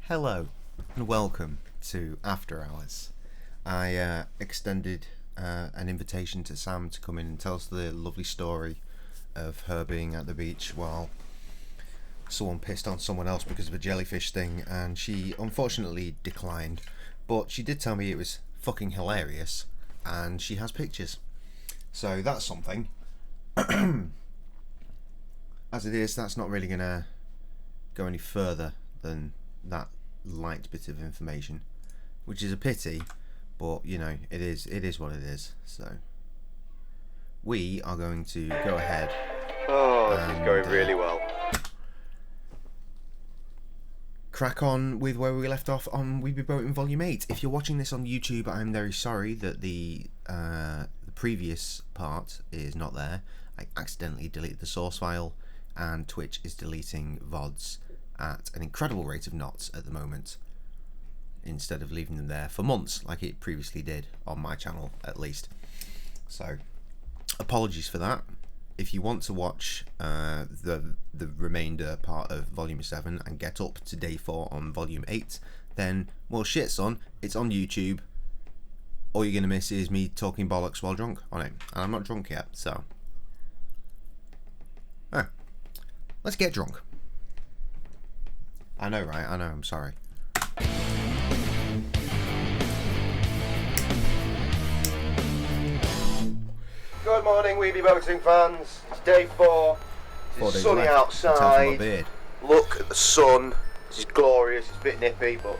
Hello and welcome to After Hours. I extended an invitation to Sam to come in and tell us the lovely story of her being at the beach while someone pissed on someone else because of a jellyfish thing, and she unfortunately declined, but she did tell me it was fucking hilarious and she has pictures, so that's something. As it is, that's not really gonna go any further than that light bit of information, which is a pity, but you know, it is what it is. So we are going to go ahead. This is going really well. Crack on with where we left off on We Be Boating Volume 8. If you're watching this on YouTube, I'm very sorry that the previous part is not there. I accidentally deleted the source file, and Twitch is deleting VODs at an incredible rate of knots at the moment, instead of leaving them there for months like it previously did on my channel, at least. So apologies for that. If you want to watch the remainder part of Volume 7 and get up to Day 4 on Volume 8, then, well, shit, son, it's on YouTube. All you're going to miss is me talking bollocks while drunk on it. And I'm not drunk yet, so... let's get drunk. I know, right? I know, I'm sorry. Good morning, Weeby Boating fans. It's day 4. It's sunny outside. Look at the sun. This is glorious. It's a bit nippy, but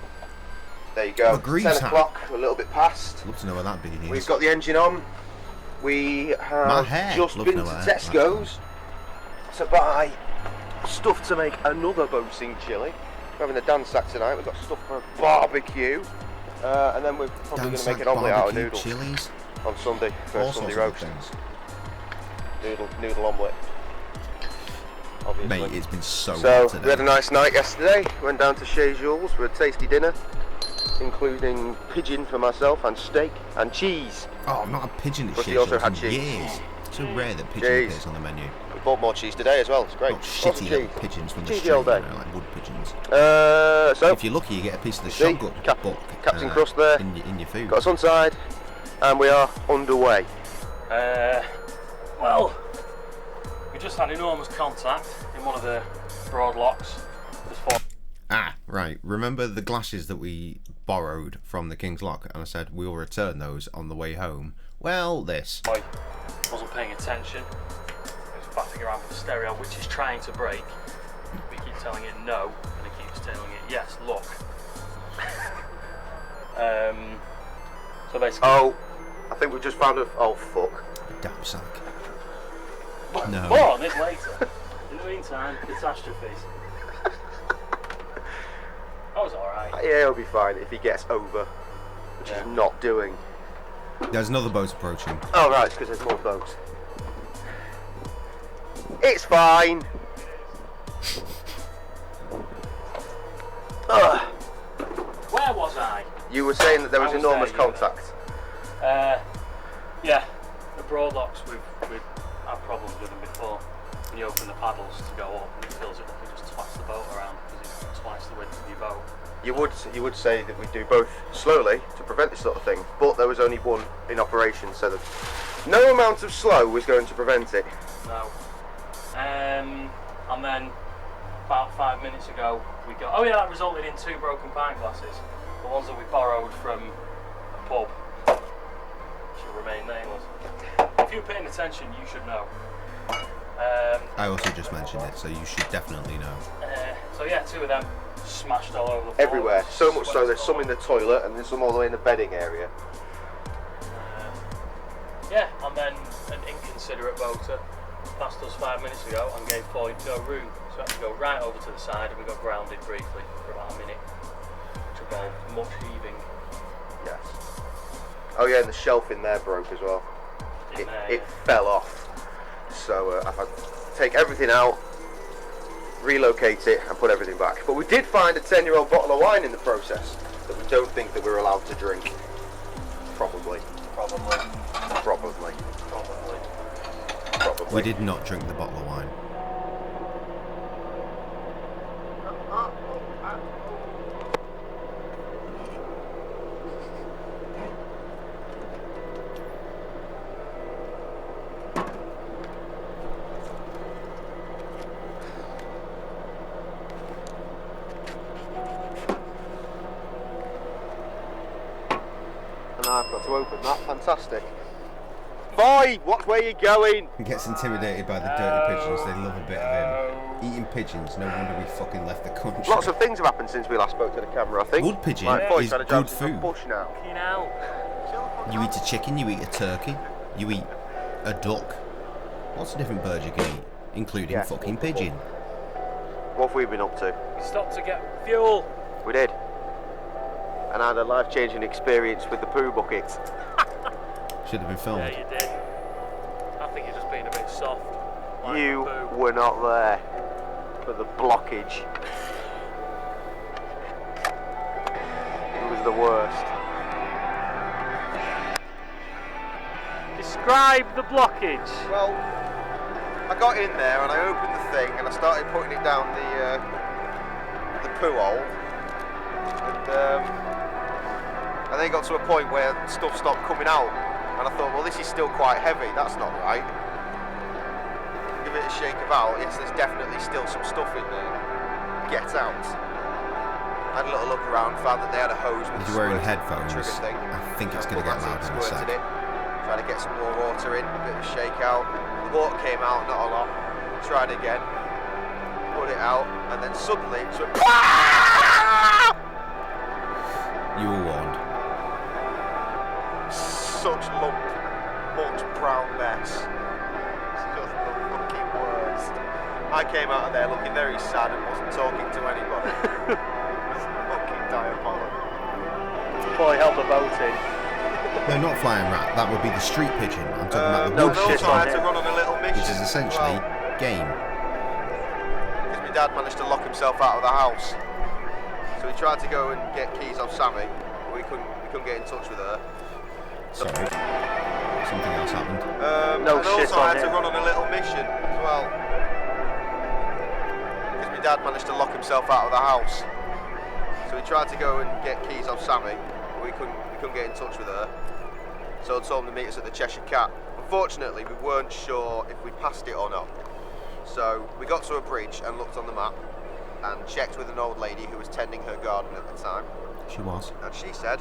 there you go. 10 o'clock, a little bit past. Love to know what that beanie is. We've got the engine on. We have just been to Tesco's to buy stuff to make another boating chili. We're having a Dan sack tonight. We've got stuff for a barbecue, and then we're probably going to make an omelette out of noodles chilies on Sunday for all Sunday roast. Noodle omelette. Obviously. Mate, it's been so today. We had a nice night yesterday. Went down to Chez Jules for a tasty dinner, including pigeon for myself and steak and cheese. Oh, I'm not a pigeon at But Chez he also Jules had in cheese. years. It's so rare that pigeon appears on the menu. We bought more cheese today as well. It's great. Not shitty little pigeons from the Cheesy street, all day. you know, like wood pigeons. So if you're lucky, you get a piece of the shotgun Captain Crust there in your food. Got us on side, and we are underway. Well, we just had enormous contact in one of the broad locks. Ah, right. Remember the glasses that we borrowed from the King's Lock, and I said we'll return those on the way home. Well, this. I wasn't paying attention. He was faffing around with the stereo, which is trying to break. We keep telling it no, and it keeps telling it yes. Look. So basically. Oh, I think we just found a. Oh fuck. Damn sack. No. More on this later. In the meantime, catastrophes. That was alright. Yeah, he'll be fine if he gets over, which he's not doing. There's another boat approaching. Oh right, it's because there's more boats. It's fine. Where was I? You were saying that there was enormous contact. Yeah, the broad locks, we've had problems with them before. When you open the paddles to go up and it fills it up, it just twats the boat around because it's twice the width of your boat. You would say that we do both slowly to prevent this sort of thing, but there was only one in operation, so that no amount of slow was going to prevent it. No. And then about 5 minutes ago we got. Oh yeah, that resulted in 2 broken pint glasses. The ones that we borrowed from a pub. Should remain nameless. If you're paying attention, you should know. I also just mentioned it, so you should definitely know. So yeah, 2 of them smashed all over the floor. Everywhere. So much so there's some in the toilet and there's some all the way in the bedding area. Yeah, and then an inconsiderate boater passed us 5 minutes ago and gave Floyd no room. So we had to go right over to the side and we got grounded briefly for about a minute, which involved much heaving. Yes. Oh yeah, and the shelf in there broke as well. It fell off. So I've had to take everything out, relocate it and put everything back. But we did find a 10-year-old bottle of wine in the process that we don't think that we're allowed to drink. Probably. We did not drink the bottle of wine. and I've got to open that. Fantastic. Boy, watch where you're going. He gets intimidated by the dirty pigeons. They love a bit of him. Eating pigeons. No wonder we fucking left the country. Lots of things have happened since we last spoke to the camera, I think. Wood pigeon is good food. You eat a chicken, you eat a turkey, you eat a duck. Lots of different birds you can eat, including fucking pigeon. What have we been up to? We stopped to get fuel. We did. And I had a life-changing experience with the poo bucket. Should have been filmed. Yeah, you did. I think you're just being a bit soft. Like You were not there for the blockage. It was the worst. Describe the blockage. Well, I got in there and I opened the thing and I started putting it down the poo hole. And then it got to a point where stuff stopped coming out. And I thought, well, this is still quite heavy. That's not right. Give it a shake about. Yes, there's definitely still some stuff in there. Get out. I had a little look around, found that they had a hose with If you're wearing squirt headphones, trigger thing. I think it's going to get loud in a sec. Trying to get some more water in, a bit of a shake out. The water came out, not a lot. Tried again. Put it out, and then suddenly it went. You were warned. Such much brown mess. It's just the fucking worst. I came out of there looking very sad and wasn't talking to anybody. It's fucking diabolical. Boy, help the boat in. No, not flying rat. That would be the street pigeon. I'm talking about the No, wood shit, pigeon, I had to run on a little mission. which is essentially game. Because my dad managed to lock himself out of the house. So he tried to go and get keys off Sammy, but we couldn't get in touch with her. Sorry. Something else happened. No and shit also I had on to him. run on a little mission as well. Because my dad managed to lock himself out of the house. So he tried to go and get keys off Sammy, but we couldn't get in touch with her. So I told him to meet us at the Cheshire Cat. Unfortunately, we weren't sure if we passed it or not. So we got to a bridge and looked on the map and checked with an old lady who was tending her garden at the time. She was. And she said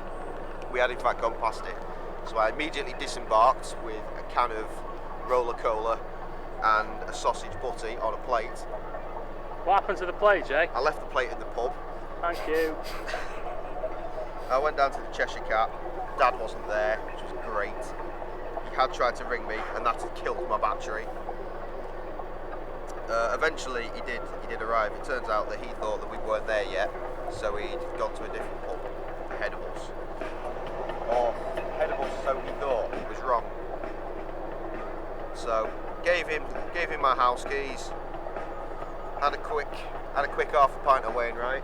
we had in fact gone past it. So I immediately disembarked with a can of roller cola and a sausage butty on a plate. What happened to the plate, Jay? I left the plate in the pub. Thank you. I went down to the Cheshire Cat. Dad wasn't there, which was great. He had tried to ring me and that had killed my battery. Eventually he did arrive. It turns out that he thought that we weren't there yet, so he'd gone to a different pub ahead of us. Or ahead of us, so he thought. It was wrong. So gave him my house keys. Had a quick half a pint of Wainwright,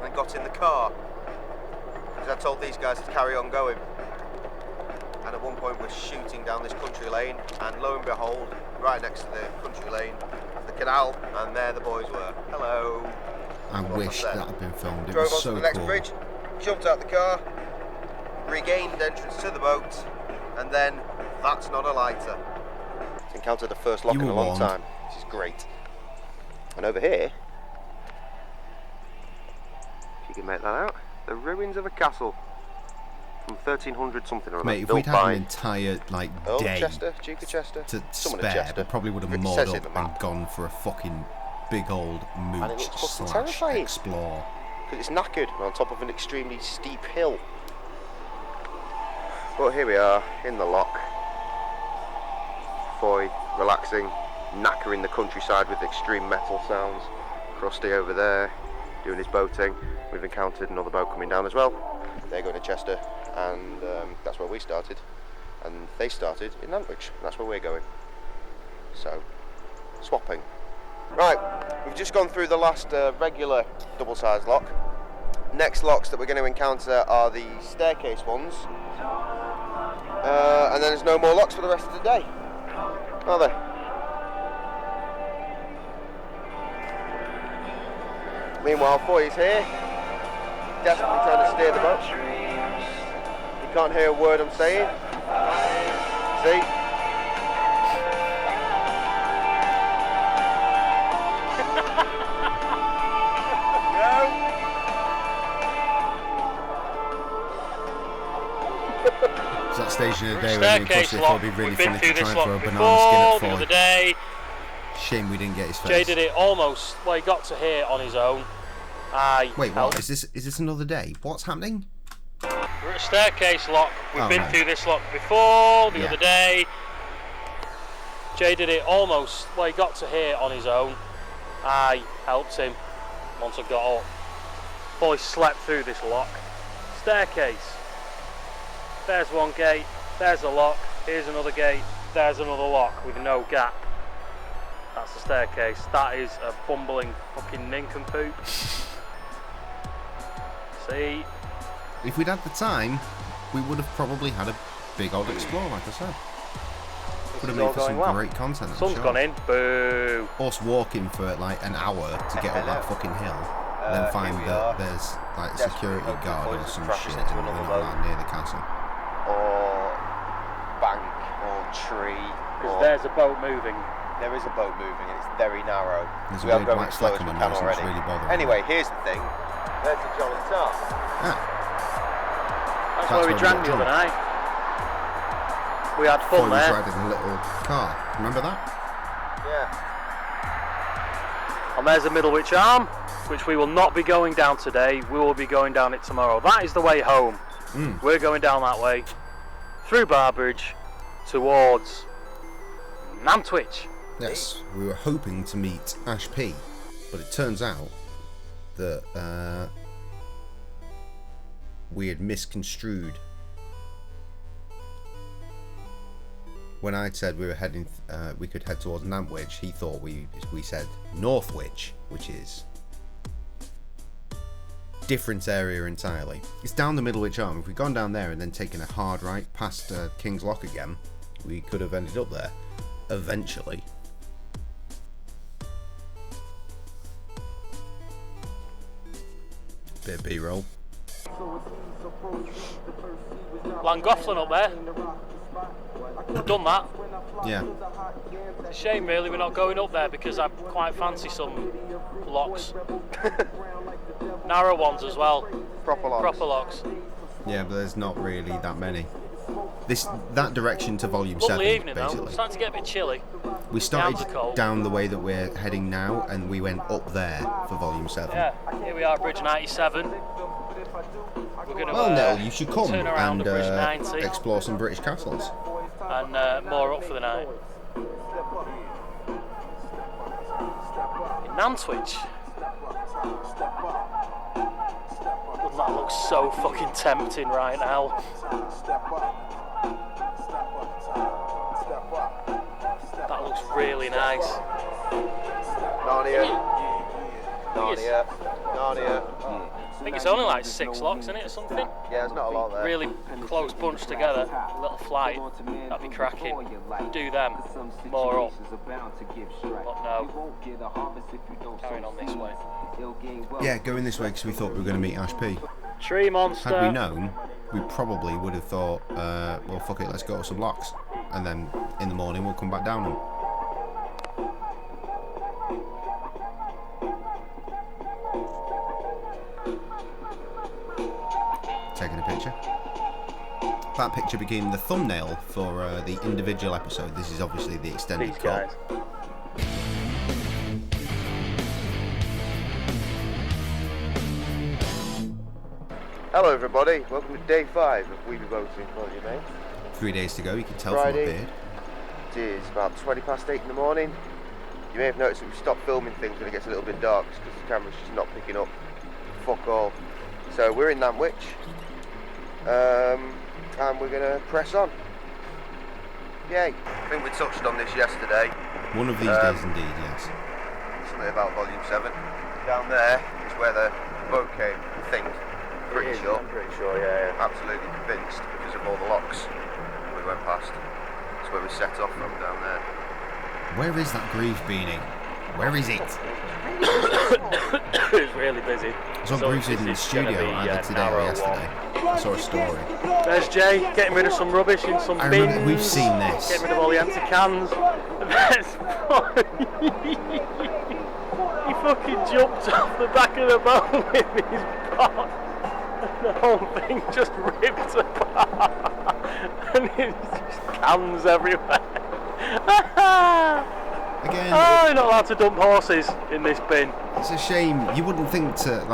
and got in the car because I told these guys to carry on going. And at one point we're shooting down this country lane, and lo and behold, right next to the country lane, the canal, and there the boys were. Hello. I wish that had been filmed. It Drove was onto so the next cool. bridge, jumped out the car, regained entrance to the boat, and then that's not a lighter. Encountered the first lock You in a were long warned. time, which is great. And over here, if you can make that out, the ruins of a castle from 1300 something or other. Mate, if built we'd had by an entire Earl day of Chester, Duke of Chester, to someone at spare, Chester. we probably would have It moored says it up in the and map. gone for a fucking big old it mooch looks fucking / terrifying. explore. Because it's knackered and on top of an extremely steep hill. But here we are in the lock. Foy relaxing, knackering the countryside with extreme metal sounds. Krusty over there doing his boating. We've encountered another boat coming down as well. They're going to Chester, and that's where we started. And they started in Nantwich, and that's where we're going. So, swapping. Right, we've just gone through the last regular double-sized lock. Next locks that we're going to encounter are the staircase ones. And then there's no more locks for the rest of the day, are there? Meanwhile, Foy is here, desperately trying to steer the boat. You can't hear a word I'm saying. See? It's that stage in the day We're when me and staircase Pussy lock. thought it'd be really We've been funny through to try this and throw a lock banana before, skin the at other Foy. day. Shame we didn't get his face. Jay did it almost, well, he got to here on his own. Wait, what? Is this another day? What's happening? We're at a staircase lock. We've been no. through this lock before, the Yeah. other day. Jay did it almost, well, he got to here on his own. I helped him once I got up. Boy slept through this lock. Staircase. There's one gate, there's a lock, here's another gate, there's another lock with no gap. That's the staircase. That is a bumbling fucking nincompoop. See? If we'd had the time, we would have probably had a big old explore, like I said. Would have made for some great content. I'm Sun's sure. gone in. Boo. Us walking for like an hour to get up that fucking hill, then find that there's like a security guard or some shit and we're not allowed near the castle. Or bank or tree. Because there's a boat moving. There is a boat moving and it's very narrow. There's a we are weird going white as slow fleck as on we my can nose and it's already. really bothering me. Anyway, here's the thing. There's the Jolly Tar. That's where we drank the other night. We had Foy fun was there. riding a little car. Remember that? Yeah. And there's the Middlewich Arm, which we will not be going down today. We will be going down it tomorrow. That is the way home. We're going down that way, through Barbridge, towards Nantwich. Yes, we were hoping to meet Ash P, but it turns out that we had misconstrued. When I'd said we were heading, we could head towards Nantwich, he thought we said Northwich, which is different area entirely. It's down the Middlewich Arm. If we'd gone down there and then taken a hard right past King's Lock again, we could have ended up there eventually. Bit of B-roll. Llangollen up there. We've done that. Yeah. It's a shame really we're not going up there because I quite fancy some locks. Narrow ones as well. Proper locks. Proper locks. Yeah, but there's not really that many. That direction to volume Lovely 7, evening though. basically. It's starting to get a bit chilly. We started Down the cold. down the way that we're heading now, and we went up there for volume 7. Yeah, here we are, Bridge 97. We're going to Well, Neil, you should come turn around and at Bridge 90 explore some British castles. and more up for the night. In Nantwich. Well, that looks so fucking tempting right now. That looks really nice. Narnia. Narnia. Narnia. I think it's only like 6 locks in it or something. Yeah, there's not a lot there. Really close bunched together, a little flight, that'd be cracking. Do them, more up. But no, carrying on this way. Yeah, going this way because we thought we were going to meet Ash P. Tree monster. Had we known, we probably would have thought, well, fuck it, let's go to some locks. And then in the morning we'll come back down them. Taking a picture. That picture became the thumbnail for the individual episode. This is obviously the extended These cut. guys. Hello everybody, welcome to day 5 of We Be Boating Volume 8. 3 days to go, you can tell Friday. from my beard. It is about 20 past 8 in the morning. You may have noticed that we stopped filming things when it gets a little bit dark because the camera's just not picking up fuck all. So we're in Nantwich and we're going to press on. Yay. I think we touched on this yesterday. One of these days indeed, yes. Something about Volume 7. Down there is where the boat came, I think. Pretty sure. I'm pretty sure, yeah. Absolutely convinced because of all the locks we went past. That's where we set off from, down there. Where is that Greaves beanie? Where is it? It's really busy. I saw Greaves in the studio either today or yesterday. I saw a story. There's Jay getting rid of some rubbish in some I bins. remember, we've seen this. Getting rid of all the empty cans. He fucking jumped off the back of the boat with his pot. The whole thing just ripped apart. and it's just cans everywhere. Again, Oh, you're not allowed to dump horses in this bin. it's a shame. You wouldn't think to.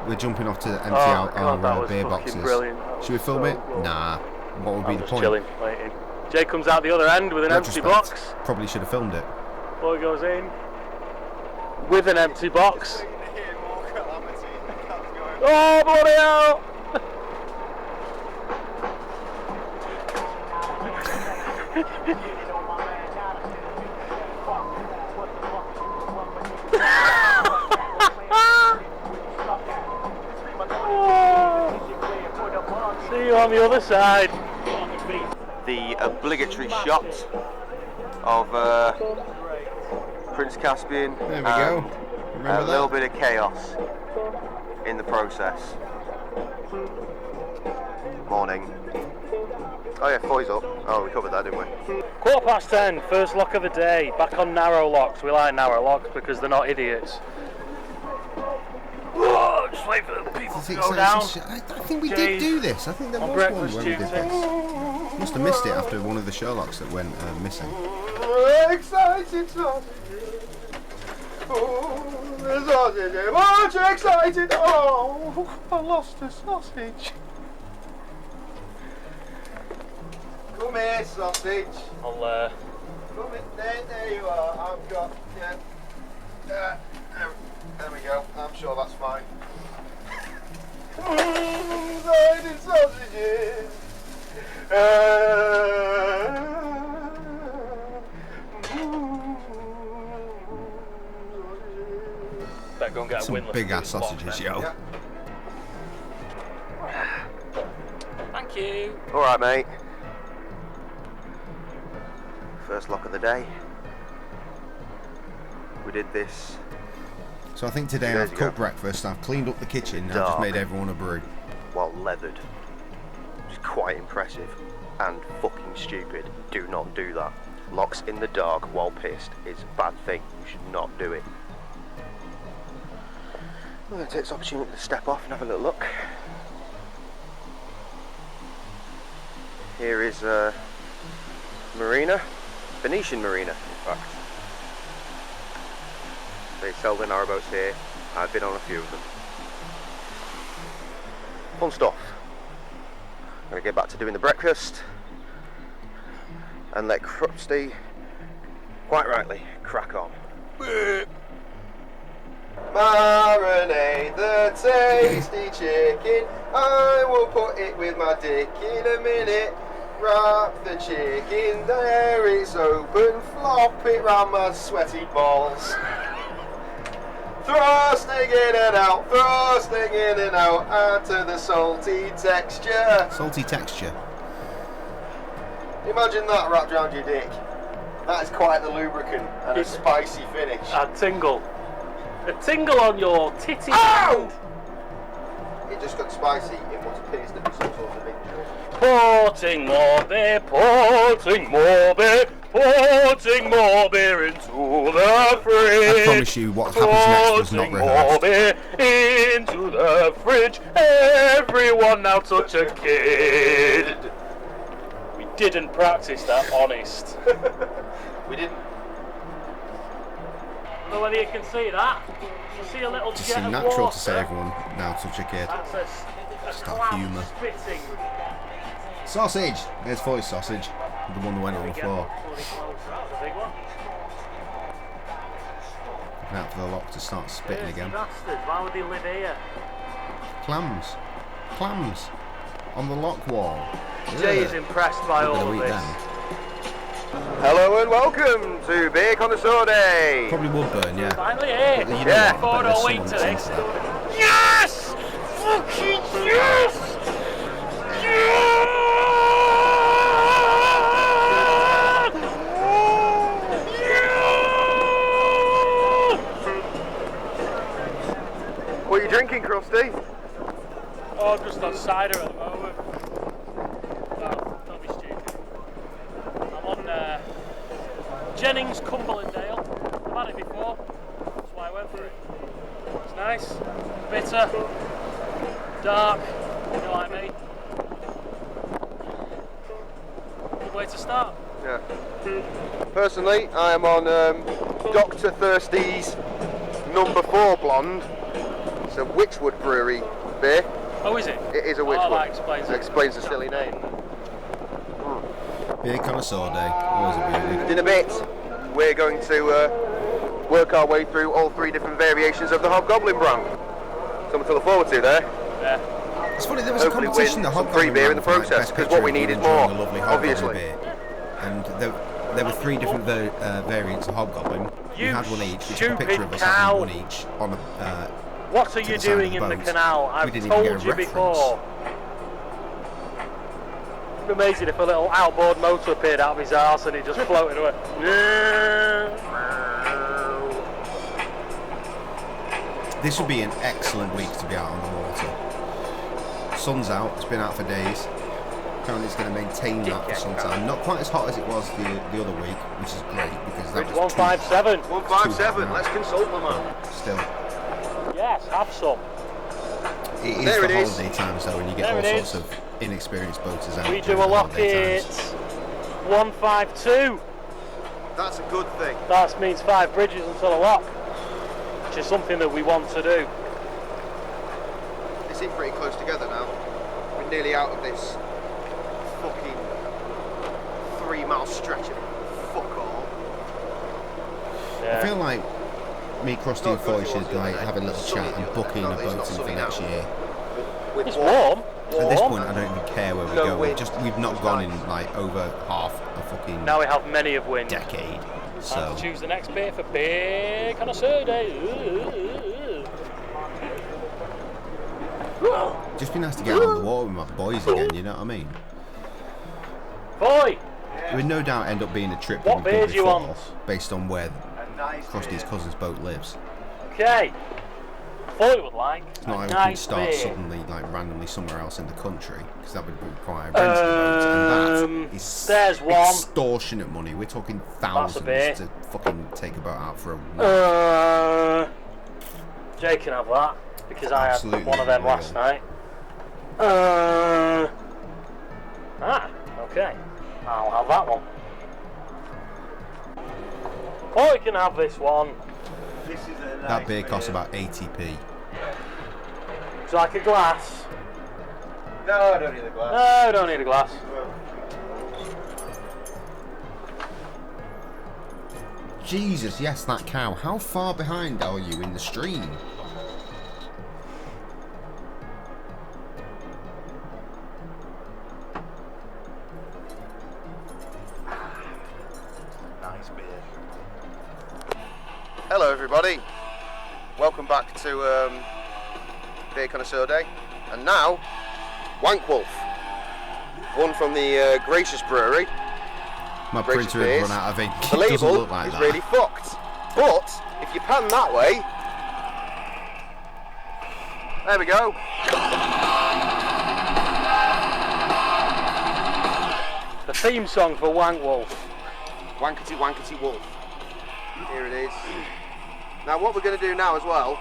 We're jumping off to empty out God, that our was beer fucking boxes. brilliant. That Should we was film so it? good. Nah. What would be I'm the just point? chilling, waiting. Jay comes out the other end with an empty Retrospect, box. Probably should have filmed it. Boy goes in with an empty box. Oh, bloody hell! See you on the other side. The obligatory shot of Prince Caspian. There we go. Remember A little bit of chaos in the process. Morning. Oh yeah, Foy's up. Oh, we covered that, didn't we? 10:15, first lock of the day. Back on narrow locks. We like narrow locks because they're not idiots. Whoa, just wait for the people to go down. I think we did do this. I think there was one breakfast where we did duty. this. Must have missed it after one of the Sherlocks that went missing. Excited sausages. Oh, the sausage. Much excited. Oh, I lost a sausage. Come here, sausage. I'll Come in. There you are. I've got. Yeah. There we go. I'm sure that's fine. Excited sausages. better go and get a Some winless big ass food box sausages, then. yo. Yeah. Thank you. All right, mate. First lock of the day. We did this. So I think today There I've you cooked go. breakfast, I've cleaned up the kitchen, I've just Dark. made everyone a brew. Well leathered. It's quite impressive and fucking stupid. Do not do that. Locks in the dark while pissed is a bad thing. You should not do it. I'm going to take this opportunity to step off and have a little look. Here is marina, Venetian marina in fact. They sell the narrowboats here. I've been on a few of them. Fun stuff. I'm going to get back to doing the breakfast and let Crusty, quite rightly, crack on. Marinate the tasty chicken. I will put it with my dick in a minute. Wrap the chicken there, it's open. Flop it round my sweaty balls. Thrusting in and out, thrusting in and out, add to the salty texture. Salty texture. Imagine that wrapped around your dick. That is quite the lubricant and a spicy finish. A tingle. A tingle on your titty. Ow! It just got spicy. It what appears to be some sort of injury. Porting more beer, porting more beer, porting more beer into the fridge. I promise you what happens next was not Porting more rehearsed. beer into the fridge. Everyone now touch a kid. We didn't practice that, honest. We didn't. I don't know whether you can see that. You see a little Just jet seem of natural water. to say everyone now touch a kid. That's a Just that cloud humour. spitting. Sausage! There's Foy's sausage. The one that went on the floor. That was a big one. Looking out for the lock to start spitting Dirty again. bastards, why would they live here? Clams. Clams. On the lock wall. Jay Ugh. is impressed by Not all gonna of eat this. them. Hello and welcome to Beer Connoisseur Day. Probably would burn, yeah. Finally here! But you know Yeah. what? I bet Photo there's wait someone to that's this. into that. Yes! Fucking yes! Yes! What are you drinking, Krusty? Oh, just on cider at the moment. Well, don't be stupid. I'm on Jennings Cumberlandale. I've had it before, that's why I went for it. It's nice, bitter, dark, you know what I mean. good way to start. Yeah. Personally, I am on Dr. Thirsty's number 4 blonde. It's a Witchwood Brewery beer. Oh, is it? It is a Witchwood. Oh, that explains it. Explains the silly name. Beer connoisseur day. Always a beauty. In a bit, we're going to work our way through all 3 different variations of the Hobgoblin brand. Something to look forward to there. Yeah. It's funny, there was Hopefully a competition, win the some Hobgoblin free beer in the brand, process, like, 'cause best what we picture need is enjoying more, a lovely Hobgoblin obviously. beer. And there were 3 different variants of Hobgoblin. We You had one each. We took a stupid picture of us cow. having one each on a, What are to you the side of doing the in the boat. canal? We I've didn't even get told a you reference. before. It'd be amazing if a little outboard motor appeared out of his arse and it just floated away. This would be an excellent week to be out on the water. Sun's out, it's been out for days. Apparently it's going to maintain that for some time. Not quite as hot as it was the other week, which is great because that Bridge was 157. 157, let's consult the man. still. Yes, have some. It is There for it is. holiday time, so when you get There all it sorts is. of inexperienced boaters out. We do during a the holiday locket. times. 152. That's a good thing. That means 5 bridges until a lock, which is something that we want to do. They seem pretty close together now. We're nearly out of this fucking 3-mile stretch of fuck all. Yeah. I feel like me, Krusty and Not Foy good should towards like the have a little sunny chat and the book other in a day. It's boat not in for sunny next now. year. It's warm. At this point, I don't even care where we No go. wind. We've not gone in like over half a fucking Now we have many of wind. decade. Time So to choose the next beer for Beer Connoisseur Day. just be nice to get out on the water with my boys again. You know what I mean? Boy, It would no doubt end up being a trip What that we've beer done do you before, want? based on where Krusty's cousin's boat lives. okay. Foy would like It's not a like we can nice start beer. suddenly, like randomly somewhere else in the country, because that would require renting a boat, and that is there's one. extortionate money. We're talking thousands beer. to fucking take a boat out for a week. Jay can have that because I Absolutely had one of them real. last night. Okay. I'll have that one. Or we can have this one. This is a That beer costs about 80p. Would you like a glass? No, I don't need a glass. No, I don't need a glass. Jesus, yes, that cow. How far behind are you in the stream? Nice beer. Hello everybody. Welcome back to Beer Connoisseur Day. And now, Wank Wolf. One from the Gracious Brewery. My Gracious printer beers. has run out of ink. The It doesn't label look like is that. really fucked. But, if you pan that way, there we go. The theme song for Wank Wolf. Wankety Wankety Wolf. Here it is. Now what we're going to do now as well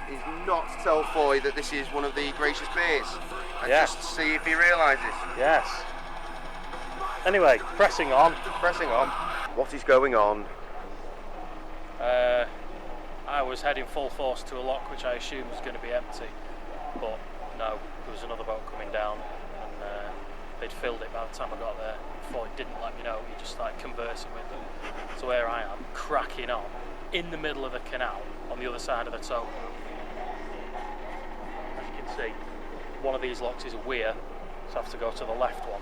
is not tell Foy that this is one of the Gracious beers. And Yes. just see if he realises. Yes. Anyway, pressing on. Pressing on. What is going on? I was heading full force to a lock which I assumed was going to be empty, but no, there was another boat coming down and they'd filled it by the time I got there. Before it didn't let me know, he just started conversing with them. So here I am, cracking on, in the middle of the canal, on the other side of the tow. As you can see, one of these locks is a weir, so I have to go to the left one.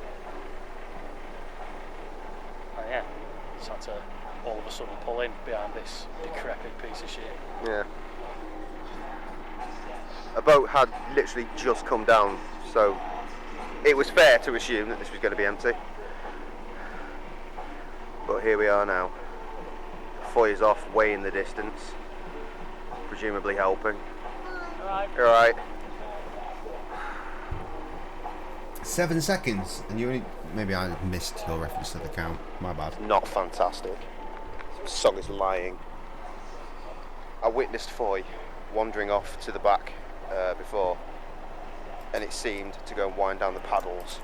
Oh yeah, so I had to all of a sudden pull in behind this decrepit piece of shit. Yeah. A boat had literally just come down, so it was fair to assume that this was going to be empty. But here we are now. Foy is off, way in the distance, presumably helping. Alright. All right. 7 seconds, and you only... Maybe I missed your reference to the count. My bad. Not fantastic. This song is lying. I witnessed Foy wandering off to the back before, and it seemed to go and wind down the paddles.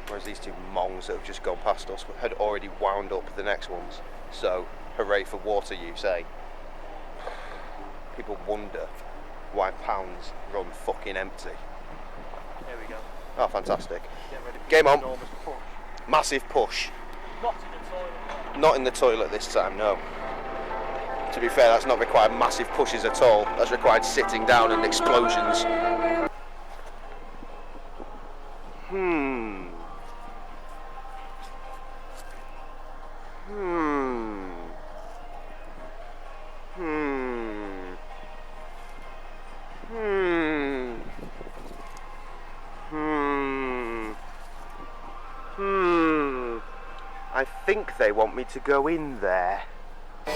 Whereas these two mongs that have just gone past us had already wound up the next ones. So, hooray for water use, eh? People wonder why pounds run fucking empty. Here we go. Oh, fantastic. Get ready for Game on. enormous push. Massive push. Not in the toilet. Not in the toilet this time, no. To be fair, that's not required massive pushes at all. That's required sitting down and explosions. I think they want me to go in there. The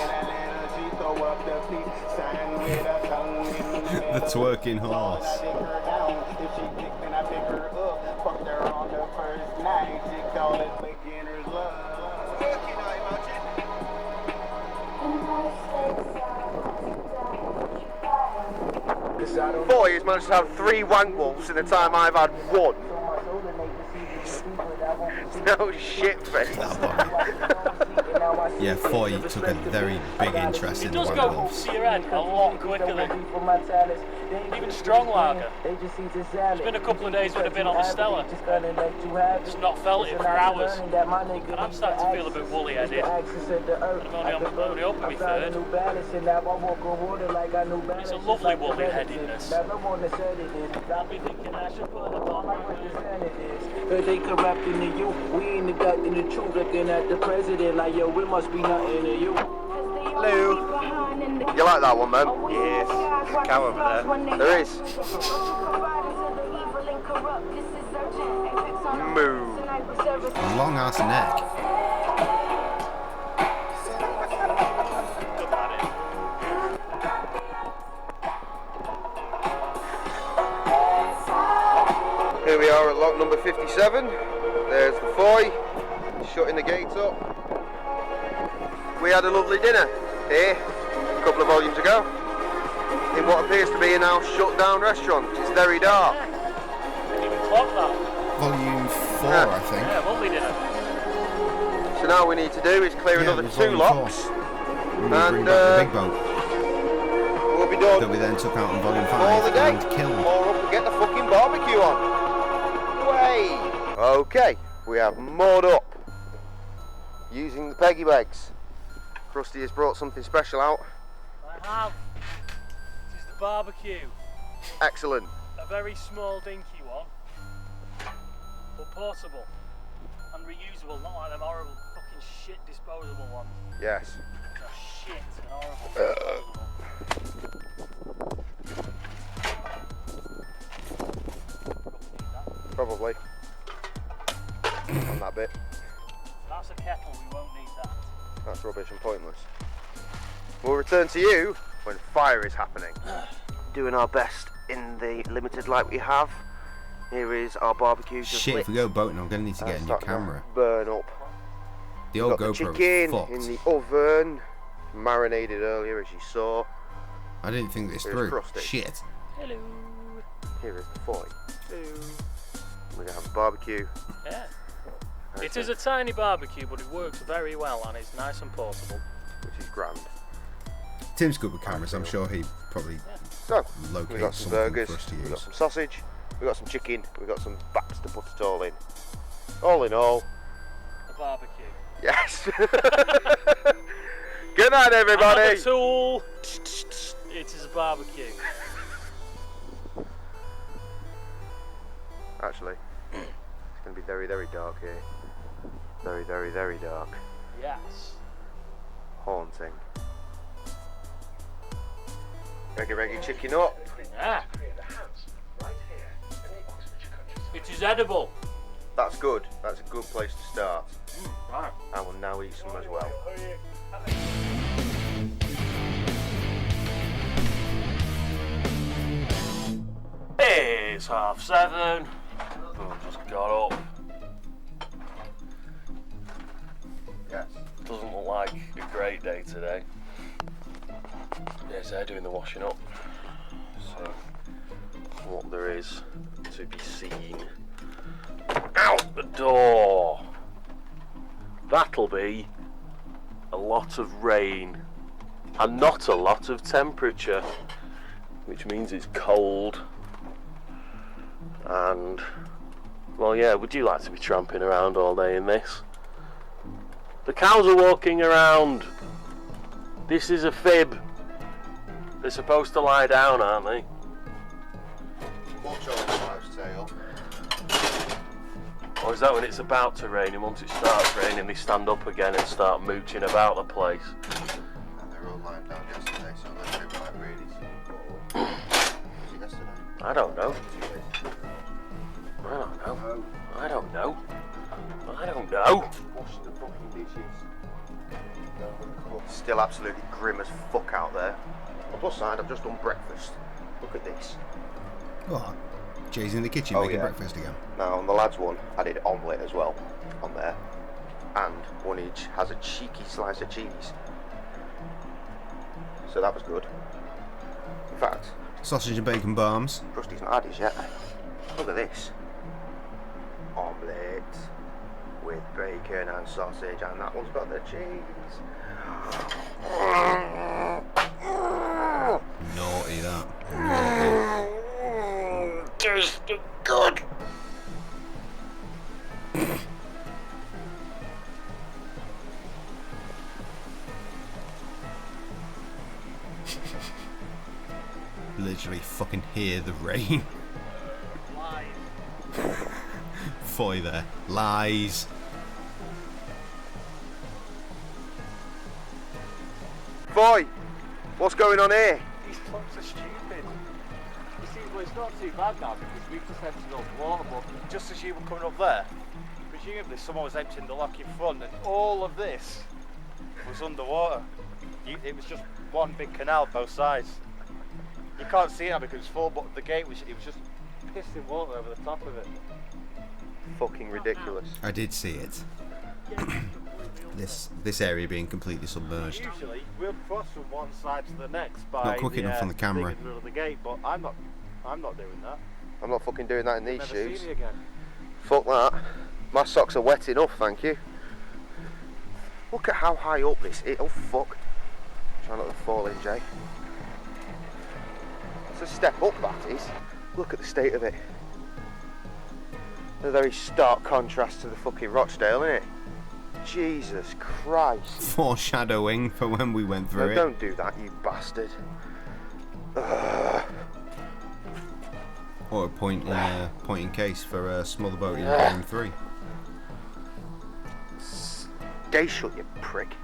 twerking horse. Boy has managed to have 3 wank wolves in the time I've had 1. No shit, face. Yeah, Foy took a very big interest in the It does White go Wolves. to your head a lot quicker than even strong lager. It's been a couple of days when I've been on the Stella. Just not felt it for hours. And I'm starting to feel a bit woolly headed. I'm only up in my third. But it's a lovely woolly headedness. I'll be thinking I should put a bomb on They corrupting the youth. We ain't the gut in the truth. Looking at the president like, yo, it must be nothing to you. Hello. You like that one, man? Yes. There's a cow over there. There is. Moo. A long ass neck. Here we are at lock number 57. There's the Foy, shutting the gates up. We had a lovely dinner here a couple of volumes ago in what appears to be a now shut down restaurant. It's very dark. Didn't even clock that. Volume 4, Yeah. I think. Yeah, lovely dinner. So now we need to do is clear Yeah, another it was 2 volume locks. 4. We And, bring back the big boat We'll be done that we then took out in volume for 5 the day. and killed. More up and get the fucking barbecue on. Way. Okay, we have moored up using the peggy legs. Krusty has brought something special out. I have. This is the barbecue. Excellent. A very small dinky one. But portable. And reusable, not like them horrible fucking shit disposable ones. Yes. They're shit and horrible. Probably. On that bit. That's a kettle, we won't need that. That's rubbish and pointless. We'll return to you when fire is happening. Doing our best in the limited light we have. Here is our barbecue just Shit, lit. if we go boating, I'm going to need to get a new Starting to camera. burn up. The old Got the GoPro chicken fucked. in the oven, marinated earlier as you saw. I didn't think this Here's through. Krusty. Shit. Hello. Here is the Foy. Hello. We're going to have a barbecue. Yeah. It is a tiny barbecue, but it works very well and it's nice and portable. Which is grand. Tim's good with cameras. I'm sure he probably So, we locates got some something burgers, for us to we got use. some sausage, we got some chicken, we got some backs to put it all in. All in all, A barbecue. yes. Good night, everybody. Another tool. It is a barbecue. Actually, it's going to be very, very dark here. Very, very, very dark. Yes. Haunting. Reggae chicken up. Yeah. It is edible. That's good. That's a good place to start. Right. I will now eat some as well. It's 7:30. I've just got up. Yes. Doesn't look like a great day today. Yes, they're doing the washing up. So, what there is to be seen. Ow! the door. That'll be a lot of rain and not a lot of temperature, which means it's cold. And, well, yeah, would you like to be tramping around all day in this? The cows are walking around. This is a fib. They're supposed to lie down, aren't they? Watch on the wife's tail. Or is that when it's about to rain, and once it starts raining they stand up again and start mooching about the place? And they were all lying down yesterday, so they're like really was it yesterday? I don't know. 2 days ago. I don't know. No. I don't know. I don't know. Washing the fucking dishes. Still absolutely grim as fuck out there. On the plus side, I've just done breakfast. Look at this. What? Jay's in the kitchen Oh, making yeah. breakfast again. Now on the lads one, I did omelette as well on there, and one each has a cheeky slice of cheese. So that was good. In fact, Sausage and bacon bombs. Krusty's not had his yet. Look at this. Omelette with bacon and sausage, and that one's got the cheese. Naughty that. Naughty. Just good. Literally fucking hear the rain. Foy there. Lies. Boy, what's going on here? These clocks are stupid. You see, well, it's not too bad now because we've just emptied up water, but just as you were coming up there, presumably someone was emptying the lock in front and all of this was underwater. It was just one big canal both sides. You can't see it now because it's full, but the gate was just pissing water over the top of it. Fucking ridiculous. I did see it. This area being completely submerged. Usually we'll cross from one side to the next by Not quick enough on the camera. thing in the middle of the gate, but I'm not doing that. I'm not fucking doing that in these Never shoes. see me again. Fuck that. My socks are wet enough, thank you. Look at how high up this is. Oh fuck. Try not to fall in, Jay. It's a step up, that is. Look at the state of it. A very stark contrast to the fucking Rochdale, isn't it? Jesus Christ. Foreshadowing for when we went through No, it. don't do that, you bastard. Ugh. Or a point in case for a smaller boat in Game 3. Stay shut, you prick.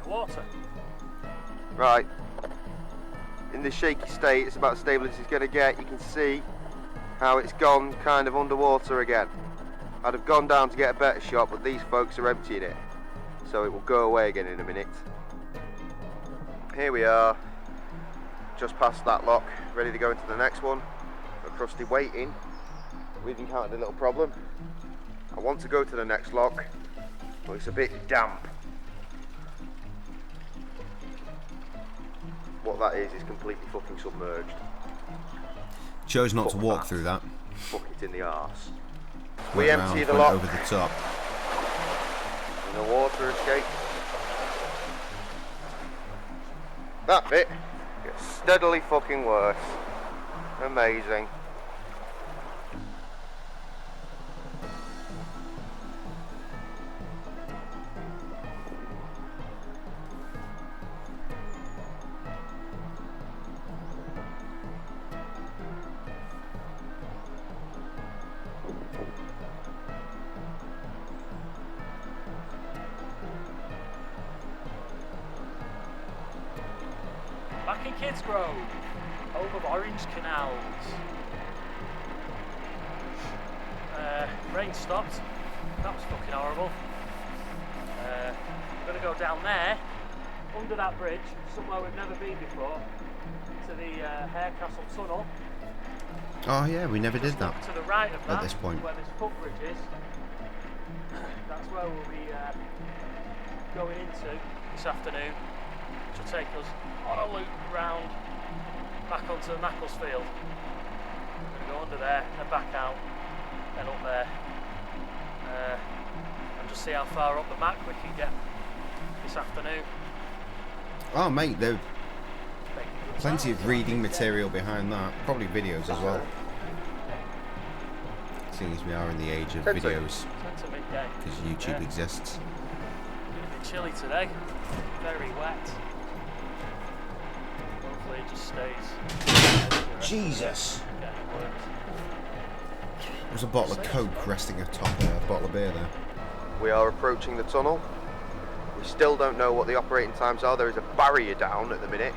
Water. Right. In this shaky state, it's about as stable as it's going to get. You can see how it's gone kind of underwater again. I'd have gone down to get a better shot, but these folks are emptying it. So it will go away again in a minute. Here we are. Just past that lock, ready to go into the next one. Got Krusty waiting. We've encountered a little problem. I want to go to the next lock, but it's a bit damp. What that is completely fucking submerged. Chose not to Fuck walk that. through that. Fuck it in the arse. We Went empty round, the went lock over the top. and the water escapes. That bit gets steadily fucking worse. Amazing. Back in Kids Grove, home of orange canals. Rain stopped. That was fucking horrible. We're going to go down there, under that bridge, somewhere we've never been before, to the Hare Castle Tunnel. Oh yeah, we never did that To the right of that, at this point. where this footbridge is. That's where we'll be going into this afternoon, which will take us on a loop round back onto Macclesfield. We're going to go under there and back out, then up there, and just see how far up the Mac we can get this afternoon. Oh mate, there's plenty of reading material behind that. Probably videos as well. Seeing as we are in the age of videos, 10 to midday. because YouTube exists. A bit chilly today, very wet. Hopefully it just stays. Jesus! Getting worse. There's a bottle of Coke resting atop a bottle of beer there. We are approaching the tunnel. We still don't know what the operating times are. There is a barrier down at the minute.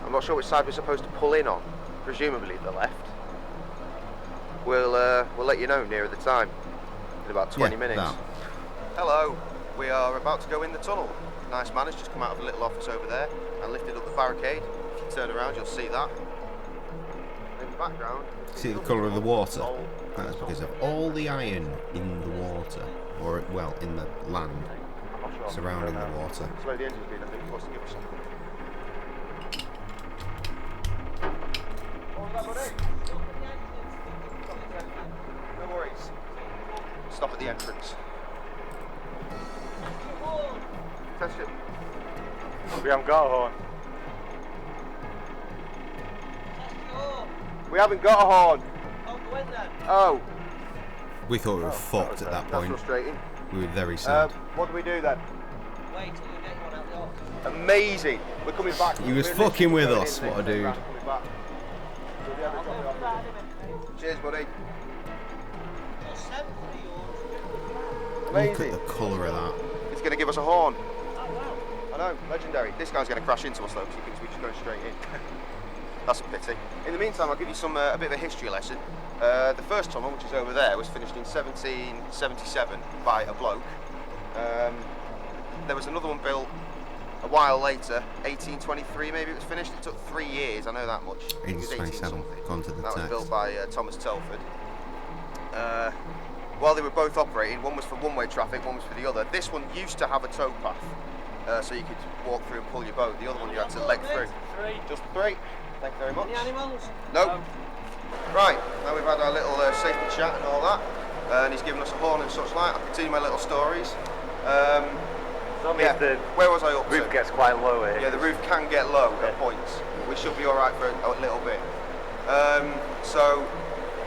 I'm not sure which side we're supposed to pull in on. Presumably the left. We'll let you know nearer the time. In about 20 minutes. That. Hello. We are about to go in the tunnel. Nice man has just come out of a little office over there and lifted up the barricade. If you turn around, you'll see that. In the background. See the colour of the water? That's because of all the iron in the water, or well, in the land surrounding the water. That's where the engine's been, I think. He wants to give us something. What was that, buddy? No worries. Stop at the entrance. Test it. We haven't got a horn. We haven't got a horn. Oh, We thought we were fucked at that that's point. frustrating. We were very sad. What do we do then? Wait till we get one out the office. Amazing. We're coming back. He was We're fucking with literally us, going what a in, dude. coming back. We'll be able to drop it off. Cheers, buddy. Just send for yours. Look Amazing. at the colour of that. He's going to give us a horn. I know, legendary. This guy's going to crash into us though, because he thinks we're just going straight in. That's a pity. In the meantime, I'll give you some a bit of a history lesson. The first tunnel, which is over there, was finished in 1777 by a bloke. There was another one built a while later, 1823 maybe it was finished. It took 3 years, I know that much. It was 1827, 18-something. gone to the That was text. built by Thomas Telford. While they were both operating, one was for one-way traffic, one was for the other. This one used to have a tow path, so you could walk through and pull your boat. The other one you had to leg through. 3. Just 3. Thank you very much. Any animals? Nope. Right, now we've had our little safety chat and all that, and he's given us a horn and such like. I'll continue my little stories. Yeah, The where was I up roof to? gets quite low here. Yeah, the roof can get low at points. We should be alright for a little bit. So,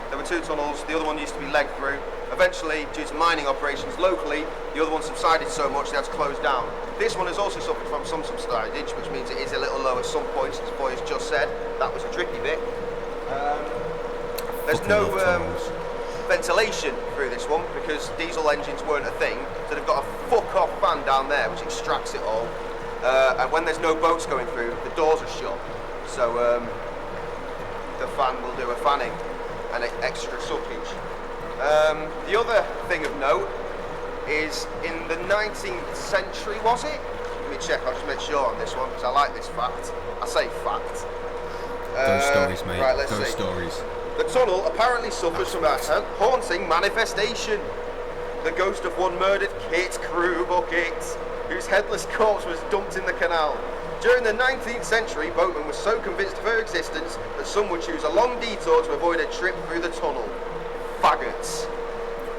there were 2 tunnels, the other one used to be leg through. Eventually, due to mining operations locally, the other one subsided so much they had to close down. This one has also suffered from some subsidage, which means it is a little low at some points, as Boy has just said. That was a drippy bit. There's Fucking no love tunnels. ventilation through this one because diesel engines weren't a thing, so they've got a fuck-off fan down there which extracts it all. And when there's no boats going through, the doors are shut, so the fan will do a fanning and extra suckage. The other thing of note is in the 19th century, was it? Let me check, I'll just make sure on this one because I like this fact. I say fact. Those stories, mate. Right, let's Those see. stories. The tunnel apparently suffers from a haunting manifestation. The ghost of one murdered Kit Crew Bucket, whose headless corpse was dumped in the canal. During the 19th century, boatmen were so convinced of her existence that some would choose a long detour to avoid a trip through the tunnel. Faggots.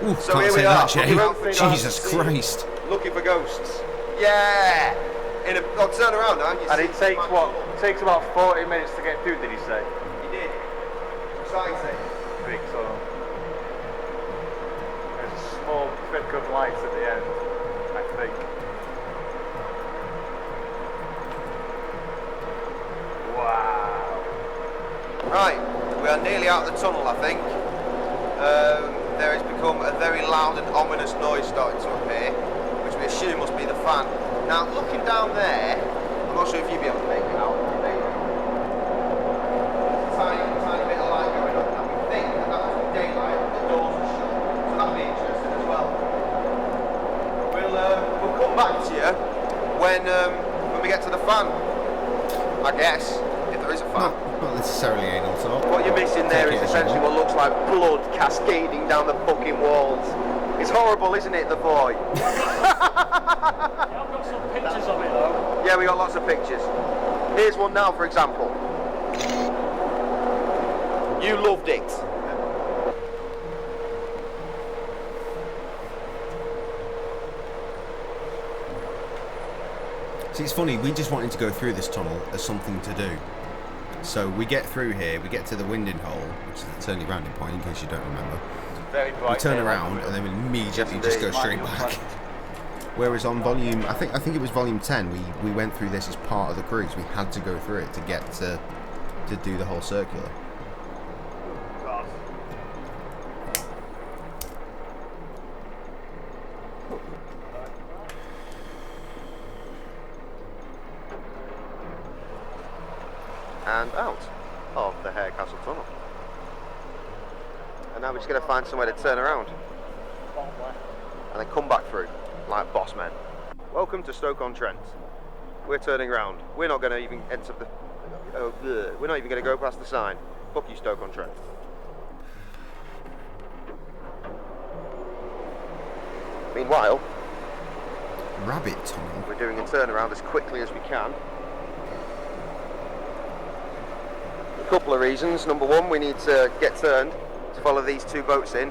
Ooh, So can't here say we that, are, Jay. looking around for Jesus things. Christ. Looking for ghosts. Yeah! I'll turn around now. You And see it takes my what? tunnel. It takes about 40 minutes to get through, did he say? You did. Exciting. Big tunnel. There's a small flick of lights at the end, I think. Wow. Right, we are nearly out of the tunnel, I think. There has become a very loud and ominous noise starting to appear, which we assume must be the fan. Now, looking down there, I'm not sure if you'll be able to make it out. back to you when we get to the fan. I guess, if there is a fan. Not necessarily anal talk. What you're missing there is essentially what looks like blood cascading down the fucking walls. It's horrible, isn't it, the boy? Yeah, I've got some pictures of it though. Yeah, we got lots of pictures. Here's one now, for example. You loved it. See, it's funny, we just wanted to go through this tunnel as something to do. So we get through here, we get to the winding hole, which is the turning rounding point in case you don't remember. Very bright. We turn around and then we immediately just go straight back. Whereas on volume, I think it was volume 10, we went through this as part of the cruise. We had to go through it to get to do the whole circular. God. And out of the Hare Castle Tunnel. And now we're just going to find somewhere to turn around. And then come back through, like boss men. Welcome to Stoke-on-Trent. We're turning around. We're not going to even enter the... we're not even going to go past the sign. Fuck you, Stoke-on-Trent. Meanwhile, Rabbit tunnel. we're doing a turnaround as quickly as we can. A couple of reasons. Number one, we need to get turned to follow these two boats in.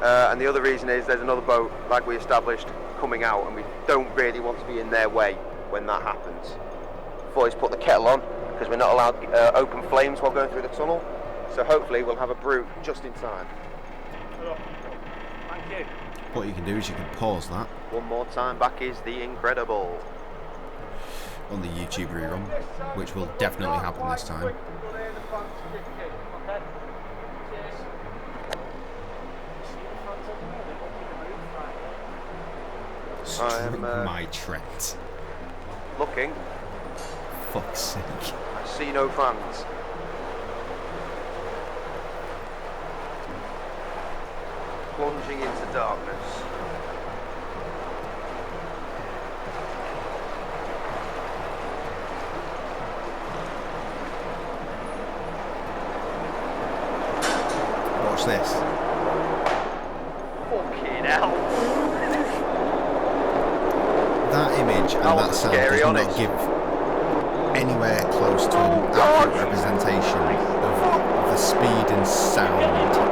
And the other reason is there's another boat, like we established, coming out, and we don't really want to be in their way when that happens. Boys, put the kettle on, because we're not allowed open flames while going through the tunnel. So hopefully we'll have a brew just in time. Thank you. What you can do is you can pause that One more time, back is the incredible. on the YouTube rerun, which will definitely happen this time. I'm My Trent. looking. Fuck's sake. I see no fans. Plunging into darkness. Watch this. Fucking hell. That image and That that was sound scary, does not honest. give anywhere close to an accurate representation of the speed and sound I'm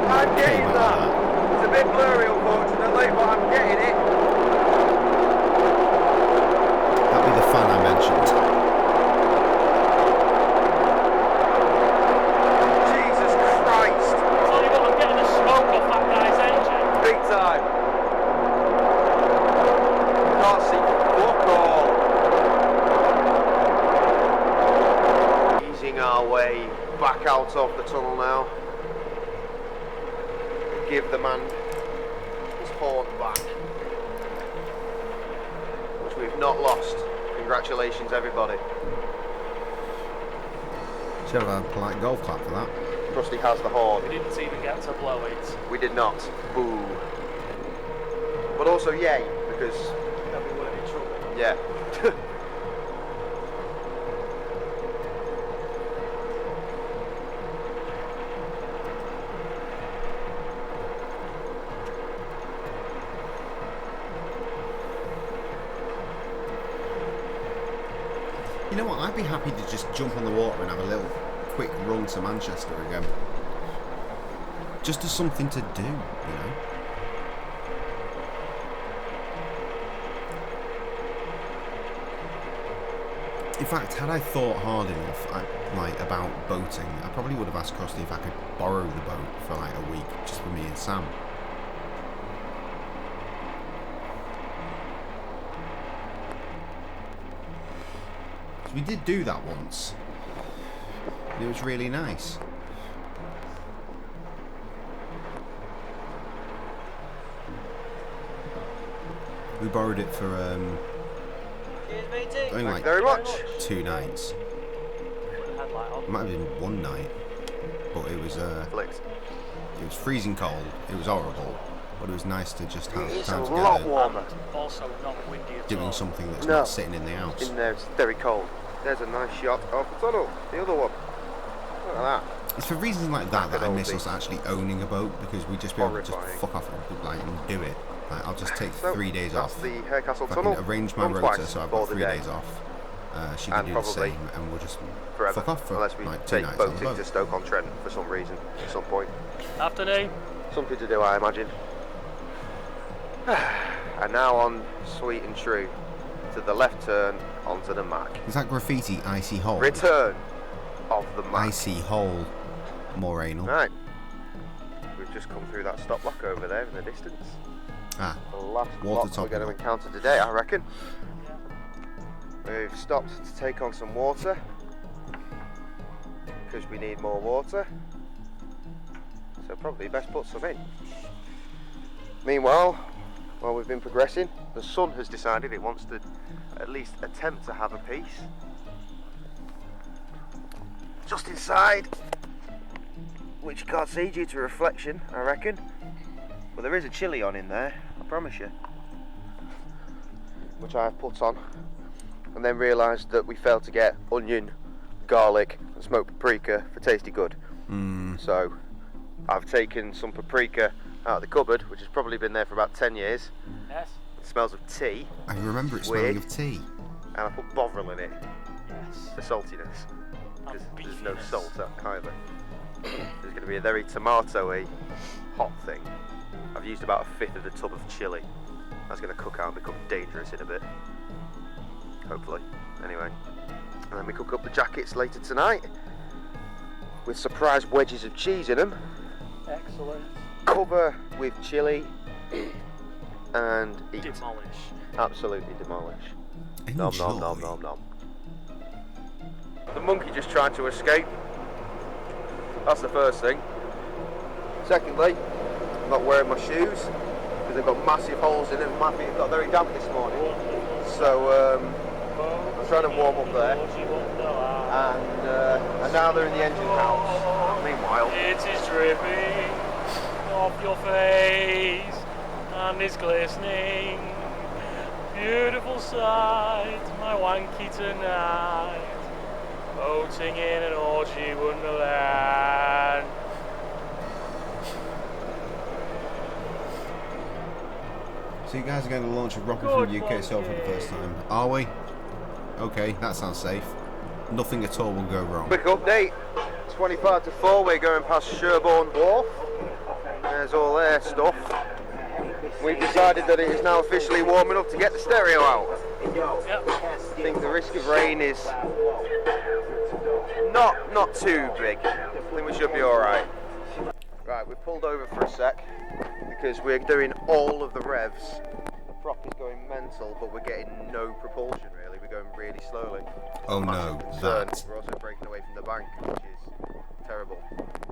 that came getting out that. of that. It's a bit blurry, unfortunately, but I'm getting it. That'd be the fan I mentioned. Jesus Christ. Tell you what, I'm getting the smoke off that guy's engine. Big time. Can't see fuck all. Easing our way back out of the tunnel now. Give the man his horn back, which we've not lost. Congratulations, everybody. Should have a polite golf clap for that. Krusty has the horn. We didn't even get to blow it. We did not. Boo. But also yay, because Then we weren't in trouble. yeah. You know what? I'd be happy to just jump on the water and have a little quick run to Manchester again. Just as something to do, you know? In fact, had I thought hard enough about boating, I probably would have asked Krusty if I could borrow the boat for like a week, just for me and Sam. We did do that once. It was really nice. We borrowed it for Cheers, matey. only like Very much. 2 nights. Put the headlight on. It might have been 1 night, but it was Flicked. freezing cold. It was horrible, but it was nice to just have It's a time lot together warmer. Also not windy at doing all. something that's No. not sitting in the house. In there, it's very cold. There's a nice shot of the tunnel. The other one. Look at that. It's for reasons like that that I miss Oldie. us actually owning a boat, because we just be able to just Horrifying. fuck off and do it. Like, I'll just take So, 3 days that's off. the Harecastle If I Tunnel. can arrange my Run rota twice so I've for got the 3 day. days off. She And can do the probably same, and we'll just Forever. fuck off for Unless we like 2 take nights on the boating to boat. Stoke-on-Trent for some reason, at some point. Afternoon. Something to do, I imagine. And now on sweet and true to the left turn onto the Mac. Is that graffiti icy hole? Return of the Mac. Icy hole. More anal. Right. We've just come through that stop block over there in the distance. Ah, The last Water block we're top going to block. encounter today, I reckon. We've stopped to take on some water because we need more water. So probably best put some in. Meanwhile, while we've been progressing, the sun has decided it wants to at least attempt to have a piece. Just inside, which you can't see due to reflection, I reckon. But there is a chili on in there, I promise you. Which I have put on, and then realised that we failed to get onion, garlic and smoked paprika for tasty good. So I've taken some paprika out of the cupboard, which has probably been there for about 10 years. Yes. It smells of tea, I remember it Weird. smelling of tea. and I put bovril in it Yes. for saltiness, because And there's no beefiness. salt either. There's going to be a very tomatoey, hot thing. I've used about 1/5 of the tub of chili. That's going to cook out and become dangerous in a bit. Hopefully. Anyway. And then we cook up the jackets later tonight with surprise wedges of cheese in them. Excellent. Cover with chili and eat. Demolish. Absolutely demolish. Nom Enjoy. nom nom nom nom. The monkey just tried to escape. That's the first thing. Secondly, I'm not wearing my shoes because they've got massive holes in them. My feet got very damp this morning. So I'm trying to warm up there. And now they're in the engine house. Meanwhile, It is dripping off your face and it's glistening. Beautiful sight, my wanky tonight. Boating in an orgy wonderland. So you guys are going to launch a rocket from Good UK soil for the first time. Are we? Okay, that sounds safe. Nothing at all will go wrong. quick update. 25 to 4, we're going past Sherborne Wharf. There's all their stuff. We've decided that it is now officially warm enough to get the stereo out. Yep. I think the risk of rain is not too big. I think we should be alright. Right, we pulled over for a sec because we're doing all of the revs. The prop is going mental, but we're getting no propulsion really. We're going really slowly. Oh Massive no, concern. that. We're also breaking away from the bank, which is terrible,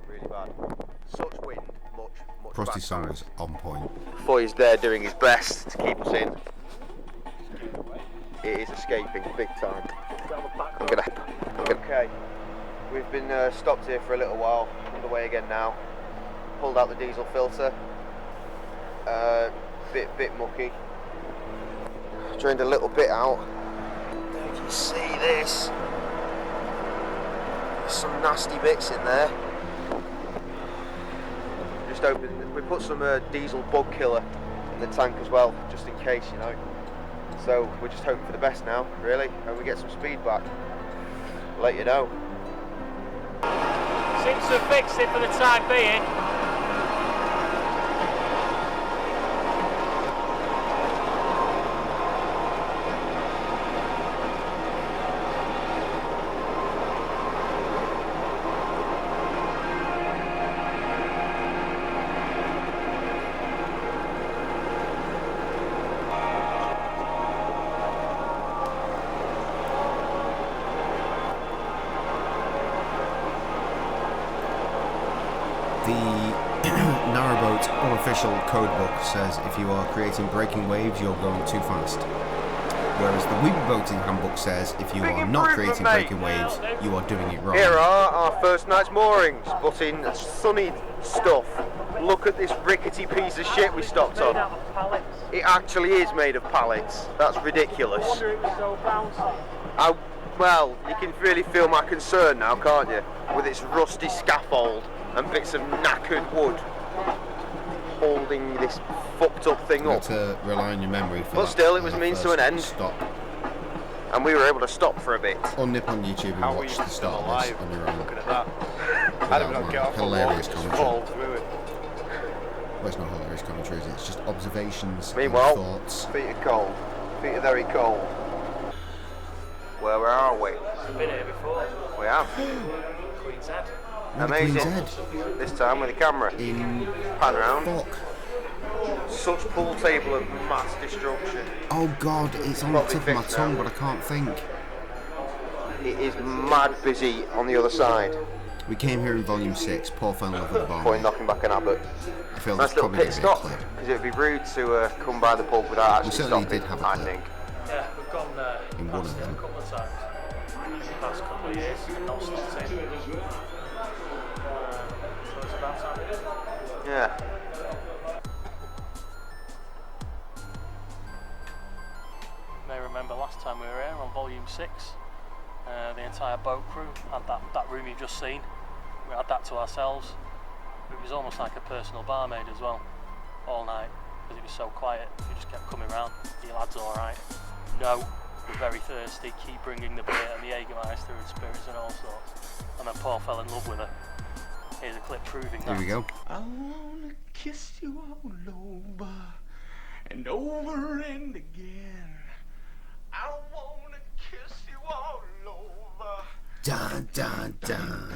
really bad. Such wind, much Frosty bad song times. was on point. Foy's there doing his best to keep us in. It is escaping big time. I'm gonna. Okay, we've been stopped here for a little while. Underway again now. Pulled out the diesel filter. Bit mucky. Drained a little bit out. You can see this. There's some nasty bits in there. Just opened. We put some diesel bug killer in the tank as well, just in case, you know. So we're just hoping for the best now, really, and we get some speed back. I'll let you know. Seems to have fixed it for the time being. The narrowboat unofficial codebook says if you are creating breaking waves, you're going too fast. Whereas the Weeby Boating Handbook says if you Big are not improvement, creating mate. breaking waves, you are doing it wrong. Here are our first night's moorings, but in sunny stuff. Look at this rickety piece of shit we stopped Made on. out of pallets. It actually is made of pallets. That's I ridiculous. wonder it was so bouncy. Well, you can really feel my concern now, can't you? With its rusty scaffold and bits of knackered wood holding this fucked up thing You up. had to rely on your memory for But that, still, it was means to first an end. Stop. And we were able to stop for a bit. Or nip on YouTube and How are watch you the still start of alive? this on your own. Looking at that. I don't know, get off the wall, Hilarious just commentary. fall through it. Well, it's not hilarious commentary, is it? It's just observations Meanwhile, and thoughts. feet are cold. Feet are very cold. Where are we? I've been here before. We have. Queen's Head. Amazing. Queen's This time with the camera. In Pan round. fuck. Such pool table of mass destruction. Oh god, it's on the Probably tip of my fixed tongue, now. but I can't think. It is mad busy on the other side. We came here in volume 6, Paul fell in love with the Point barmaid. knocking back an Abbott. I feel Nice that's little probably pit going to be a stop, clip. because it would be rude to come by the pub without actually certainly stopping. did have a I clip. think. Yeah, we've gone In one past of it a them. couple of times. Past couple of years, not stopped in. So it's about time. Yeah. You may remember last time we were here on volume 6, the entire boat crew had that room you've just seen. We had that to ourselves. It was almost like a personal barmaid as well, all night, because it was so quiet. We just kept coming round. You lads all right? No, we're very thirsty. Keep bringing the beer and the Jägermeister and spirits and all sorts. And then Paul fell in love with her. Here's a clip proving that. Here we go. I wanna kiss you all over and over and again. I wanna kiss you all over Dun dun dun.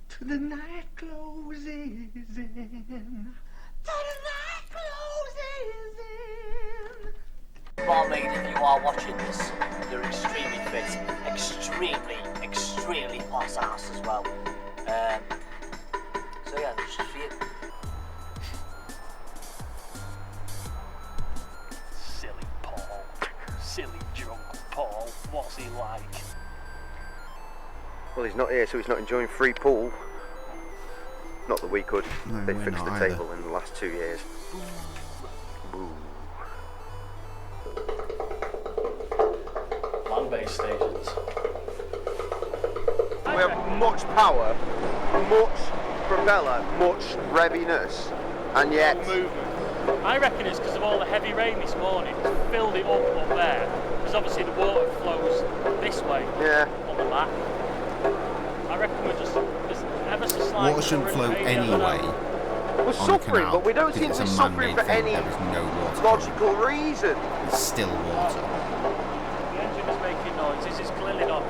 till the night closes in. Till the night closes in. Barmaid, if you are watching this, you're extremely fit, extremely class ass as well. So yeah, it's just for you. Silly Paul. Silly drunk Paul. What's he like? Well, he's not here, so he's not enjoying free pool. Not that we could. No, They we're fixed the not either. table in the last 2 years. Boo. Land-based stations. We have much power, much propeller, much reviness, and yet I reckon it's because of all the heavy rain this morning. It's filled it up there. Because obviously the water flows this way yeah. on the back. I reckon we're just there's ever so slight. Water shouldn't flow current, maybe, I don't anyway know. We're on the suffering, canal. but we don't seem because to be it's a suffering man-made for thing. any There is no water. logical reason. It's still water. The engine is making noises. It's clearly not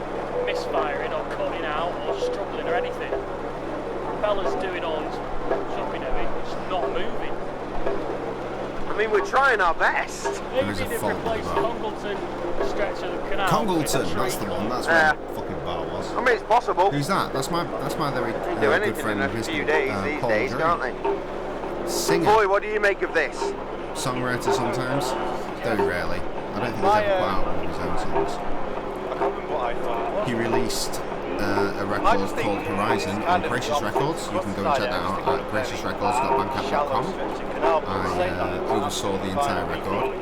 misfiring or cutting out or struggling or anything. The propeller's doing all its jumping at it. It's not moving. I mean, we're trying our best. Maybe is a they've fault with the replaced bar. Congleton stretch of the canal. Congleton, with a that's the tree. one. That's Yeah. where the fucking bar was. I mean, it's possible. Who's that? That's my very Do good anything friend in a Mr. few days these Paul days, Dre. can't they? Singer, Boy, what do you make of this? songwriter sometimes, very rarely. I don't think he's ever put out one of his own songs. I can't remember what I thought it was. He released a record I just think called Horizon it's on kind of Gracious rough Records. You can go and check that out at graciousrecords.bandcamp.com. I oversaw the entire record.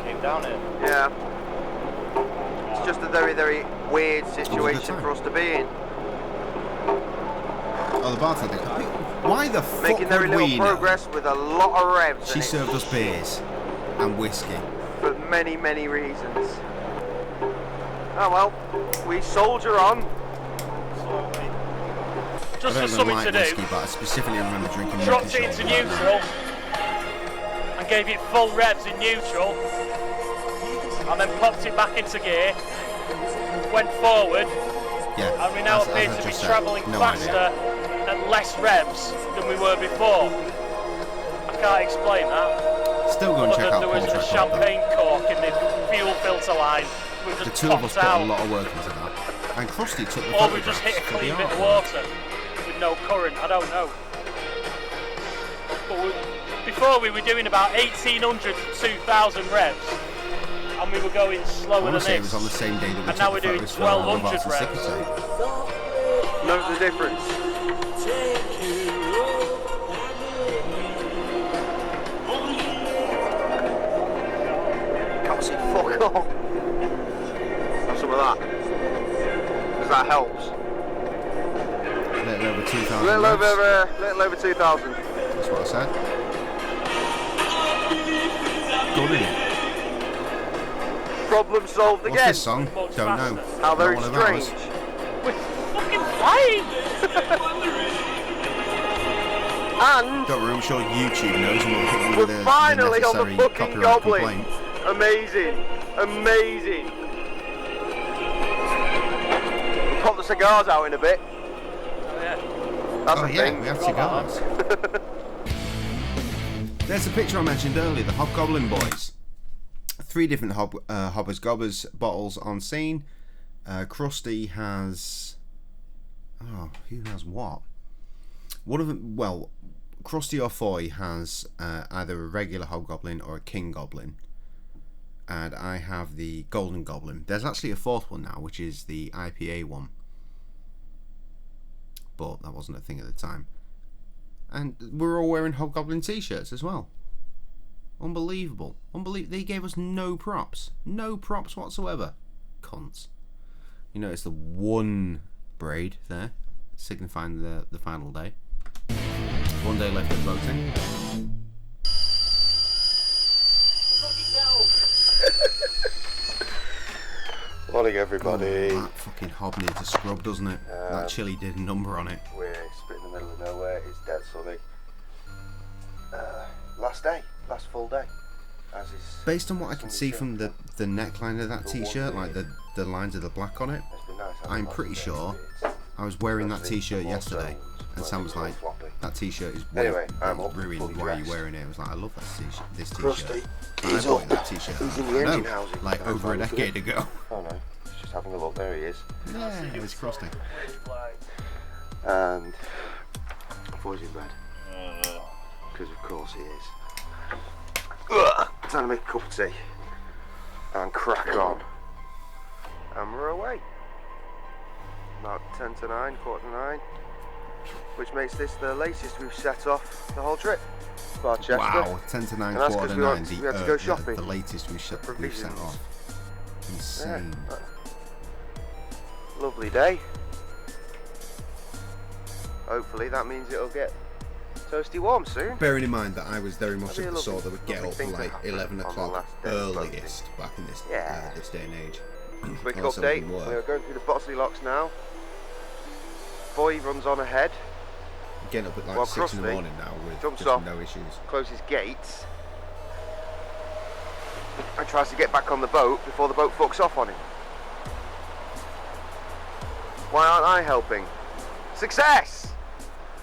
Yeah. It's just a very, very weird situation time. for us to be in. Oh, the bartender. Why the fuck Making very would we little know? progress with a lot of revs. She and it's served us beers and whiskey. for many, many reasons. Oh well, we soldier on. Just I for don't something like to do. whiskey, but I specifically remember drinking Dropped Monkey it into Shoulder. neutral and gave it full revs in neutral and then popped it back into gear, went forward, Yeah, and we now as I appear to be just said, travelling no faster idea. at less revs than we were before. I can't explain that. Still go and check Other out there Paul's was a record. champagne cork in the fuel filter line. We The just two of us popped put out. a lot of work into that. And Krusty took the Or we just photographs hit a for the clean bit of artwork. water with no current, I don't know. But before we were doing about 1800 to 2000 revs, and we were going I slower want than to say it this. was on the same day that we And took now the we're doing photos for all of 1200 our revs. secretary. Note the difference. What's it? Fuck all. Have some of that. Because that helps. Little over 2,000. Little over 2,000. That's what I said. Good, isn't it? Problem solved What's again. this song? Much Don't faster. know. How very Not one of ours. strange. We're fucking flying! And Don't worry, I'm sure YouTube knows and will hit you we're with finally on the necessary fucking copyright goblin. complaint. Amazing. Amazing. We'll pop the cigars out in a bit. Oh yeah. That's Oh a yeah, thing. we have cigars. There's a picture I mentioned earlier, the Hobgoblin Boys. 3 different Hobbers Gobbers bottles on scene. Krusty has... Oh, who has what? One of them... Well, Krusty or Foy has either a regular Hobgoblin or a King Goblin. And I have the Golden Goblin. There's actually a 4th one now, which is the IPA one. But that wasn't a thing at the time. And we're all wearing Hobgoblin t-shirts as well. Unbelievable. They gave us no props. No props whatsoever. Cunts. You notice the one braid there, signifying the final day. 1 day left of voting. Morning, everybody. Oh, that fucking hob needs a scrub, doesn't it? That chili did a number on it. We're spit in the middle of nowhere. It's dead sunny. Last day. Last full day. As is. Based on what I can see from the neckline of that t-shirt, like the lines of the black on it, It's been nice having I'm lots pretty of sure days. I was wearing that Especially t-shirt more yesterday, zones, and where Sam was it's all like, floppy. that t-shirt is Anyway, I'm up, ruined. fully Why are you dressed. wearing it? I was like, I love this t-shirt. Krusty, I he's bought up. that t-shirt. He's in I the engine know, housing. like That's over a why he's decade good. ago. Oh no, he's just having a look. There he is. Yeah, it's Krusty. And before he's in bed. Because of course he is. Time to make a cup of tea. And crack on. And we're away. About 10 to 9, quarter to 9. Which makes this the latest we've set off the whole trip. Barchester. Wow, 10 to 9, And that's quarter 'cause to 9. we had to go shopping. The latest we've set Provisions. off. Insane. Yeah. Lovely day. Hopefully that means it'll get toasty warm soon. Bearing in mind that I was very much That'd be of a the sort that lovely- would get lovely up thing for to like happen 11 on the o'clock last day of earliest back in this Yeah. this day and age. Quick Unless I was update, in work. we're going through the Botsley locks now. Foy runs on ahead, Getting up at like Well, 6 in the Krusty morning now with jumps just off. no issues. closes gates, and tries to get back on the boat before the boat fucks off on him. Why aren't I helping? Success!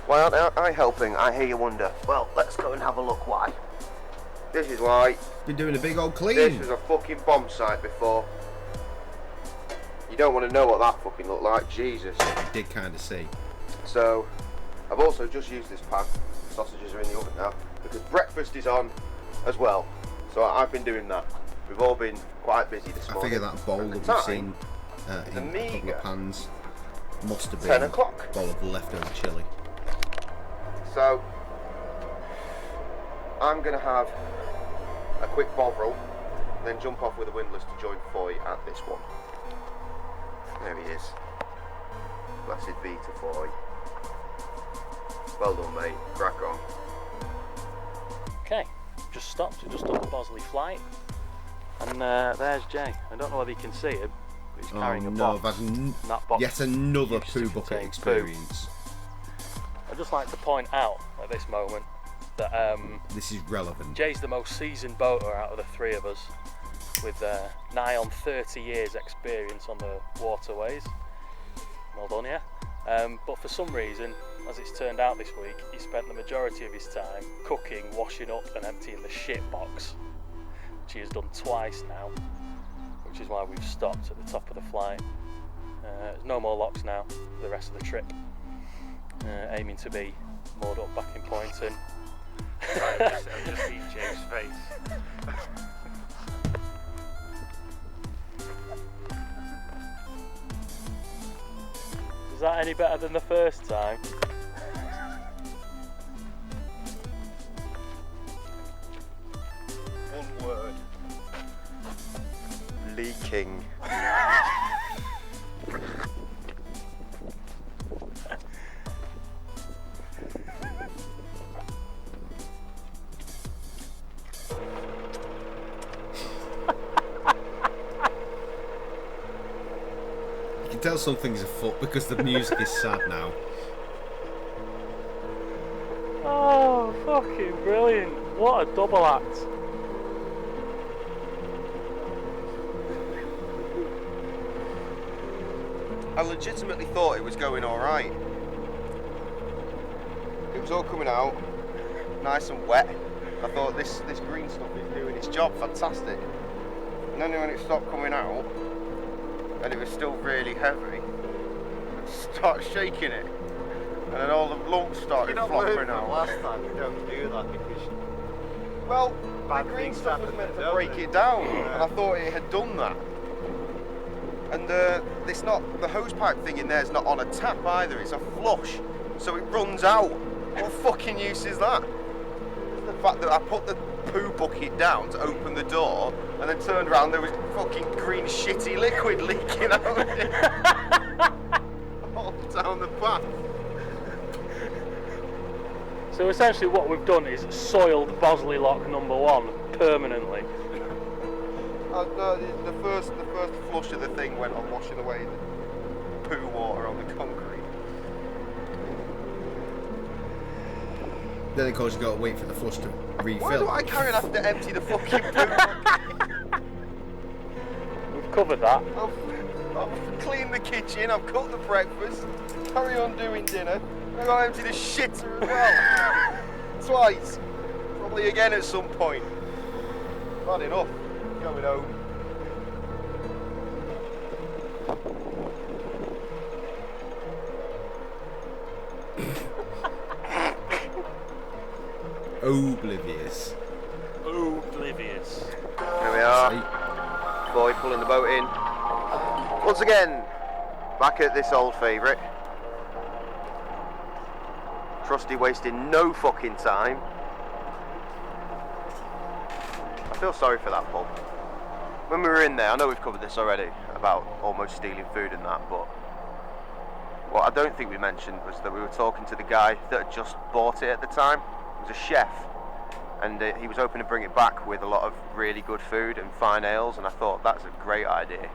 Why aren't I helping? I hear you wonder. Well, let's go and have a look why. This is why. Been doing a big old clean. This was a fucking bomb site before. You don't want to know what that fucking looked like, Jesus. I did kind of see. So, I've also just used this pan. The sausages are in the oven now because breakfast is on as well. So I've been doing that. We've all been quite busy this I morning. figure that bowl And that the we've time seen is a in a couple meagre of pans must have 10 been o'clock. a bowl of leftover chili. So, I'm going to have a quick bovril, then jump off with a windlass to join Foy at this one. There he is. Blessed be to Foy. Well done, mate. Crack on. Okay, just stopped. Just up the Bosley flight. And there's Jay. I don't know whether you can see him, but he's carrying a no, box. I've had And that box yet another used to poo bucket contain poo. experience. I'd just like to point out at this moment that This is relevant. Jay's the most seasoned boater out of the 3 of us, with nigh on 30 years experience on the waterways. Well done, yeah. But for some reason, as it's turned out this week, he spent the majority of his time cooking, washing up and emptying the shit box, which he has done twice now, which is why we've stopped at the top of the flight. There's no more locks now for the rest of the trip. Aiming to be moored up back in Poynton. I've just seen James' face. Is that any better than the first time? One word. leaking. You can tell something's afoot because the music is sad now. Oh, fucking brilliant. What a double act. I legitimately thought it was going alright. It was all coming out nice and wet. I thought this green stuff is doing its job fantastic. And then when it stopped coming out, and it was still really heavy, I started shaking it. And then all the lumps started flopping out. Last time you don't do that because Well, the bad green things stuff was happen, meant to don't break they? it down, Yeah. and I thought it had done that. And it's not, the hose pipe thing in there is not on a tap either, it's a flush, so it runs out. What fucking use is that? The fact that I put the poo bucket down to open the door, and then turned around, there was fucking green shitty liquid leaking out of it. All down the path. So essentially what we've done is soiled Bosley Lock number 1 permanently. No, the first flush of the thing went on washing away the poo water on the concrete. Then of course you got to wait for the flush to refill. Why do I carry on have to empty the fucking poo bucket? We've covered that. I've cleaned the kitchen, I've cooked the breakfast, carry on doing dinner, I've got to empty the shitter as well. Twice. Probably again at some point. Bad enough. Going home. Oblivious. Oblivious. Here we are. Boy pulling the boat in. Once again, back at this old favourite. Trusty wasting no fucking time. I feel sorry for that pub. When we were in there, I know we've covered this already about almost stealing food and that, but what I don't think we mentioned was that we were talking to the guy that had just bought it at the time. He was a chef, and he was hoping to bring it back with a lot of really good food and fine ales, and I thought that's a great idea.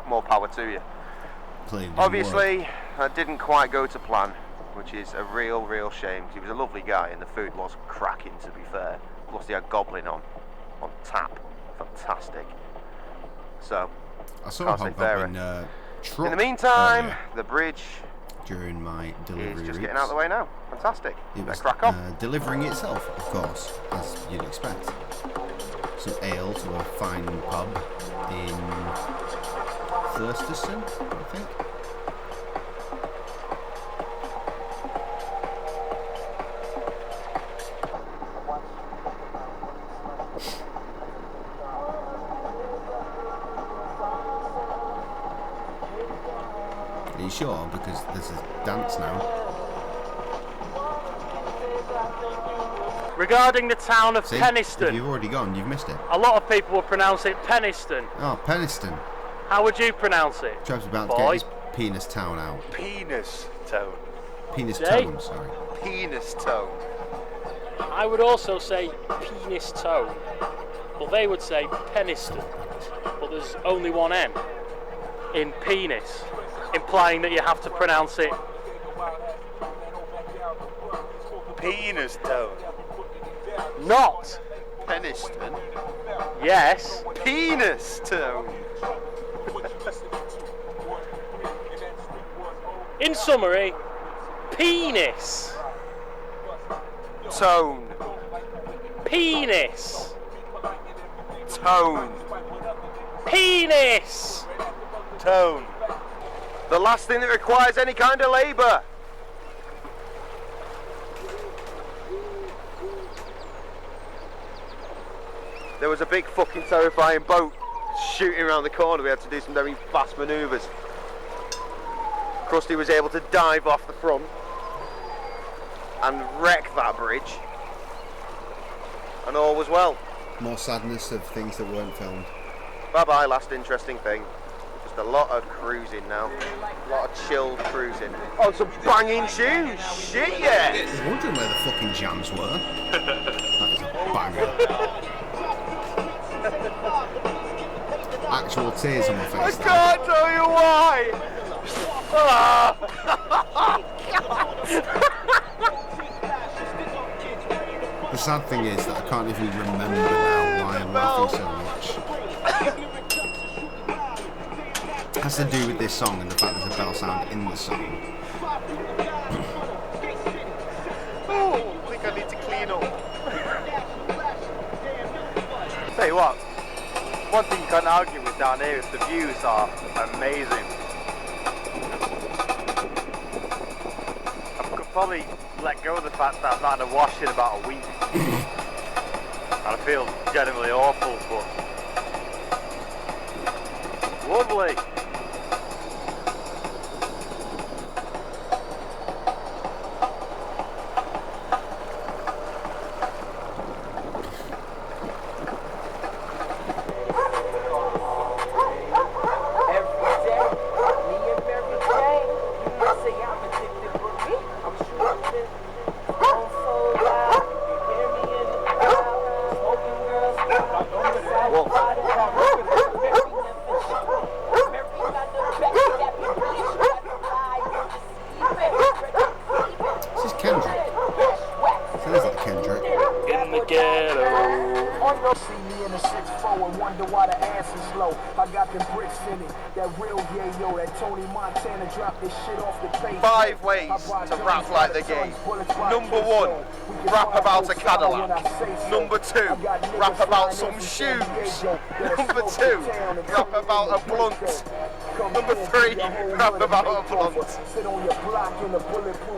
More power to you. Obviously, that didn't quite go to plan, which is a real shame. He was a lovely guy, and the food was cracking, to be fair. Plus, he had Goblin on tap. Fantastic. So, I saw a Hobgoblin truck in the meantime, earlier the bridge during my delivery is just routes. getting out of the way now. Fantastic. It was crack on. delivering itself, of course, as you'd expect. Some ale to a fine pub in Thurston, I think. Are you sure? Because there's a dance now. Regarding the town of See? Penistone, If you've already gone, you've missed it. a lot of people will pronounce it Penistone. Oh, Penistone. How would you pronounce it? Trav's about Boy. to get his penis town out. Penis tone. Penis Jay? tone, sorry. Penis tone. I would also say penis tone, but they would say Penistone. But there's only one N in penis, implying that you have to pronounce it Penis tone. not. Penistone. Yes. Penis tone. In summary, penis. Tone. Penis. Tone. Penis. Tone. The last thing that requires any kind of labour. There was a big fucking terrifying boat shooting around the corner. We had to do some very fast manoeuvres. Krusty was able to dive off the front and wreck that bridge. And all was well. More sadness of things that weren't filmed. Bye bye, last interesting thing. Just a lot of cruising now. A lot of chilled cruising. Oh, some banging tunes! Shit, yeah! I was wondering where the fucking jams were. That is a banger. Actual tears on my I face there. can't tell you why! The sad thing is that I can't even remember now why I'm laughing so much. It has to do with this song and the fact there's a bell sound in the song. Oh, I think I need to clean up. Tell you what, one thing you can't argue with down here is the views are amazing. I could probably let go of the fact that I've not had a wash in about a week. And I feel genuinely awful, but lovely. Five ways to rap like the game. Number one, rap about a Cadillac. Number two, rap about some shoes. Number two, rap about a blunt. Number three, rap about a blunt.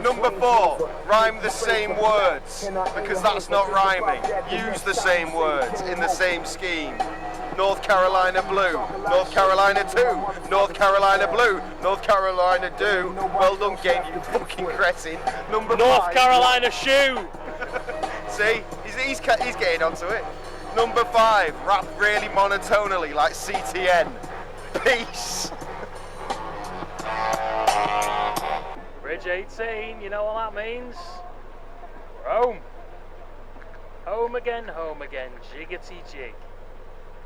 Number four, rhyme the same words, because that's not rhyming. Use the same words in the same scheme. North Carolina blue, North Carolina 2, North Carolina blue, North Carolina do. Well done, gang, you fucking cretin. Number North five. Carolina shoe. See, he's getting onto it. Number 5, rap really monotonally like CTN. Peace. Bridge 18, you know what that means? We're home. Home again, jiggity jig.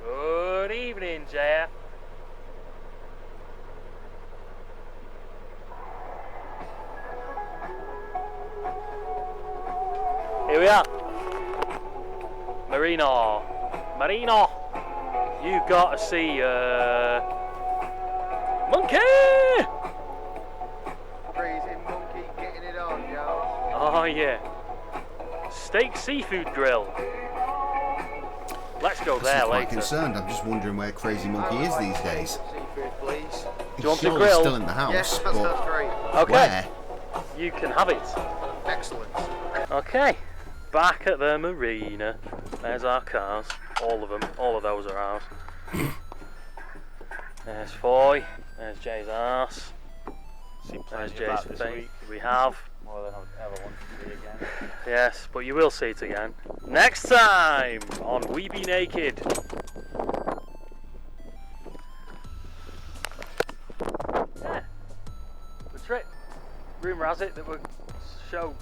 Good evening, Jeff. Here we are. Marina, you gotta see monkey. Crazy monkey getting it on, yo. Oh yeah. Steak seafood grill. Let's go there I'm quite later. concerned. I'm just wondering where Crazy Monkey is these days. Seafood, please. Do you want the Surely grill? still in the house, Yes, that but sounds great. Okay. where? You can have it. Excellent. Okay. Back at the marina. There's our cars. All of them. All of those are ours. There's Foy. There's Jay's arse. There's Jay's feet. We have. More than I've ever wanted to see again. Yes, but you will see it again. Next time on We Be Naked. Yeah. The trip. Rumour has it that we're so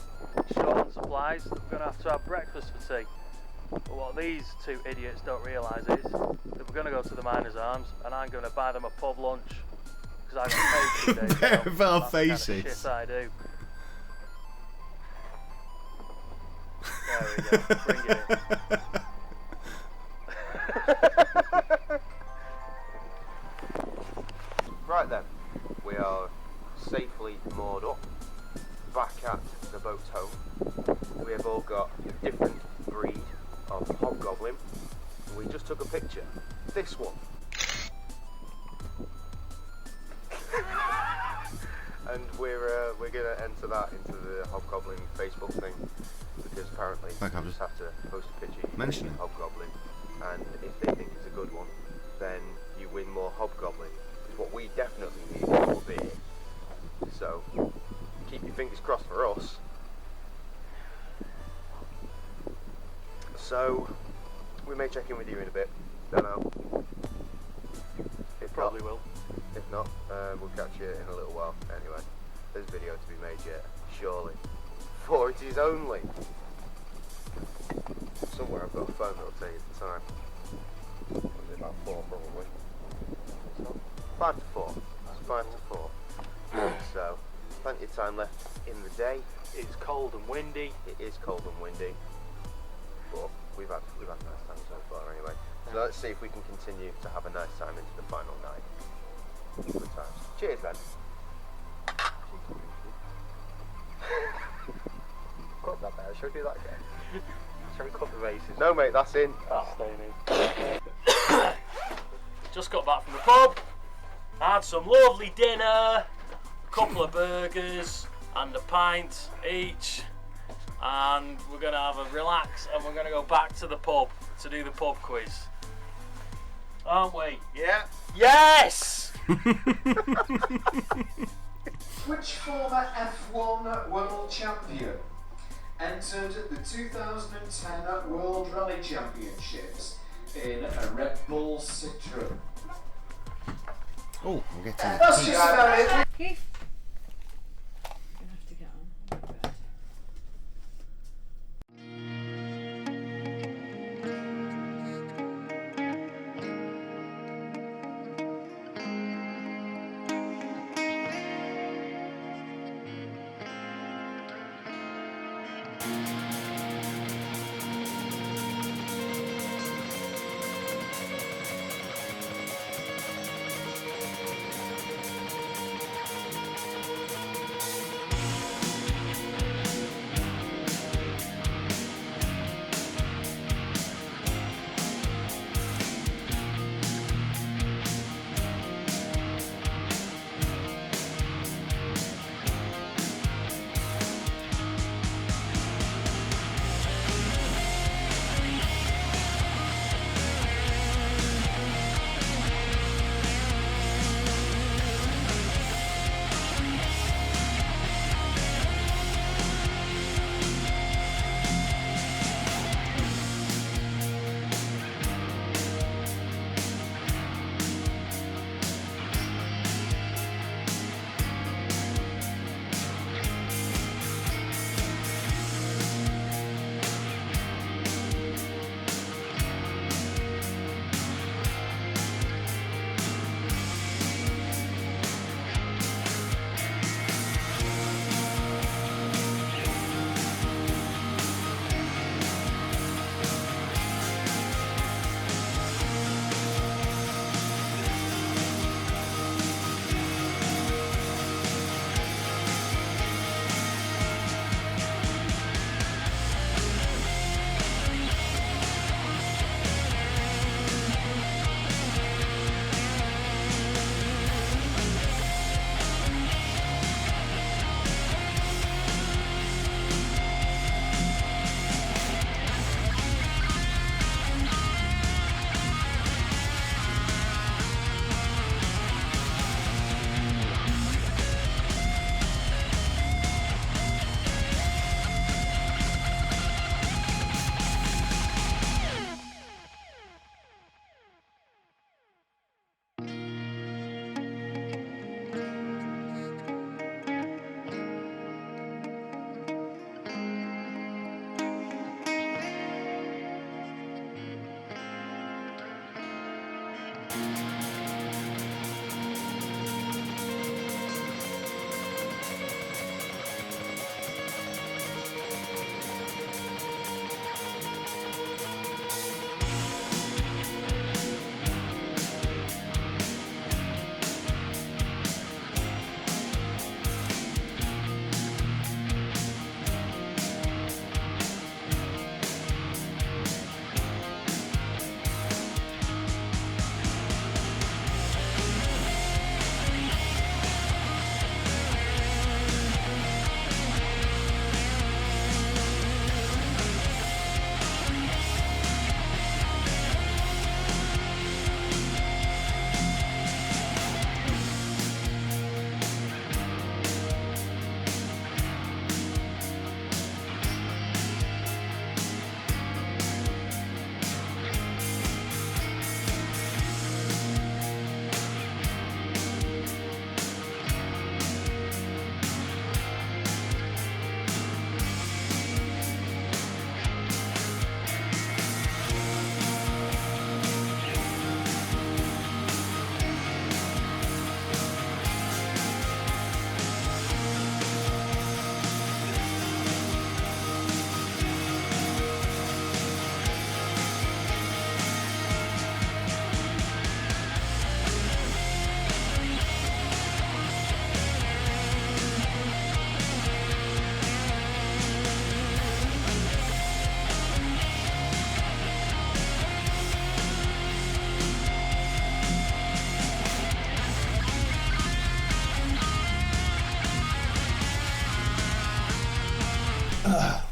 short on supplies that we're going to have breakfast for tea. But what these two idiots don't realise is that we're going to go to the Miners' Arms and I'm going to buy them a pub lunch because I got paid 2 days ago. Of our That's the kind of faces. shit I do. There we go. Bring it in. Right then, we are safely moored up, back at the boat home. We have all got a different breed of hobgoblin. We just took a picture. This one. And we're gonna enter that into the hobgoblin Facebook thing because apparently Like you I've just have to post a picture of mentioned it. hobgoblin, and if they think it's a good one, then you win more hobgoblin. Because what we definitely need is more beer. So keep your fingers crossed for us. So we may check in with you in a bit. Don't know. probably will. If not, we'll catch you in a little while. Anyway, there's video to be made yet, surely. For it is only. Somewhere I've got a phone that'll tell you the time. What is it, about 4 probably? 5 to 4. It's 5 to 4. So, plenty of time left in the day. It's cold and windy. It is cold and windy, but we've had a nice time so far anyway. So let's see if we can continue to have a nice time into the final night. Good times. Cheers, then. Cut that there. Shall we do that again? Shall we cut the races? No, mate, that's in. Oh. Staying in. Just got back from the pub. Had some lovely dinner, a couple of burgers and a pint each, and we're going to have a relax and we're going to go back to the pub to do the pub quiz. Aren't we? Yeah. Yes! Which former F1 World Champion entered the 2010 World Rally Championships in a Red Bull Citroen? Oh, we're getting That's just about it. Keith, you have to get on. Oh, God.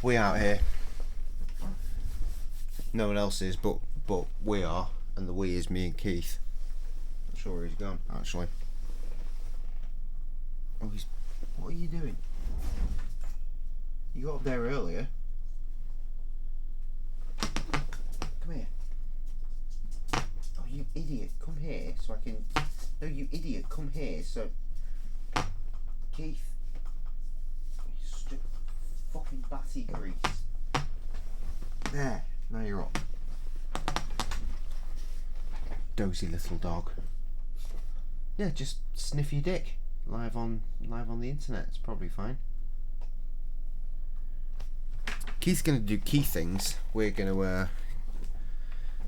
We out here. No one else is, but we are, and the we is me and Keith. I'm sure he's gone, actually. Oh, he's. What are you doing? You got up there earlier. Come here. Oh, you idiot! Come here so I can. No, you idiot! Come here so. Keith. You stupid fucking batty grease. There. Now you're up. Dozy little dog. Yeah, just sniff your dick live on the internet. It's probably fine. Keith's gonna do Keith things. We're gonna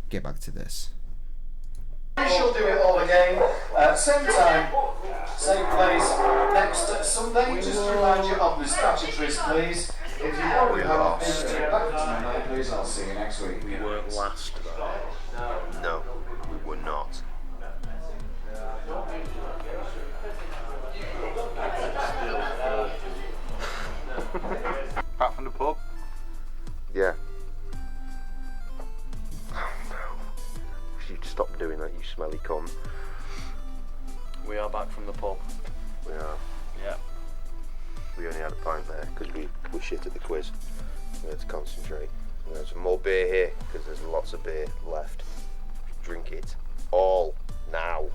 get back to this. We shall do it all again. Same time, same place next Sunday. Just to remind you of the statutories, please. If you already have a picture back to my night, please. I'll see you next week. We weren't last though. No, we were not. Back from the pub. Yeah. Oh no. You'd stop doing that, you smelly cunt. We are back from the pub. We are. Yeah. We only had a pint there because we were shit at the quiz. We had to concentrate. There's some more beer here because there's lots of beer left. Drink it all now.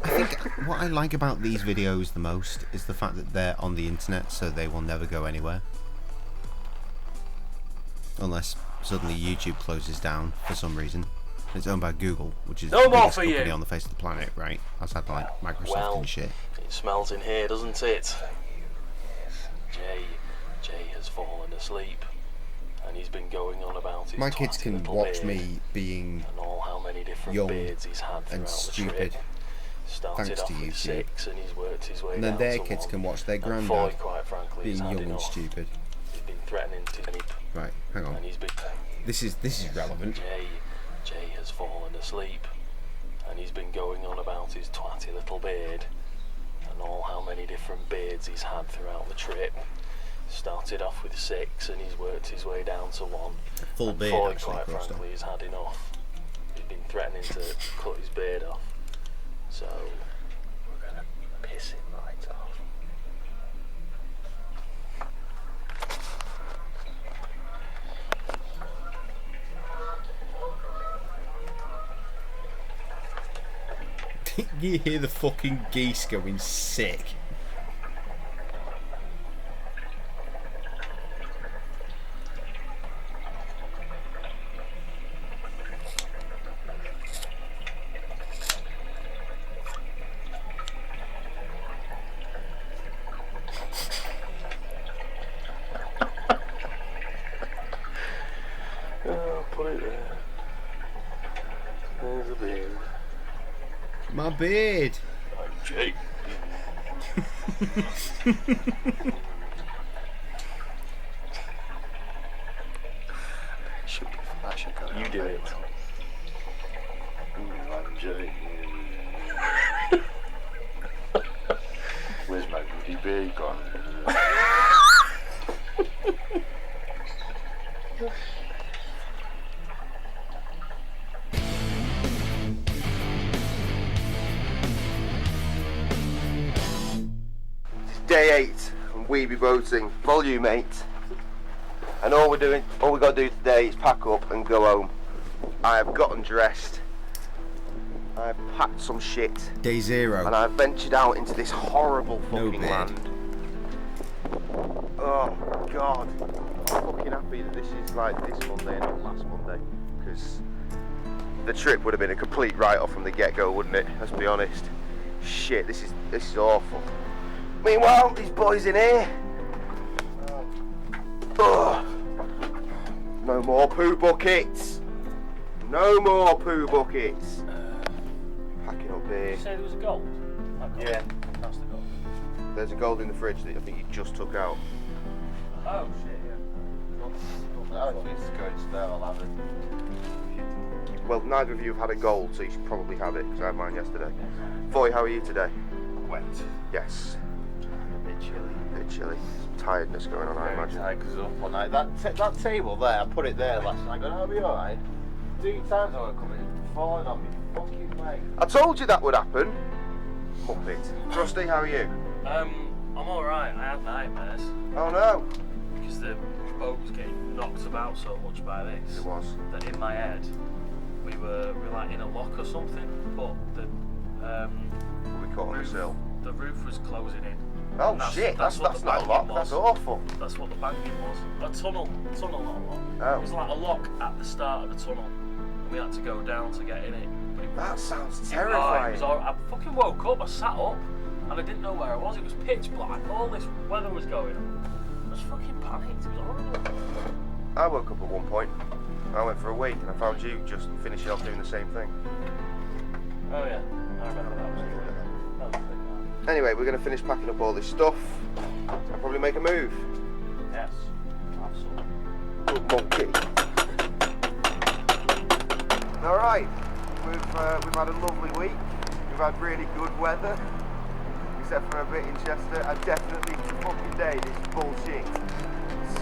I think what I like about these videos the most is the fact that they're on the internet, so they will never go anywhere. Unless suddenly YouTube closes down for some reason. It's owned by Google, which is the biggest company on the face of the planet, right? Outside like Microsoft and shit. It smells in here, doesn't it? Jay has fallen asleep, and he's been going on about his My kids can watch me being and all how many different young beards he's had and stupid, Started thanks to off with YouTube. 6 and he's worked his way And then down their to kids 1. can watch their And granddad Foy, quite frankly, being has had young and enough. stupid. He's been threatening to Right, hang on. and he's been This is relevant. Jay has fallen asleep, and he's been going on about his twatty little beard and all how many different beards he's had throughout the trip. Started off with 6 and he's worked his way down to 1. Full and beard, Foy, actually, quite crossed frankly, he's had enough. He's been threatening to cut his beard off. So we're gonna piss him right off. You hear the fucking geese going sick. Oh, put it there. There's a beard. My beard. I'm Jake. That should go. You do it. I'm Jake. Where's my bloody beard gone? Day 8 on Weeby Boating, Volume 8. And all we got to do today is pack up and go home. I have gotten dressed. I've packed some shit. Day 0. And I've ventured out into this horrible fucking beard. land. Oh God. I'm fucking happy that this is like this Monday and not last Monday. Because the trip would have been a complete write-off from the get-go, wouldn't it? Let's be honest. Shit, this is awful. Meanwhile, these boys in here. Ugh. No more poo buckets. No more poo buckets. Packing up Did here. you say there was a gold? Yeah. That's the gold. There's a gold in the fridge that I think you just took out. Oh shit, yeah. Actually, it's going to there, I'll have it. Well, neither of you have had a gold, so you should probably have it, because I had mine yesterday. Foy, how are you today? Wet. Yes. A bit chilly. A bit chilly. Some tiredness going on, I imagine. Tired 'cause up all night. That table there, I put it there last night. I go, I'll be alright. 3 times I would come in, falling on me. Fucking mate. I told you that would happen. Muppet. Rusty, how are you? I'm alright. I had nightmares Oh no. because the boat was getting knocked about so much by this It was. that in my head we were like in a lock or something, but We caught on the sill. the roof was closing in. Oh And shit, that's what the not a banking lock, was. that's awful. That's what the banking was. A tunnel, not a lock. Oh. It was like a lock at the start of the tunnel, and we had to go down to get in it. But it That sounds Oh, it terrifying. was I fucking woke up, I sat up, and I didn't know where I was. It was pitch black, all this weather was going on. I was fucking panicked, it was horrible. I woke up at one point. I went for a week and I found you just finishing off doing the same thing. Oh yeah, I remember that was good. That was good. Anyway, we're going to finish packing up all this stuff and probably make a move. Yes, absolutely. Good monkey. Alright, we've had a lovely week. We've had really good weather, except for a bit in Chester, and definitely fucking day this bullshit.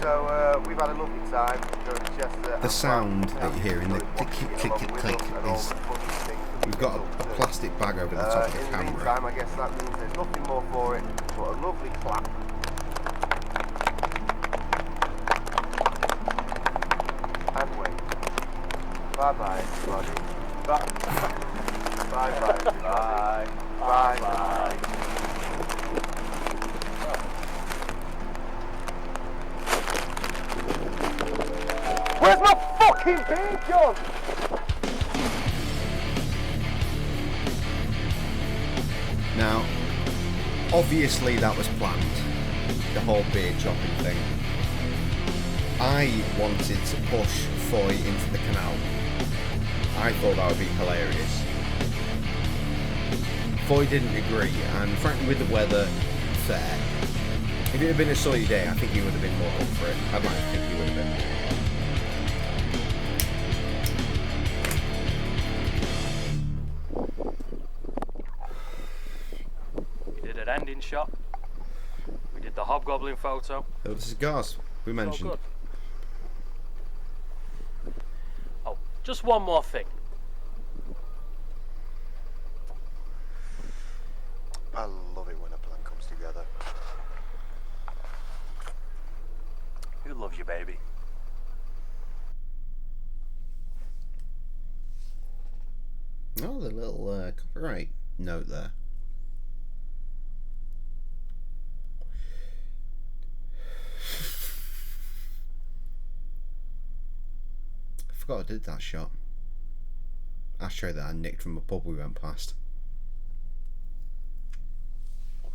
So we've had a lovely time going to Chester. The sound that you're hearing, the click, click, click, click, is... We've got a plastic bag over the top of the In the camera. meantime, I guess that means there's nothing more for it but a lovely clap. And wait. Bye bye, everybody. Bye bye, everybody. Bye. Bye bye. Where's my fucking beer, John? Now, obviously that was planned, the whole beer chopping thing. I wanted to push Foy into the canal. I thought that would be hilarious. Foy didn't agree, and frankly with the weather, fair. If it had been a sunny day, I think he would have been more up for it. I'd like to think he would have been. We did an ending shot. We did the hobgoblin photo. Oh, the cigars we It's all mentioned. good. Oh, just one more thing. I love it when a plan comes together. Who loves you, baby? Oh, the little copyright note there. I forgot I did that shot. Ashtray that I nicked from a pub we went past.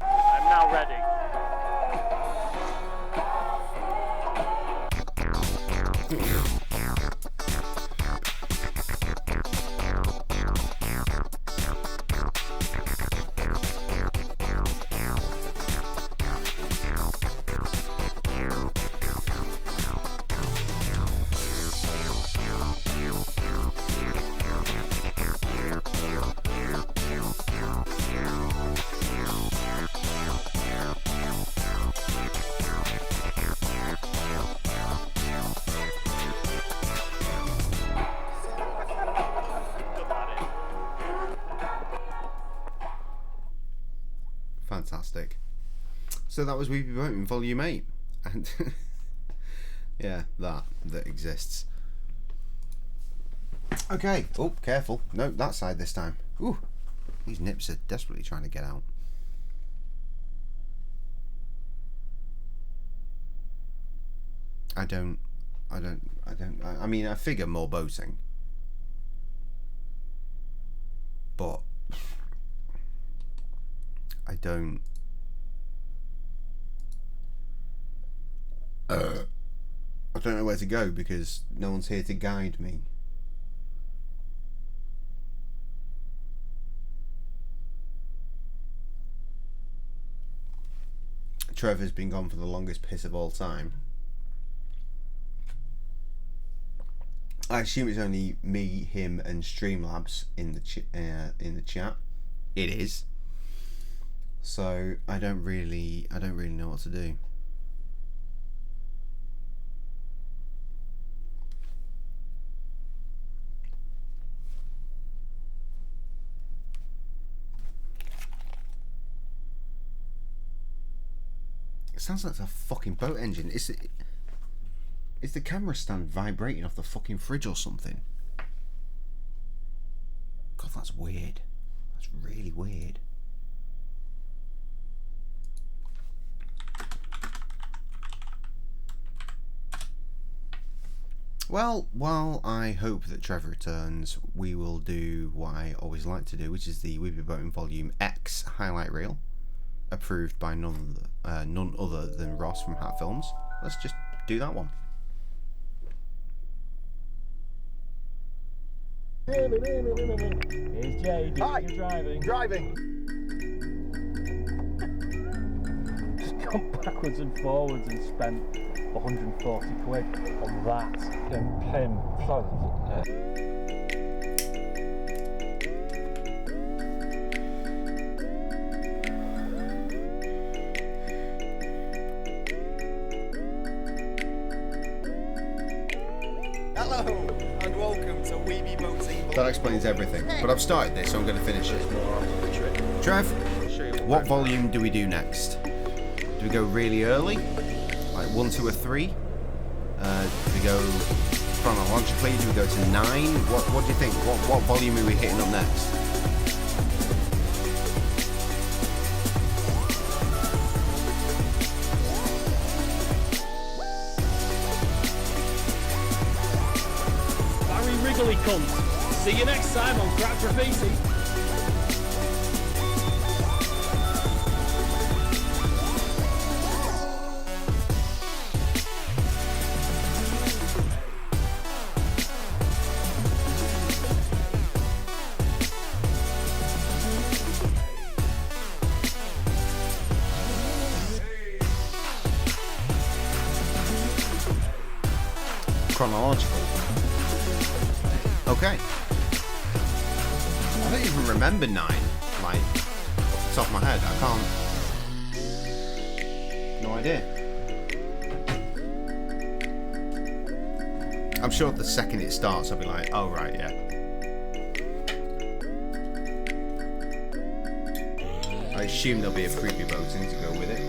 I'm now ready. Fantastic. So that was We Be Boating Volume 8. And yeah, that exists. Okay. Oh, careful. No, that side this time. Ooh. These nips are desperately trying to get out. I mean, I figure more boating. But I don't know where to go because no one's here to guide me. Trevor's been gone for the longest piss of all time. I assume it's only me, him, and Streamlabs in the chat. It is. So I don't really know what to do. It sounds like it's a fucking boat engine. Is the camera stand vibrating off the fucking fridge or something? God, that's weird. That's really weird. Well, while I hope that Trevor returns, we will do what I always like to do, which is the We've Been Boating Volume X highlight reel, approved by none other than Ross from Hat Films. Let's just do that one. Here's Jay doing your driving. Just gone backwards and forwards and spent 140 quid on that. Pin. Hello and welcome to Weeby Boating. That explains everything. But I've started this, so I'm going to finish it. Trev, what volume do we do next? Do we go really early? Like 1, 2, or 3? Do we go chronologically? Do we go to 9? What do you think? What volume are we hitting up next? Barry Wrigley cunt. See you next time on Crack Graffiti. Chronological. Okay. I don't even remember 9, like, off the top of my head. I can't. No idea. I'm sure the second it starts, I'll be like, oh, right, yeah. I assume there'll be a preview voting to go with it.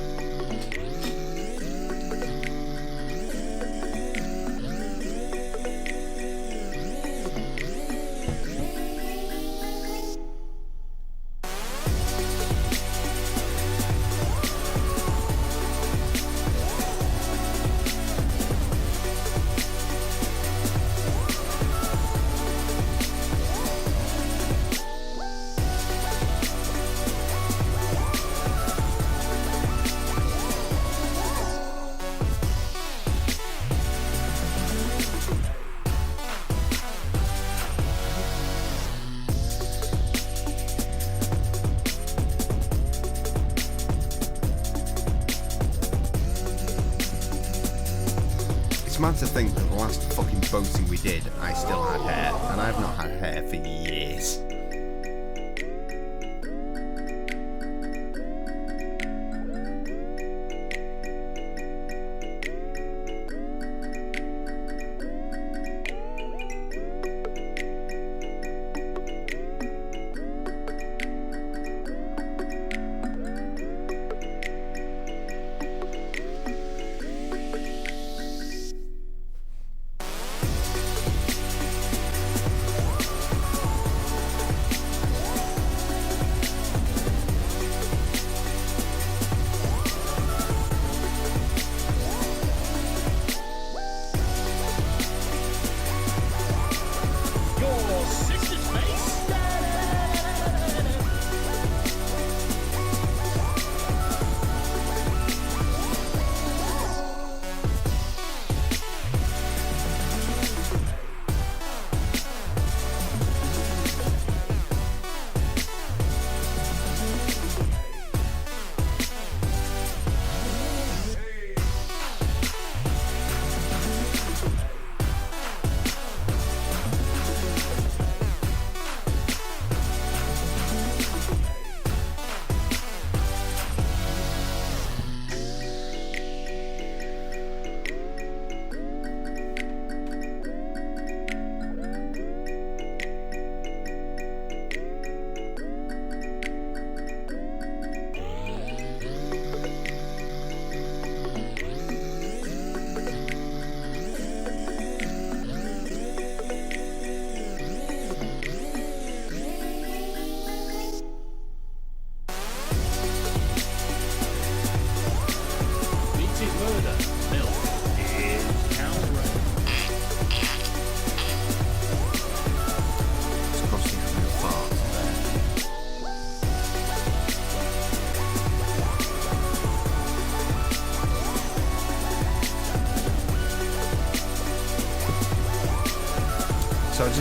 Mad to think that the last fucking boating we did, I still had hair, and I've not had hair for years.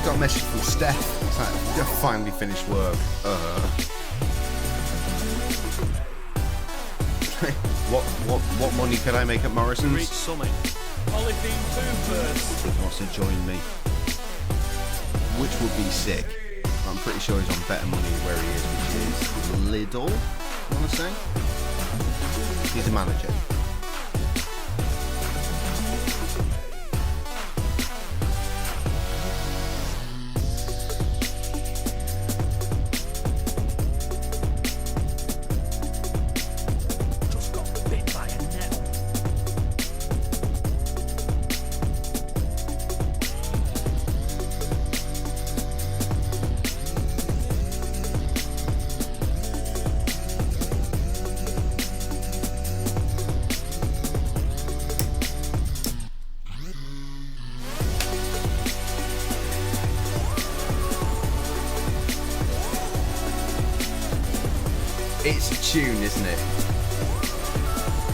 also got a message from Steph. It's like, you finally finished work. What money can I make at Morrison's? Reach summit. Polythene boopers. He wants to join me, which would be sick. I'm pretty sure he's on better money where he is, which is Lidl, I want to say. He's a manager. It's a tune, isn't it?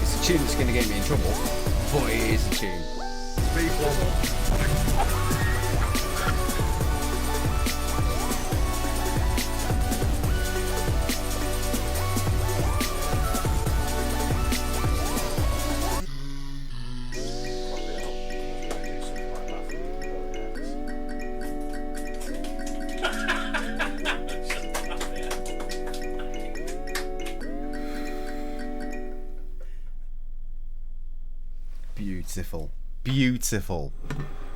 It's a tune that's going to get me in trouble, but it is a tune. Beautiful. Beautiful.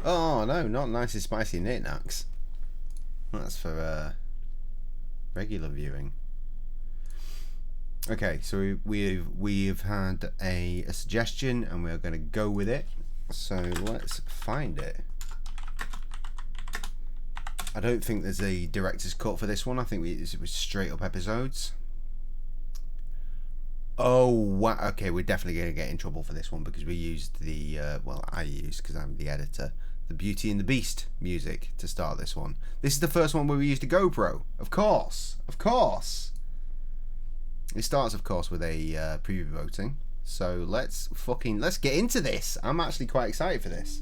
Oh no, not nice and spicy knickknacks. That's for regular viewing. Okay, so we've had a suggestion and we're going to go with it. So let's find it. I don't think there's a director's cut for this one. I think it was straight up episodes. Oh, wow. Okay, we're definitely going to get in trouble for this one because we used the, well, I used, because I'm the editor, the Beauty and the Beast music to start this one. This is the first one where we used a GoPro. Of course. Of course. It starts, of course, with a preview voting. So let's get into this. I'm actually quite excited for this.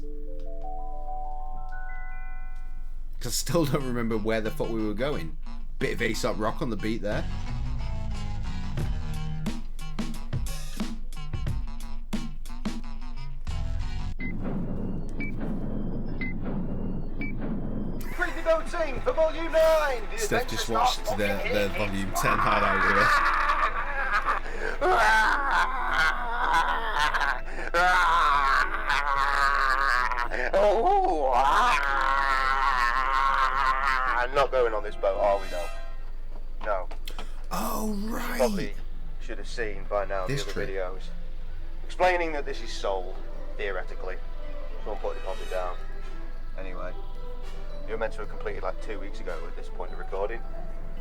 Because I still don't remember where the fuck we were going. Bit of Aesop Rock on the beat there. Voting for Volume 9. Steph just watched the Volume 10 highlight with us. I'm not going on this boat, are we? No. Oh, right. Probably should have seen by now This the other trip. videos explaining that this is sold, theoretically. Someone put a deposit down. Anyway. You were meant to have completed like 2 weeks ago at this point of recording.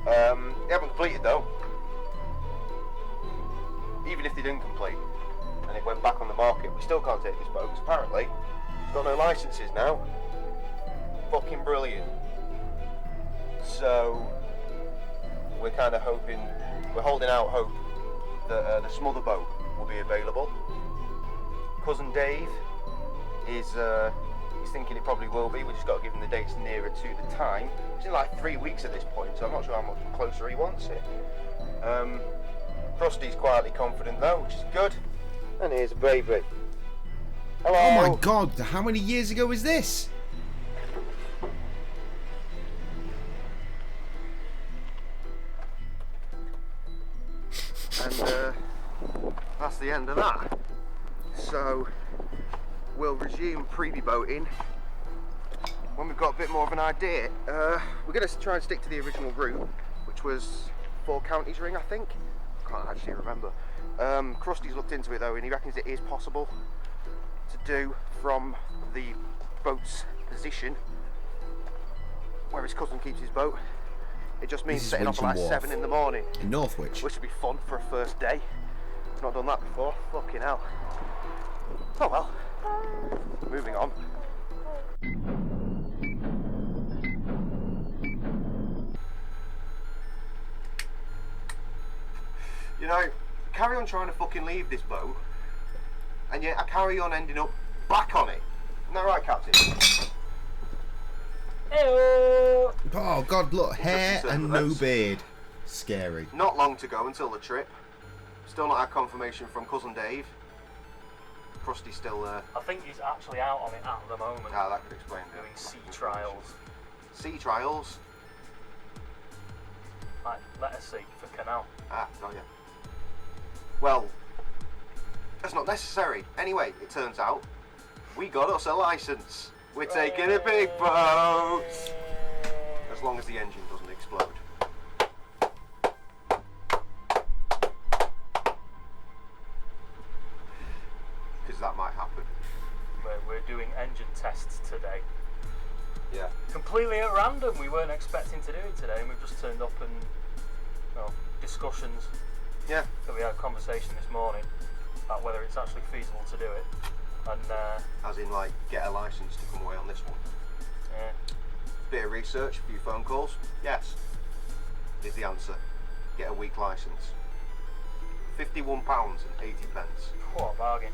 You haven't completed though. Even if they didn't complete and it went back on the market, we still can't take this boat because apparently it's got no licenses now. Fucking brilliant. So we're kind of hoping, we're holding out hope that the smother boat will be available. Cousin Dave is he's thinking it probably will be. We just got to give him the dates nearer to the time. It's in like 3 weeks at this point, so I'm not sure how much closer he wants it. Frosty's quietly confident though, which is good. And here's a baby. Hello. Oh my god, how many years ago is this? And that's the end of that. So we'll resume preview boating when we've got a bit more of an idea. We're going to try and stick to the original route, which was 4 Counties Ring, I think. Can't actually remember. Krusty's looked into it though, and he reckons it is possible to do from the boat's position where his cousin keeps his boat. It just means setting off at like 7 in the morning. In Northwich. Which would be fun for a first day. I've not done that before. Fucking hell. Oh well. Moving on. You know, carry on trying to fucking leave this boat, and yet I carry on ending up back on it. Isn't that right, Captain? Heyo! Oh God, look, hair concerned and with no those. beard. Scary. Not long to go until the trip. Still not had confirmation from cousin Dave. Krusty's still there. I think he's actually out on it at the moment. Ah, that could explain it. Doing sea trials. Sea trials? Like, let us see for canal. Ah, got ya. Well, that's not necessary. Anyway, it turns out we got us a license. We're taking a big boat. As long as the engine doesn't explode. Because that might happen. We're doing engine tests today. Yeah. Completely at random. We weren't expecting to do it today, and we've just turned up and, well, discussions. Yeah. So we had a conversation this morning about whether it's actually feasible to do it. And, As in, like, get a license to come away on this one. yeah. Bit of research, a few phone calls. Yes. Is the answer. Get a week license. £51.80. What a bargain.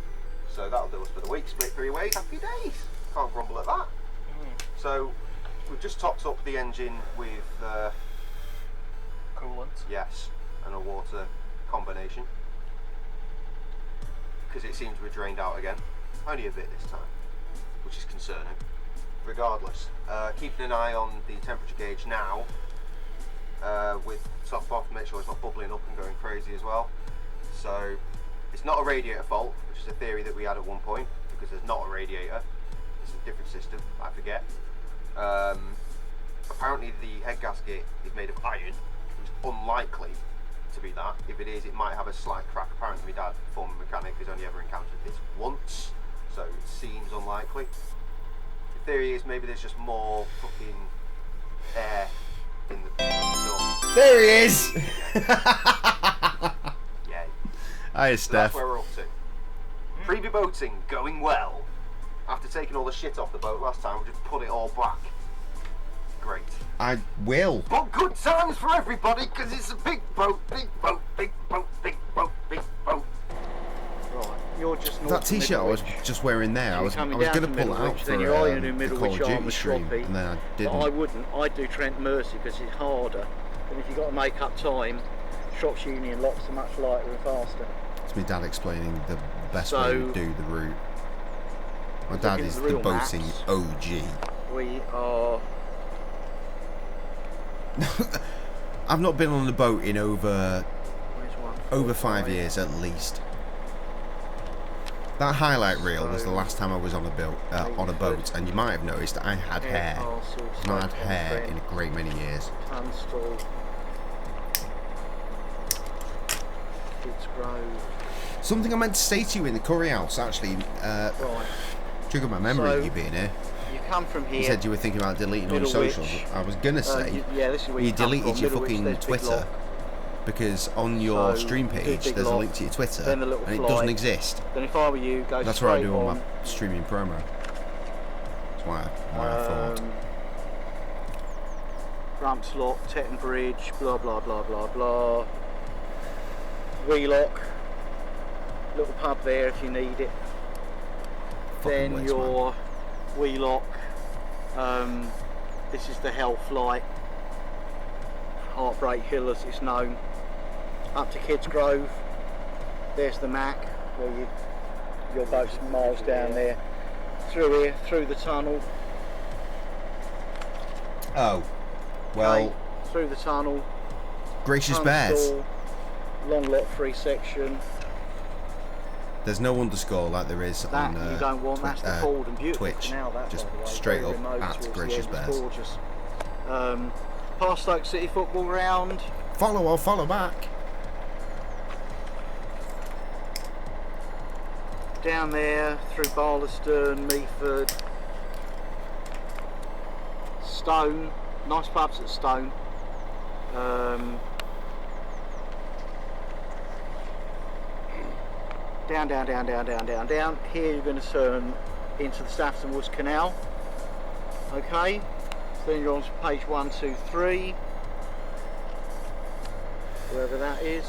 So that'll do us for the week. Split 3 ways. Happy days. Can't grumble at that. So we've just topped up the engine with Coolant. yes, and a water combination because it seems to have drained out again. Only a bit this time, which is concerning. Regardless, keeping an eye on the temperature gauge now with top off, make sure it's not bubbling up and going crazy as well. So it's not a radiator fault, which is a theory that we had at one point, because there's not a radiator. It's a different system, I forget. Apparently the head gasket is made of iron, which is unlikely to be that. If it is, it might have a slight crack. Apparently my dad, former mechanic, has only ever encountered this once, so it seems unlikely. The theory is maybe there's just more fucking air in the stuff. There he is. Yay. Hi, So Steph. that's where we're up to. Preview boating going well. After taking all the shit off the boat last time, we just put it all back. Great. I will. But good times for everybody, because it's a big boat, big boat, big boat, big boat, big boat. Right, you're just north That of T-shirt I was Middlewich. just wearing there, I was Coming going down to from pull it out Middlewich, for then you're either doing the Call Middlewich of or Duty stream, Sloppy, and then I But I didn't. wouldn't. I'd do Trent Mercy because it's harder. And if you've got to make up time, Shropshire Union locks are much lighter and faster. It's my dad explaining the best way to do the route. My dad looking at is the the real boating maps. OG. We are... I've not been on a boat in over Where's one? 5 years at least. That highlight reel was the last time I was on a boat, and you might have noticed that I had hair. I've not had hair in a great many years. Tunstall. Kids Grove. Something I meant to say to you in the curry house, actually, Right. triggered my memory So, of you being here. You come from here. You said you were thinking about deleting all your Middlewich. socials. I was gonna say Yeah, this is where you come deleted from. your Middlewich, fucking there's Big Twitter Lock. because on your So, stream do page Big there's a Lock, link to your Twitter then the little and it flight. doesn't exist. Then if I were you, go That's where I straight do all on. my streaming promo. That's why I thought. Rumps Lock, Tetton Bridge, blah blah blah blah blah. Wheelock, little pub there if you need it. Fucking Then waste, your Wheelock. This is the Hell Flight. Heartbreak Hill as it's known. Up to Kids Grove. There's the Mac, where your boat's miles down there. Through here, through the tunnel. Oh, well, Okay, through the tunnel. gracious bears. Tunstall, Long lot free section. There's no underscore like there is That on you don't want. That's the cold and beautiful Twitch. canal. That, Just by the way, straight very up remote at towards the Gracious end, it's Bears. gorgeous. Past Stoke City football ground. Follow or follow back. Down there through Barlaston, Meaford, Stone. Nice pubs at Stone. Down, down, down, down, down, down, down. Here you're going to turn into the Stafford Woods Canal. Okay. So then you're on to page 1, 2, 3. Wherever that is.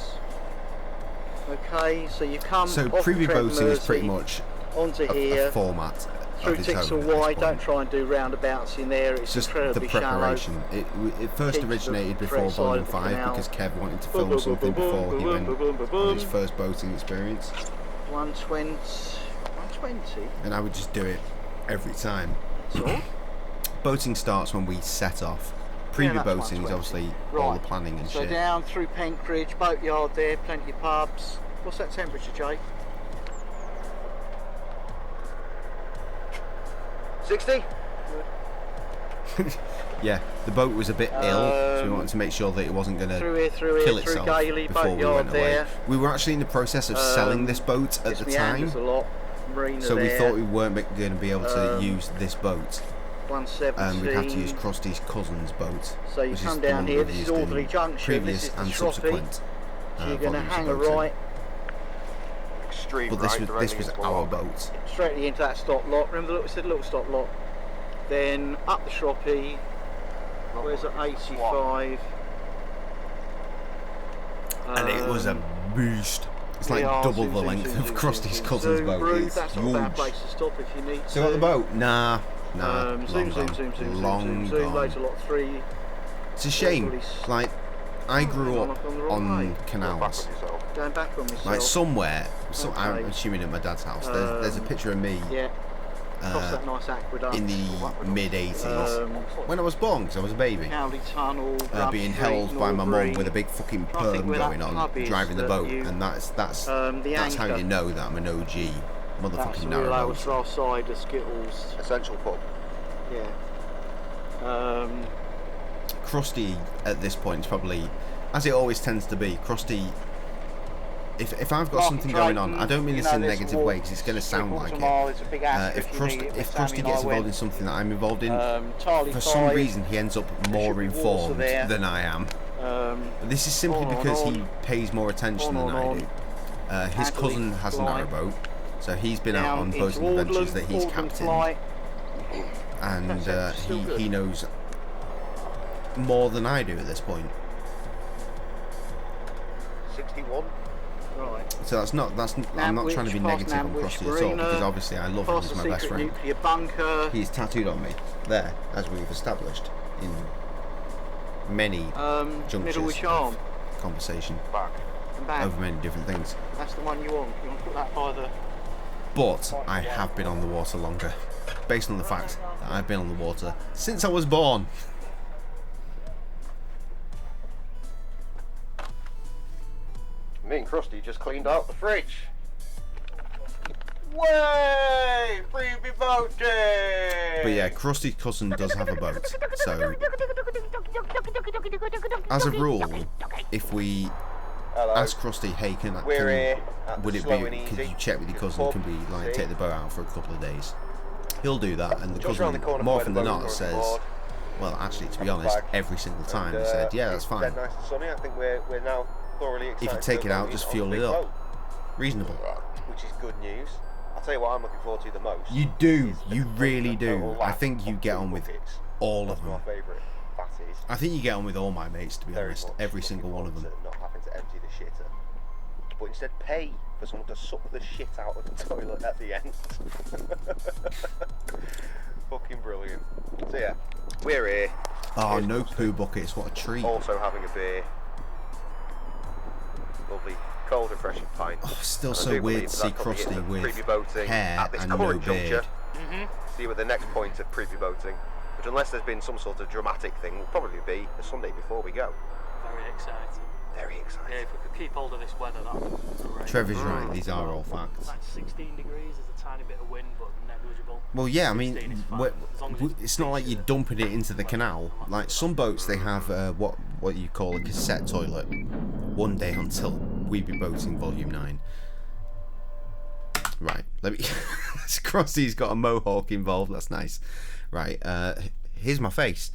Okay, so you come So off the preview Trent boating is pretty Mersey much onto a here, format through its own. Tixel at this Wide, don't point. try and do roundabouts in there. It's It's just incredibly the preparation. It first Keeps the originated before correct side Volume of the 5 canal. because Kev wanted to Boom, film boom, something boom, before boom, he boom, went boom, boom, boom, on his boom. first boating experience. 120. 120? And I would just do it every time. That's all? Boating starts when we set off. Preview that's boating is 120. obviously all the Right. planning and So shit. down through Penkridge, boatyard there, plenty of pubs. What's that temperature, Jake? 60? Yeah, the boat was a bit ill, so we wanted to make sure that it wasn't going to Through kill here, through itself Gailey, before we boatyard went away. there. We were actually in the process of selling this boat at It's the time, meanders a lot. Marina so we there. thought we weren't going to be able to use this boat. 117. We'd have to use Krusty's cousin's boat, So you which come is the down one here, we've this is used in Alderley Junction, previous this is the and Shroppy. subsequent So you're going to volumes of hang a boating. right Extreme But right this directly was into our the lock. boat. straight into that stop lot. Remember the little, it said little stop lot. Then up the Shroppy. Where's it? 85. And it was a beast. It's like yeah, double zoom, the zoom, length zoom, of zoom, Krusty's zoom, cousin's zoom, boat. Brood, It's that's not a bad huge. place to stop if you need So got the boat? Nah. Zoom, zoom, long zoom, zoom, long zoom, zoom, gone. loads of lot 3. It's a shame. Alderley. Like, I grew hang on, up I've gone the wrong on way. Back canals. on yourself. Going back on myself. Like somewhere, I'm Okay. assuming at my dad's house. There's a picture of me Yeah, across uh, that nice aqueduct. in the mid 80s when I was born, because I was a baby. Cowley Tunnel, Being Grub held Street, by my mum Norbury. with a big fucking I think perm where that going on, pub is driving the that boat, you- and that's the how anchor. you know that I'm an OG That's motherfucking the real hours narrowboat. for our side of Skittles. Essential pub. Yeah. Krusty at this point is probably, as it always tends to be, Krusty. If I've got something going on, I don't mean this in a negative way because it's going to sound like it. If Krusty gets involved in something that I'm involved in, for some reason he ends up more informed than I am. But this is simply because he pays more attention than I do. His cousin has a narrowboat, so he's been out on boating adventures that he's captained, and he knows more than I do at this point. 61. Right. So I'm not trying to be negative on Nantwich Krusty at all, Marina, because obviously I love him, past he's the my best secret friend. nuclear bunker. He's tattooed on me there, as we've established in many junctures Middlewich Arm. of conversation Back. And back. over many different things. That's the one you want. You want to put that by the. But I have been on the water longer, based on the fact that I've been on the water since I was born. Me and Krusty just cleaned out the fridge. Way! Freebie boating! But yeah, Krusty's cousin does have a boat, so as a rule, if we Hello. ask Krusty, hey, We're here at would the it Slow be, and could Easy. you check with your cousin, Pub, can we like see? take the boat out for a couple of days? He'll do that, and the Just round cousin, the corner more from often where than the boat not, was says, moored. well, actually, to be Have a honest, flag. every single time And, he said, yeah, that's it's fine. dead nice and sunny. I think we're now thoroughly excited. If you to take go it out, boating just on fuel the it big up. boat, Reasonable. which is good news. I'll tell you what I'm looking forward to the most. You do, is the you really total do. I lack think you of get blue on with buckets. all That's of my them. favourite. That is. I think you get on with all my mates, to be Very honest. much Every looking single one of them. forward to not having to empty the shitter, but instead pay for someone to suck the shit out of the toilet at the end. Fucking brilliant. So yeah, we're here. Oh, Here's no Krusty. poo buckets, what a treat. Also having a beer. Lovely, cold, refreshing pint. Oh, still And I so do weird believe to see that's probably it Krusty for with preview boating hair at this and no current juncture. beard. See, with the next point of preview boating, which unless there's been some sort of dramatic thing, will probably be the Sunday before we go. Very exciting. Very exciting. Yeah, if we could keep hold of this weather, that would be great. Trevor's right, these are all facts. Like 16 degrees, there's a tiny bit of wind, but negligible. Well, yeah, I 16 is mean, fine, as long as it's not like you're dumping it into the canal. Like some boats, they have what you call a cassette toilet. One day until We Be Boating Volume 9. Right, let me. Krusty's got a mohawk involved. That's nice. Right, here's my face.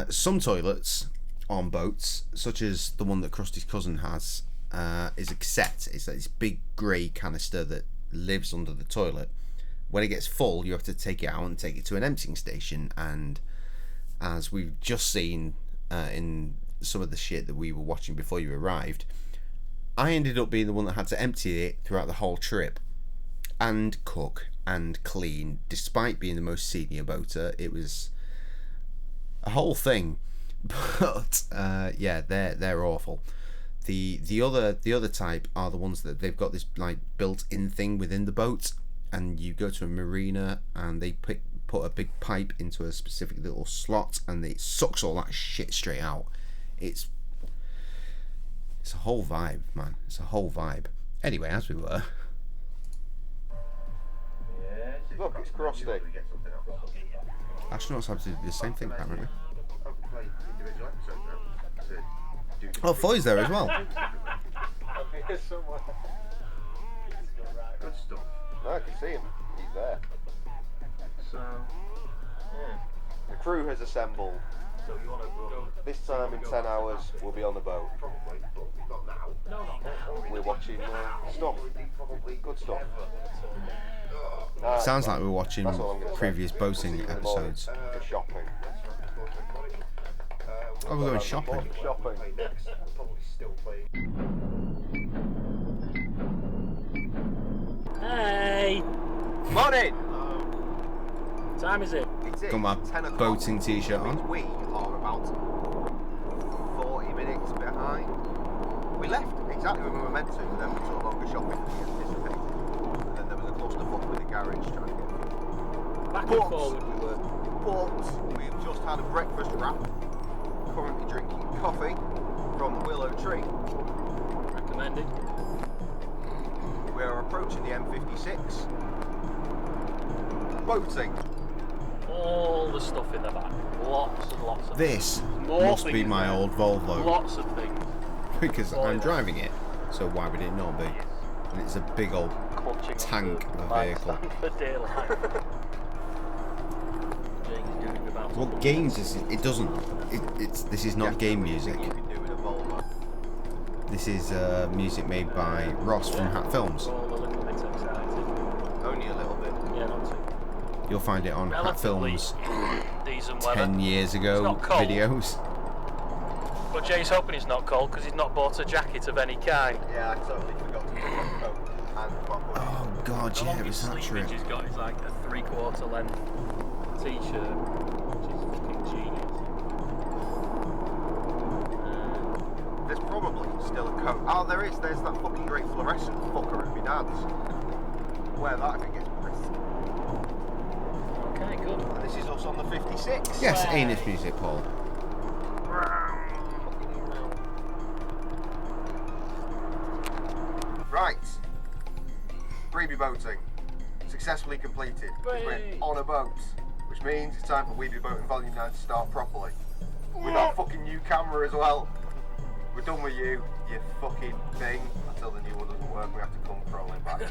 Some toilets on boats, such as the one that Krusty's cousin has, is a cassette. It's like this big grey canister that lives under the toilet. When it gets full, you have to take it out and take it to an emptying station. And as we've just seen in some of the shit that we were watching before you arrived, I ended up being the one that had to empty it throughout the whole trip. and cook and clean. Despite being the most senior boater, it was a whole thing. But yeah, they're awful. The other type are the ones that they've got this like built-in thing within the boat, and you go to a marina and they put a big pipe into a specific little slot and it sucks all that shit straight out. It's a whole vibe, man. It's a whole vibe. Anyway, as we were. Look, it's Krusty. Astronauts have to do the same thing, apparently. Oh, Foy's there as well. Good stuff. No, I can see him. He's there. So, yeah. The crew has assembled. So you want to go? This time in 10 hours, we'll be on the boat. We're watching stuff. Good stuff. Sounds like we're watching That's all I'm gonna say. previous boating See you in the morning episodes. For shopping. Oh, we're going shopping. Shopping. Hey, Morning! what time is it? It is Got my 10 o'clock. boating t-shirt Which on. we are about 40 minutes behind. We left exactly when we were meant to, and then we took longer shopping than we anticipated. And then there was a clusterfuck with the garage trying to get Back But- and forward we were. But we've just had a breakfast wrap. Currently drinking coffee from the Willow Tree. Recommended. We are approaching the M56. Boating. All the stuff in the back. Lots and lots of This More must be things my there. old Volvo Lots of things. because I'm Boy, driving it. So why would it not be? And it's a big old Clutching tank onto of the a vehicle. mic stand for dear life. James doing about Well, games is it doesn't. This is not game music. You can do with a Volvo. This is music made by Ross from Hat Films. All a little bit excited. Only a little bit. Yeah, not too. You'll find it on Hat Relatively Films decent weather. 10 years It's ago not cold. videos. But Jay's hoping it's not cold because he's not bought a jacket of any kind. Yeah, I totally forgot to put my coat and my hoodie. Oh god, The yeah, it longest was that sleevage trip. he's got is like a 3/4 length t-shirt, which is fucking genius. There's probably still a coat. Oh, there is. There's that fucking great fluorescent fucker at my dad's. Wear that if it gets pressed. Okay, good. And this is us on the 56. Yes, anus music, Paul. Right. Freebie boating. Successfully completed. We're on a boat. Which means it's time for Weebie Boating Volume 9 to start properly. With our fucking new camera as well. We're done with you, you fucking thing. Until the new one doesn't work, we have to come crawling back.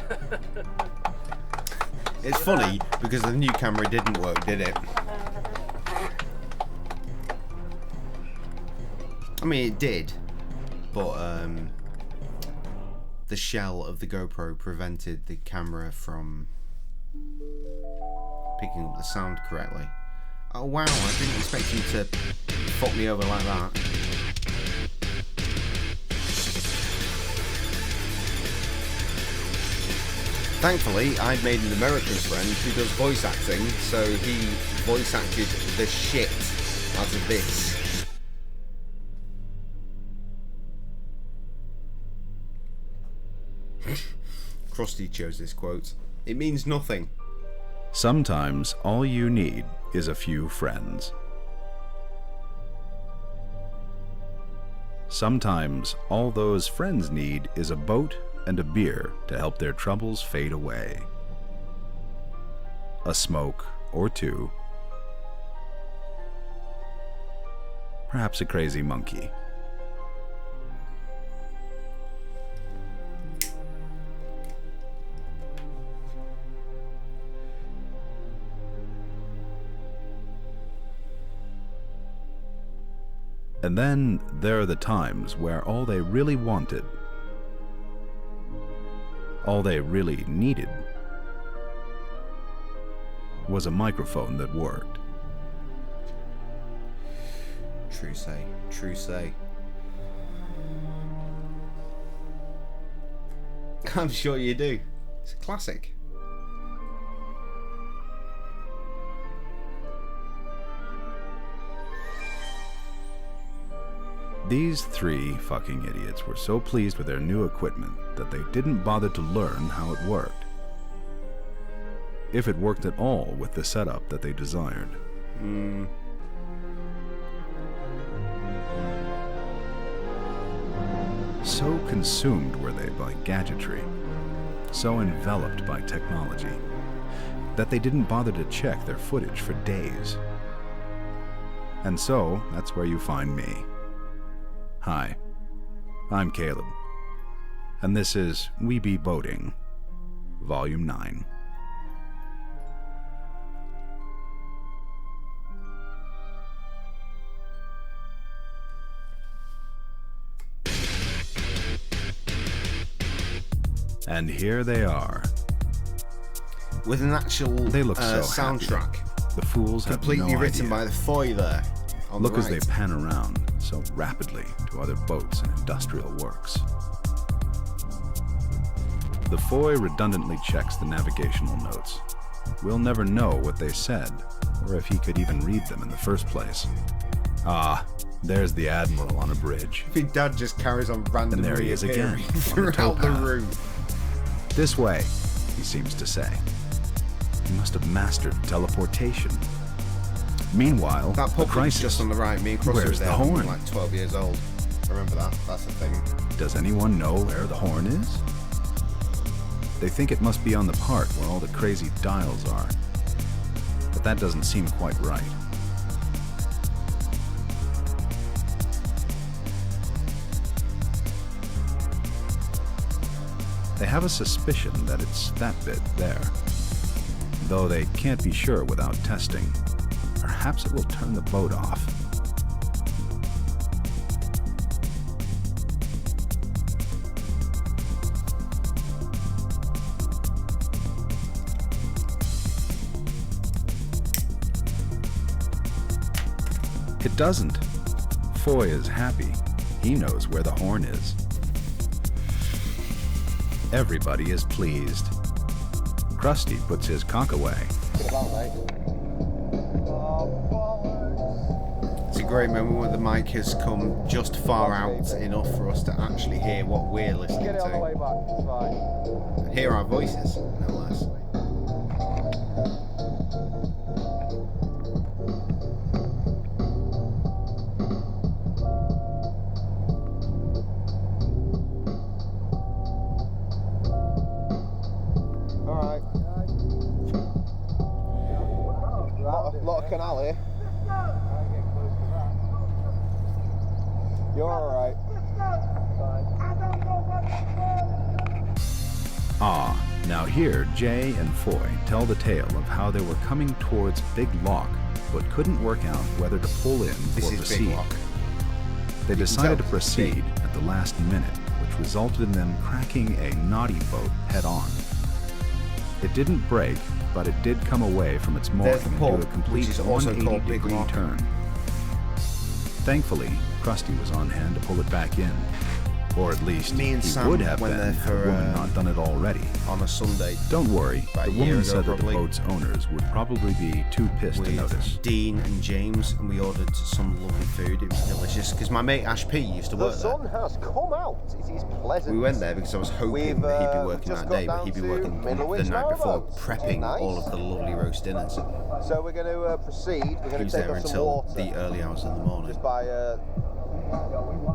It's funny because the new camera didn't work, did it? I mean, it did, but the shell of the GoPro prevented the camera from picking up the sound correctly. Oh wow, I didn't expect you to fuck me over like that. Thankfully, I'd made an American friend who does voice acting, so he voice acted the shit out of this. Krusty chose this quote. It means nothing. Sometimes all you need is a few friends. Sometimes all those friends need is a boat and a beer to help their troubles fade away. A smoke or two. Perhaps a crazy monkey. And then there are the times where all they really wanted, all they really needed, was a microphone that worked. True say, true say. I'm sure you do. It's a classic. These 3 fucking idiots were so pleased with their new equipment that they didn't bother to learn how it worked. If it worked at all with the setup that they desired. So consumed were they by gadgetry, so enveloped by technology, that they didn't bother to check their footage for days. And so, that's where you find me. Hi, I'm Caleb, and this is We Be Boating, Volume 9. And here they are. With an actual They look so soundtrack. Happy. The fools have completely no written idea. by the Foy there. On Look the as right. they pan around so rapidly to other boats and industrial works. The Foy redundantly checks the navigational notes. We'll never know what they said, or if he could even read them in the first place. Ah, there's the Admiral on a bridge. Big Dad just carries on randomly And there he is again, appearing on the throughout the towpath. room. This way, he seems to say. He must have mastered teleportation. Meanwhile, That the pub was crisis. just on the right. Me and Crossy Where's was there the when we horn? were like 12 years old. I remember that. That's the thing. Does anyone know where the horn is? They think it must be on the part where all the crazy dials are. But that doesn't seem quite right. They have a suspicion that it's that bit there. Though they can't be sure without testing. Perhaps it will turn the boat off. It doesn't. Foy is happy. He knows where the horn is. Everybody is pleased. Krusty puts his cock away. It's a great moment when the mic has come just far out enough for us to actually hear what we're listening Get it on the way to. back, it's fine. And hear our voices, no less. Alright. Lot of canal here. You're alright. Ah, now here Jay and Foy tell the tale of how they were coming towards Big Lock, but couldn't work out whether to pull in This or is proceed. Big Lock. They can decided to tell it's proceed big. at the last minute, which resulted in them cracking a naughty boat head on. It didn't break, but it did come away from its mooring There's the and pub, do a complete which is also called 180-degree Big Lock. turn. Thankfully, Krusty was on hand to pull it back in. Or at least Me and he Sam would have went been there had for, the woman not done it already. On a Sunday. Don't worry, About the a year woman ago, said that the probably. boat's owners would probably be too pissed to With notice. Dean and James, and we ordered some lovely food. It was delicious because my mate Ash P used to The work there. sun has come out. It is pleasant. We went there because I was hoping We've, that he'd be working just that got day, but down he'd be to working the Middlewich night before, narrowboats. prepping Nice. all of the lovely roast dinners. So we're going to proceed. We're He going was to take there off some until water. the early hours of the morning. Just by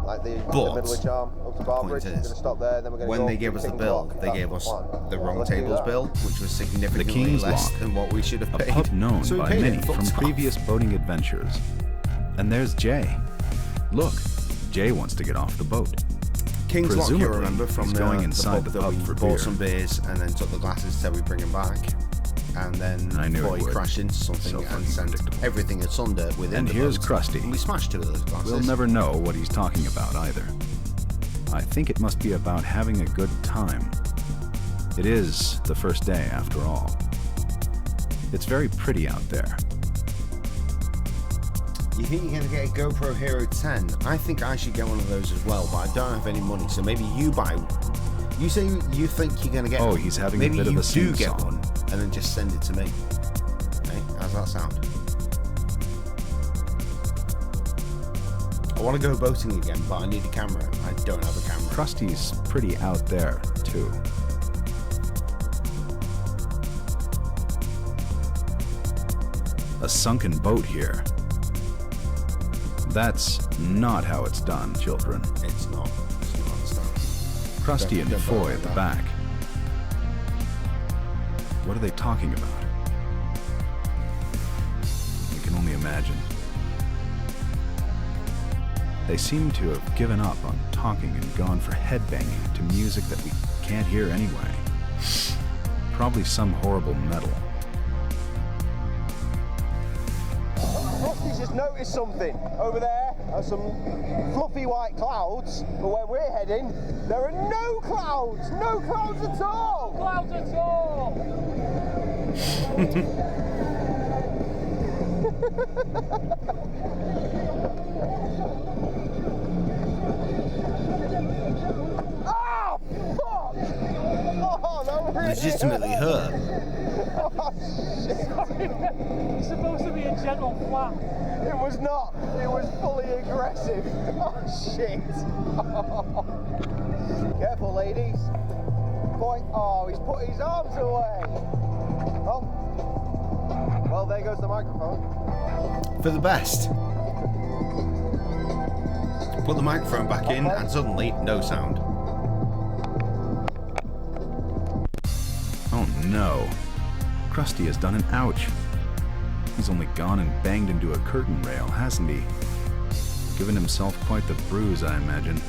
like the But Middlewich arm up to Barbridge. point We're going is, to stop there. Then we're going to when go they up gave to us the King's bill, Lock. they That's gave the us plan. the wrong Let's do tables that. bill, which was significantly King's less Lock, than what we should have a paid. pub known So we by paid many it, from fucked off. previous boating adventures. And there's Jay. Look, Jay wants to get off the boat. King's Lock, you Presumably, remember, from he's the, going the inside pub the that pub we for bought beer. some beers and then took the glasses, said we'd bring them back. And then I knew it Boy would. crashed into something So and fucking sent predictable. everything asunder within And the here's boat. Krusty. And we smashed 2 of those glasses. We'll never know what he's talking about either. I think it must be about having a good time. It is the first day after all. It's very pretty out there. You think you're going to get a GoPro Hero 10? I think I should get one of those as well, but I don't have any money, so maybe you buy one. You say you think you're going to get Oh, one. he's having maybe a bit of you a do get sing-song. one, and then just send it to me. Hey, how's that sound? I want to go boating again, but I need a camera. I don't have a camera. Krusty's pretty out there, too. A sunken boat here. That's not how it's done, children. It's not. It's not. Krusty and Don't Foy bother at the with back. What are they talking about? We can only imagine. They seem to have given up on talking and gone for headbanging to music that we can't hear anyway. Probably some horrible metal. Rusty's just noticed something. Over there are some fluffy white clouds, but where we're heading, there are no clouds! No clouds at all! Clouds at all! Oh, fuck! Oh, that really Legitimately hurt. Oh, shit. It's supposed to be a gentle flap. It was not. It was fully aggressive. Oh, shit. Careful, ladies. Boy, oh, he's put his arms away. Oh. Well, there goes the microphone. For the best. Put the microphone back in and suddenly no sound. Oh no. Krusty has done an ouch. He's only gone and banged into a curtain rail, hasn't he? Given himself quite the bruise, I imagine.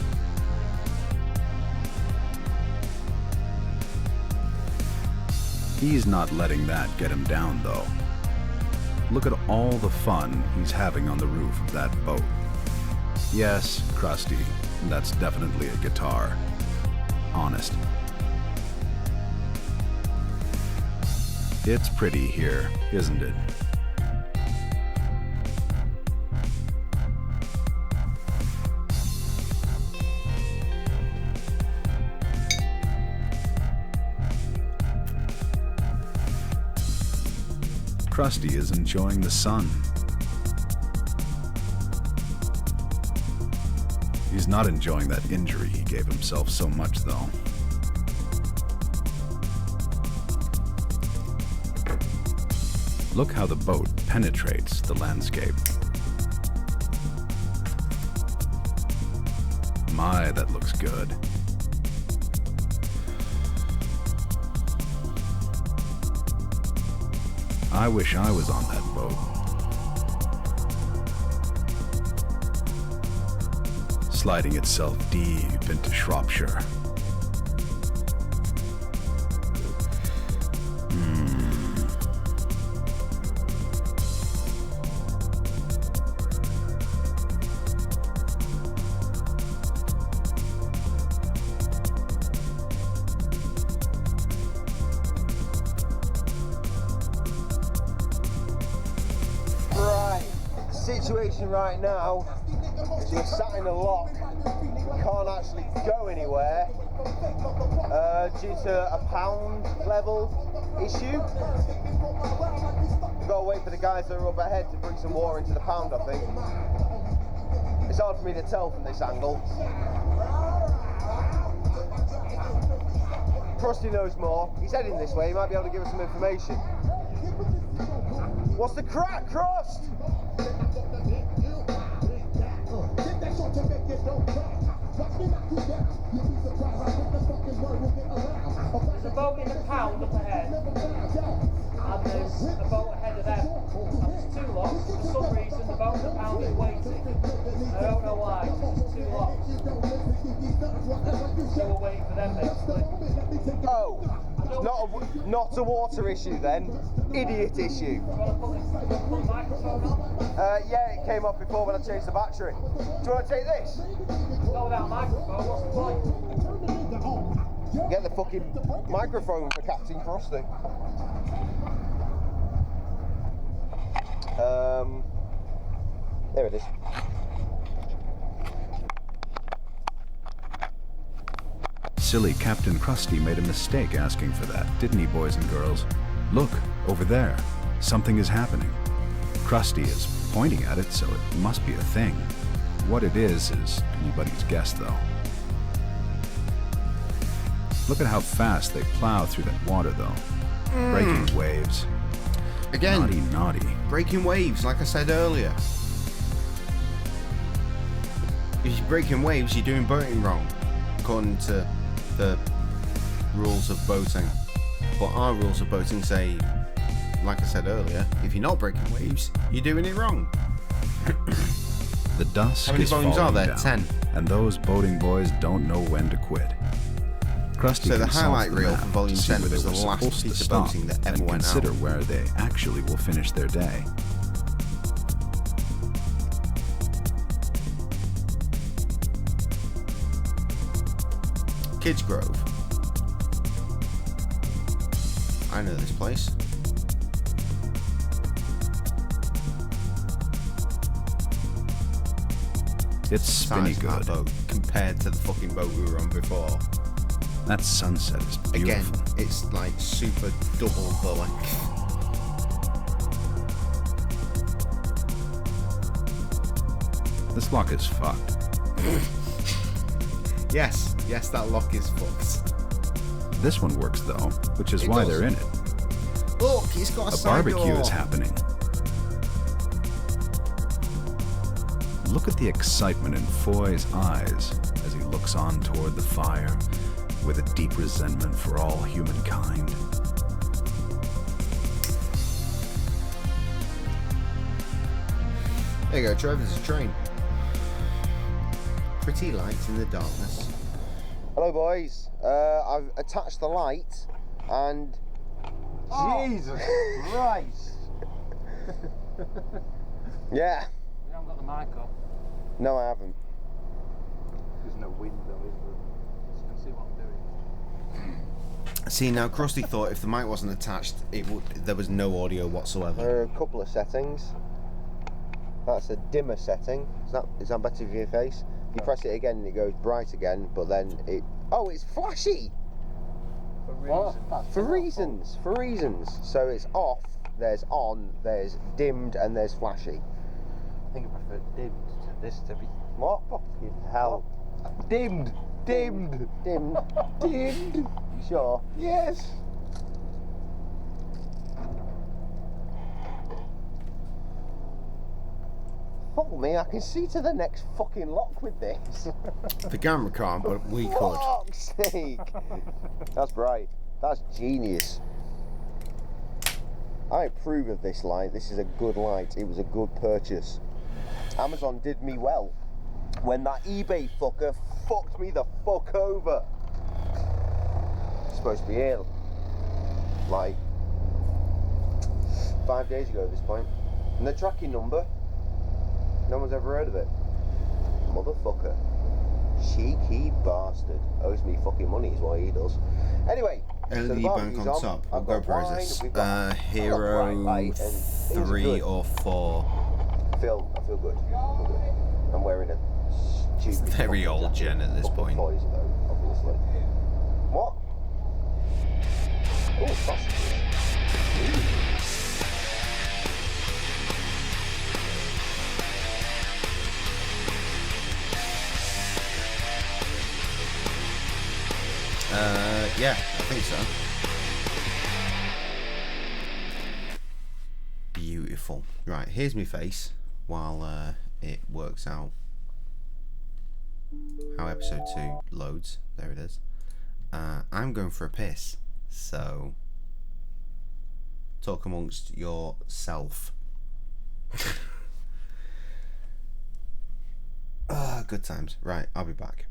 He's not letting that get him down, though. Look at all the fun he's having on the roof of that boat. Yes, Krusty, that's definitely a guitar. Honest. It's pretty here, isn't it? Krusty is enjoying the sun. He's not enjoying that injury he gave himself so much, though. Look how the boat penetrates the landscape. My, that looks good. I wish I was on that boat. Sliding itself deep into Shropshire. Situation right now is you're sat in a lock, can't actually go anywhere due to a pound level issue. We've got to wait for the guys that are up ahead to bring some water into the pound, I think. It's hard for me to tell from this angle. Krusty knows more. He's heading this way, he might be able to give us some information. What's the crack, Crust? There's a boat in the pound up ahead, and there's a boat ahead of them. And there's two locks. For some reason, the boat in the pound is waiting. I don't know why. There's two locks. So we're waiting for them, basically. Oh, not a water issue then. Idiot issue. Do you want to put the microphone on? Yeah, it came off before when I changed the battery. Do you want to take this? Not without a microphone. What's the point? Get the fucking microphone for Captain Krusty. There it is. Silly Captain Krusty made a mistake asking for that, didn't he, boys and girls? Look, over there. Something is happening. Krusty is pointing at it, so it must be a thing. What it is anybody's guess, though. Look at how fast they plow through that water, though. Breaking waves. Again, naughty. Breaking waves, like I said earlier. If you're breaking waves, you're doing boating wrong, according to the rules of boating. But our rules of boating say, like I said earlier, if you're not breaking waves, you're doing it wrong. The dusk How many is volumes falling are there? down, 10. and those boating boys don't know when to quit. Krusty So the consults highlight the reel map for Volume to see 10 where they was the were last supposed to piece of stop boating that ever and went out. consider where they actually will finish their day. Kids Grove. I know this place. It's spinny Size of our good. boat compared to the fucking boat we were on before. That sunset is Again, beautiful. it's like super double the length. This lock is fucked. Yes, that lock is fucked. This one works though, which is It why does. they're in it. Look, it's got a A side barbecue door. is happening. Look at the excitement in Foy's eyes as he looks on toward the fire with a deep resentment for all humankind. There you go, Trevor, there's a train. Pretty light in the darkness. Hello, boys. I've attached the light, and Jesus Christ! yeah. We haven't got the mic up. No, I haven't. There's no wind though, is there? Just can see what I'm doing. See, now Krusty thought if the mic wasn't attached, there was no audio whatsoever. There are a couple of settings. That's a dimmer setting. Is that better for your face? If you press it again and it goes bright again, but then it... Oh, it's flashy! For reasons. So it's off, there's on, there's dimmed, and there's flashy. I think I prefer dimmed to this to be. What? Fucking hell. Dimmed! Dimmed. You sure? Yes! Fuck me, I can see to the next fucking lock with this. The camera can't, but we could. Fuck's sake! That's bright. That's genius. I approve of this light. This is a good light. It was a good purchase. Amazon did me well when that eBay fucker fucked me the fuck over. It's supposed to be here like 5 days ago at this point. And the tracking number, no one's ever heard of it. Motherfucker. Cheeky bastard. Owes me fucking money is what he does. Anyway, so the LED bank barbecue's on top. I've What got GoPro wine, is this? we've got- Hero bright light and things are 3 good. or 4. I feel good. I'm wearing a stupid Very fucking old jacket. gen at this Fucking point. toys though, obviously. What? Oh, sausages. Yeah, I think so. Beautiful. Right, here's my face while it works out how episode 2 loads. There it is. I'm going for a piss, so talk amongst yourself. Good times. Right, I'll be back.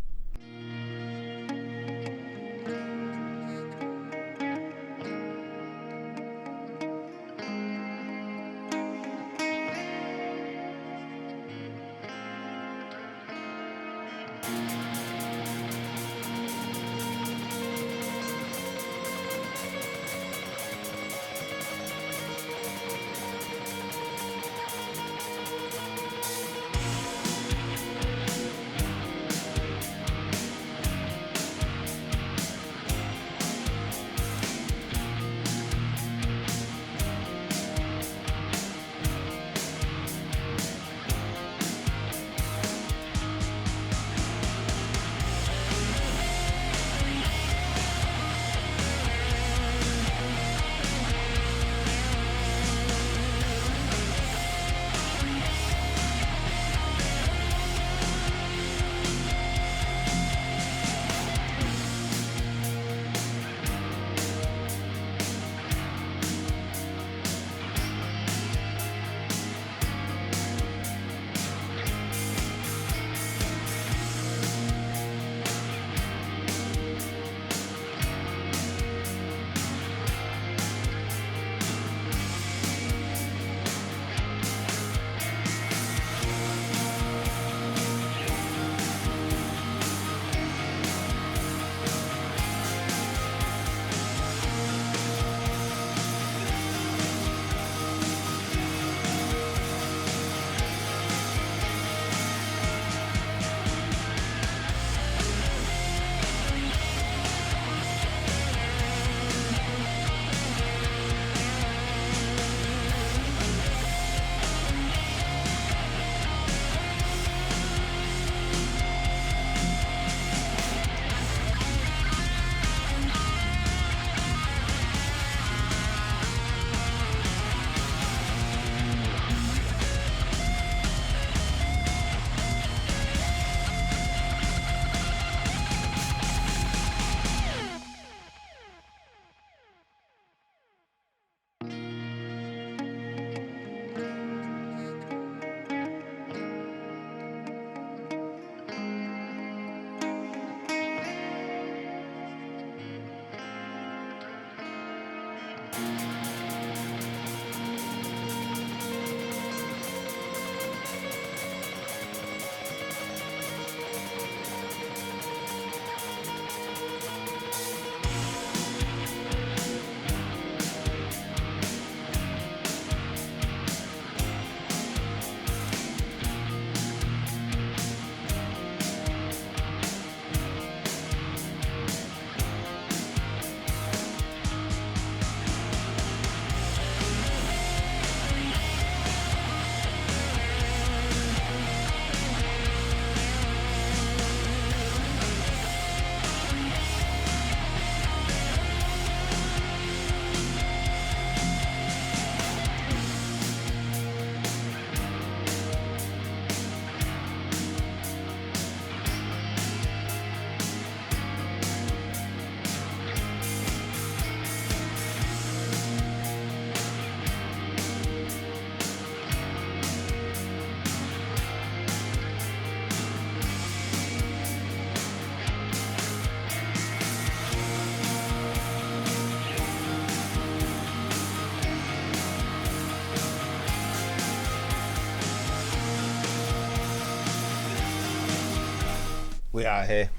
We are here.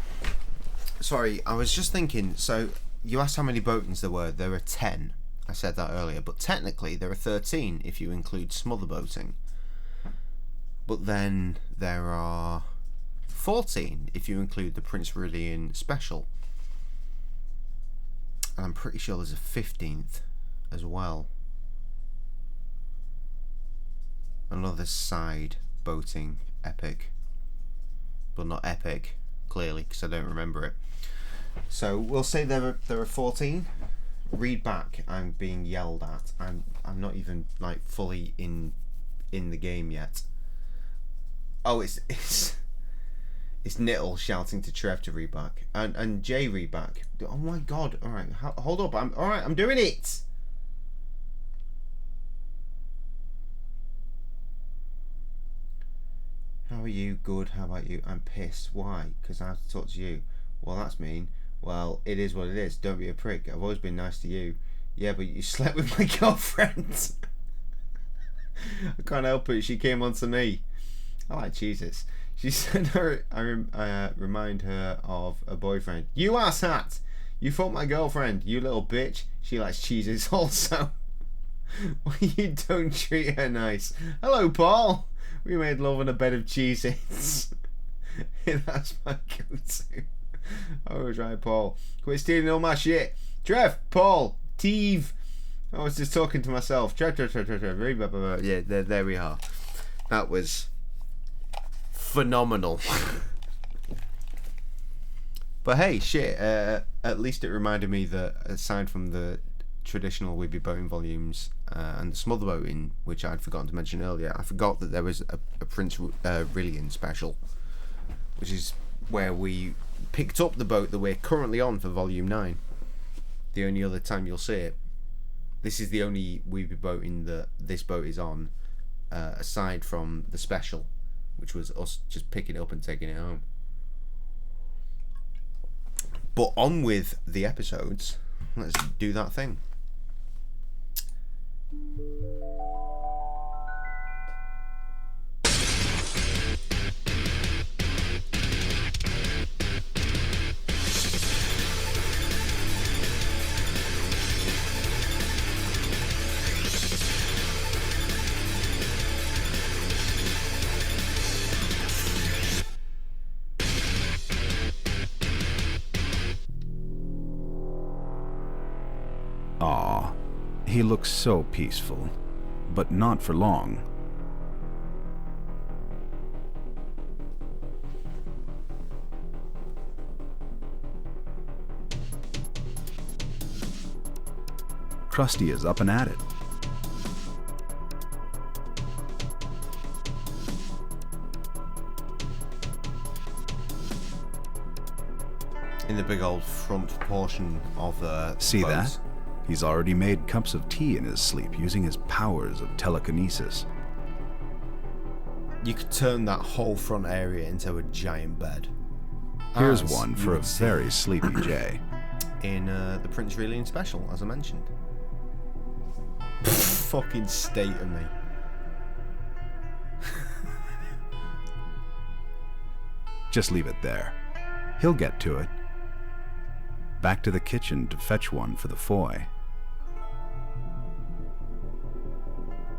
Sorry, I was just thinking, so you asked how many boatings there were. There are 10. I said that earlier, but technically there are 13 if you include smother boating. But then there are 14 if you include the Prince Rulian special. And I'm pretty sure there's a 15th as well. Another side boating epic. But not epic, clearly, because I don't remember it. So we'll say there are 14. Read back. I'm being yelled at. I'm not even like fully in the game yet. Oh, it's Nittle shouting to Trev to read back, and Jay read back. Oh my god! All right, hold up. I'm doing it. How are you? Good. How about you? I'm pissed. Why? Because I have to talk to you. Well, that's mean. Well, it is what it is. Don't be a prick. I've always been nice to you. Yeah, but you slept with my girlfriend. I can't help it. She came on to me. I like Jesus. She said I remind her of a boyfriend. You asshat! You fucked my girlfriend, you little bitch. She likes cheeses also. Well, you don't treat her nice. Hello, Paul. We made love on a bed of cheeses. That's my go-to. I was right, Paul. Quit stealing all my shit. Trev, Paul, Teve. I was just talking to myself. Trev. Yeah, there we are. That was phenomenal. But hey, shit. At least it reminded me that aside from the traditional We'd Be Boating volumes and the smother boating, which I'd forgotten to mention earlier, I forgot that there was a Prince Rulian special, which is where we picked up the boat that we're currently on for volume 9. The only other time you'll see it. This is the only We'd Be Boating that this boat is on, aside from the special, which was us just picking it up and taking it home. But on with the episodes. Let's do that thing. Aw, he looks so peaceful, but not for long. Krusty is up and at it. In the big old front portion of the See boat. that? He's already made cups of tea in his sleep using his powers of telekinesis. You could turn that whole front area into a giant bed. Here's As one you for a would see very sleepy Jay. in the Prince Rulian special, as I mentioned. fucking state of me. Just leave it there. He'll get to it. Back to the kitchen to fetch one for the foy.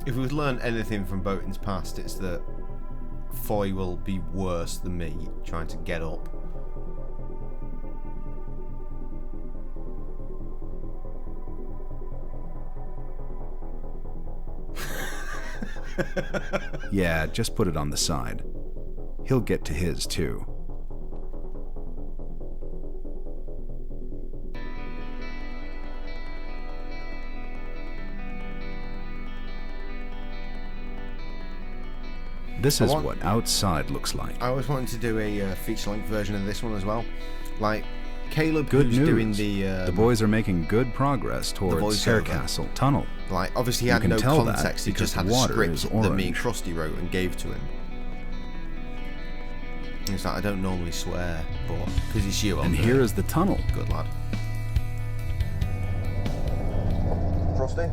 If we've learned anything from boating's past, it's that foy will be worse than me trying to get up. Yeah, just put it on the side. He'll get to his too. This is what outside looks like. I always wanted to do a feature-length version of this one as well. Like, Caleb, Good who's news. doing the boys are making good progress towards voiceover. Haircastle Tunnel. Like, obviously he You had can no tell that context, he because just had the a water script is that me and orange. Krusty wrote and gave to him. And it's like, I don't normally swear, but because it's you, And here is the tunnel. Good lad. Krusty?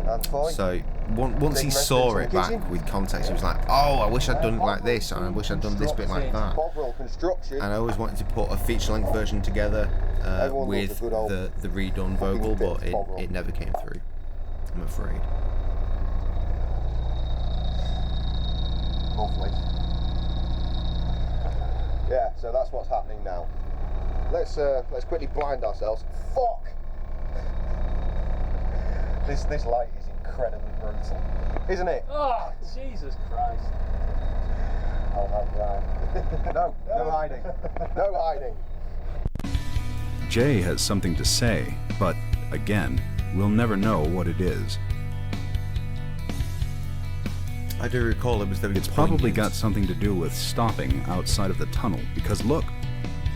And Foy? So, once he saw it back with context, he was like, oh, I wish I'd done it like this, and I wish I'd done this bit like that. Bovril Construction. And I always wanted to put a feature-length version together with the redone vocal, but it never came through, I'm afraid. Lovely. Yeah, so that's what's happening now. Let's quickly blind ourselves. Fuck! This light is incredibly brutal, isn't it? Oh, Jesus Christ. Oh my God. No hiding. No hiding. Jay has something to say, but again, we'll never know what it is. I do recall it was very It's poignant. probably got something to do with stopping outside of the tunnel, because look,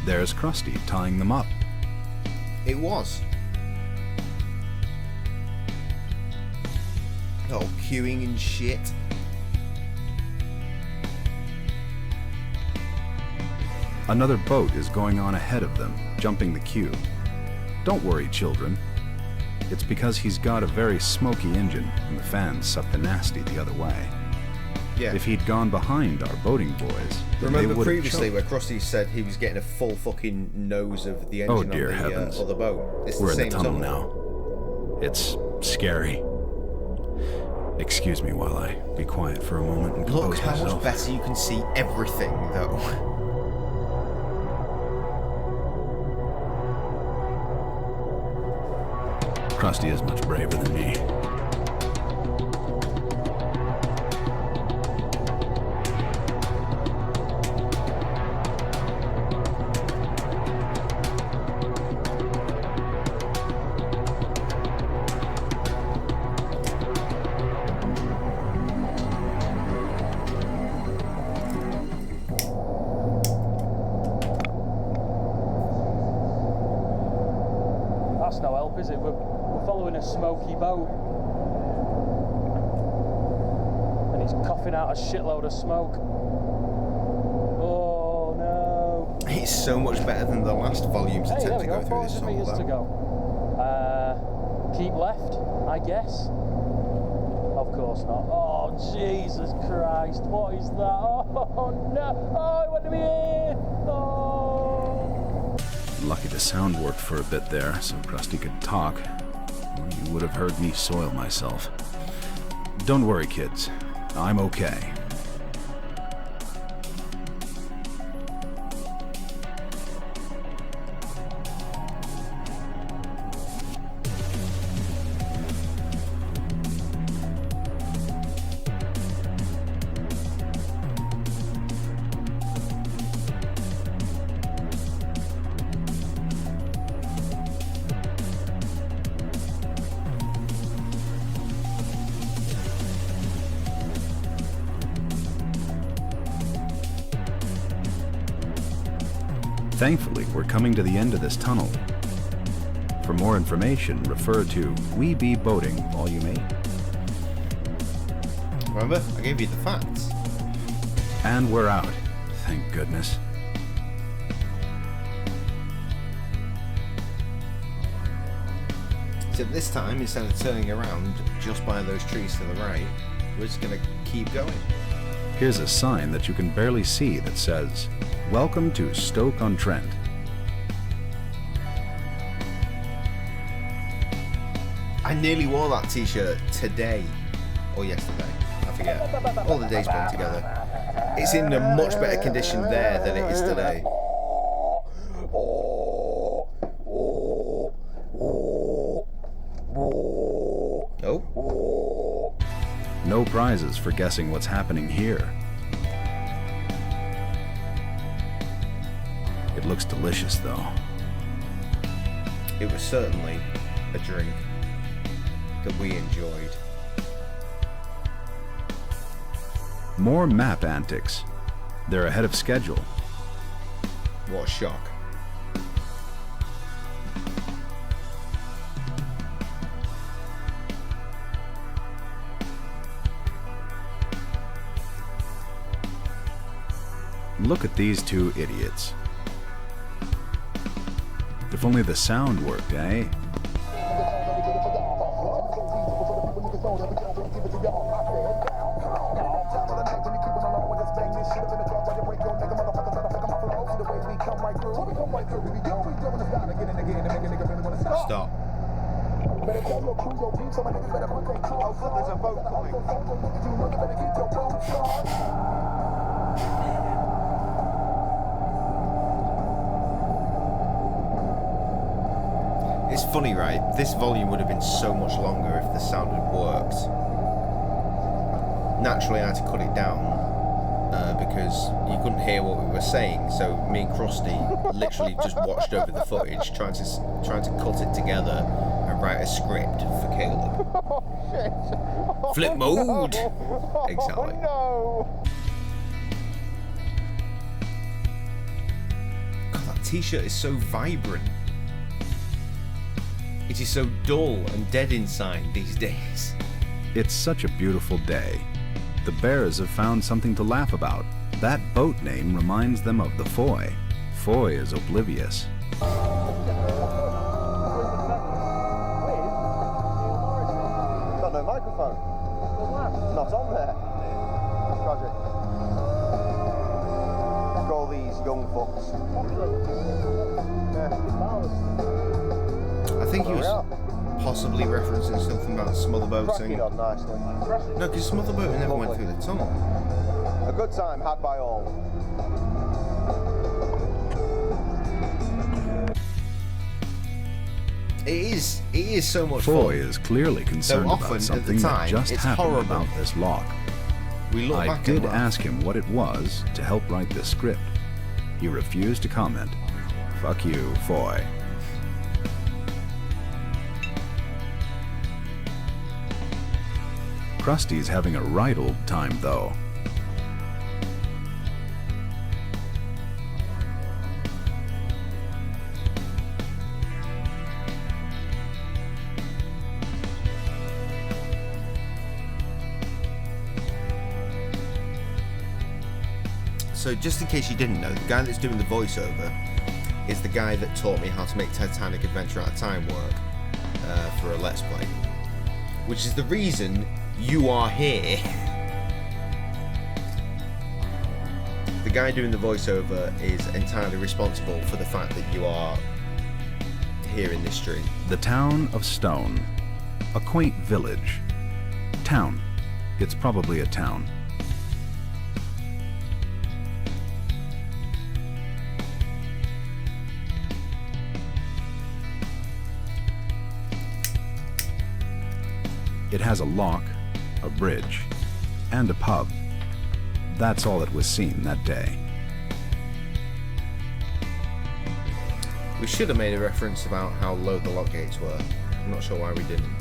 there's Krusty tying them up. It was. Oh, queuing and shit. Another boat is going on ahead of them, jumping the queue. Don't worry, children. It's because he's got a very smoky engine, and the fans suck the nasty the other way. Yeah. If he'd gone behind our boating boys, then they Remember would previously have where Krusty said he was getting a full fucking nose of the engine Oh dear on the heavens. other boat. It's We're the in same the tunnel now. It's scary. Excuse me while I be quiet for a moment and compose Look how myself. much better you can see everything, though. Krusty is much braver than me. That's no help, is it? We're following a smoky boat. And he's coughing out a shitload of smoke. Oh no. It's so much better than the last volume's Hey, there attempt we to go, go through this 400 meters song, to though. go. Keep left, I guess. Of course not. Oh, Jesus Christ, what is that? Oh no! Oh, I want to be here! Oh! Lucky the sound worked for a bit there, so Krusty could talk. Or you would have heard me soil myself. Don't worry, kids. I'm okay. Thankfully, we're coming to the end of this tunnel. For more information, refer to We Be Boating, Volume 8. Remember? I gave you the facts. And we're out. Thank goodness. Except this time, instead of turning around just by those trees to the right, we're just going to keep going. Here's a sign that you can barely see that says, "Welcome to Stoke-on-Trent." I nearly wore that t-shirt today, or yesterday, I forget. All the days blend together. It's in a much better condition there than it is today. Oh. No prizes for guessing what's happening here. It looks delicious, though. It was certainly a drink that we enjoyed. More map antics. They're ahead of schedule. What a shock. Look at these two idiots. If only the sound worked, eh? Stop. There's a boat coming. It's funny, right? This volume would have been so much longer if the sound had worked. Naturally, I had to cut it down because you couldn't hear what we were saying. So me and Krusty literally just watched over the footage, trying to cut it together and write a script for Caleb. Oh, shit. Flip mode. Exactly. Oh, no. God, that t-shirt is so vibrant. It is so dull and dead inside these days. It's such a beautiful day. The bears have found something to laugh about. That boat name reminds them of the Foy. Foy is oblivious. Got no microphone. It's not on there. Tragic. Look at all these young fucks. I think he was possibly referencing something about smother boating. On nicely. No, because smother boating never went through the tunnel. A good time had by all. It is so much Foy fun. is clearly concerned often, about at something the that time, just it's happened horrible. about this lock. We look I back did and laugh. ask him what it was to help write this script. He refused to comment. Fuck you, Foy. Krusty's having a right old time, though. So just in case you didn't know, the guy that's doing the voiceover is the guy that taught me how to make Titanic Adventure Out of Time work for a Let's Play. Which is the reason you are here. The guy doing the voiceover is entirely responsible for the fact that you are here in this stream. The town of Stone. A quaint village. Town. It's probably a town. It has a lock, a bridge, and a pub. That's all that was seen that day. We should have made a reference about how low the lock gates were. I'm not sure why we didn't.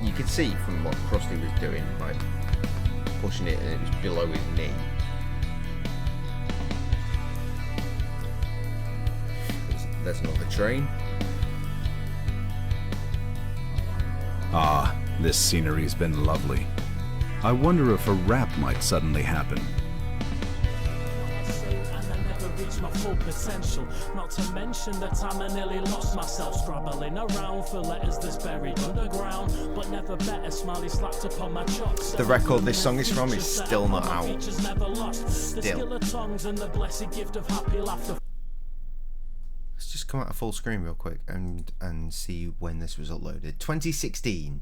You could see from what Krusty was doing, like pushing it, and it was below his knee. There's another train. Ah, this scenery's been lovely. I wonder if a rap might suddenly happen. reach my full potential. Not to mention the time I nearly lost myself, scrabbling around for letters that's buried underground. But never better, Smiley slapped upon my chops. The record this song is from is still not out. Still. The tongues and the blessed gift of happy laughter. Let's just come out of full screen real quick and see when this was uploaded. 2016.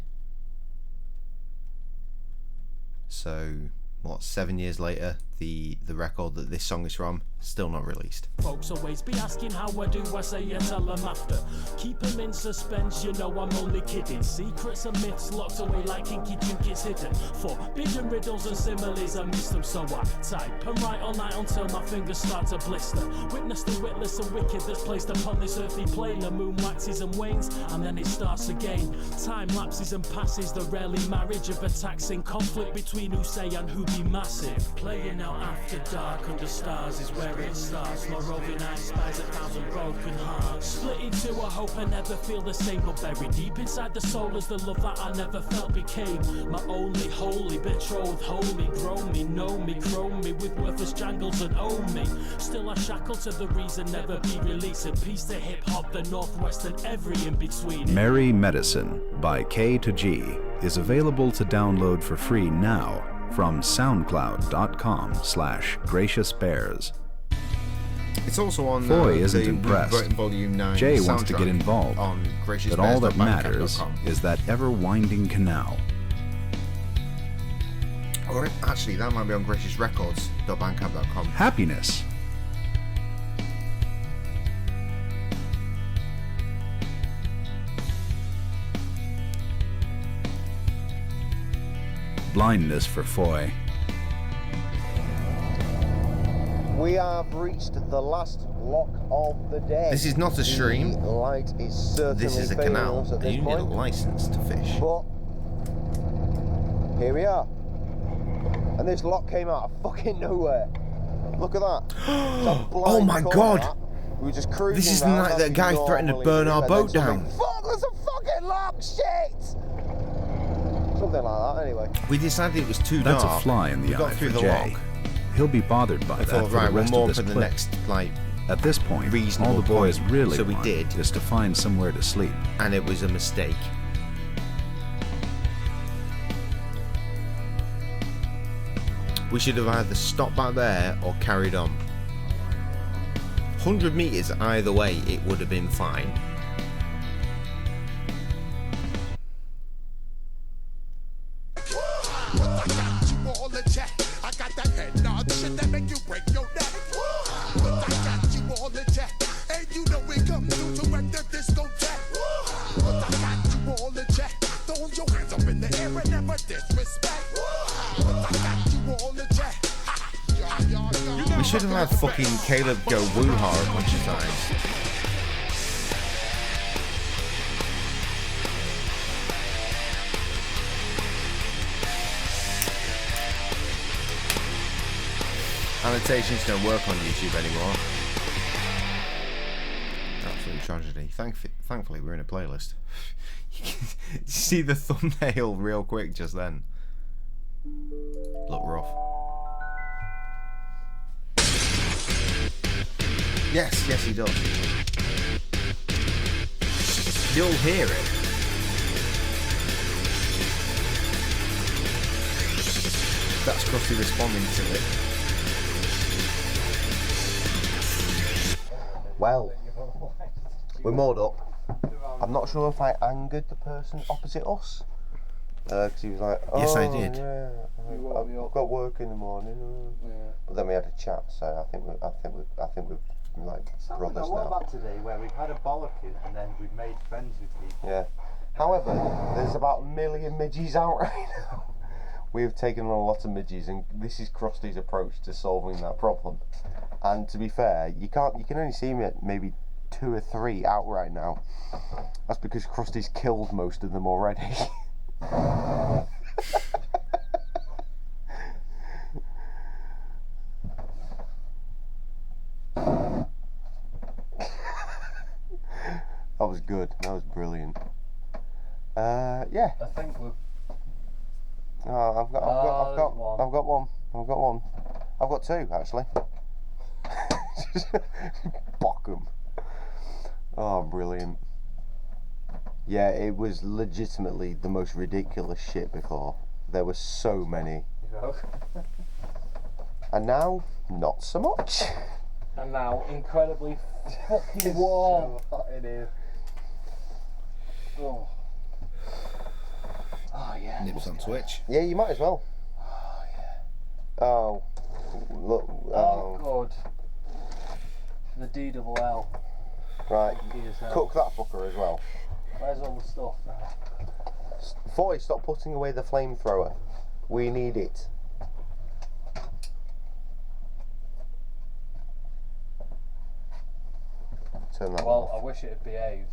So, what, 7 years later, the record that this song is from, still not released. Folks always be asking how I do, I say yeah, tell them after. Keep them in suspense, you know I'm only kidding. Secrets and myths locked away like kinky trinkets hidden. Forbidden riddles and similes, I miss them, so I type and write all night until my fingers start to blister. Witness the witless and wicked that's placed upon this earthly plane. The moon waxes and wanes, and then it starts again. Time lapses and passes, the rarely marriage of a taxing conflict between who say and who be massive. Playing out after dark under stars is where it starts. My roving eye spies 1,000 broken hearts. Split into a hope I never feel the same, but buried deep inside the soul is the love that I never felt became my only holy betrothed. Hold me, grow me, know me, grow me with worthless jangles and own me. Still I shackle to the reason, never be released. A piece to hip hop, the Northwest and every in between. Merry Medicine by K to G is available to download for free now from soundcloud.com/graciousbears. It's also on Foy isn't the impressed. Volume 9 Jay wants to get involved, on but all that matters is that ever-winding canal. Or actually, that might be on graciousrecords.bandcamp.com. Happiness. Blindness for Foy. We have reached the last block of the day. This is not a stream. The light is certainly This is a failing canal, us at and this you need a point. license to fish. But here we are. And this lock came out of fucking nowhere. Look at that. Oh my god! We were just cruising. This is round like as that we guy threatened to normally burn do, our and then boat down. Fuck, there's a fucking lock, shit! Something like that, anyway. We decided it was too That's dark. a fly in the We got eye through for the Jay. lock. He'll be bothered by I that thought, for right, the we're rest more of this for the clip. next, like, At this point, reasonable all the boys point. really So we want did. is to find somewhere to sleep. and it was a mistake. We should have either stopped back there or carried on. 100 metres either way, it would have been fine. I got that head nod shit that make you break your neck. But I got you all in check. And you know we come through to wreck the discotheque. But I got you all in check. Throw your hands up in the air and never disrespect. But I got you all in check. We should have had fucking Caleb go woo-ha a bunch of times. Annotations don't work on YouTube anymore. Absolute tragedy. Thankfully, we're in a playlist. You can see the thumbnail real quick just then. Look rough. Yes, he does. You'll hear it. That's Krusty responding to it. Well, we're moored up. I'm not sure if I angered the person opposite us. Because he was like, oh, Yes, I did. Yeah, I've got work in the morning. But then we had a chat, so I think we're like brothers What now. about today, where we've had a bollocking and then we've made friends with people? Yeah. However, there's about 1 million midges out right now. We've taken on a lot of midges, and this is Krusty's approach to solving that problem. And to be fair, you can only see maybe 2 or 3 out right now. That's because Krusty's killed most of them already. That was good. That was brilliant. Yeah. I think we're... Oh, I've got one. I've got 2 actually. Bock 'em. Oh, brilliant. Yeah, it was legitimately the most ridiculous shit before. There were so many. And now, not so much. And now, incredibly fucking warm. So hot in here. Oh. Oh yeah. Nips on Twitch. Yeah, you might as well. Oh yeah. Oh, look. Oh god. The DLL. Right, Here's hell. cook that fucker as well. Where's all the stuff now? Foy, stop putting away the flamethrower. We need it. Turn that Well, off. I wish it had behaved.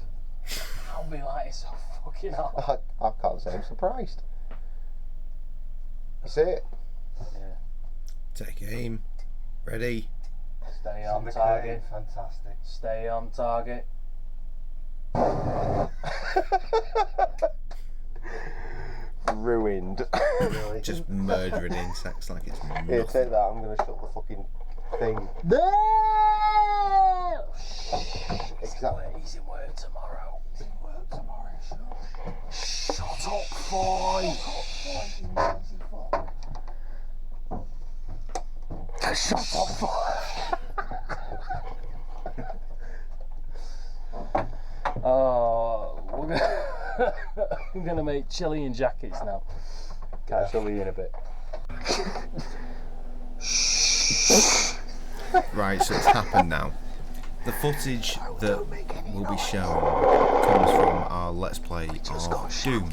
I'll be like, it's so fucking hot. I can't say I'm surprised. You see it? Yeah. Take aim. Ready. Stay on target. Fantastic. Stay on target. Ruined. Just murdering insects like it's nothing. Here, take that. I'm going to shut the fucking thing. Exactly. He's in work tomorrow. Shut up, boy. Shut up, boy. Oh, I'm gonna make Chilean jackets now. Catch you in a bit. Right, so it's happened now. The footage that will be shown comes from our Let's Play of Doom.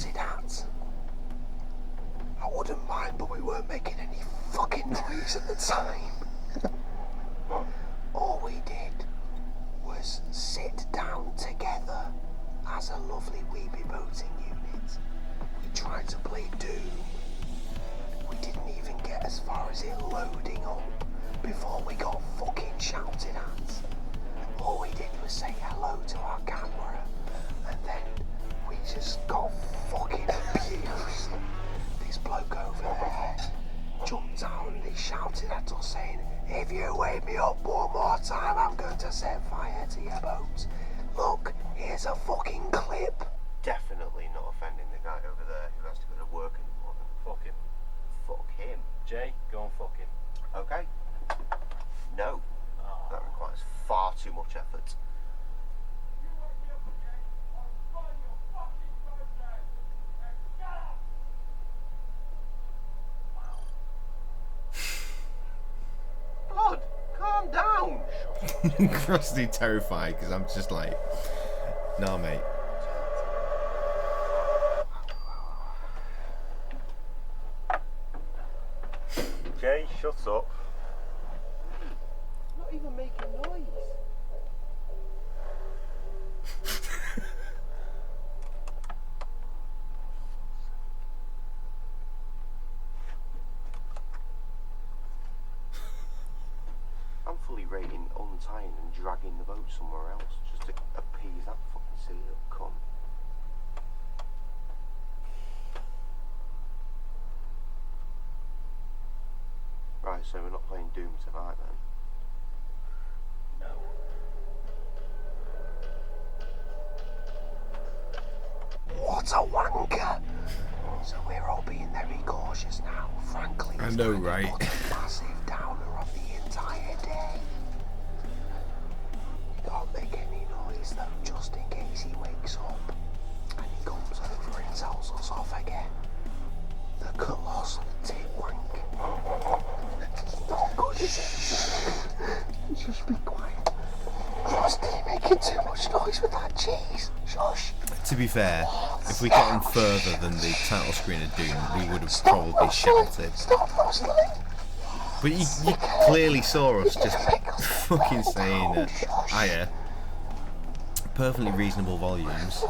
I wouldn't mind, but we weren't making any fucking noise at the time. All we did was sit down together as a lovely weeby boating unit. We tried to play Doom. We didn't even get as far as it loading up before we got fucking shouted at. All we did was say hello to our camera, and then we just got fucking abused. This bloke over there jumped out and he shouted at us saying, "If you wake me up one more time, I'm going to set fire to your boat. Look, here's a fucking clip." Definitely not offending the guy over there who has to go to work in the morning. Fuck him. Fuck him. Jay, go and fuck him. Okay. No. That requires far too much effort. Blood, calm down. Crusty terrified because I'm just like, nah, mate. Jay, shut up. Not even making noise. I'm fully rating untying and dragging the boat somewhere else just to appease that fucking silly little cunt. Right, so we're not playing Doom tonight then? No. What a wanker! So we're all being very cautious now. Frankly, I know, right? a massive downer on the entire day. We can't make any noise though, just in case he wakes up and he comes over and tells us off again. The colossal tit wank. It's not good, is it? Just be quiet. Rusty, you're making too much noise with that cheese. Shush. To be fair, if we got him further than the title screen of Doom, we would have probably shouted. Stop rustling. But you clearly saw us just fucking saying it higher, perfectly reasonable volumes.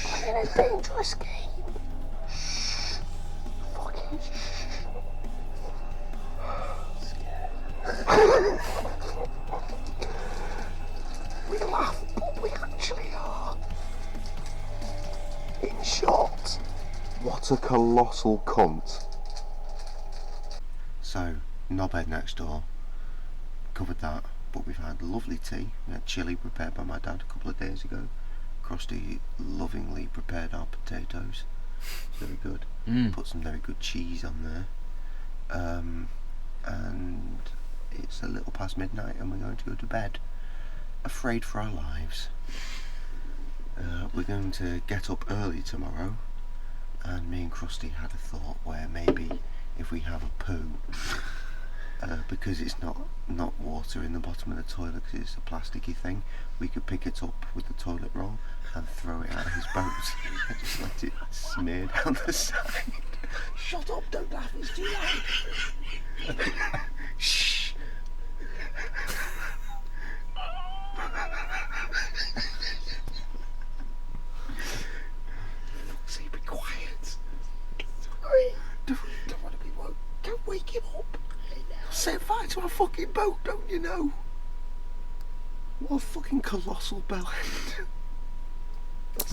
Playing a dangerous game. Shh. Fucking shh. Scared. We laugh, but we actually are. In short, What a colossal cunt. So, not our bed next door. Covered that, but we've had lovely tea. We had chilli prepared by my dad a couple of days ago. Krusty lovingly prepared our potatoes. It's very good. Put some very good cheese on there. And it's a little past midnight and we're going to go to bed. Afraid for our lives. We're going to get up early tomorrow, and me and Krusty had a thought where maybe if we have a poo, because it's not water in the bottom of the toilet because it's a plasticky thing, we could pick it up with the toilet roll and throw it out of his boat and just let it smear down the side. Shut up, don't laugh, it's too loud. Shh. See, be quiet. Don't want to be woke. Don't wake him up. Set fire to our fucking boat, don't you know? What a fucking colossal bellend.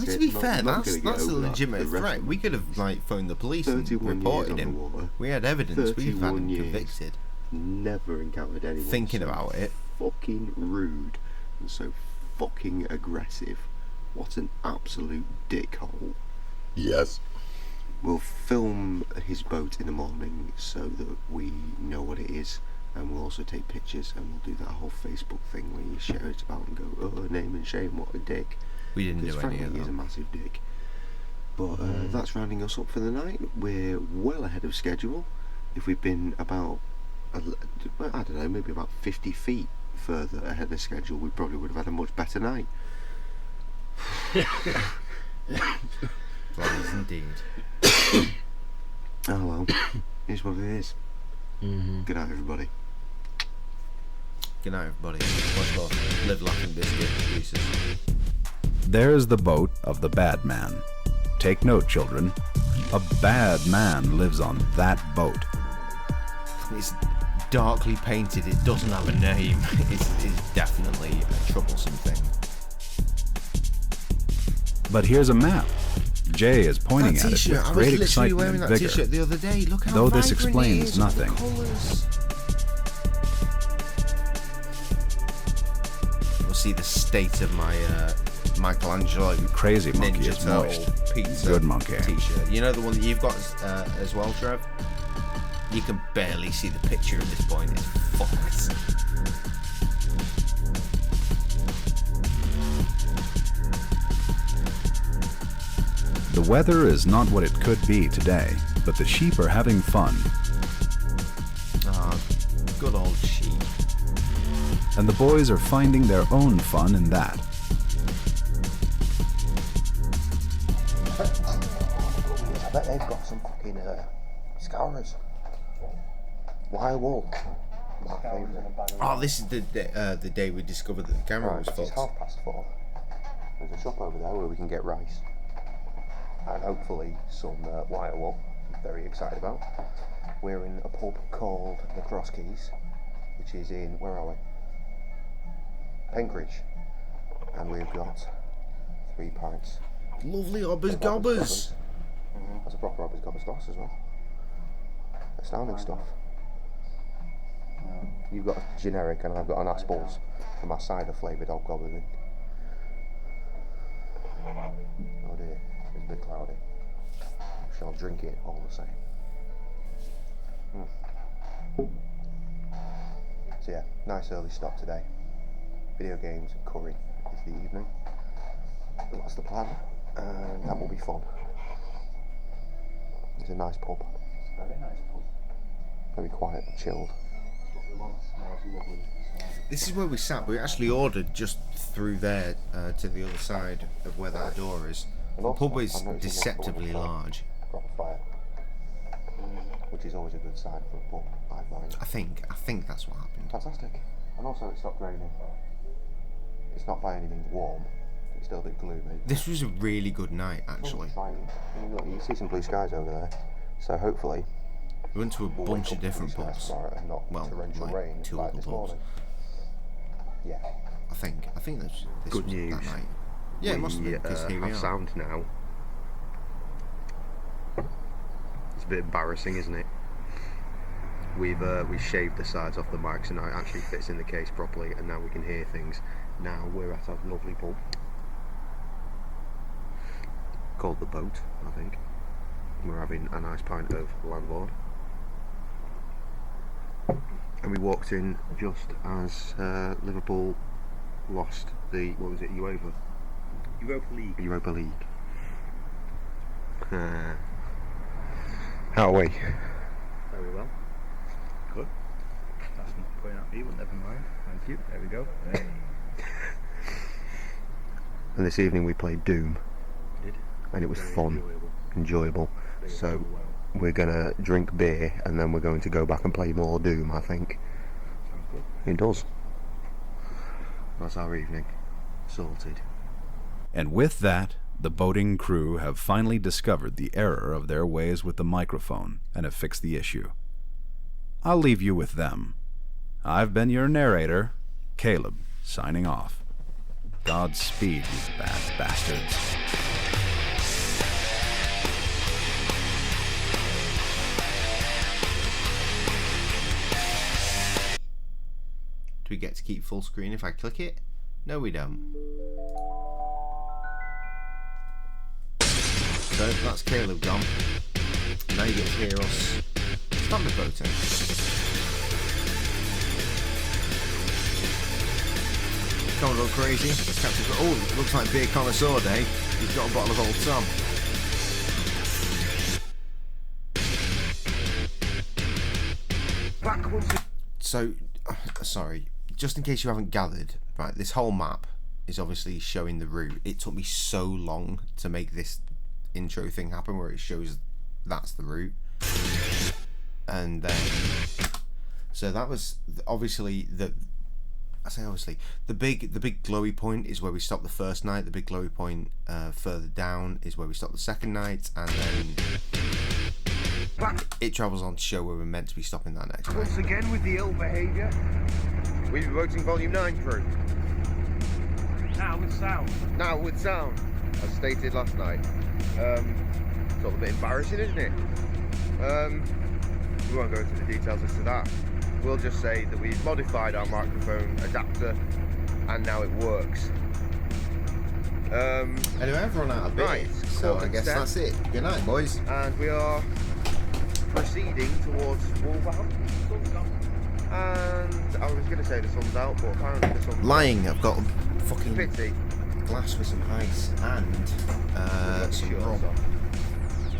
To be fair, that's a legitimate threat. We could have phoned the police and reported him. We had evidence. We've had him convicted. Never encountered anyone thinking so about it. Fucking rude and so fucking aggressive. What an absolute dickhole. Yes. We'll film his boat in the morning so that we know what it is, and we'll also take pictures, and we'll do that whole Facebook thing where you share it about and go, oh, name and shame, what a dick. We didn't do any of that. He's a massive dick. But that's rounding us up for the night. We're well ahead of schedule. If we'd been about, I don't know, maybe about 50 feet further ahead of schedule, we probably would have had a much better night. Please indeed. Oh well, here's what it is. Good night, everybody. Good night, everybody. Much love. Live, laugh, and biscuit. Pieces. There's the boat of the bad man. Take note, children. A bad man lives on that boat. It's darkly painted. It doesn't have a name. It's definitely a troublesome thing. But here's a map. Jay is pointing at it with great excitement and vigor. T-shirt the other day. Look how though this vibrant explains it is, nothing. We'll see the state of my Michelangelo crazy monkey Ninja is moist. Pizza Good monkey. T-shirt. You know the one that you've got as well, Trev? You can barely see the picture at this point. It's fucked. The weather is not what it could be today, but the sheep are having fun. Ah, good old sheep. And the boys are finding their own fun in that. I bet they've got some fucking scourers. Wild wool. My favourite. Oh, this is the day we discovered that the camera was It's fucked. 4:30. There's a shop over there where we can get rice. And hopefully some wire wool. I'm very excited about. We're in a pub called the Cross Keys, which is in, where are we? Penkridge. And we've got 3 pints. Lovely Obbers Gobbers. That's a proper Obbers Gobbers glass as well. Astounding stuff. You've got a generic and I've got an Aspels for my cider flavoured hobgoblin. Oh dear, it's a bit cloudy. I shall drink it all the same. So yeah, nice early stop today. Video games and curry is the evening. That's the plan, and that will be fun. It's a nice pub. Very nice pub. Very quiet and chilled. This is where we sat. We actually ordered just through there to the other side of where that door is. The pub is deceptively large. Proper fire, which is always a good sign for a pub, I find. I think that's what happened. Fantastic. And also it stopped raining. It's not by any means warm. It's still a bit gloomy. This was a really good night, actually. Look, you see some blue skies over there. So hopefully We went to a bunch of different pubs. Well, rain two like other this pubs. morning. Yeah. I think this Good was news. that night. Yeah, it must have been, because here we have are. sound now. It's a bit embarrassing, isn't it? we've shaved the sides off the mic, so now it actually fits in the case properly, and now we can hear things. Now we're at our lovely pub called The Boat, I think. We're having a nice pint of Landlord, and we walked in just as Liverpool lost the, what was it, Europa League. How are we? Very well. Good. That's not pointing at me, but never mind. Thank you. There we go. Hey. And this evening we played Doom. We did. And it was Very fun, enjoyable. So we're gonna drink beer and then we're going to go back and play more Doom, I think. Sounds good. It does. That's our evening. Sorted. And with that, the boating crew have finally discovered the error of their ways with the microphone and have fixed the issue. I'll leave you with them. I've been your narrator, Caleb, signing off. Godspeed, you bad bastards. Do we get to keep full screen if I click it? No, we don't. So that's Caleb gone. Now you get to hear us stop the boating. Commodore Crazy. Captain. Oh, it looks like beer connoisseur day. He's got a bottle of Old Tom. So, sorry. Just in case you haven't gathered, right, this whole map is obviously showing the route. It took me so long to make this intro thing happen where it shows that's the route. And then, so that was obviously the big glowy point is where we stopped the first night. The big glowy point further down is where we stopped the second night, and then it travels on to show where we're meant to be stopping that next night. Once again with the ill behaviour. We've been voting Volume 9 through. Now with sound. As stated last night. It's all a bit embarrassing, isn't it? We won't go into the details as to that. We'll just say that we've modified our microphone adapter and now it works. Anyway, I've run out of beer, right, so I guess that's it. Good night, boys. And we are proceeding towards Wolverhampton. And I was going to say the sun's out, but apparently the sun's lying. I've got a fucking pity glass with some ice and some rum.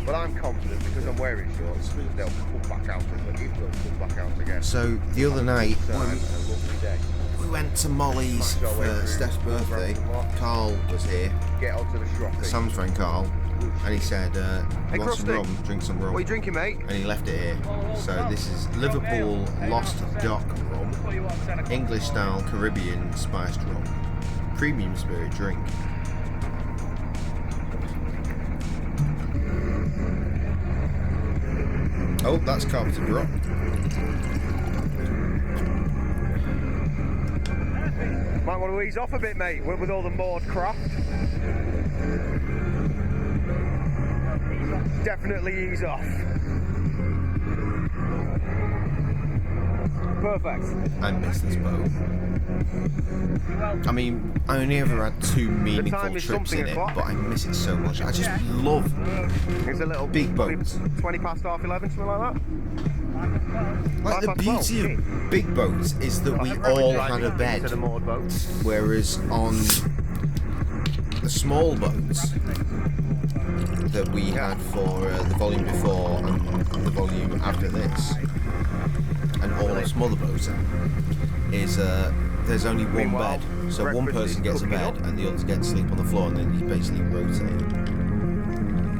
Well, I'm confident because I'm wearing shorts. They'll come back out and it will come back out again. So the other night we went to Molly's for Steph's birthday. Carl was here. Get onto the shroppy. Sam's friend Carl. And he said, hey, want some rum, drink some rum. What are you drinking, mate? And he left it here. So this is Liverpool Lost Dock rum, English style Caribbean spiced rum, premium spirit drink. Oh, that's carpeted rock. Might want to ease off a bit, mate, with all the moored craft. Definitely ease off. Perfect. I miss this boat. I mean, I only ever had 2 meaningful trips in it, but I miss it so much. I just love it's a little big boats. 20 past half 11, something like that. Like the beauty of big boats is that we all had a bed, whereas on the small boats that we had for the volume before and the volume after this, and all the smaller boats, is there's only one bed, so one person gets a bed and the others get to sleep on the floor, and then you basically rotate.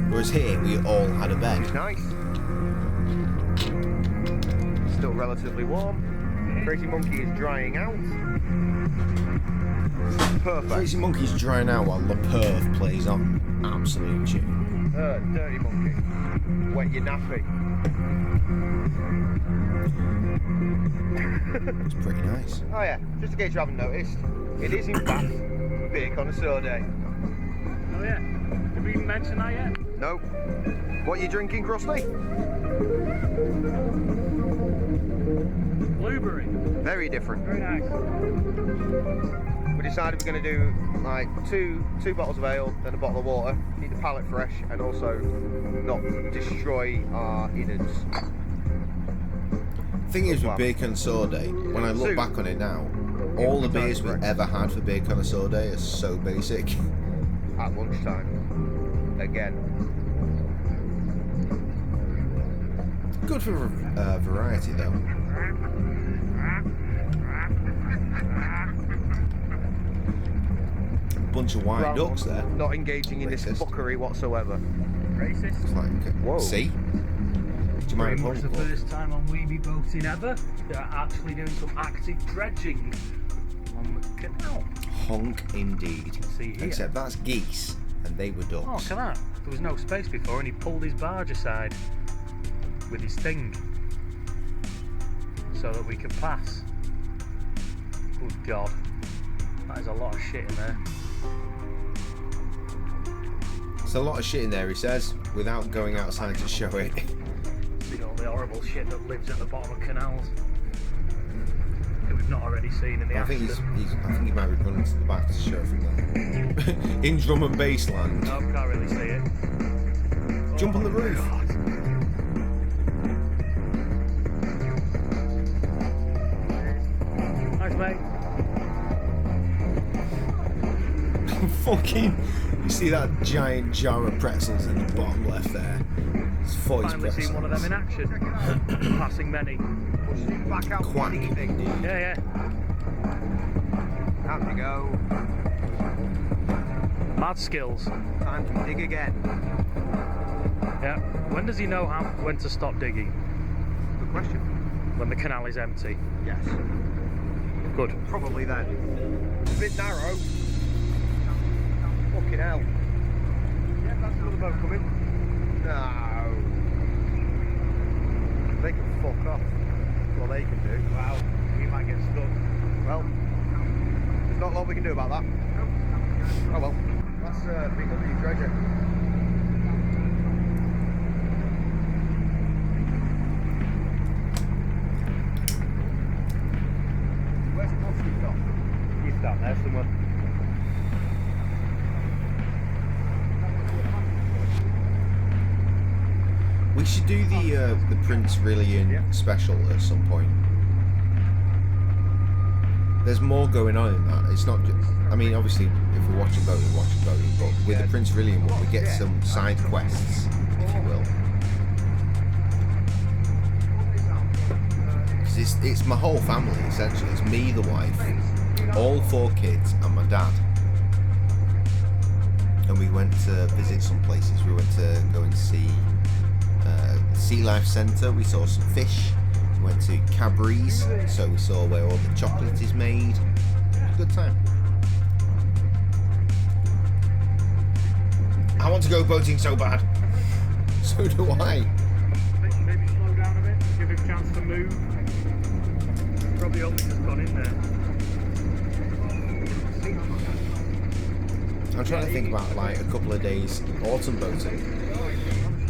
Whereas here we all had a bed. Nice. Still relatively warm. Crazy Monkey is drying out. Perfect. Crazy Monkey's drying out while the Perth plays on. Absolute tune. Dirty Monkey. Wet your nappy. It's pretty nice. Oh yeah, just in case you haven't noticed, it is in fact beer connoisseur day. Oh yeah? Did we even mention that yet? No. What are you drinking, Krusty? blueberry. Very different. Very nice. We decided we're going to do like two bottles of ale, then a bottle of water, keep the palate fresh, and also not destroy our innards. Thing is with Beer Connoisseur Day, when I look back on it now, all the beers we ever had for Beer Connoisseur Day are so basic. At lunchtime. Again. Good for variety though. Bunch of white ducks there. Not engaging in this fuckery whatsoever. Racist. It's like, whoa. See? Do you Pretty mind much the first time on Weeby boating ever. They're actually doing some active dredging on the canal. Honk indeed. See here. Except that's geese, and they were ducks. Oh, look at that. There was no space before, and he pulled his barge aside with his thing so that we could pass. Good God. That is a lot of shit in there. There's a lot of shit in there, he says, without going outside to show it. See all the horrible shit that lives at the bottom of canals that we've not already seen in the I think Aston. I think he might be running to the back to show from there. In drum and bass land. No, can't really see it. Jump on the roof. God. Thanks, mate. Fucking, you see that giant jar of pretzels in the bottom left there? It's Foy's Finally pretzels. seen one of them in action. Passing many. Back out Quack. indeed. Yeah. Out you go. Mad skills. Time to dig again. Yeah. When does he know when to stop digging? Good question. When the canal is empty. Yes. Good. Probably then. It's a bit narrow. Fucking hell. Yeah, that's another boat coming. No. They can fuck off. Well, they can do. Wow, we might get stuck. Well, there's not a lot we can do about that. Oh well. That's BW treasure. Where's Musty gone? He's down there somewhere. We should do the Prince Rillian special at some point. There's more going on in that. It's not just, I mean, obviously, if we're watching boating, but with the Prince Rillian one, we get some side quests, if you will. Because it's my whole family, essentially. It's me, the wife, all 4 kids, and my dad. And we went to visit some places. We went to go and see Sea Life Centre. We saw some fish. We went to Cadbury's, so we saw where all the chocolate is made. It was a good time. I want to go boating so bad. So do I. Maybe slow down a bit, give him a chance to move. Probably only just gone in there. I'm trying to think about like a couple of days autumn boating,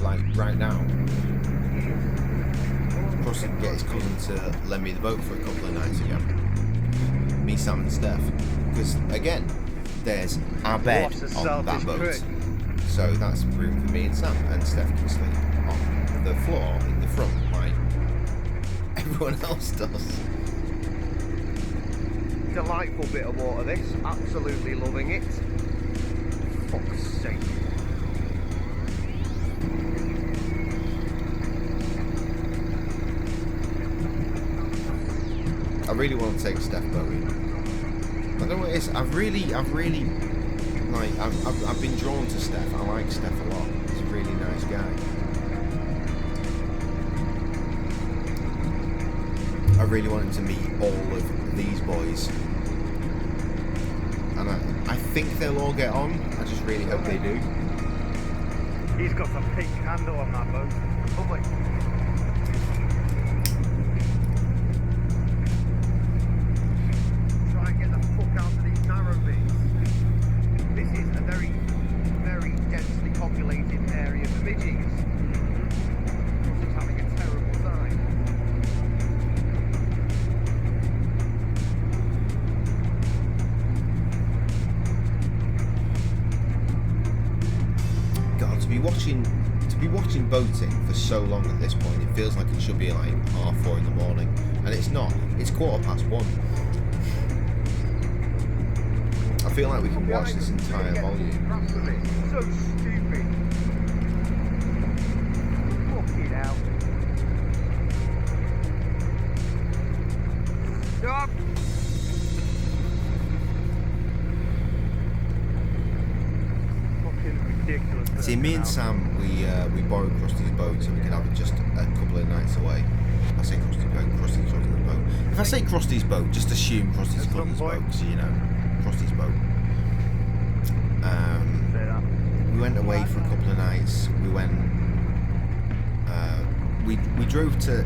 like right now. Plus, he can get his cousin to lend me the boat for a couple of nights again. Me, Sam, and Steph. Because again, there's our bed on that boat, so that's room for me and Sam, and Steph can sleep on the floor in the front, like everyone else does. Delightful bit of water, this. Absolutely loving it. Fuck's sake. I really want to take Steph boating. I don't know what it is. I've been drawn to Steph. I like Steph a lot. He's a really nice guy. I really want him to meet all of these boys. And I think they'll all get on. I just really hope they do. He's got some pink handle on that boat. Lovely. Try and get the fuck out of these narrow bits. This is a very, very densely populated area for midges. Just having a terrible time. watching boating for so long at this point, it feels like it should be like 4:30 in the morning, and it's not. It's 1:15. I feel like we can watch this entire volume. So stupid. Fucking hell. Stop. Fucking ridiculous. See, me and Sam, we borrowed Krusty's boat so we could have it just a couple of nights away. I say Krusty's boat, Krusty's boat. If I say Krusty's boat, just assume Krusty's boat, so you know, Krusty's boat. We went away for a couple of nights. We went. We drove to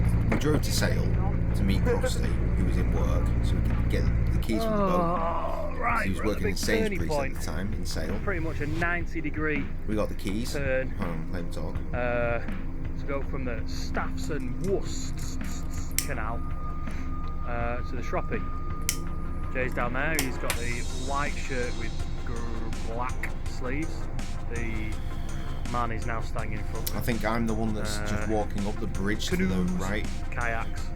Sale to meet Krusty, who was in work, so we could get the keys from the boat. Right, he was working in Sainsbury's at the time in Sale. Pretty much a 90-degree. We got the keys. Turn. Play the talk. To go from the Staffs and Worst Canal to the Shroppy. Jay's down there. He's got the white shirt with black sleeves. The man is now standing in front. I think I'm the one that's just walking up the bridge canoes, to the right. Kayaks.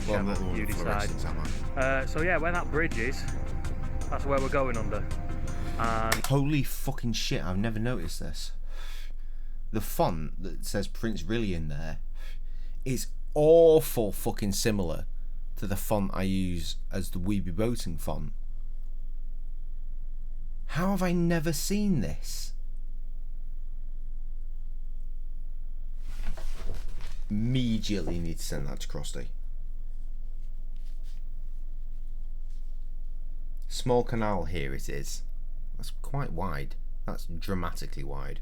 Well, I'm not the one you with decide. fluorescents, am I? So yeah, where that bridge is, that's where we're going under. And holy fucking shit! I've never noticed this. The font that says Prince Really in there is awful fucking similar to the font I use as the Weeby Boating font. How have I never seen this? Immediately need to send that to Krusty. Small canal, here it is. That's quite wide. That's dramatically wide.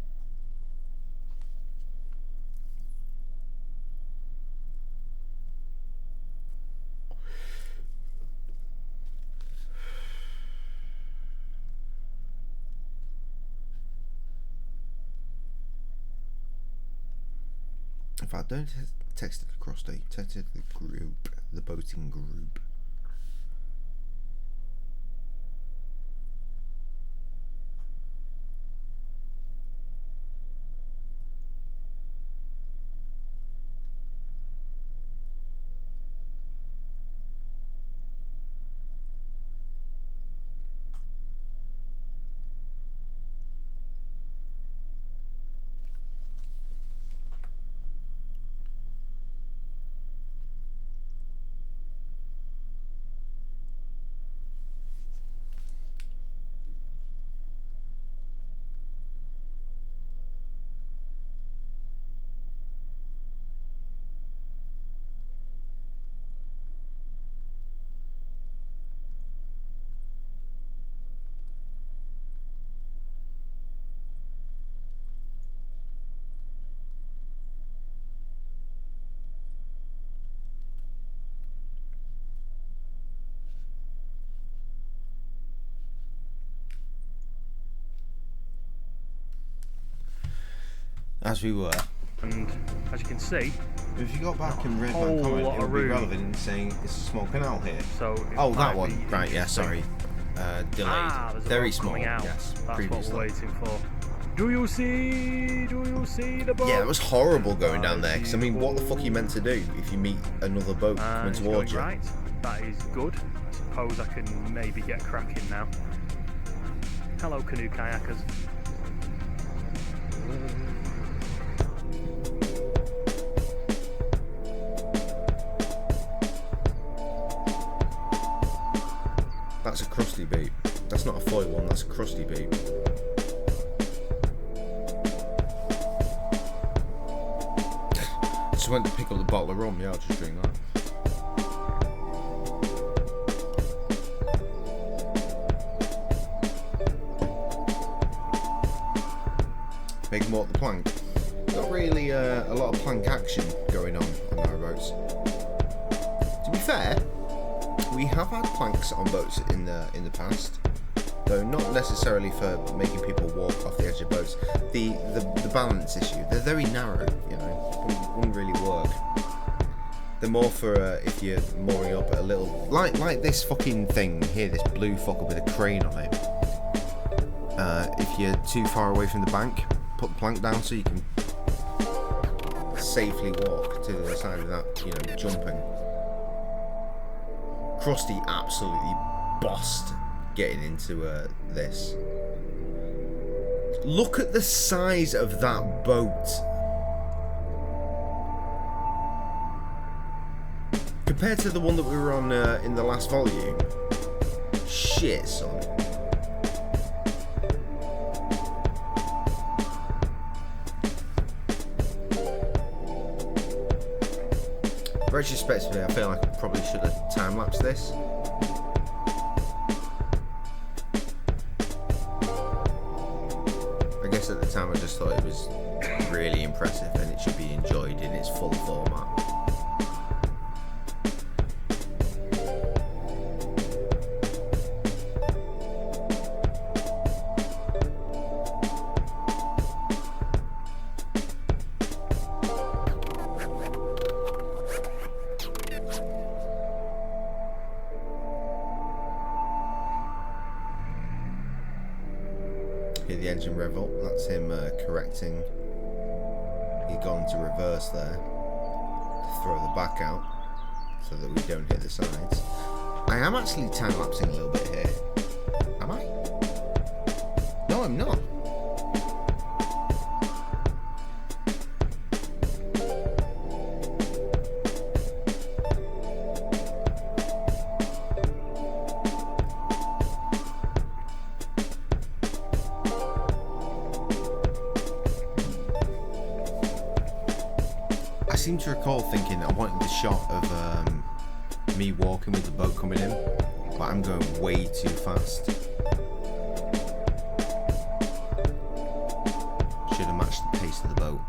In fact, don't text it to Krusty. Text it to the group, the boating group. As we were. And as you can see, if you got back and read my comment, it would be relevant in saying it's a small canal here. So that one. Right, yeah, sorry. Delayed. Very small, yes. That's previously. what we're waiting for. Do you see the boat? Yeah, it was horrible going down there, because I mean, what the fuck are you meant to do if you meet another boat coming towards you? Right, that is good. I suppose I can maybe get cracking now. Hello, canoe kayakers. That's a Krusty beat. That's not a foil one, that's a Krusty beat. Just went to pick up the bottle of rum, yeah, I'll just drink that. Big Mort the plank. Not really a lot of plank action going on our boats. To be fair, we have had planks on boats in the past, though not necessarily for making people walk off the edge of boats. The balance issue, they're very narrow, you know, wouldn't really work. They're more for if you're mooring up at a little, like this fucking thing here, this blue fucker with a crane on it. If you're too far away from the bank, put the plank down so you can safely walk to the other side without, you know, jumping. Krusty absolutely bossed getting into this. Look at the size of that boat. Compared to the one that we were on in the last volume. Shit, son. Retrospectively, I feel like I probably should have time-lapsed this. I guess at the time I just thought it was really impressive and it should be enjoyed in its full format. Hear the engine rev up, that's him correcting. He's gone into reverse there to throw the back out so that we don't hit the sides. I am actually time-lapsing a little bit here. Am I? No, I'm not. I seem to recall thinking I wanted the shot of me walking with the boat coming in, but I'm going way too fast. Should have matched the pace of the boat.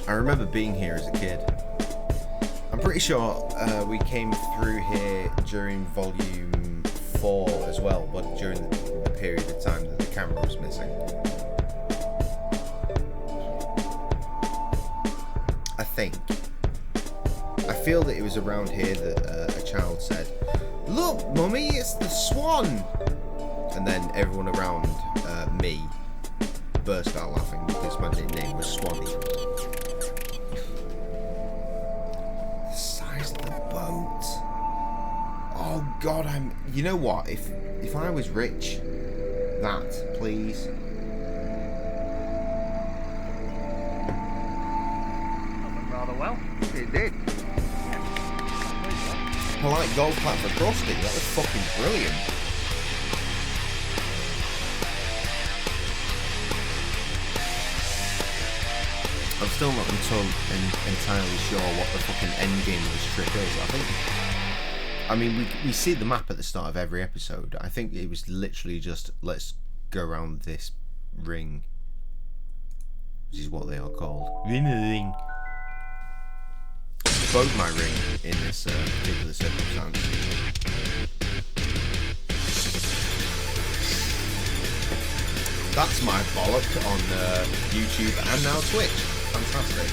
I remember being here as a kid. I'm pretty sure we came through here during volume 4 as well, but during the period of time that the camera was missing. I feel that it was around here that a child said, "Look, Mummy, it's the swan!" And then everyone around me burst out laughing because my nickname was Swanee. The size of the boat. Oh God, you know what? If I was rich, that, please. Well, it did. Polite golf clap for Krusty. That was fucking brilliant. I'm still not entirely sure what the fucking end game of this trip is. I mean, we see the map at the start of every episode. I think it was literally just, let's go around this ring, which is what they are called. Ring. Boat my ring in this particular circumstance. That's my bollock on YouTube and now Twitch. Fantastic.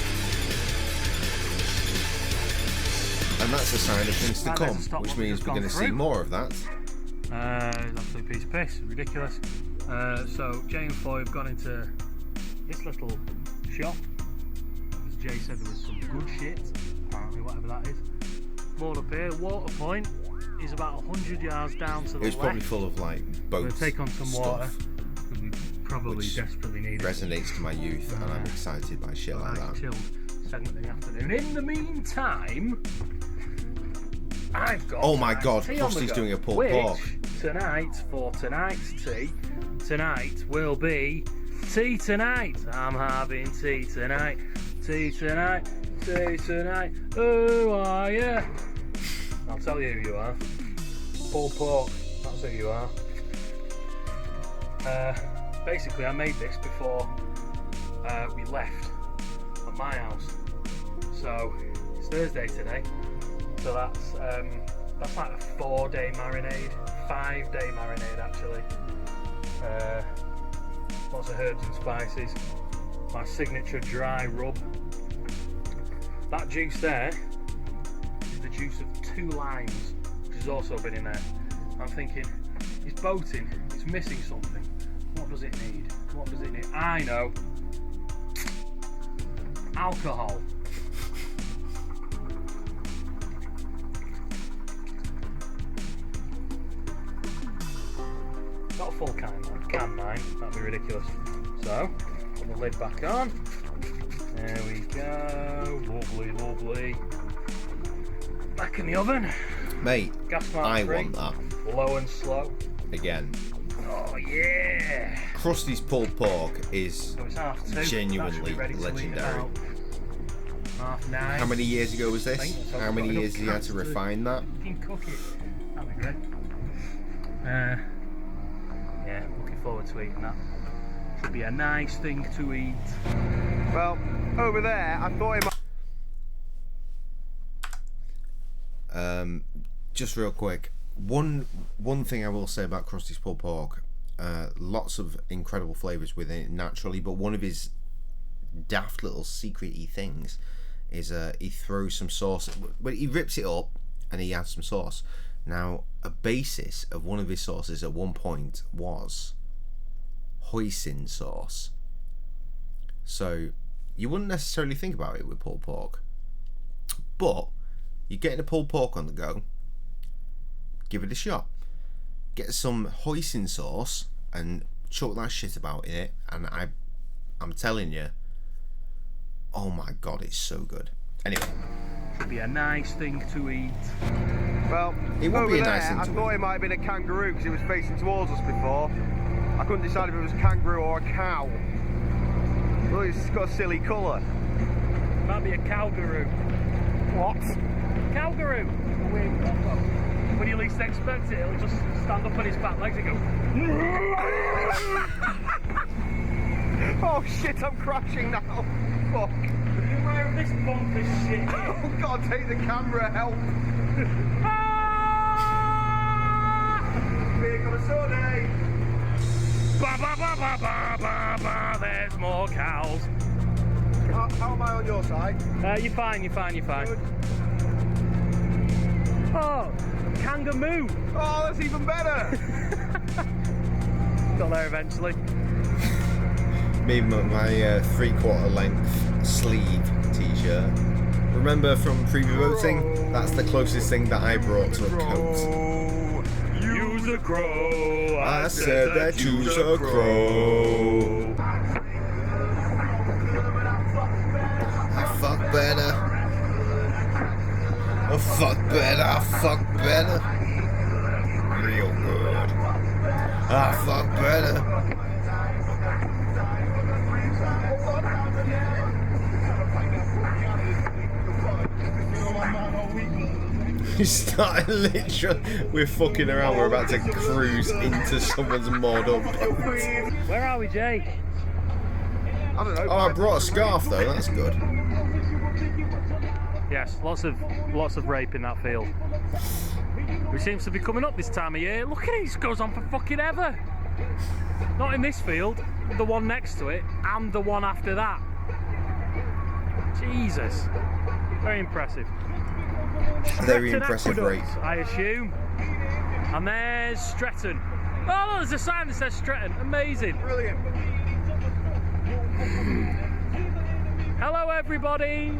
And that's a sign of things to come, which means we're going to see more of that. Absolute piece of piss, ridiculous. So Jay and Foy have gone into this little shop. As Jay said, there was some good shit. Apparently, whatever that is. More up here. Water point is about 100 yards down to the left. It was probably full of like boats. We'll take on some stuff, water. We probably desperately need it. Resonates to my youth, and I'm excited by shit like that. Chilled segment in the afternoon. In the meantime, I've got. Oh my God! Krusty's doing a pulled pork. Tonight, for tonight's tea, tonight will be tea tonight. I'm having tea tonight. Tea tonight. Tea tonight. Who are you? I'll tell you who you are. Pulled pork. That's who you are. Basically, I made this before we left at my house. So it's Thursday today. So that's like a 4-day marinade, 5-day marinade actually. Lots of herbs and spices. My signature dry rub. That juice there is the juice of 2 limes, which has also been in there. I'm thinking, he's boating, he's missing something. What does it need? What does it need? I know. Alcohol. Not a full can mine. That'd be ridiculous. So, put the lid back on. There we go. Lovely, lovely. Back in the oven. Mate, Gas mark I 3. want that. Low and slow. Again. Oh yeah. Krusty's pulled pork is So it's 2:30. genuinely Ready to eat legendary. about 9:30. How many years ago was this? I think so. How many Got years did you have to enough refine that? fucking cook it. That'd be great. Yeah, looking forward to eating that. Should be a nice thing to eat. Well, over there, I thought it might. Just real quick, one thing I will say about Krusty's pulled pork, lots of incredible flavours within it naturally, but one of his daft little secret-y things is he throws some sauce, but he rips it up and he adds some sauce. Now, a basis of one of his sauces at one point was hoisin sauce. So you wouldn't necessarily think about it with pulled pork, but you're getting a pulled pork on the go, give it a shot. Get some hoisin sauce and chuck that shit about in it, and I'm telling you, oh my god, it's so good. Anyway, should be a nice thing to eat. Well, it would be a nice thing I to thought eat. it might have been a kangaroo because it was facing towards us before. I couldn't decide if it was a kangaroo or a cow. Well, it's got a silly colour. Might be a cowgaroo. What? Cowgaroo. When you least expect it, it'll just stand up on his back legs and go. Oh shit, I'm crashing now. Fuck. Where is this bumpy shit? Oh god, take the camera, help. Here comes Sunday. Ba ba ba ba ba ba ba. There's more cows. How am I on your side? You're fine. Good. Oh, kangaroo. Oh, that's even better. Got there eventually. Me and my 3/4 length sleeve t-shirt. Remember from preview voting? That's the closest thing that I brought to a coat. Use a crow. I said that use a crow. I fuck better. I fuck better. I fuck better. Real good. I fuck better. We started literally, we're fucking around, we're about to cruise into someone's mod up. Where are we, Jake? I don't know. Oh, I brought a scarf though, that's good. Yes, lots of rape in that field. Which seems to be coming up this time of year. Look at it, it goes on for fucking ever. Not in this field, the one next to it, and the one after that. Jesus. Very impressive. Very Stretton impressive Aqueduct, rape. I assume. And there's Stretton. Oh, there's a sign that says Stretton. Amazing. Brilliant. Hello, everybody.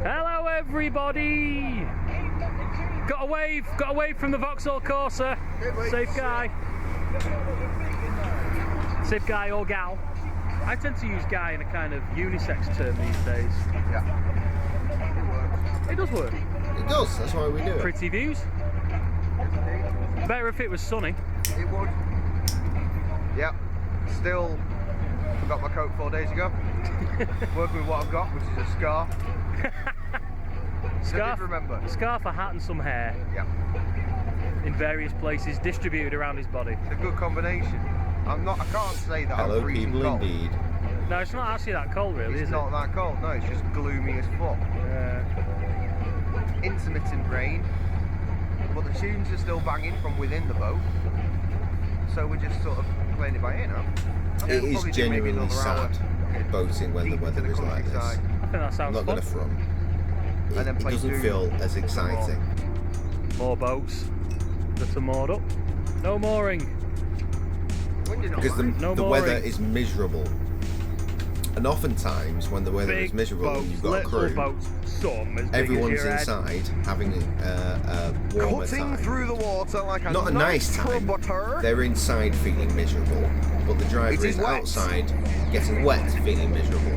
Hello, everybody. Got a wave from the Vauxhall Corsa. Safe guy. Safe guy or gal. I tend to use guy in a kind of unisex term these days. Yeah. It does work. It does, that's why we do it. Pretty views. Better if it was sunny. It would. Yep. Still forgot my coat 4 days ago. Working with what I've got, which is a scarf. Scarf, remember. Scarf, a hat and some hair. Yep. In various places, distributed around his body. It's a good combination. I can't say that Hello, I'm freezing people cold. indeed. No, it's not actually that cold really, It's is not that cold, no, it's just gloomy as fuck. Intermittent rain, but the tunes are still banging from within the boat, so we're just sort of playing it by ear now. It is Probably do maybe genuinely another hour sad boating when the deep into weather is like this. countryside. I think that I'm sounds not going to fun. front. And then It play doesn't Doom feel as some exciting. More boats that are moored up. No mooring. Because the weather is miserable. And oftentimes, when the weather is miserable and you've got a crew, everyone's inside having a warmer time. Through the water like Not a nice time. They're inside feeling miserable, but the driver is outside getting wet, feeling miserable.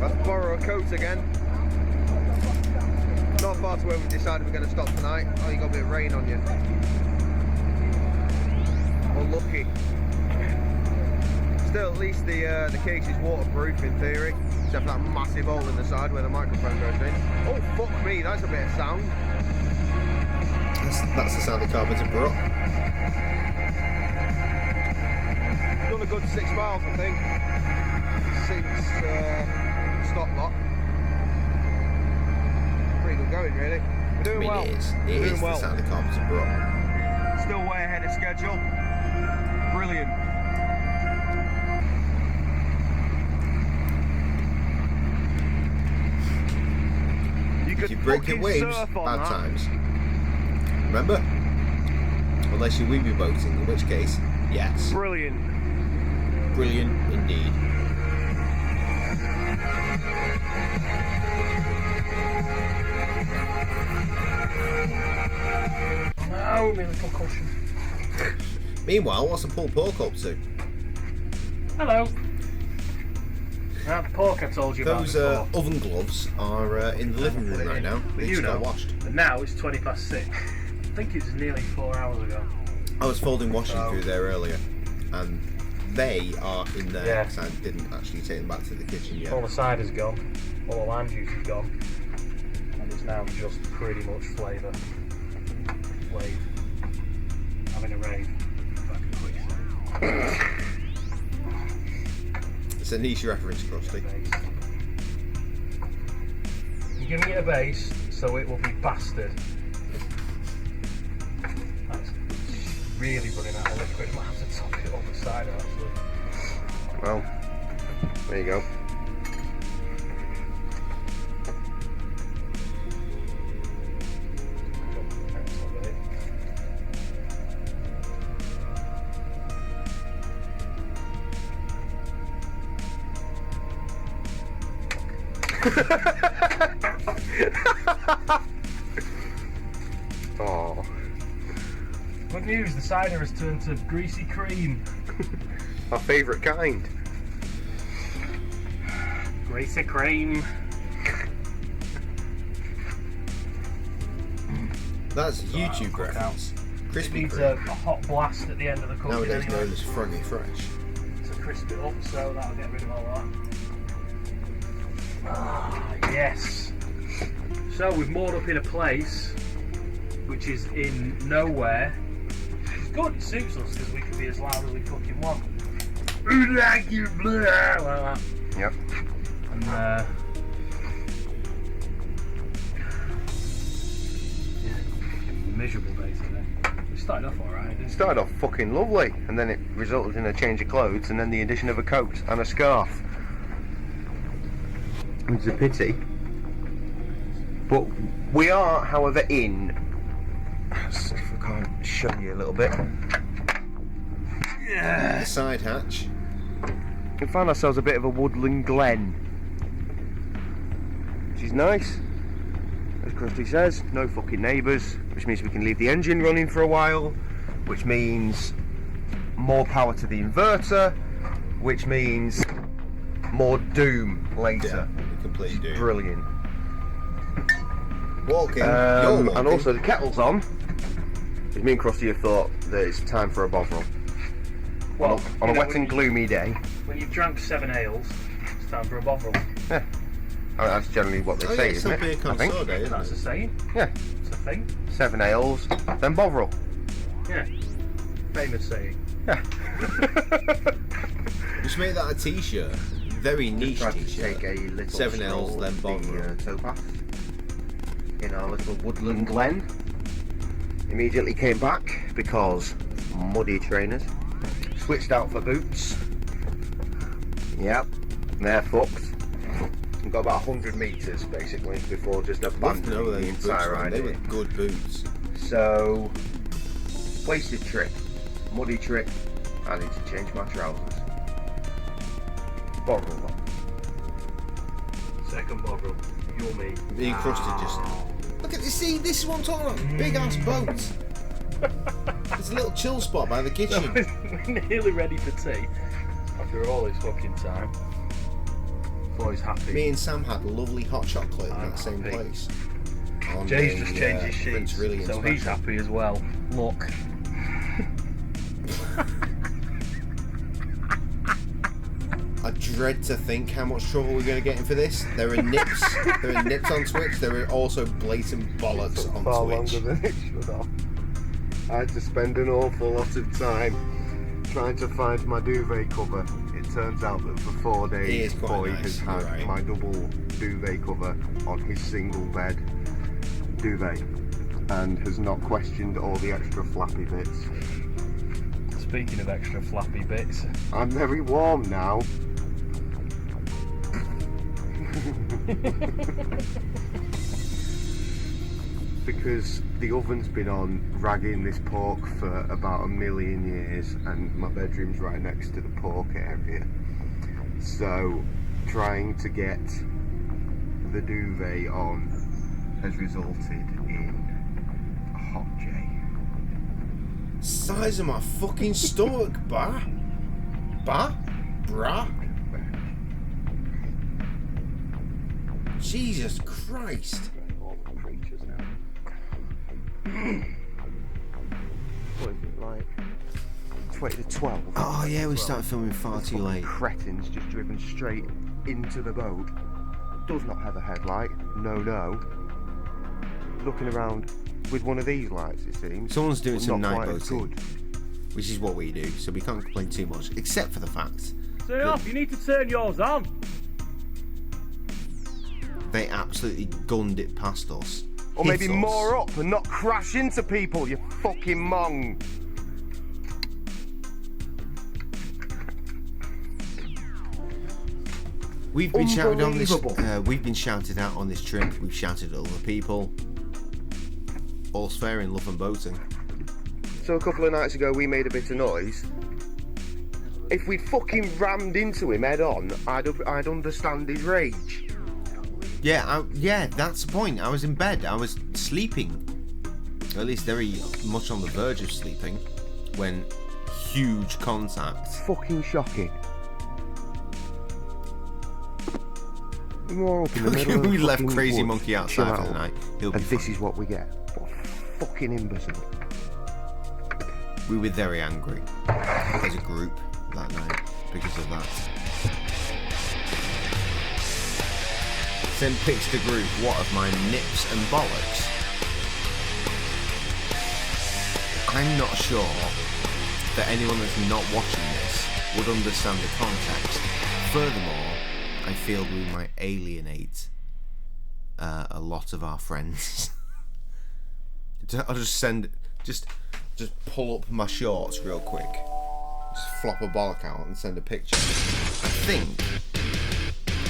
Let's borrow a coat again. Not far to where we decided we're going to stop tonight. Oh, you got a bit of rain on you. Unlucky. Still, at least the case is waterproof in theory, except for that massive hole in the side where the microphone goes in. Oh fuck me, that's a bit of sound. That's the sound of Carpenter Brook. Done a good 6 miles, I think, since stop lock. Pretty good going, really. We're doing well. It is the sound of Carpenter Brook. Still way ahead of schedule. Brilliant. If you break your waves, bad times. Remember? Unless you're weeby boating, in which case, yes. Brilliant. Brilliant indeed. Oh, my little cushion. Meanwhile, what's the pulled pork up to? Hello. That pork I told you Those about before. oven gloves are in the living room right now. They just got washed. And now it's 6:20. I think it's nearly 4 hours ago. I was folding washing through there earlier, and they are in there because I didn't actually take them back to the kitchen yet. All the cider's gone, all the lime juice is gone, and it's now just pretty much flavour. Wave. Having a rave. Back in quick. It's a niche reference, Krusty. You're giving it a base, so it will be bastard. That's really running out of liquid. I might have to top it up the cider, actually. Well, there you go. Oh. Good news, the cider has turned to greasy cream. Our favourite kind. Greasy cream. That's YouTube reference. Crispy It needs cream. a hot blast at the end of the cooking. Nowadays anyway. known as Froggy Fresh. To crisp it up, so that'll get rid of all that. Ah, yes. So we've moored up in a place which is in nowhere. It's good, it suits us because we can be as loud as we fucking want. Like you blah, like that. Yep. And miserable day today. We started off alright. It started off fucking lovely, and then it resulted in a change of clothes, and then the addition of a coat and a scarf. It's a pity. But we are, however, in. Let's see if I can't show you a little bit. The side hatch. We found ourselves a bit of a woodland glen, which is nice. As Krusty says, no fucking neighbours, which means we can leave the engine running for a while, which means more power to the inverter, which means more doom later. Yeah, complete doom. Brilliant. Walking, and also the kettle's on. Because me and Krusty have thought that it's time for a bovril. Well, on a wet and gloomy day. When you've drank 7 ales, it's time for a bovril. Yeah. I mean, that's generally what they say, isn't it? I think. That's a saying. Yeah. It's a thing. 7 ales, then bovril. Yeah. Famous saying. Yeah. We should make that a t-shirt. Very niche t-shirt. Take a little 7 L's, then bovril. Towpath in our little woodland glen. Immediately came back because muddy trainers. Switched out for boots. Yep, they're fucked. We've got about 100 metres basically before just abandoning the entire idea. They were good boots. So, wasted trip, muddy trip, I need to change my trousers. Boggle one. Second boggle. Yummy. Being crusted just. Look at this. See, this is what I'm talking about. Big ass boat. There's a little chill spot by the kitchen. We're nearly ready for tea. After all this fucking time. Boy's happy. Me and Sam had lovely hot chocolate in that same happy. place. Jay's just changed his sheets, really so he's happy as well. Look. I dread to think how much trouble we're going to get in for this. There are nips. There are nips on Twitch. There are also blatant bollocks on Far Twitch. longer than it should have. I had to spend an awful lot of time trying to find my duvet cover. It turns out that for 4 days, Boy has had my double duvet cover on his single bed duvet and has not questioned all the extra flappy bits. Speaking of extra flappy bits, I'm very warm now. Because the oven's been on ragging this pork for about 1,000,000 years and my bedroom's right next to the pork area. So trying to get the duvet on has resulted in a hot J. Size of my fucking stomach, bah? Bah? Brah? Jesus Christ. What is it, like 20 to 12? Oh yeah, we started filming far too late. Cretins just driven straight into the boat. Does not have a headlight. No. Looking around with one of these lights, it seems. Someone's doing but some not night quite as boating, good. which is what we do, so we can't complain too much, except for the fact turn it off. You need to turn yours on. they absolutely gunned it past us. Or maybe more up and not crash into people, you fucking mong. We've been shouted on this. We've been shouted out on this trip. We've shouted at other people. All's fair in love and boating. So a couple of nights ago we made a bit of noise. If we'd fucking rammed into him head on, I'd understand his rage. Yeah, yeah, that's the point. I was in bed. I was sleeping. Or at least very much on the verge of sleeping when huge contact. Fucking shocking. More up in the middle We of left fucking Crazy woods, Monkey chill outside for out, the night. He'll be and this fine. is what we get. What a fucking imbecile. We were very angry as a group that night because of that. Send pics to group. What of my nips and bollocks? I'm not sure that anyone that's not watching this would understand the context. Furthermore, I feel we might alienate a lot of our friends. I'll just pull up my shorts real quick, just flop a bollock out and send a picture. I think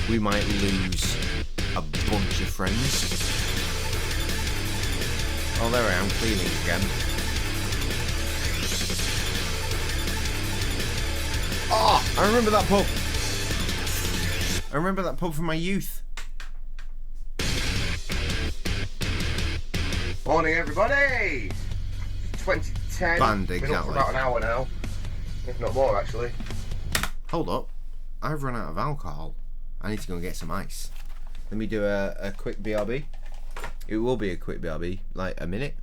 we might lose a bunch of friends. Oh, there I am, cleaning again. Oh, I remember that pub. I remember that pub from my youth. Morning, everybody. 2010. Band, Been up exactly. for about an hour now, if not more, actually. Hold up, I've run out of alcohol. I need to go and get some ice. Let me do a quick BRB. It will be a quick BRB, like a minute.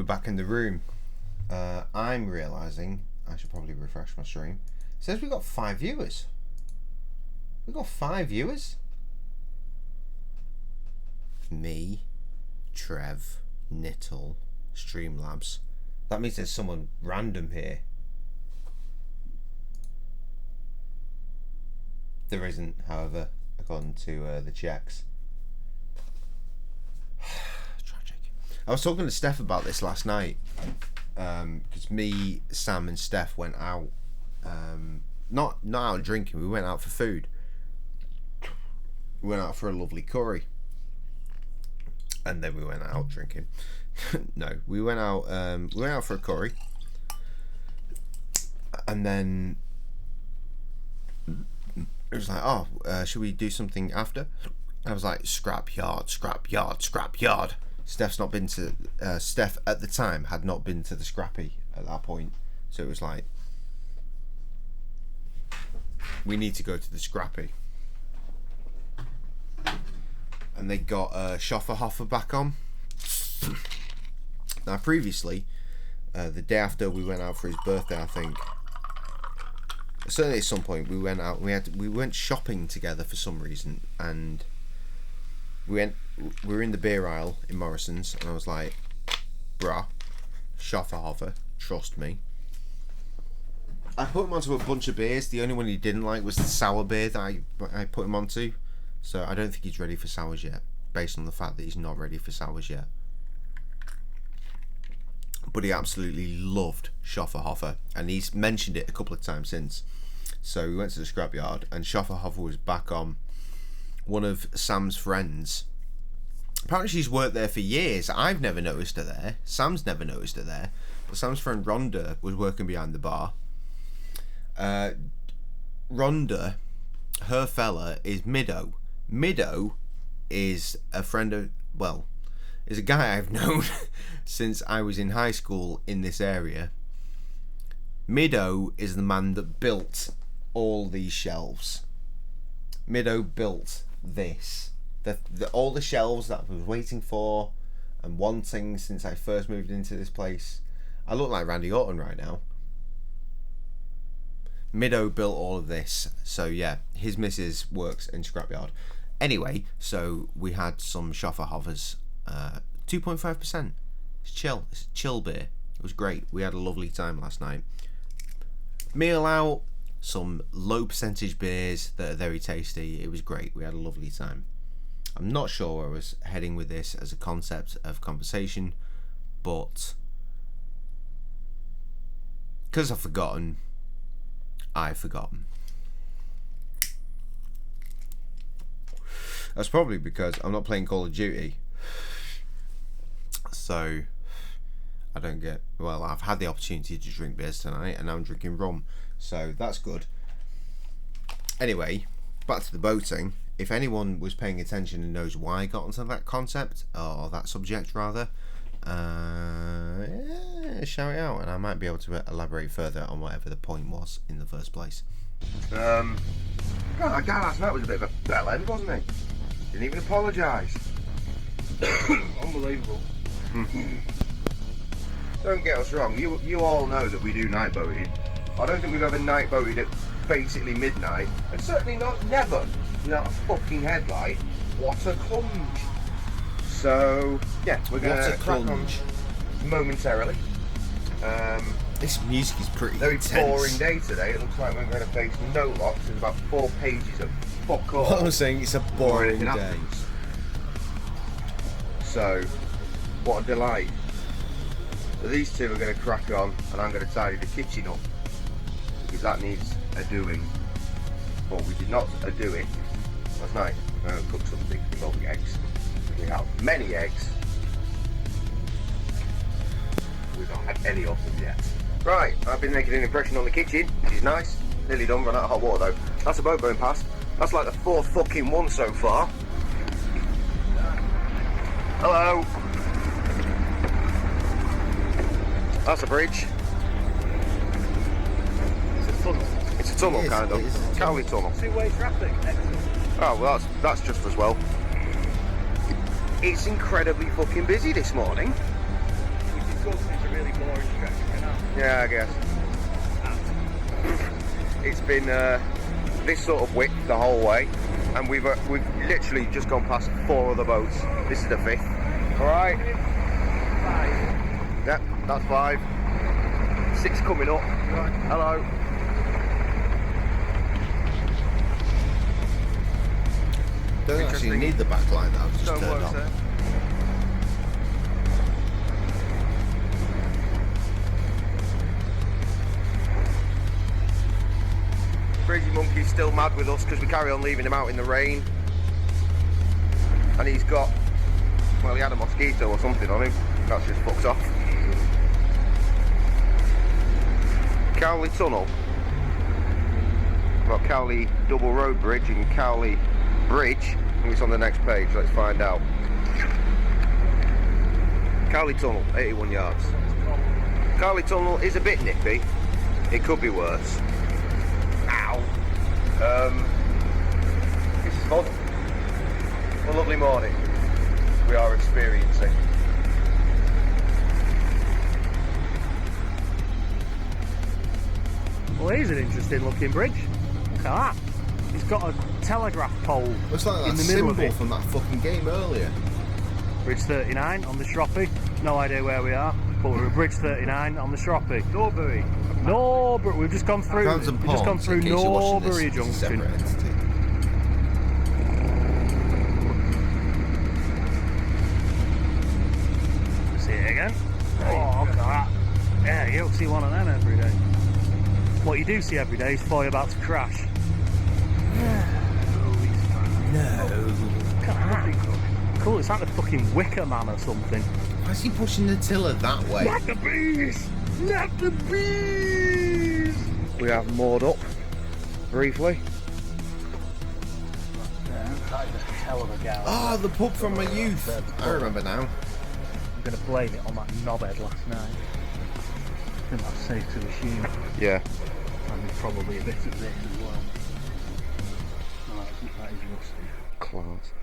We're back in the room. I'm realising I should probably refresh my stream. It says we got 5 viewers. We got 5 viewers. Me, Trev, Nittle, Streamlabs. That means there's someone random here. There isn't, however, according to the checks. Tragic. I was talking to Steph about this last night. Because me, Sam and Steph went out. Not out drinking, we went out for food. We went out for a lovely curry. And then we went out drinking. No, we went out for a curry. And then it was like, oh, should we do something after? I was like, scrap yard. Steph's not been to Steph at the time had not been to the scrappy at that point, so it was like, we need to go to the scrappy. And they got Schofferhofer back on. Now previously, the day after we went out for his birthday, I think, certainly at some point we went out. We went shopping together for some reason, and we were in the beer aisle in Morrison's, and I was like, bruh, Schofferhofer, trust me. I put him onto a bunch of beers. The only one he didn't like was the sour beer that I put him onto. So I don't think he's ready for sours yet, based on the fact that he's not ready for sours yet. But he absolutely loved Schofferhofer, and he's mentioned it a couple of times since. So we went to the scrapyard, and Schofferhofer was back on. One of Sam's friends, apparently she's worked there for years. I've never noticed her there. Sam's never noticed her there. But Sam's friend Rhonda was working behind the bar. Rhonda, her fella is Middo. Middo is a friend of, well, is a guy I've known since I was in high school in this area. Middo is the man that built all these shelves. Middo built this. All the shelves that I was waiting for and wanting since I first moved into this place. I look like Randy Orton right now. Middo built all of this. So yeah, his missus works in scrapyard. Anyway, so we had some Schofferhofers, 2.5%. It's chill. It's a chill beer. It was great. We had a lovely time last night. Meal out, some low percentage beers that are very tasty. It was great. We had a lovely time. I'm not sure where I was heading with this as a concept of conversation, but because I've forgotten. That's probably because I'm not playing Call of Duty. So I don't get, well, I've had the opportunity to drink beers tonight and now I'm drinking rum. So that's good. Anyway, back to the boating. If anyone was paying attention and knows why I got onto that concept, or that subject rather, yeah, shout it out and I might be able to elaborate further on whatever the point was in the first place. God, that guy last night was a bit of a bellend, wasn't he? Didn't even apologise. Unbelievable. Don't get us wrong, you all know that we do night boating. I don't think we've ever night boated at basically midnight, and certainly never without a fucking headlight. What a clunge. So yeah, we're gonna crack on momentarily. This music is pretty very intense. Boring day today. It looks like we're going to face no locks. There's about 4 pages of fuck all. What I'm saying, it's a boring day. Happens. So, what a delight. So these two are going to crack on, and I'm going to tidy the kitchen up because that needs a doing. But we did not do it last night. I'm going to cook something involving eggs. We have many eggs. We've not had any of them yet. Right, I've been making an impression on the kitchen, which is nice. Nearly done, run out of hot water though. That's a boat going past. That's like the 4th fucking one so far. Hello. That's a bridge. It's a tunnel. It's a tunnel, kind of. Cowley tunnel. Two-way traffic. Excellent. Oh, well, that's just as well. It's incredibly fucking busy this morning. good 'cause it's a really boring stretch of canal. Yeah, I guess. It's been this sort of width the whole way, and we've literally just gone past 4 other boats. This is the 5th. All right. 5. Yep, that's 5. 6 coming up. Right. Hello. Don't actually need the backlight that I've just turned on. Crazy Monkey's still mad with us because we carry on leaving him out in the rain, and he's got, well, he had a mosquito or something on him. That's just fucked off. Cowley Tunnel. We've got Cowley Double Road Bridge and Cowley Bridge. I think it's on the next page. Let's find out. Cowley Tunnel, 81 yards. Cowley Tunnel is a bit nippy. It could be worse. Ow. This is fun. A lovely morning we are experiencing. Well, here's an interesting looking bridge. Look at that. It's got a telegraph pole Looks like in that the middle of symbol it. from that fucking game earlier. Bridge 39 on the Shroppy. No idea where we are, but we're at Bridge 39 on the Shroppy. Norbury. Norbury. We've just gone through. Cans and We've just gone Ponds, through in case you're watching Norbury this, it's a Junction. separate entity. See it again. Oh, look at that. Yeah, you don't see one of them every day. What you do see every day is Foy about to crash. No. Look at that. Cool, it's like the fucking Wicker Man or something. Why is he pushing the tiller that way? Not the bees! Not the bees! We have moored up briefly. That is a hell of a gal. Oh, the pub from my youth. I remember now. I'm going to blame it on that knobhead last night. I think that's safe to assume. Yeah. And there's probably a bit of this as well. Oh, that is rusty. Class.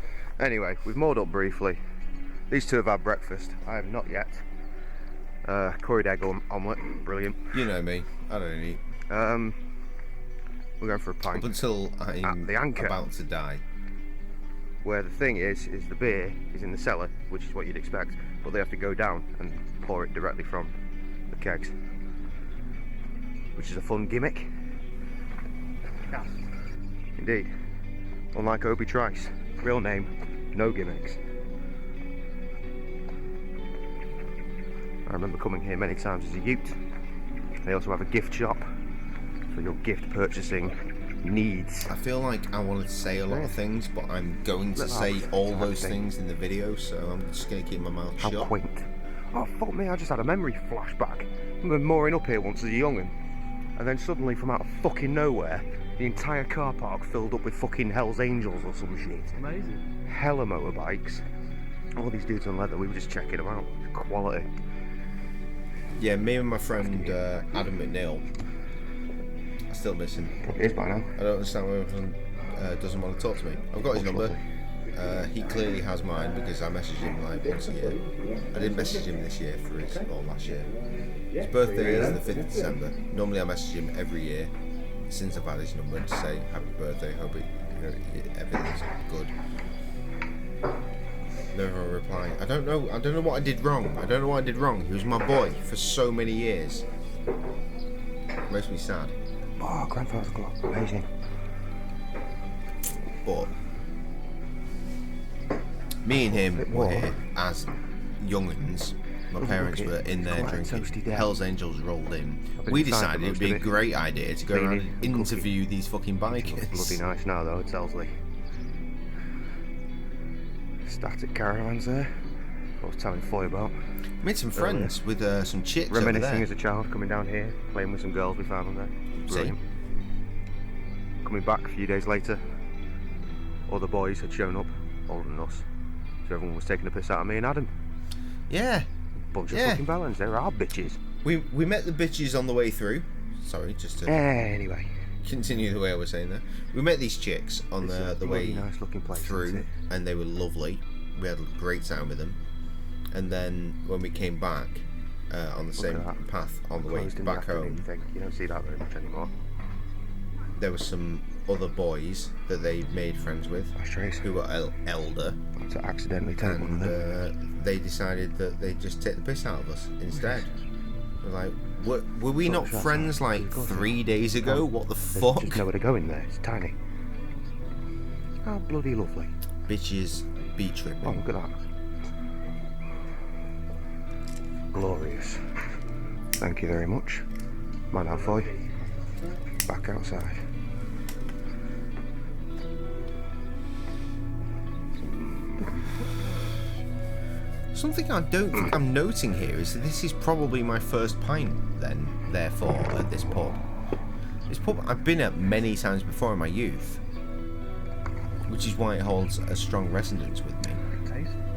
Anyway, we've moored up briefly. These two have had breakfast. I have not yet. Curried egg omelette, brilliant. You know me, I don't eat. We're going for a pint. Up until At I'm the Anchor. about to die. Where the thing is the beer is in the cellar, which is what you'd expect, but they have to go down and pour it directly from the kegs, which is a fun gimmick. Yeah. Indeed. Unlike Obi Trice, real name, no gimmicks. I remember coming here many times as a youth. They also have a gift shop for your gift purchasing needs. I feel like I wanted to say a lot of things, but I'm going to say all those things in the video, so I'm just going to keep my mouth shut. How quaint. Oh, fuck me, I just had a memory flashback. I remember mooring up here once as a young'un, and then suddenly from out of fucking nowhere, the entire car park filled up with fucking Hell's Angels or some shit. Amazing. Hella motorbikes. All these dudes on leather, we were just checking them out. Quality. Yeah, me and my friend Adam McNeil, I still miss him. It is by now. I don't understand why everyone doesn't want to talk to me. I've got his number. He clearly has mine because I messaged him like once a year. I didn't message him this year for his, or last year. His birthday is the 5th of December. Normally I message him every year since I've had his number to say happy birthday, hope everything's good. Never a reply. I don't know what I did wrong. He was my boy for so many years. Makes me sad. Oh, grandfather's clock. Amazing. But me and him were here as young'uns. My parents were in there drinking. Hell's Angels rolled in. We decided it would be a great idea to go around and interview these fucking bikers. Bloody nice now though, it's Elsley. Static caravans there. I was telling Foy about. Made some friends with some chicks over Reminiscing there. as a child, coming down here, playing with some girls we found on there. Brilliant. Coming back a few days later, other boys had shown up, older than us. So everyone was taking a piss out of me and Adam. Yeah. Bunch of fucking bellends, they were our bitches. We met the bitches on the way through. Sorry, just to anyway. Continue the way I was saying there. We met these chicks on the way nice looking place, through, and they were lovely. We had a great time with them. And then when we came back, on the same path on the way back home. You don't see that very much anymore. There were some other boys that they made friends with who were elder. To accidentally take one of them. They decided that they'd just take the piss out of us instead. Like, were we not friends like 3 days ago? What the fuck? There's nowhere to go in there. It's tiny. How bloody lovely. Bitches be tripping. Oh, look at that. Glorious. Thank you very much. Man, Alfoy. Back outside. Something I don't think I'm noting here is that this is probably my first pint then, therefore, at this pub. This pub I've been at many times before in my youth, which is why it holds a strong resonance with me.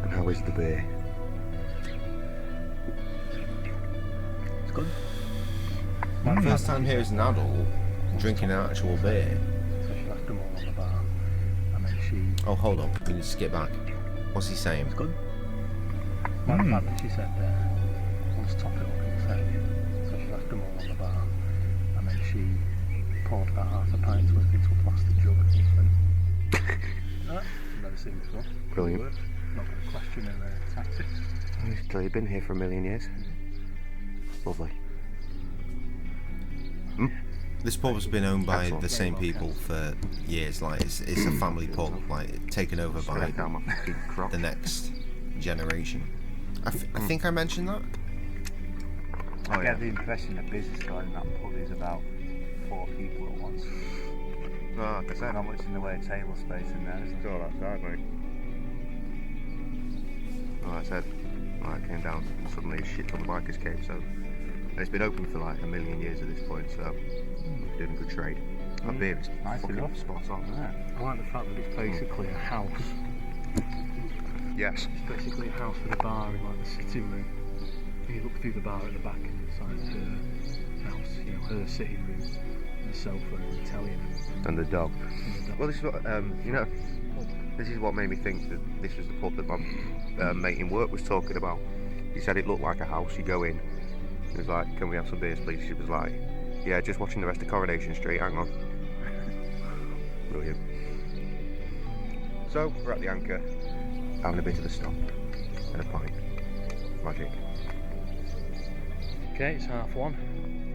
And how is the beer? It's good. My first time here as an adult, drinking an actual beer. So she left them all on the bar, and then she... Oh, hold on, we need to skip back. What's he saying? It's good. Like the fact that she said, let's top it up in the second. So she left them all on the bar, and then she poured about half a pint worth into a plastic jug and went, I've never seen before. Brilliant. Not going to question their tactics. So you've been here for a million years? Lovely. This pub has been owned by the same people for years. Like it's a family pub, like taken over by the next generation. I think I mentioned that. I get the impression the business guy in that pub is about 4 people at once. Oh, like I said, not much in the way of table space in there, is it's all outside, mate. Like I said, I came down and suddenly a shit ton of bikers came, so... And it's been open for like a million years at this point, so... We're doing a good trade. That beer is nice fucking enough. spot on. Yeah. I like the fact that it's basically a house. Yes. It's basically a house with a bar in like the sitting room. And you look through the bar at the back and it's like her house, you know, her sitting room, and the sofa and the telly and the dog. And the dog. Well, this is what, you know, this is what made me think that this was the pub that my mate in work was talking about. He said it looked like a house. You go in, he was like, can we have some beers please? She was like, yeah, just watching the rest of Coronation Street, hang on. Brilliant. So, we're at the Anchor, having a bit of a stop, and a pint. Magic. Okay, it's 1:30.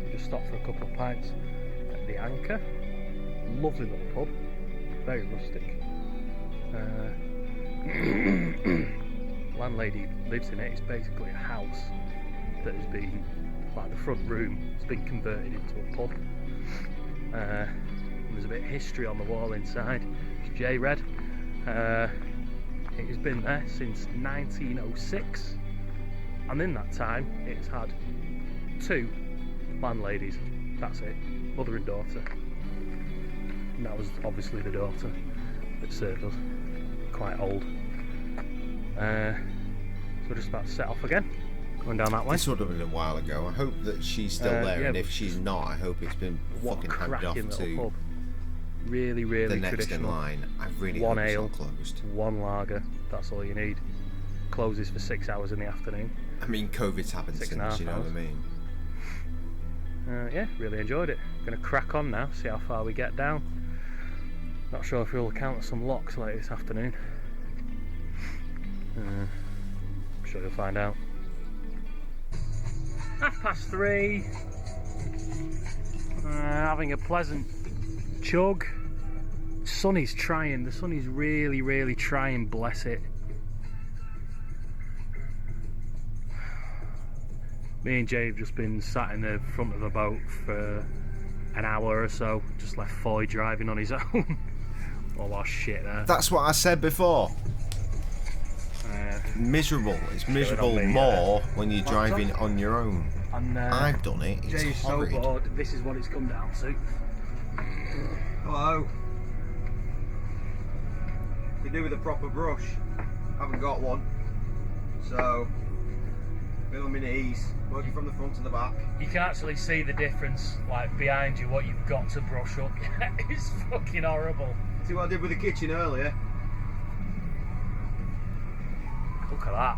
We just stopped for a couple of pints at the Anchor. Lovely little pub, very rustic. Landlady lives in it. It's basically a house that has been, like the front room, it's been converted into a pub. There's a bit of history on the wall inside. It's J-Red. It has been there since 1906, and in that time it's had 2 landladies. That's it, mother and daughter. And that was obviously the daughter that served us. Quite old. So we're just about to set off again. Going down that way. This would have been a while ago. I hope that she's still there, yeah, and if she's not, I hope it's been fucking handed off to pub. Really, really the next traditional. in line. I really One hope ale, it's not closed. 1 lager. That's all you need. Closes for 6 hours in the afternoon. I mean, COVID's happened 6 since, and a half you know hours. what I mean? Yeah, really enjoyed it. Gonna crack on now, see how far we get down. Not sure if we'll encounter some locks later this afternoon. I'm sure you'll find out. 3:30. Having a pleasant chug. The sun is really, really trying, bless it. Me and Jay have just been sat in the front of a boat for an hour or so. Just left Foy driving on his own. All our shit there. That's what I said before. Miserable. It's miserable more when you're driving on your own. And, I've done it. It's Jay's so horrid. bored. This is what it's come down to. Hello. To do with a proper brush. Haven't got one. So, been on my knees, working from the front to the back. You can actually see the difference, like behind you, what you've got to brush up. It's fucking horrible. See what I did with the kitchen earlier? Look at that.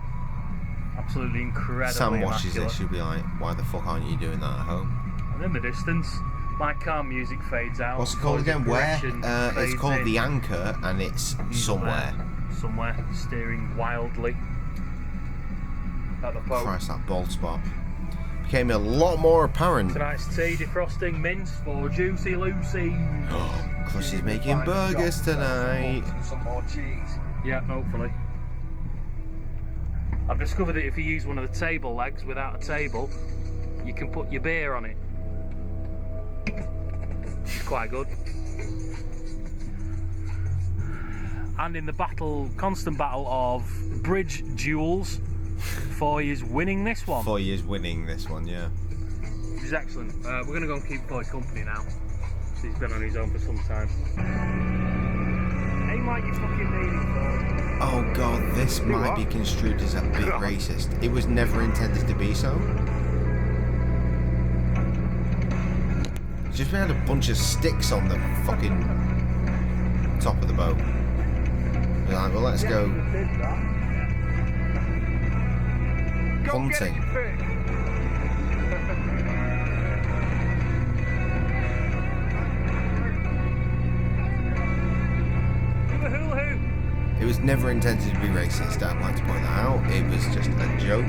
Absolutely incredible. Sam watches this, she'll be like, why the fuck aren't you doing that at home? And in the distance, my car music fades out. What's it called again? Where? It's called The Anchor, and it's somewhere. Somewhere, steering wildly at the boat. Christ, that bald spot became a lot more apparent. Tonight's tea, defrosting mince for Juicy Lucy. Crussy's making burgers tonight. Some more cheese. Yeah, hopefully. I've discovered that if you use one of the table legs without a table, you can put your beer on it. It's quite good. And in the constant battle of bridge duels, 4 years winning this one. 4 years winning this one, yeah. Which is excellent. We're going to go and keep Boy company now. He's been on his own for some time. Aim like you fucking meaning for. Oh god, this might be construed as a bit racist. It was never intended to be so. Just we had a bunch of sticks on the fucking top of the boat. We're like, well, let's go hunting. It was never intended to be racist, I'd like to point that out. It was just a joke.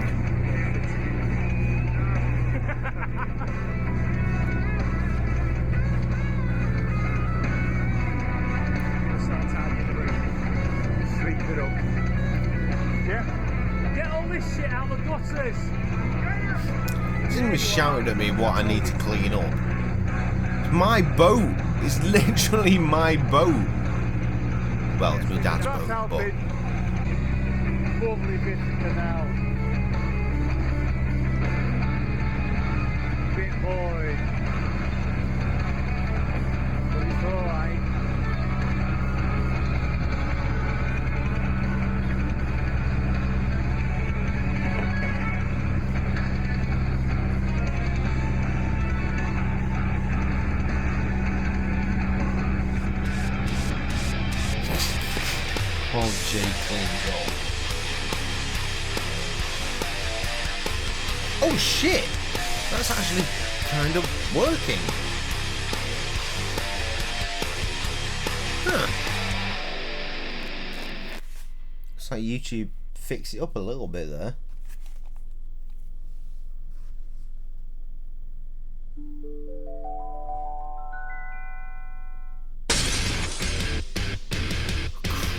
Sweep it up. Yeah. Get all this shit out of the gutters. He didn't even shout at me what I need to clean up. It's my boat. It's literally my boat. Well, it's my dad's boat, but... Lovely bit of canal. Bit boy. But it's alright. Oh, J-Cray-Z. Oh shit! That's actually kind of working. Huh. Looks like YouTube fixed it up a little bit there.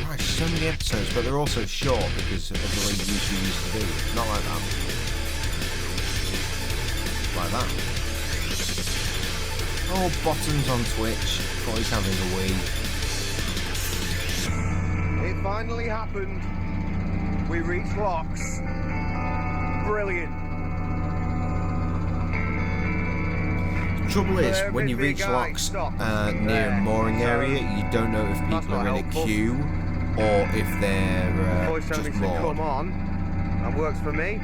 Christ, so many episodes, but they're also short because of the way YouTube used to do it. Not like that. Like that. Oh, Bottoms on Twitch. Thought he's having a wee. It finally happened. We reached locks. Brilliant. The trouble is, when you reach locks near a mooring area, you don't know if people are in a queue or if they're just moored. Come on. That works for me.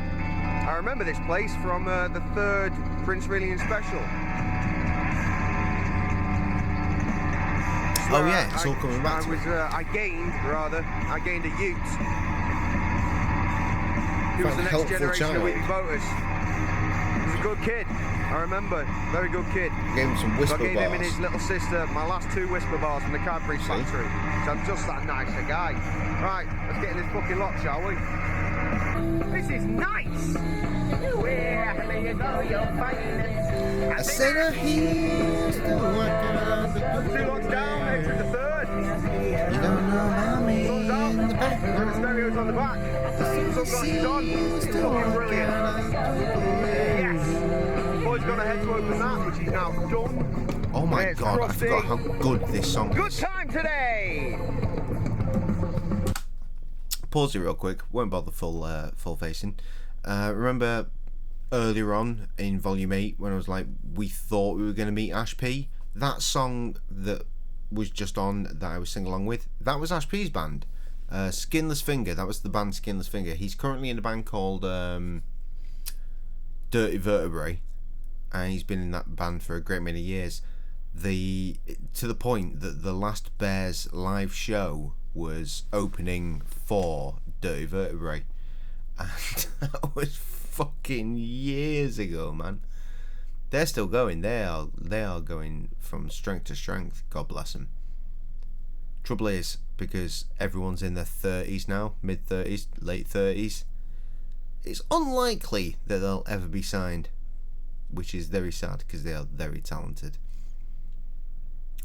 I remember this place from the third Prince William special. Oh yeah, it's all coming back to it. I gained a ute. He was the next generation of Wheaton boaters. He was a good kid. I remember, very good kid. Gave him some whisper bars. I gave him and bars. his little sister my last 2 whisper bars from the Cadbury factory. So I'm just that nice a guy. Right, let's get in this fucking lock, shall we? This is nice! Wherever you go, you'll find it. I said he's the working. 2 locks down, enter the third. You don't know how many in the back. The stereo's on the back. Sunglasses on. It's looking brilliant. Yes! Boy's gone ahead to open that, which he's now done. Oh my god, I forgot how good this song is. Good time today! Pause it real quick, won't bother full facing. Remember earlier on in Volume 8 when I was like, we thought we were going to meet Ash P? That song that was just on that I was singing along with, that was Ash P's band. Skinless Finger, that was the band Skinless Finger. He's currently in a band called Dirty Vertebrae, and he's been in that band for a great many years. To the point that the last Bears live show was opening for Dirty Vertebrae, And that was fucking years ago, man. They're still going. They are going from strength to strength. God bless them. Trouble is, because everyone's in their 30s now, mid-30s, late 30s, it's unlikely that they'll ever be signed, which is very sad because they are very talented.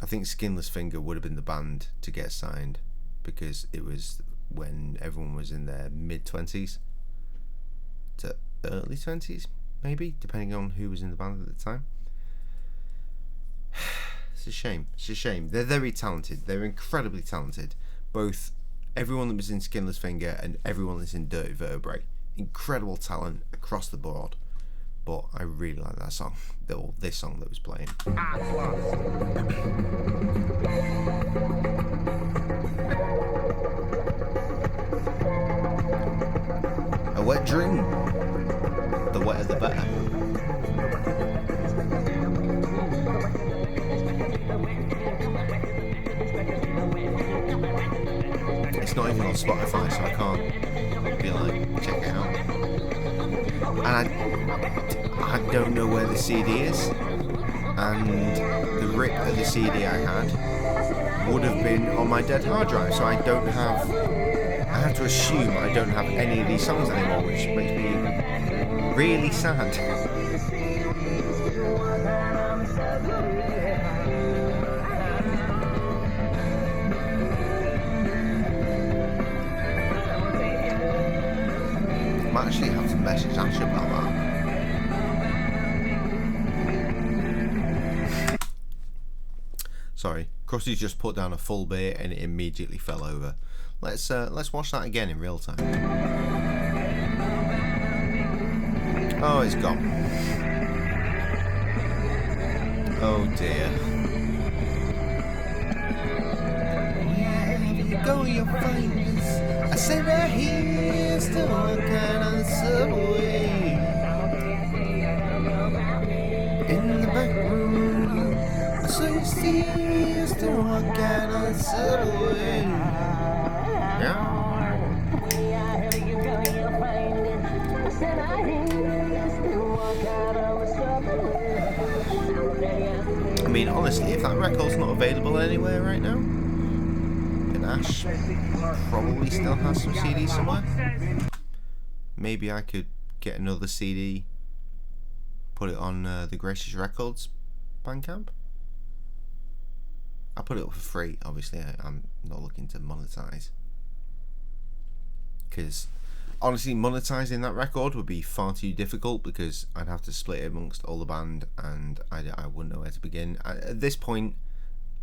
I think Skinless Finger would have been the band to get signed because it was when everyone was in their mid-20s to early 20s, maybe, depending on who was in the band at the time. It's a shame. It's a shame. They're very talented. They're incredibly talented. Both everyone that was in Skinless Finger and everyone that's in Dirty Vertebrae. Incredible talent across the board. But I really like that song. This song that was playing. A wet dream. The wetter the better. It's not even on Spotify, so I can't be like, check it out. And I don't know where the CD is. And the rip of the CD I had would have been on my dead hard drive, so I have to assume I don't have any of these songs anymore, which makes me really sad. I might actually have to message Ash about that. Sorry, Krusty's just put down a full beer and it immediately fell over. Let's watch that again in real time. Oh, it's gone. Oh dear. Wherever you go, you'll find us. I said we're here, still walking on the subway. In the back room, I saw you see, still walking on the subway. Yeah. I mean, honestly, if that record's not available anywhere right now, then Ash probably still has some CDs somewhere. Maybe I could get another CD, put it on the Gracious Records Bandcamp. I'll put it up for free, obviously. I'm not looking to monetize. Because honestly, monetizing that record would be far too difficult because I'd have to split it amongst all the band and I wouldn't know where to begin. At this point,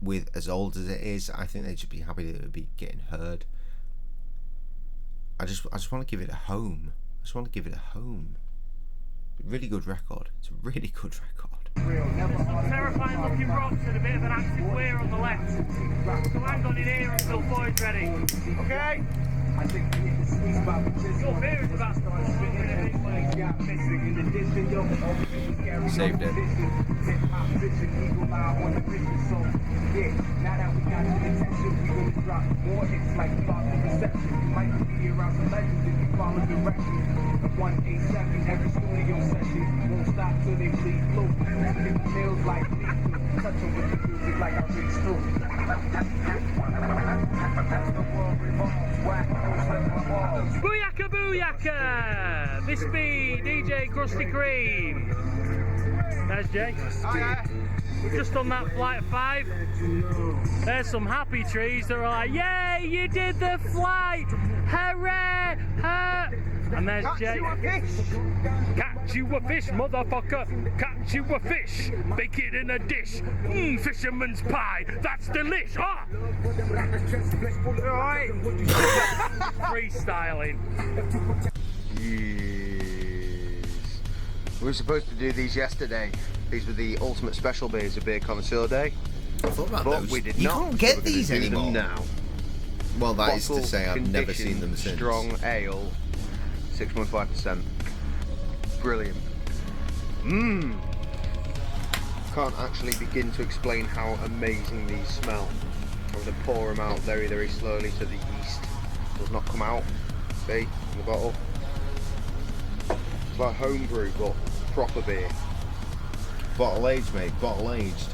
with as old as it is, I think they'd just be happy that it would be getting heard. I just want to give it a home. I just want to give it a home. Really good record. It's a really good record. Terrifying looking rocks and a bit of an active weir on the left. So hang on in here until Boyd's ready. Okay? Your beer is about to start. Saved it. Now that we got the attention, we gonna drop more hits like about the reception. You might be around some legends if you follow directions. 187 every studio session. Won't stop till they bleed blue. Hit the nails like me. Touch them with the music like I reach through. As the world revolves, whack those let my balls. Booyaka booyaka! This be DJ Krusty Kreme. There's Jay. We've just done that flight of 5. There's some happy trees that are like, yay, you did the flight! Hooray! And there's Jay. Catch you a fish, motherfucker! Catch you a fish! Bake it in a dish! Fisherman's pie! That's delish! Ah! Alright! Freestyling. Yes. We were supposed to do these yesterday. These were the ultimate special beers of Beer Connoisseur Day. I thought about but those. We did you not. can't get so these anymore. Now. Well, that is to say, I've never seen them since. Strong ale, 6.5%. Brilliant. Can't actually begin to explain how amazing these smell. I'm going to pour them out very, very slowly so the yeast does not come out. See, in the bottle. like homebrew, but proper beer. Bottle aged, mate. Bottle aged.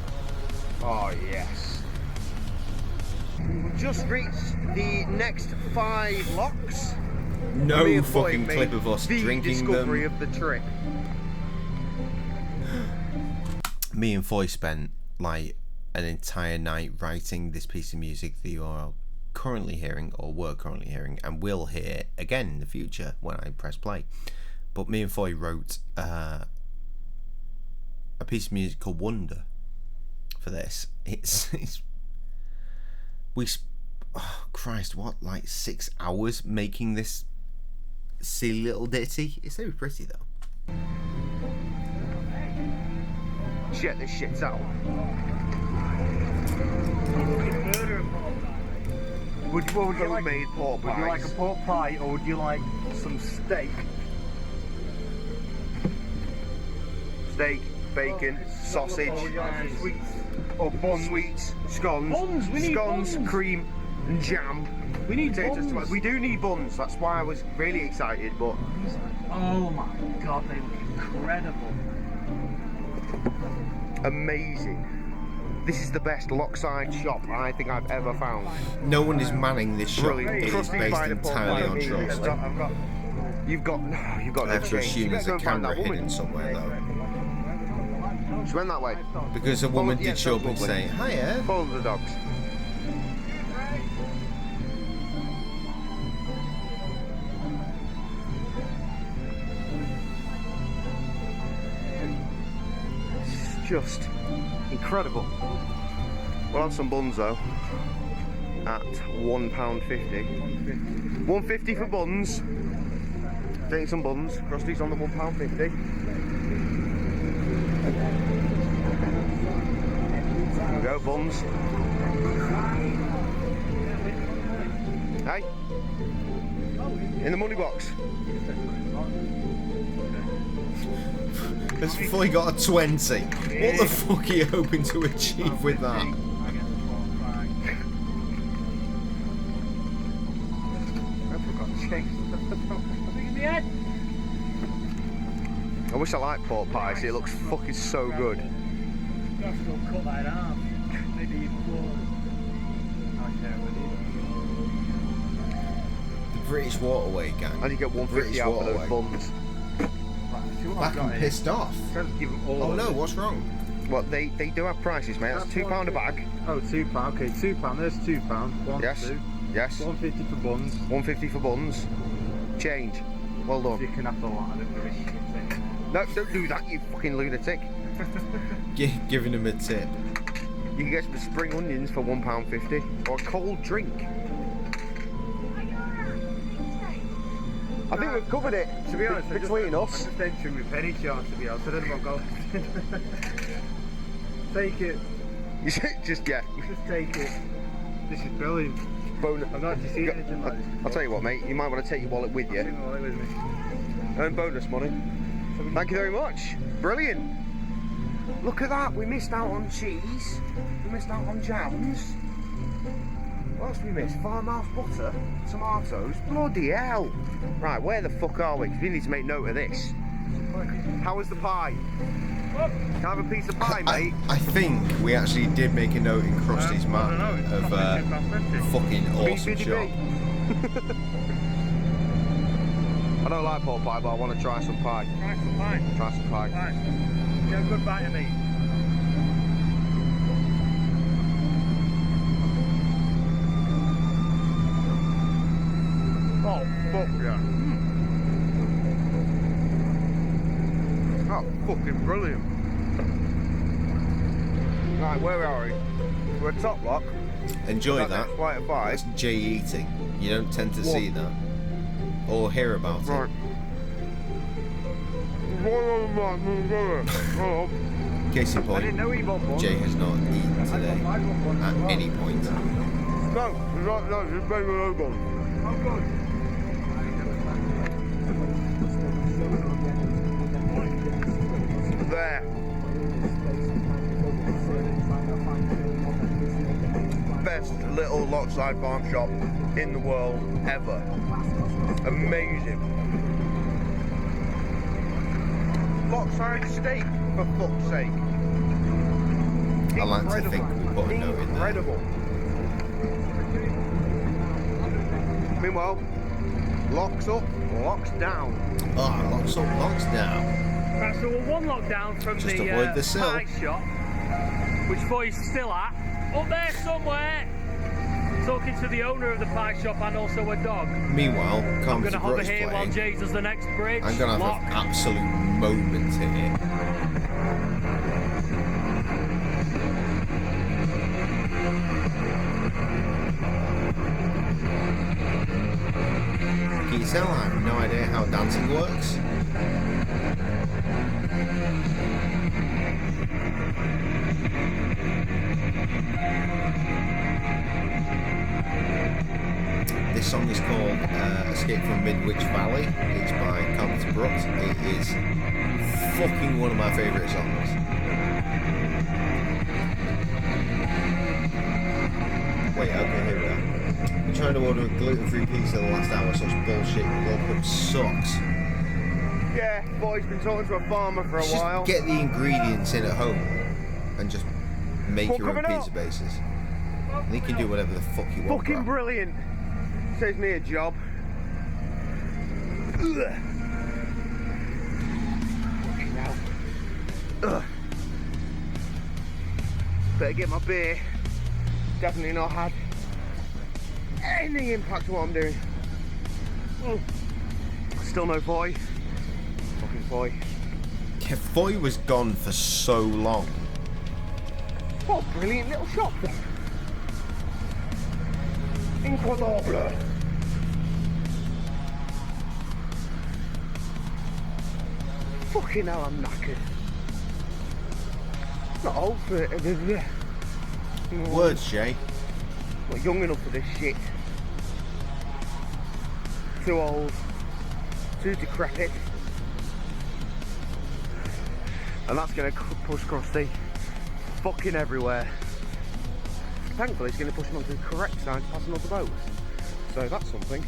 Oh yes. We've just reached the next 5 locks. No Me and fucking Boyd clip made of us the drinking discovery them. of the trip. Me and Foy spent like an entire night writing this piece of music that you are currently hearing, or were currently hearing, and will hear again in the future when I press play. But me and Foy wrote a piece of music called Wonder for this. Oh Christ, what, like 6 hours making this silly little ditty? It's very pretty though. Check this shit out. Would you like, Homemade pork pies. would you like a pork pie or would you like some steak? Steak, bacon, sausage, Sweets or buns? sweets, scones, Buns, we need scones, buns. cream, and jam. We need Potatoes, buns. We do need buns. That's why I was really excited. But Oh my god, they look incredible. amazing. This is the best lockside shop I think I've ever found. No one is manning this shop. Brilliant. It is Trusted based by the pork entirely pie on immediately. trust. You've got no I have to change. assume You there's better a go find camera that woman. hidden somewhere though. She went that way. Because a woman Yeah, did show up and lovely. say, hiya. Follow the dogs. It's just incredible. We'll have some buns though. At £1.50. £1.50 for buns. Take some buns. Krusty's on the £1.50. There we go, buns. Hey, in the money box. Has Foy got a 20? What the fuck are you hoping to achieve with that? I wish I liked pork pies. It looks fucking so good. You have to cut that in half. Maybe even more. The British Waterway gang. And you get British £1.50 out for those Waterway. buns. Back and pissed off. Oh no, what's wrong? Well, they do have prices, mate. That's £2 a bag. Oh, £2. Okay, £2. There's £2. One, Yes. two. Yes. £1.50 for buns. £1.50 for buns. Change. Well You done. can have the lot. I don't give a shit. No, don't do that, you fucking lunatic. Giving him a tip. You can get some spring onions for £1.50 or a cold drink. I think we've covered it. To be honest, between I'm us. just entering with penny chart, to be honest. I don't know what goes. Take it. Just yeah. Just take it. This is brilliant. Bonus. I've not actually seen anything like this. I'll tell you what, mate. You might want to take your wallet with you. Take my wallet with me. Earn bonus money. Thank you very much. Brilliant. Look at that. We missed out on cheese. We missed out on jams. What else we missed? Farmhouse butter, tomatoes. Bloody hell. Right, where the fuck are we? 'Cause we need to make note of this. How was the pie? Can I have a piece of pie, mate? I think we actually did make a note in Krusty's map of fucking awesome BBDB. shop. I don't like pork pie, but I want to try some pie. Try some pie. Try some pie. Right. Get a good bite of meat. Oh, fuck yeah. Oh, fucking brilliant. Right, where are we? We're at Top Lock. Enjoy that. Flight of five. That's Jay eating. You don't tend to see that. Or hear about Right. it. Case in I point, didn't know he bought buns. Jay has not eaten today at any point. No, it's very low bun. Oh, good. There. Best little Lockside farm shop in the world ever. Amazing. lopsided steak, for fuck's sake. I like to think we put a note in there. Incredible. Meanwhile, locks up, locks down. Oh, locks up, locks down. Right, so we're one lock down from Just the avoid the sill. pie shop, which Foy's still at. Up there somewhere! Talking to the owner of the pie shop and also a dog. Meanwhile, I'm comes going to hover Brooks here while playing. Jay does the next bridge. I'm going to have an absolute moment here. Can you tell I have no idea how dancing works? This song is called Escape from Midwich Valley. It's by Carpenter Brooks. It is fucking one of my favourite songs. Wait, okay, here we are. I'm trying to order a gluten-free pizza the last hour. Such bullshit. Welcome sucks. Yeah, boy's been talking to a farmer for a Just while. get the ingredients in at home and just make What your own coming pizza up? bases. And you can do whatever the fuck you want. Fucking bro. brilliant. Saves me a job. Ugh. Fucking hell. Ugh. Better get my beer. Definitely not had any impact on what I'm doing. Oh. Still no boy. Fucking boy. Yeah, Foy was gone for so long. What a brilliant little shop then. Incredible. Fucking hell, I'm knackered. Not old for it. Words, Jay. Not young enough for this shit. Too old. Too decrepit. And that's going to push Krusty fucking everywhere. Thankfully, it's going to push him onto the correct side to pass another boat. So that's something.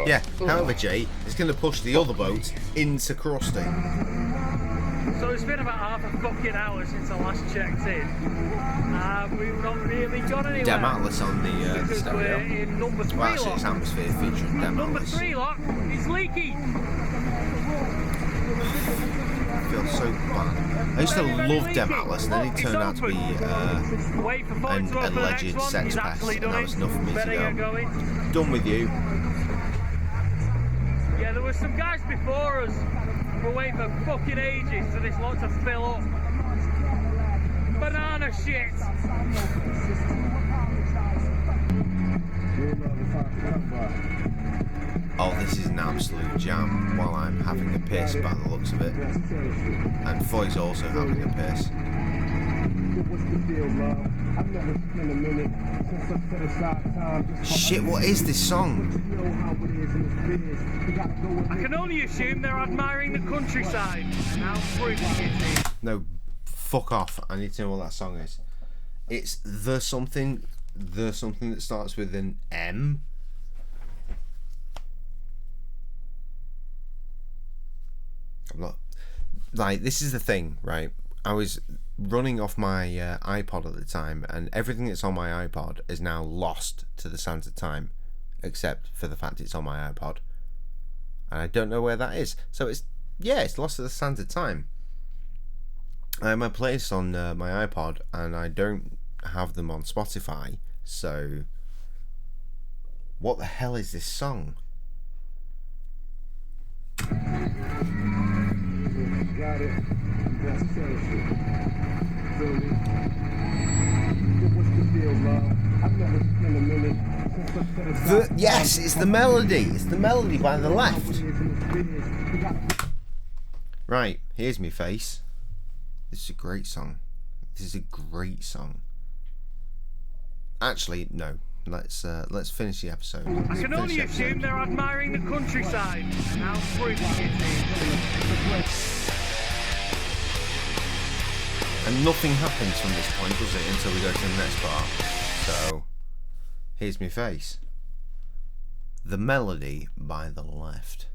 Yeah, however, Jay, it's going to push the other boat into Krusty. So it's been about half a fucking hour since I last checked in. We've not really got anywhere. Dem Atlas on the because stereo. we're in number 3 Well, actually, lock. it's Atmosphere featuring Dem Number Atlas. 3 lock is leaky. I feel so bad. I used to love Dem Atlas, and then he turned out to be Wait for Foy an to open the alleged next one. sex He's pest, actually and done that it. was enough for me Better to get go. going. Done with you. Yeah, there were some guys before us. We're waiting for fucking ages for this lot to fill up. Banana shit. Oh, this is an absolute jam while I'm having a piss by the looks of it. And Foy's also having a piss. Shit, what is this song? I can only assume they're admiring the countryside and how fruity it is. No, fuck off. I need to know what that song is. It's the something that starts with an M. I'm not, like, this is the thing, right? I was running off my iPod at the time, and everything that's on my iPod is now lost to the sands of time, except for the fact it's on my iPod, and I don't know where that is. So it's lost to the sands of time. I have my playlists on my iPod, and I don't have them on Spotify. So what the hell is this song? Got it. That's Yes, it's the melody. It's the melody by the left. Right, here's me face. This is a great song. This is a great song. Actually, no. Let's finish the episode. I can only assume they're admiring the countryside and how fruity it is. And nothing happens from this point, does it, until we go to the next part. So, here's me face. The melody by the left.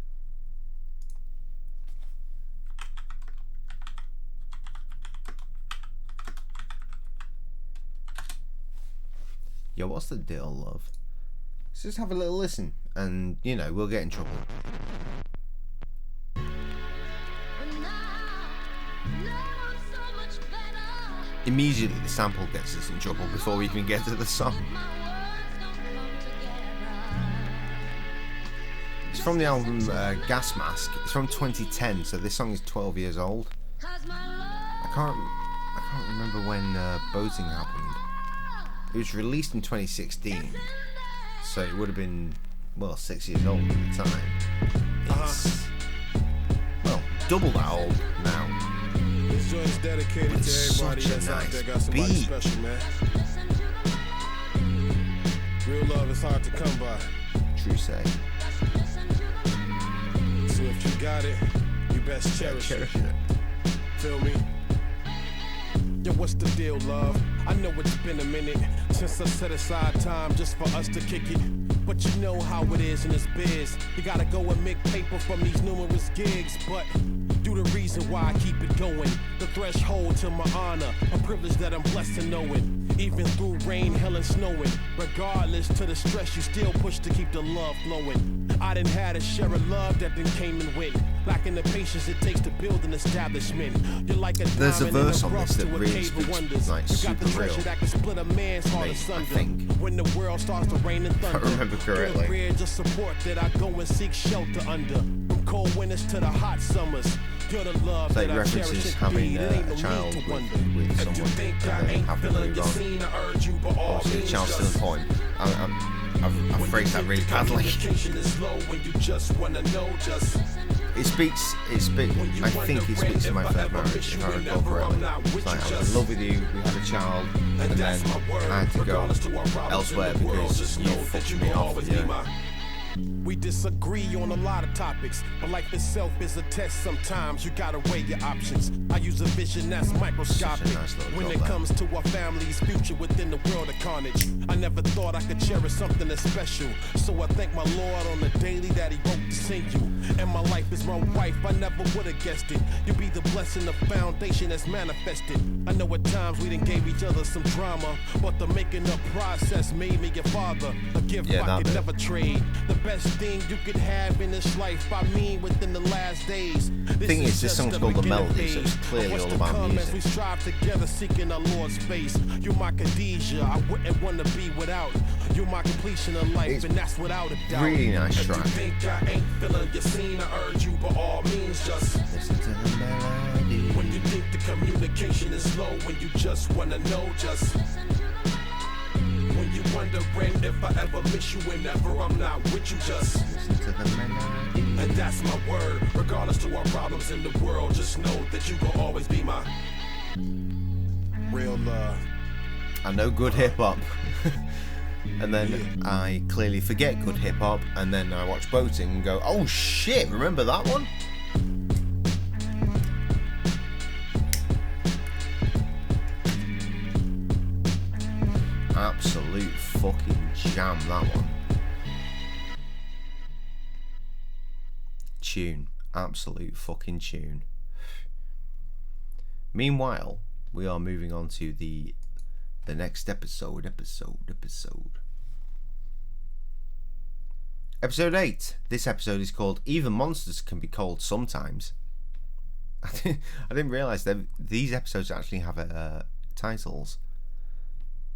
Yo, what's the deal, love? Let's just have a little listen, and, you know, we'll get in trouble. Immediately the sample gets us in trouble before we even get to the song. It's from the album Gas Mask. It's from 2010, so this song is 12 years old. I can't remember when Boating happened. It was released in 2016, so it would have been, well, 6 years old at the time. It's, well, double that old now. This joint's dedicated to everybody that's out there got somebody special, man. Real love is hard to come by. True say. So if you got it, you best cherish it. Feel me? Yo, what's the deal, love? I know it's been a minute since I set aside time just for us to kick it. But you know how it is in this biz. You gotta go and make paper from these numerous gigs. But do the reason why I keep it going. The threshold to my honor, a privilege that I'm blessed to knowing. Even through rain, hell, and snowing. Regardless to the stress, you still push to keep the love flowing. I done had a share of love that then came and went. Lacking the patience it takes to build an establishment. You're like a There's a verse on this that really speaks like super real. That can split a man's heart asunder. I think. When the world starts to rain and thunder. If I remember correctly. You're a bridge of support that I go and seek shelter under. From cold winters to the hot summers. You're the love so it that references having a child with someone and then having to move on. Obviously the child's still important. I've phrased that really badly. It speaks, I think it speaks to my third marriage, if I recall correctly. It's like, I was in love with you, we had a child, and then I had to go elsewhere because you fucked me off, yeah. We disagree on a lot of topics, but life itself is a test. Sometimes you gotta weigh your options. I use a vision that's microscopic when it comes to our family's future within the world of carnage. I never thought I could cherish something that's special, so I thank my Lord on the daily that he wrote to send you. And my life is my wife, I never would've guessed it. You'll be the blessing, the foundation that's manifested. I know at times we done gave each other some drama, but the making up process made me your father. A gift I could never trade. The best thing you could have in this life, I mean within the last days. The thing is, this song's called The Melody, so it's clearly all about music. We strive together seeking our Lord's face. You're my Khadijah, I wouldn't want to be without. You're my completion of life, it's and that's without a doubt. Really nice track. If you think I ain't feeling your scene, I urge you by all means just listen to the melody. When you think the communication is slow, when you just wanna know, just when you wondering if I ever miss you whenever I'm not with you, just listen to the melody. And that's my word, regardless to our problems in the world, just know that you gon' always be my real love. I know good hip-hop. And then I clearly forget good hip-hop, and then I watch Boating and go, oh shit, remember that one? Absolute fucking jam, that one. Tune. Absolute fucking tune. Meanwhile, we are moving on to the next episode. Episode 8. This episode is called Even Monsters Can Be Cold Sometimes. I didn't realise that these episodes actually have titles.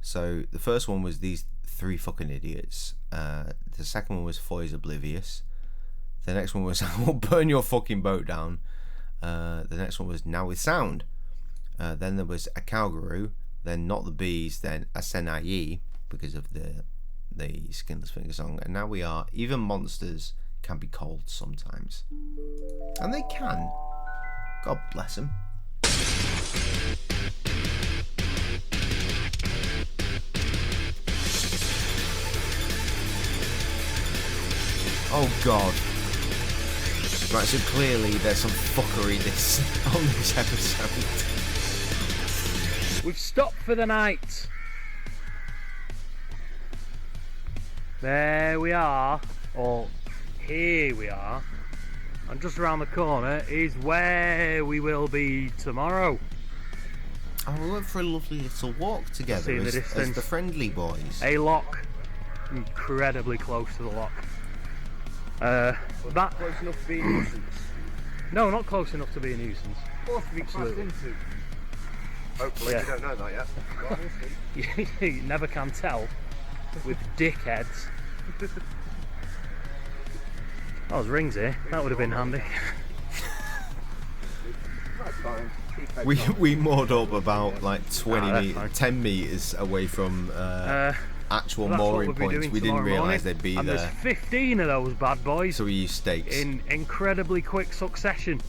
So the first one was These Three Fucking Idiots. The second one was Foy's Oblivious. The next one was I Will Burn Your Fucking Boat Down. The next one was Now With Sound. Then there was A Cowgirl. Then Not the Bees. Then Asenayi, because of the Skinless Finger song. And now we are Even Monsters Can Be Cold Sometimes. And they can. God bless them. Oh god. Right, so clearly there's some fuckery on this episode. We've stopped for the night. There we are. Or here we are. And just around the corner is where we will be tomorrow. we went for a lovely little walk together See the as distance. the friendly boys. A lock, incredibly close to the lock. That Close enough to be a nuisance. No, not close enough to be a nuisance. Or to be crashed into. Hopefully, Yeah. we don't know that yet. Well, we'll see. You never can tell with dickheads. Oh, there's rings here. That would have been handy. That's fine. We moored up about like 20 that's meters, fine. 10 meters away from actual That's what mooring we'll be points. doing We didn't tomorrow realise morning. they'd be and there. There's 15 of those bad boys So we used stakes. in incredibly quick succession.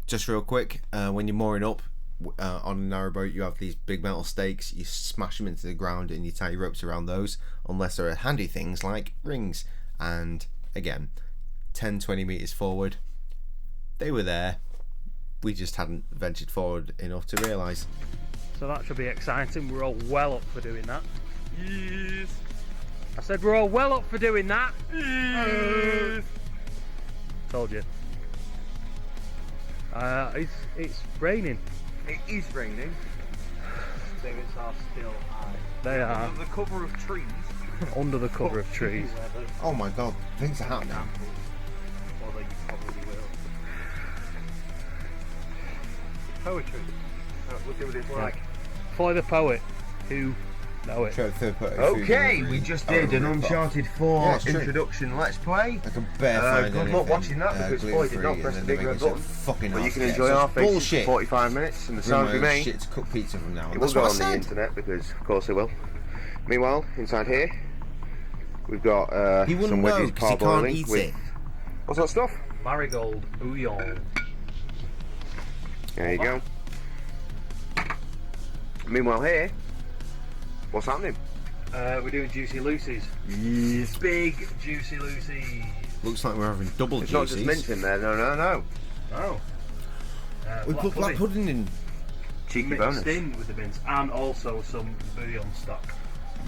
Just real quick, when you're mooring up on a narrowboat, you have these big metal stakes. You smash them into the ground and you tie your ropes around those, unless there are handy things like rings. And again, 10-20 meters forward, they were there. We just hadn't ventured forward enough to realise. So that should be exciting. We're all well up for doing that. Yes. I said we're all well up for doing that. Yes. Told you. It's raining. It is raining. Things are still high. They are. Under the cover of trees. Under the cover of trees. Oh my god, things are happening. Although you probably will. Poetry. Look at what it's like. For the poet who know it. Okay, we just did an Uncharted 4 introduction Let's Play. I can bear Good luck watching that because Floyd did not press the big red button. But you can enjoy our faces for 45 minutes and the sounds we make. Shit to cook pizza from now on. It will go on the internet because, of course, it will. Meanwhile, inside here, we've got some wedges parboiling with. What's that stuff? Marigold bouillon. There you go. Meanwhile, here, what's happening? We're doing Juicy Lucy's. Yes. Big Juicy Lucy's. Looks like we're having double It's juices. not just mint in there, no. Oh. We put black pudding in. Cheeky mixed bonus. in with the mince and also some bouillon stock.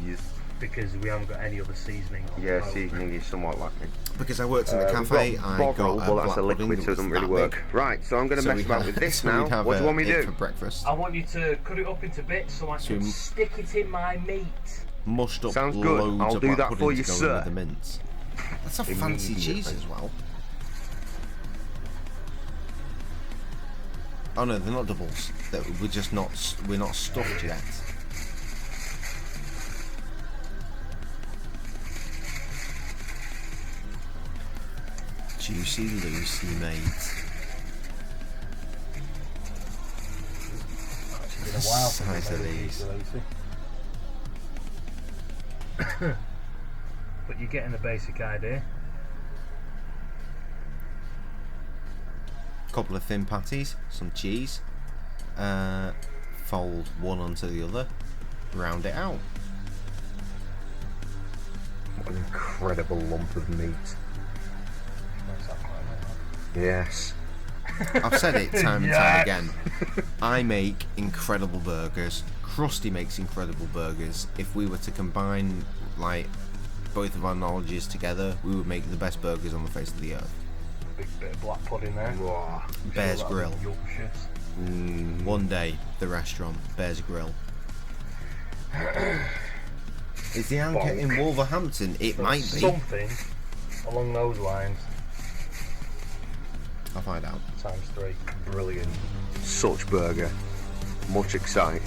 Yes. Because we haven't got any other seasoning on Yeah, the boat. seasoning is somewhat lacking. Because I worked in the cafe, we've I Bovril, got but a that's black a pudding liquid, so it that doesn't was really that work. big. Right, so I'm going to So mess we'd about have- with this so now. we'd have What do you want me to it do? for breakfast? I want you to cut it up into bits so I can stick it in my meat. Mushed up Sounds good. loads I'll of do black that pudding for to you, go in sir. with the mince. That's a fancy cheese as well. Oh no, they're not doubles. We're not stuffed yet. Juicy Lucy, mate. It's been a while since Size I've of made a these. Juicy Lucy. But you're getting the basic idea. Couple of thin patties, some cheese. Fold one onto the other. Round it out. What an incredible lump of meat. Yes. I've said it time and time again. I make incredible burgers. Krusty makes incredible burgers. If we were to combine like both of our knowledges together, we would make the best burgers on the face of the earth. Big bit of black pudding there. Bear's Sure Grill. that'll be yumptious. One day, the restaurant, Bear's Grill. Is the anchor Bonk. in Wolverhampton? It So might be. something along those lines. I'll find out. ×3. Brilliant. Such burger. Much excite.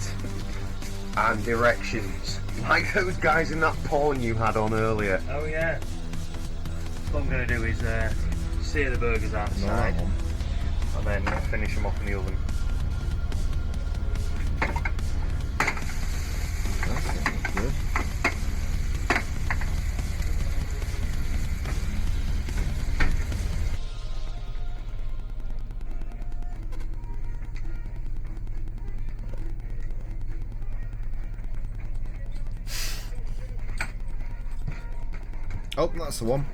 And directions. Like those guys in that porn you had on earlier. Oh yeah. What I'm going to do is sear the burgers outside and then finish them off in the oven. That's good. Oh, that's the one.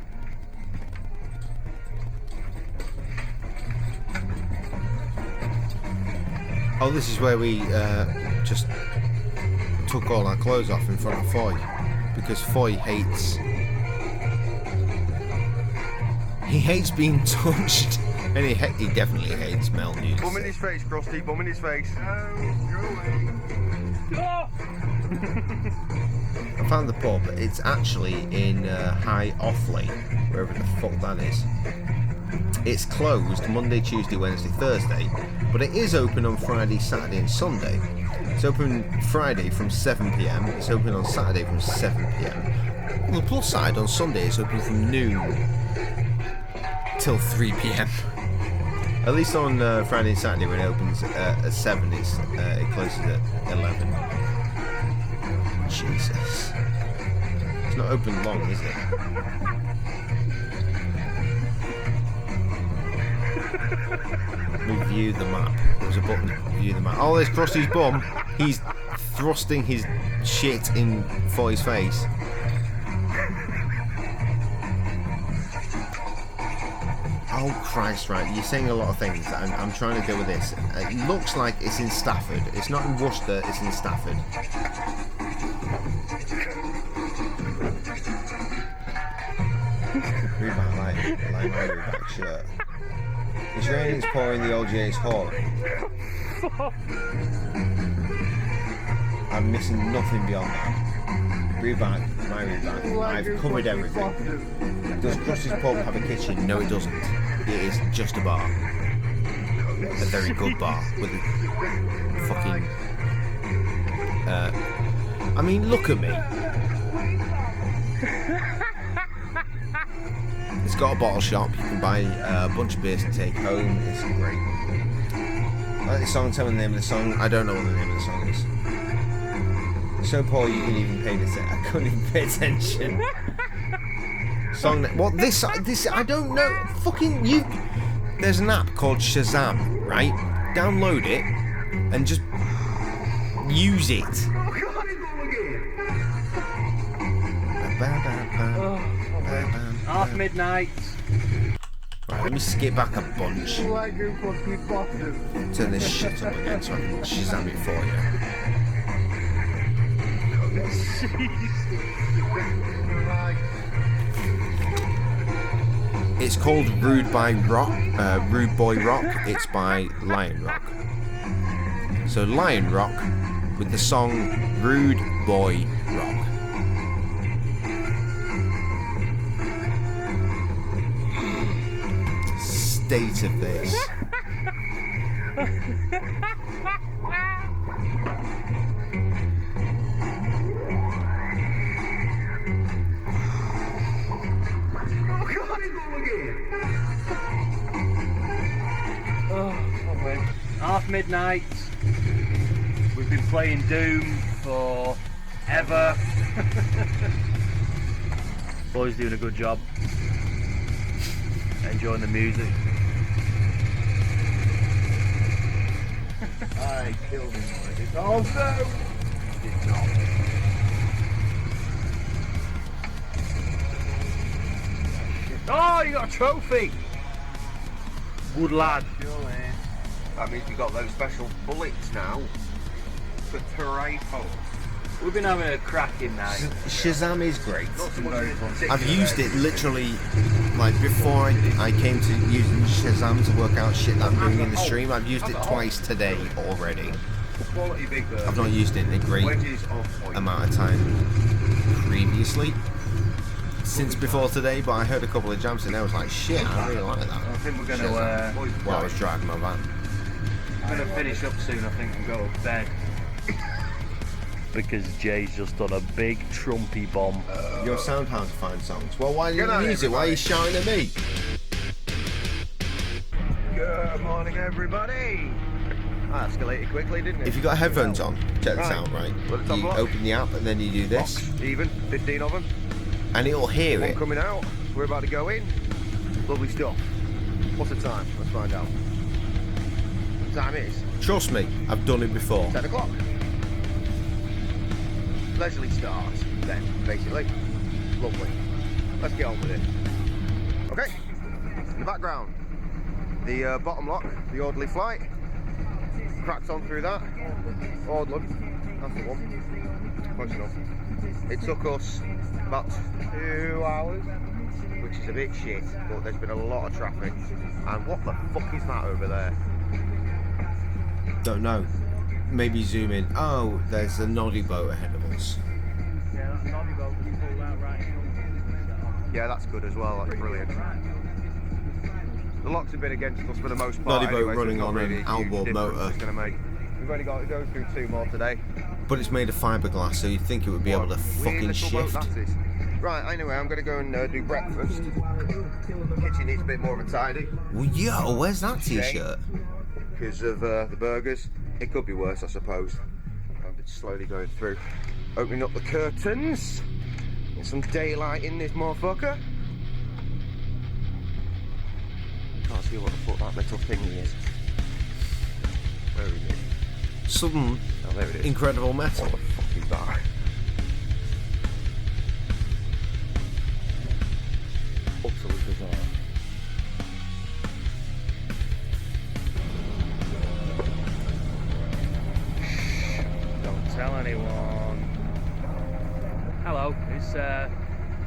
Oh, this is where we just took all our clothes off in front of Foy, because Foy hates He hates being touched. And he definitely hates Mel music. Bum in his face, Krusty, bum in his face. I found the pub. It's actually in High Offley, wherever the fuck that is. It's closed Monday, Tuesday, Wednesday, Thursday, but it is open on Friday, Saturday and Sunday. It's open Friday from 7 PM, it's open on Saturday from 7 PM. On the plus side, on Sunday it's open from noon till 3 PM. At least on Friday and Saturday when it opens at 7, it closes at 11. Jesus. It's not open long, is it? Review the map. There's a button to view the map. Oh, there's Krusty's bum. He's thrusting his shit in for his face. Oh Christ, right, you're saying a lot of things. I'm trying to deal with this. It looks like it's in Stafford. It's not in Worcester, it's in Stafford. Reebok, like my Reebok shirt. It's raining, it's pouring, the old J's hot. I'm missing nothing beyond that. Reebok, my Reebok. I've covered everything. Does Krusty's Pub have a kitchen? No, it doesn't. It is just a bar. A very good bar with a fucking. I mean, look at me. It's got a bottle shop. You can buy a bunch of beers to take home. It's great. I like the song. Tell me the name of the song. I don't know what the name of the song is. So poor you couldn't even pay this. I couldn't even pay attention. Song. What this? I don't know. Fucking you. There's an app called Shazam, right? Download it and just use it. Half midnight. Right, let me skip back a bunch. Turn this shit up again so I can Shazam it for you. It's called Rude Boy Rock. It's by Lion Rock. So Lion Rock with the song Rude Boy Rock. State of this. Half midnight. We've been playing Doom for ever. Boys doing a good job. Enjoying the music. I killed him already. Oh no! Did not. Oh, you got a trophy! Good lad. That means you got those special bullets now for Terrafo. We've been having a cracking night. Shazam is great. I've used it literally, like before I came to using Shazam to work out shit that I'm doing in the stream. I've used it twice today already. I've not used it in a great amount of time previously, since before today, but I heard a couple of jams and I was like, shit, I really like that. I think we're going to... While I was driving my van. I'm going to finish up soon, I think, and go to bed. Because Jay's just done a big trumpy bomb. Your sound hard to find songs. Well, why didn't you use it? Why are you shouting at me? Good morning, everybody. That escalated quickly, didn't it? If you've got headphones on, check this out, right? You open the app and then you do this. Box, even, 15 of them. And it'll hear it. One coming out. We're about to go in. Lovely stuff. What's the time? Let's find out. What time is? Trust me, I've done it before. 10 o'clock. Leisurely start, then, basically. Lovely. Let's get on with it. Okay. In the background, the bottom lock, the orderly flight. Cracked on through that. Orderly. That's the one. Close enough. It took us about 2 hours. which is a bit shit, but there's been a lot of traffic. And what the fuck is that over there? Don't know. Maybe zoom in. Oh, there's a noddy boat ahead of us. Yeah, that noddy boat was pulled out right in front. Yeah, that's good as well. That's brilliant. The locks have been against us for the most part. Noddy boat anyway, running so on really an outboard motor. It's gonna make. We've only got to go through 2 more today. But it's made of fiberglass, so you'd think it would be able to fucking shift. Right, anyway, I'm going to go and do breakfast. Kitchen needs a bit more of a tidy. Well, yo, where's that t-shirt? Because of the burgers. It could be worse, I suppose. I'm just slowly going through. Opening up the curtains. Get some daylight in this motherfucker. Can't see what the fuck that little thingy is. Where is it? Some there it is. incredible metal. What the fuck is that? Utterly bizarre. Don't tell anyone. Hello, it's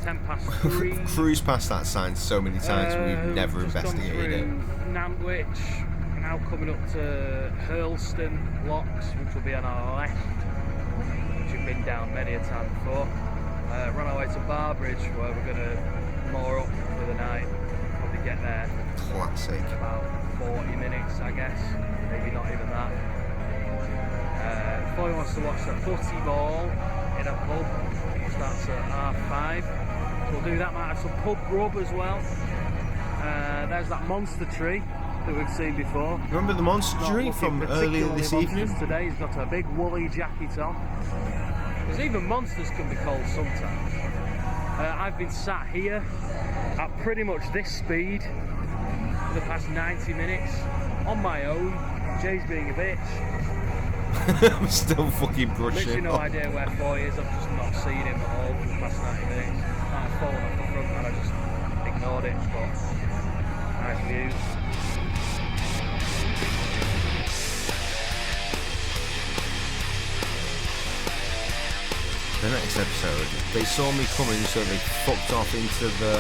10 past 3. Cruised past that sign so many times, we've never just investigated it. gone through Nantwich, now coming up to Hurlston Locks, which will be on our left, which we've been down many a time before. Run our way to Barbridge, where we're going to moor up for the night. Probably get there. Classic. About 40 minutes, I guess. Maybe not even that. Boy wants to watch the footy ball in a pub. It starts at 5:30. So we'll do that. Might have some pub grub as well. There's that monster tree that we've seen before. Remember the monster tree from earlier this evening? Today he's got a big woolly jacket on. Because even monsters can be cold sometimes. I've been sat here at pretty much this speed for the past 90 minutes on my own. Jay's being a bitch. I'm still fucking brushing. Literally no idea where 4 is. I've just not seen him at all for the past 90 minutes. I've fallen off the front and I just ignored it. But nice views. The next episode, they saw me coming, so they fucked off into the...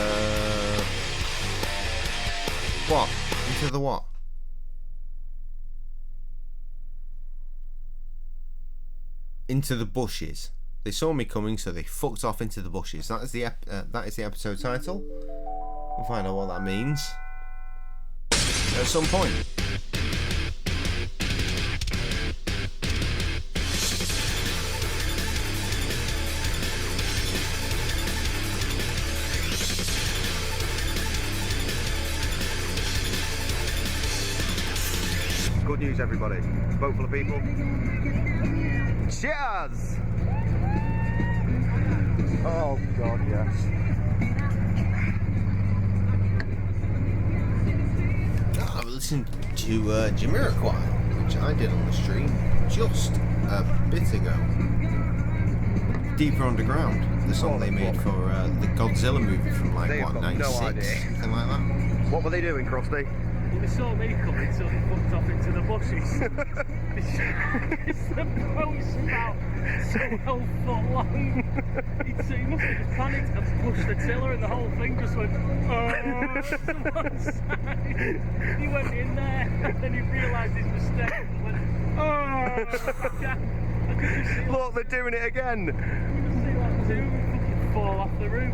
What? Into the what? Into the bushes. They saw me coming, so they fucked off into the bushes. That is the episode title. We'll find out what that means at some point. Good news, everybody. Boat full of people. Cheers! Oh, God, yes. I've listened to Jamiroquai, which I did on the stream just a bit ago. Deeper Underground, the song they made for the Godzilla movie from like, what, 96? Something like that. What were they doing, Krusty? Well, they saw me coming, so they fucked off into the bushes. The boat's about 12 foot long. He must have just panicked and pushed the tiller, and the whole thing just went to one side. He went in there, and then he realised his mistake and went, Look, they're doing it again. You can see like two fucking fall off the roof.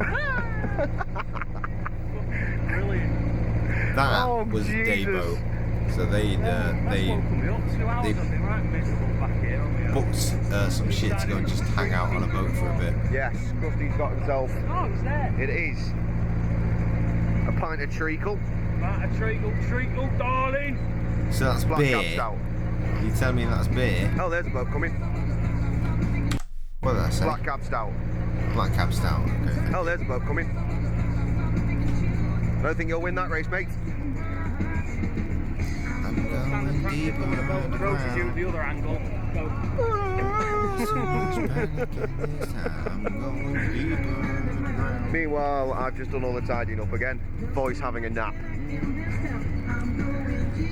Brilliant. That was a day boat. So they booked some shit to go and just hang out on a boat for a bit. Yes, Krusty's got himself. Oh, it's there. It is. A pint of treacle. Treacle, darling. So that's Black beer. Cab Stout. You tell me that's beer? Oh, there's a boat coming. What did I say? Black Cab Stout. Black Cab Stout. Okay. Oh, there's a boat coming. I don't think you'll win that race, mate. I'm going deeper Approaches you at the other angle. Go. Meanwhile, I've just done all the tidying up again. Boy's having a nap.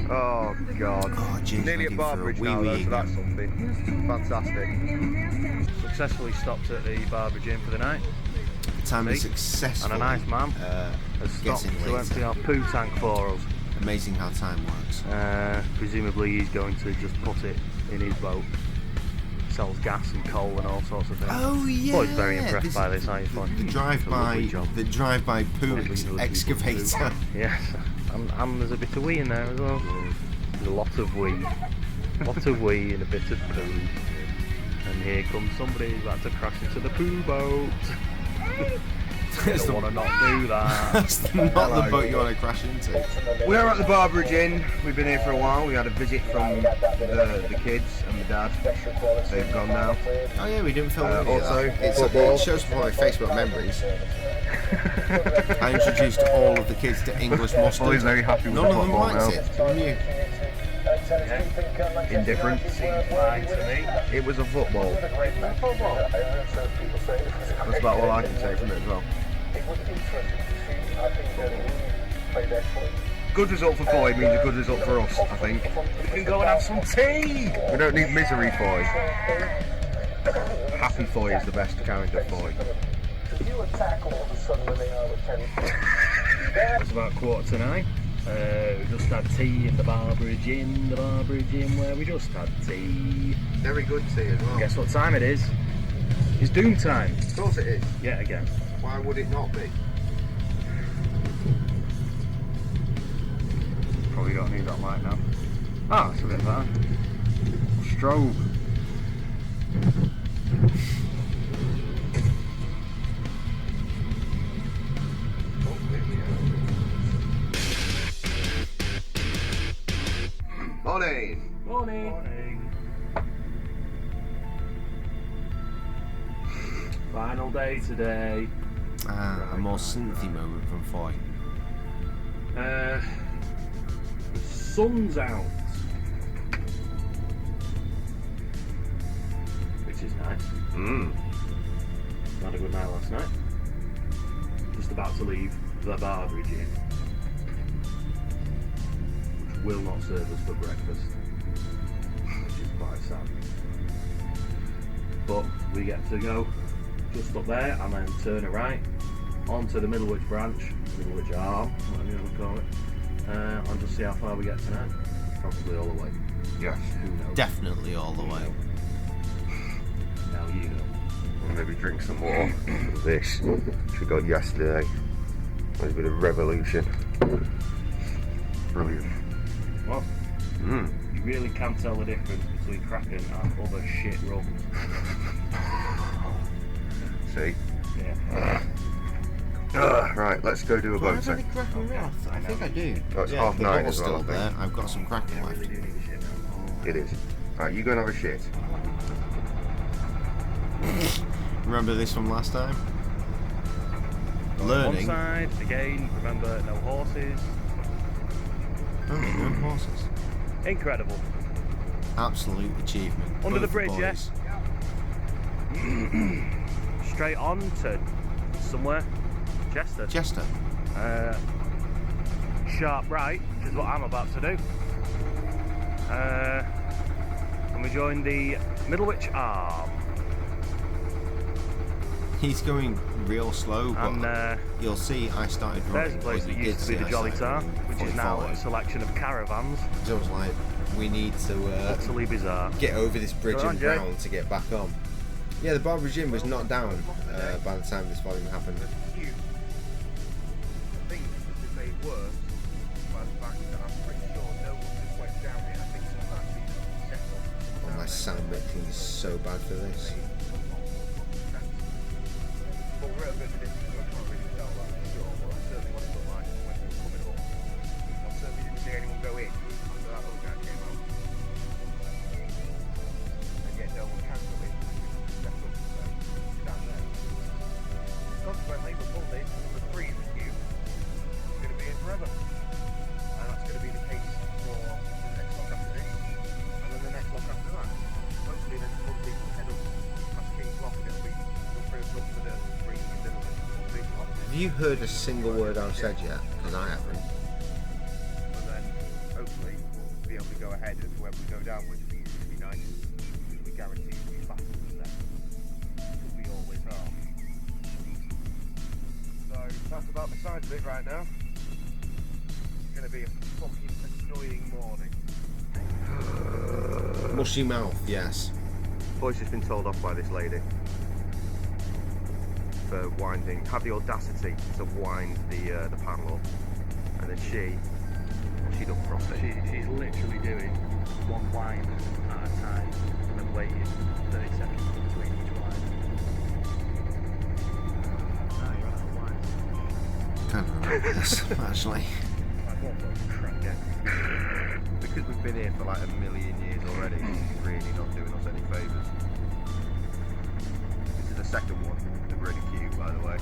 Oh, God. Oh, nearly at Barbridge now, though, so that's something. Fantastic. Successfully stopped at the Barbridge Inn for the night. Timely successful. And a nice man has stopped to empty our poo tank for us. Amazing how time works. Presumably he's going to just put it in his boat. Sells gas and coal and all sorts of things. Oh yeah. Boy's very impressed by this. The drive-by poo excavator. Yes, and there's a bit of wee in there as well. There's a lot of wee, and a bit of poo. And here comes somebody who's about to crash into the poo boat. I don't want to not do that. That's not the boat you want to crash into. We're at the Barbridge Inn. We've been here for a while. We had a visit from the kids and the dad. They've gone now. Oh yeah, we didn't film it. Also, it shows up on my Facebook memories. I introduced all of the kids to English mustard. Well, he's very happy with None of them likes now. it. Who knew? Indifferent. Fine to me. It was a football. That's about all I can say from it as well. Good result for Foy means a good result for us, I think. We can go and have some tea! We don't need misery Foy. Happy Foy is the best character Foy. It's about 9:15. We just had tea in the Barbridge Inn, where we just had tea. Very good tea as well. Guess what time it is? It's doom time. Of course it is. Yet again. Why would it not be? Probably don't need that light now. Ah, it's a bit better. Strobe. Morning. Morning. Final day today. A more synthy moment from Foy. The sun's out, which is nice. Had a good night last night. Just about to leave the Barbridge Inn, which will not serve us for breakfast, which is quite sad. But we get to go just up there and then turn a right onto the Middlewich branch, Middlewich arm, whatever you want to call it, and just see how far we get tonight. Probably all the way. Yes. Who knows? Definitely all the way. Now you know. I'll maybe drink some more of this, which we got yesterday. There's a bit of revolution. Brilliant. What? You really can tell the difference between Kraken and other shit rums. See? Yeah. Right, let's go do a boat I thing. I think I do. Oh, it's yeah, 9:30 the bottle's as well, still there. I've got some Kraken left. It is. Right, you go and have a shit. Remember this from last time? One Learning. side, again, remember, no horses. Oh, no horses. Incredible. Absolute achievement. Under the Both bridge, boys. yeah? Straight on to somewhere. Chester. Sharp right, which is what I'm about to do. And we join the Middlewich Arm. He's going real slow, but And you'll see I started running. there's a place that used to be the Jolly Tar, which is now a selection of caravans. So I was like, we need to Utterly bizarre. get over this bridge Go on, and Jay. round to get back on. Yeah, the Barbridge Inn was not down by the time this volume happened. Oh, my sound mixing is so bad for this. Consequently, the full day number 3 in the queue is going to be in forever. And that's going to be the case for the next lock after this, and then the next lock after that. Hopefully then Monday will head up past King's Lock and it'll be for the 3 in the middle of the lock. Have you heard a single word I've said yet? Because I haven't. But then hopefully we'll be able to go ahead of whoever we go down with. It's going to be nice. We guarantee we'll be faster than them. We always are. it right now. It's going to be a fucking annoying morning. Mushy mouth, yes. Boy's just been told off by this lady for winding, had the audacity to wind the panel up, and then she don't profit. She's literally doing one wind at a time and then waiting 30 seconds between each wind. Now you're out of wind. Kind of remember this, actually. Because we've been here for like a million years already, she's really not doing us any favours. This is the second one. They're really cute, by the way.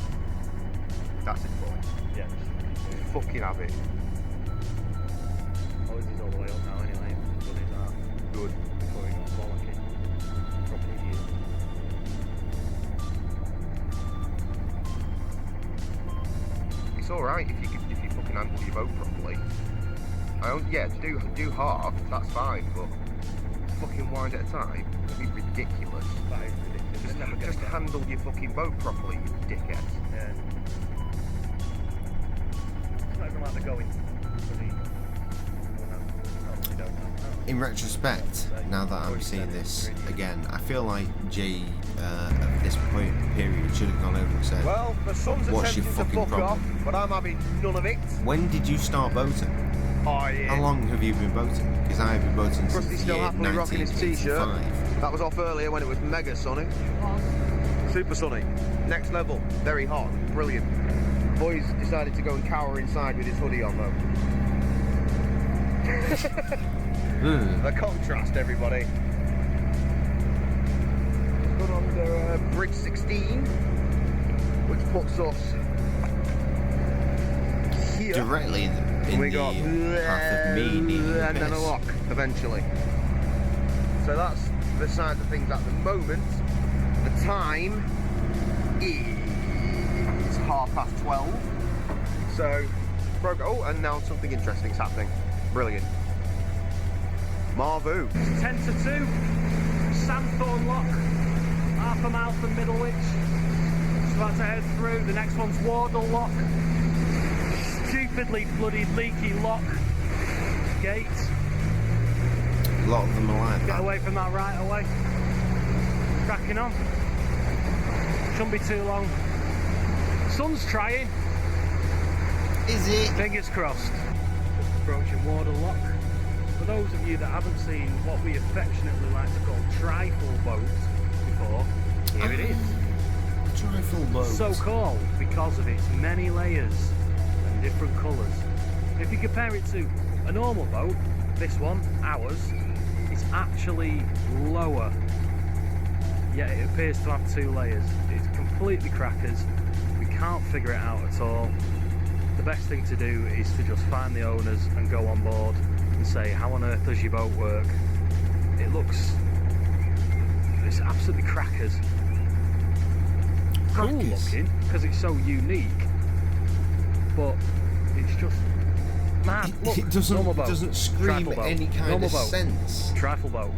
That's it, boy. Yeah. Fucking have it. Oh, this is all the way up now anyway. But it's good. Before we go bollocking. Proper idiot. It's alright if you fucking handle your boat properly. Do half, that's fine, but fucking wind at a time, it'd be ridiculous. That is ridiculous. Just handle your fucking boat properly, you dickhead. Yeah. It's not even like they're going for the... In retrospect, now that I'm seeing this again, I feel like Jay, at this point period, should have gone over and said, well, the sun's what's your attempting to fucking fuck problem? off, but I'm having none of it. When did you start boating? Oh, yeah. How long have you been boating? Because I've been boating since Rusty's the still year happily rocking his t-shirt. 1985. That was off earlier when it was mega sunny. Super sunny. Next level. Very hot. Brilliant. Boy's decided to go and cower inside with his hoodie on though. The contrast, everybody. Got under bridge 16, which puts us here. Directly in the path of me needing a and then a piss. lock eventually. So that's the side of things at the moment. The time is 12:30. So, oh, and now something interesting is happening. Brilliant. Marvu. 10 to 2. Sandthorn Lock. Half a mile from Middlewich. Just about to head through. The next one's Wardle Lock. Stupidly bloody leaky lock. Gate. A lot of them are like Get that. away from that right away. Cracking on. Shouldn't be too long. Sun's trying. Is it? Fingers crossed. Just approaching Wardle Lock. For those of you that haven't seen what we affectionately like to call trifle boats before, here it is. Trifle boat. So called because of its many layers and different colours. If you compare it to a normal boat, this one, ours, is actually lower. Yet it appears to have 2 layers. It's completely crackers. We can't figure it out at all. The best thing to do is to just find the owners and go on board and say, how on earth does your boat work? It's absolutely crackers. Cool looking because it's so unique, but it's just mad. Look, It normal boat. doesn't scream Trifle boat. any kind Normal of boat. sense. Trifle boat.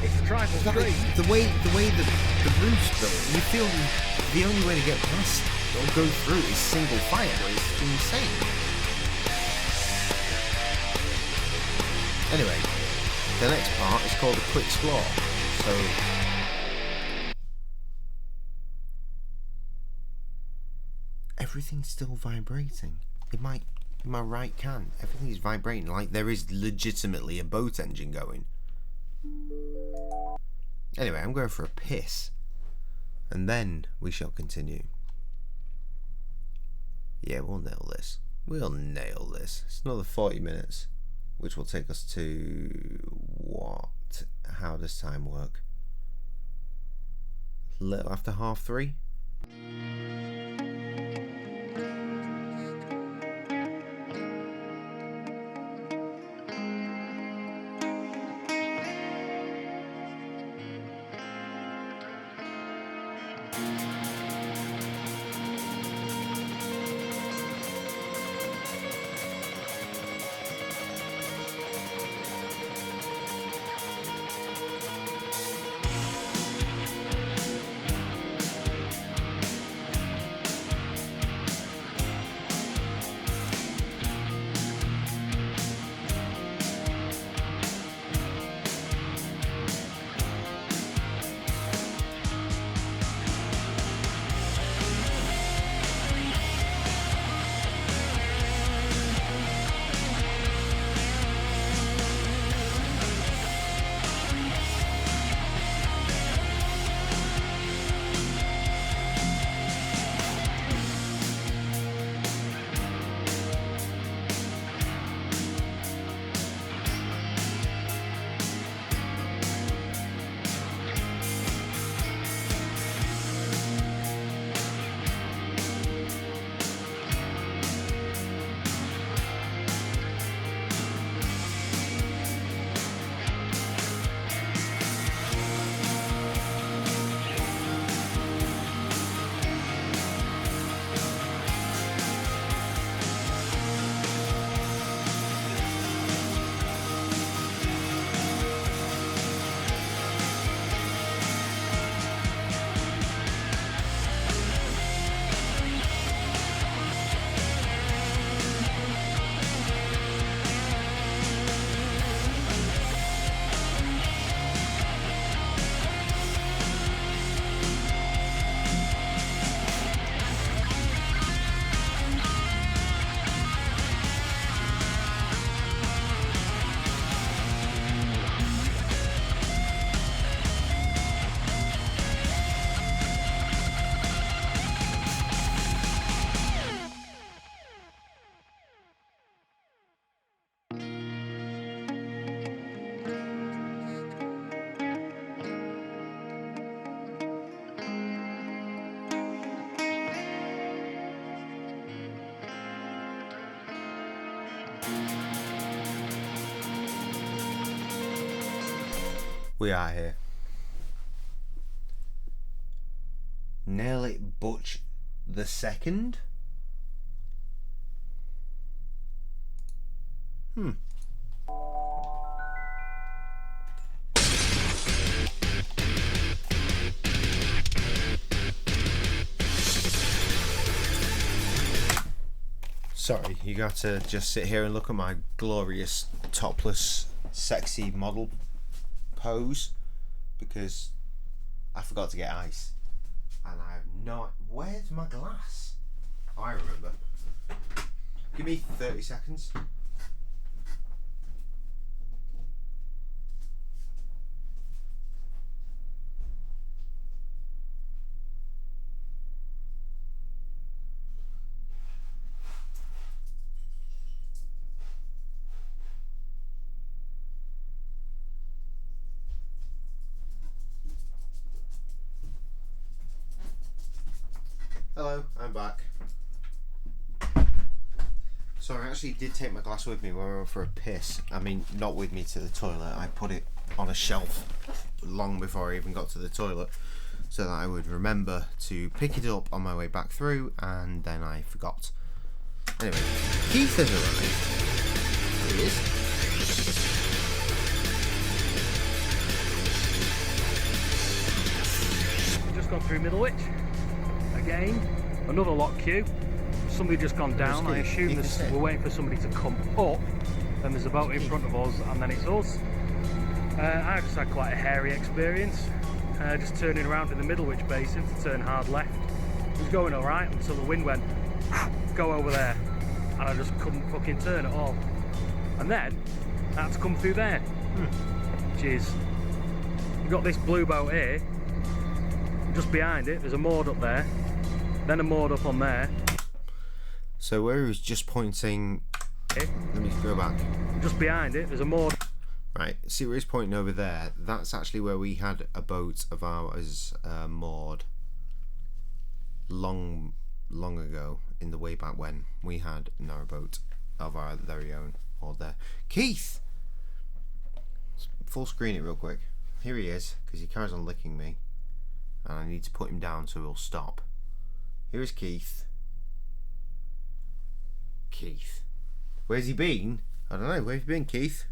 It's a trifle street. The way the roof's built, you feel the only way to get past or go through is single file. It's insane. Anyway, the next part is called a quick explore. So everything's still vibrating. In my right can, everything is vibrating like there is legitimately a boat engine going. Anyway, I'm going for a piss, and then we shall continue. Yeah, we'll nail this. We'll nail this. It's another 40 minutes, which will take us to what? How does time work? A little after 3:30. We are here. Nail It Butch the Second? Sorry, you got to just sit here and look at my glorious, topless, sexy model pose because I forgot to get ice. And I have no... Where's my glass? I remember. Give me 30 seconds. Hello, I'm back. So I actually did take my glass with me when we went for a piss. I mean, not with me to the toilet. I put it on a shelf long before I even got to the toilet so that I would remember to pick it up on my way back through, and then I forgot. Anyway, Keith has arrived. Here he is. We've just gone through Middlewich. Again, another lock queue. Somebody just gone down. I assume we're waiting for somebody to come up, then there's a boat in front of us, and then it's us. I just had quite a hairy experience, just turning around in the Middlewich Basin to turn hard left. It was going alright until the wind went, go over there, and I just couldn't fucking turn at all. And then I had to come through there. Jeez. We've got this blue boat here. Just behind it, there's a moored up there. Then a moored up on there. So where he was just pointing... Let me go back. Just behind it, there's a moored... Right, see where he's pointing over there? That's actually where we had a boat of ours moored. Long ago, in the way back when, we had a narrowboat of our very own moored there. Keith! Full screen it real quick. Here he is, because he carries on licking me. And I need to put him down so he'll stop. Here's Keith. Keith. Where's he been? I don't know. Where have you been, Keith?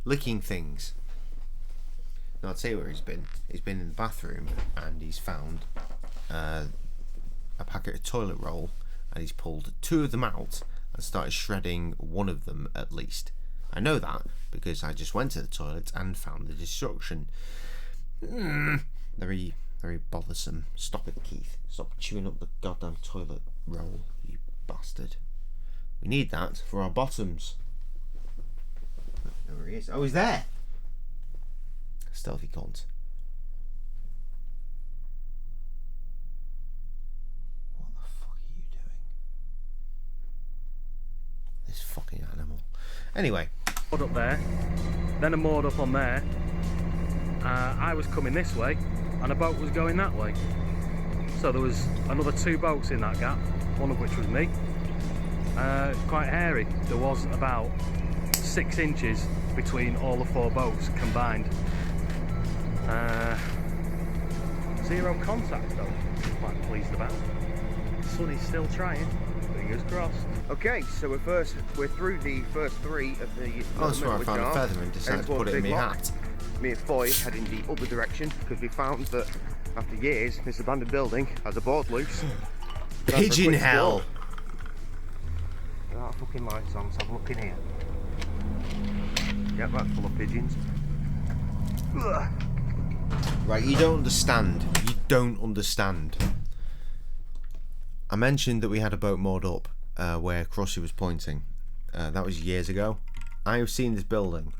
Licking things. Now, I'll tell you where he's been. He's been in the bathroom and he's found a packet of toilet roll, and he's pulled 2 of them out and started shredding one of them at least. I know that because I just went to the toilet and found the destruction. Very, very bothersome. Stop it, Keith. Stop chewing up the goddamn toilet roll, you bastard. We need that for our bottoms. There he is. Oh, he's there. Stealthy cunt. What the fuck are you doing? This fucking animal. Anyway. Moored up there, then a moored up on there. I was coming this way, and a boat was going that way. So there was another 2 boats in that gap, one of which was me. Quite hairy. There was about 6 inches between all the 4 boats combined. 0 contact though, I'm quite pleased about. Sun is still trying, fingers crossed. Okay, so we're through the first 3 of the... Oh, that's where I found a feather and decided to put it in my hat. Me and Foy heading the other direction because we found that after years this abandoned building has a board loose. Pigeon hell! There are fucking lights on, so have a look in here. Yep, that's full of pigeons. Ugh. Right, you don't understand. You don't understand. I mentioned that we had a boat moored up where Crossy was pointing. That was years ago. I have seen this building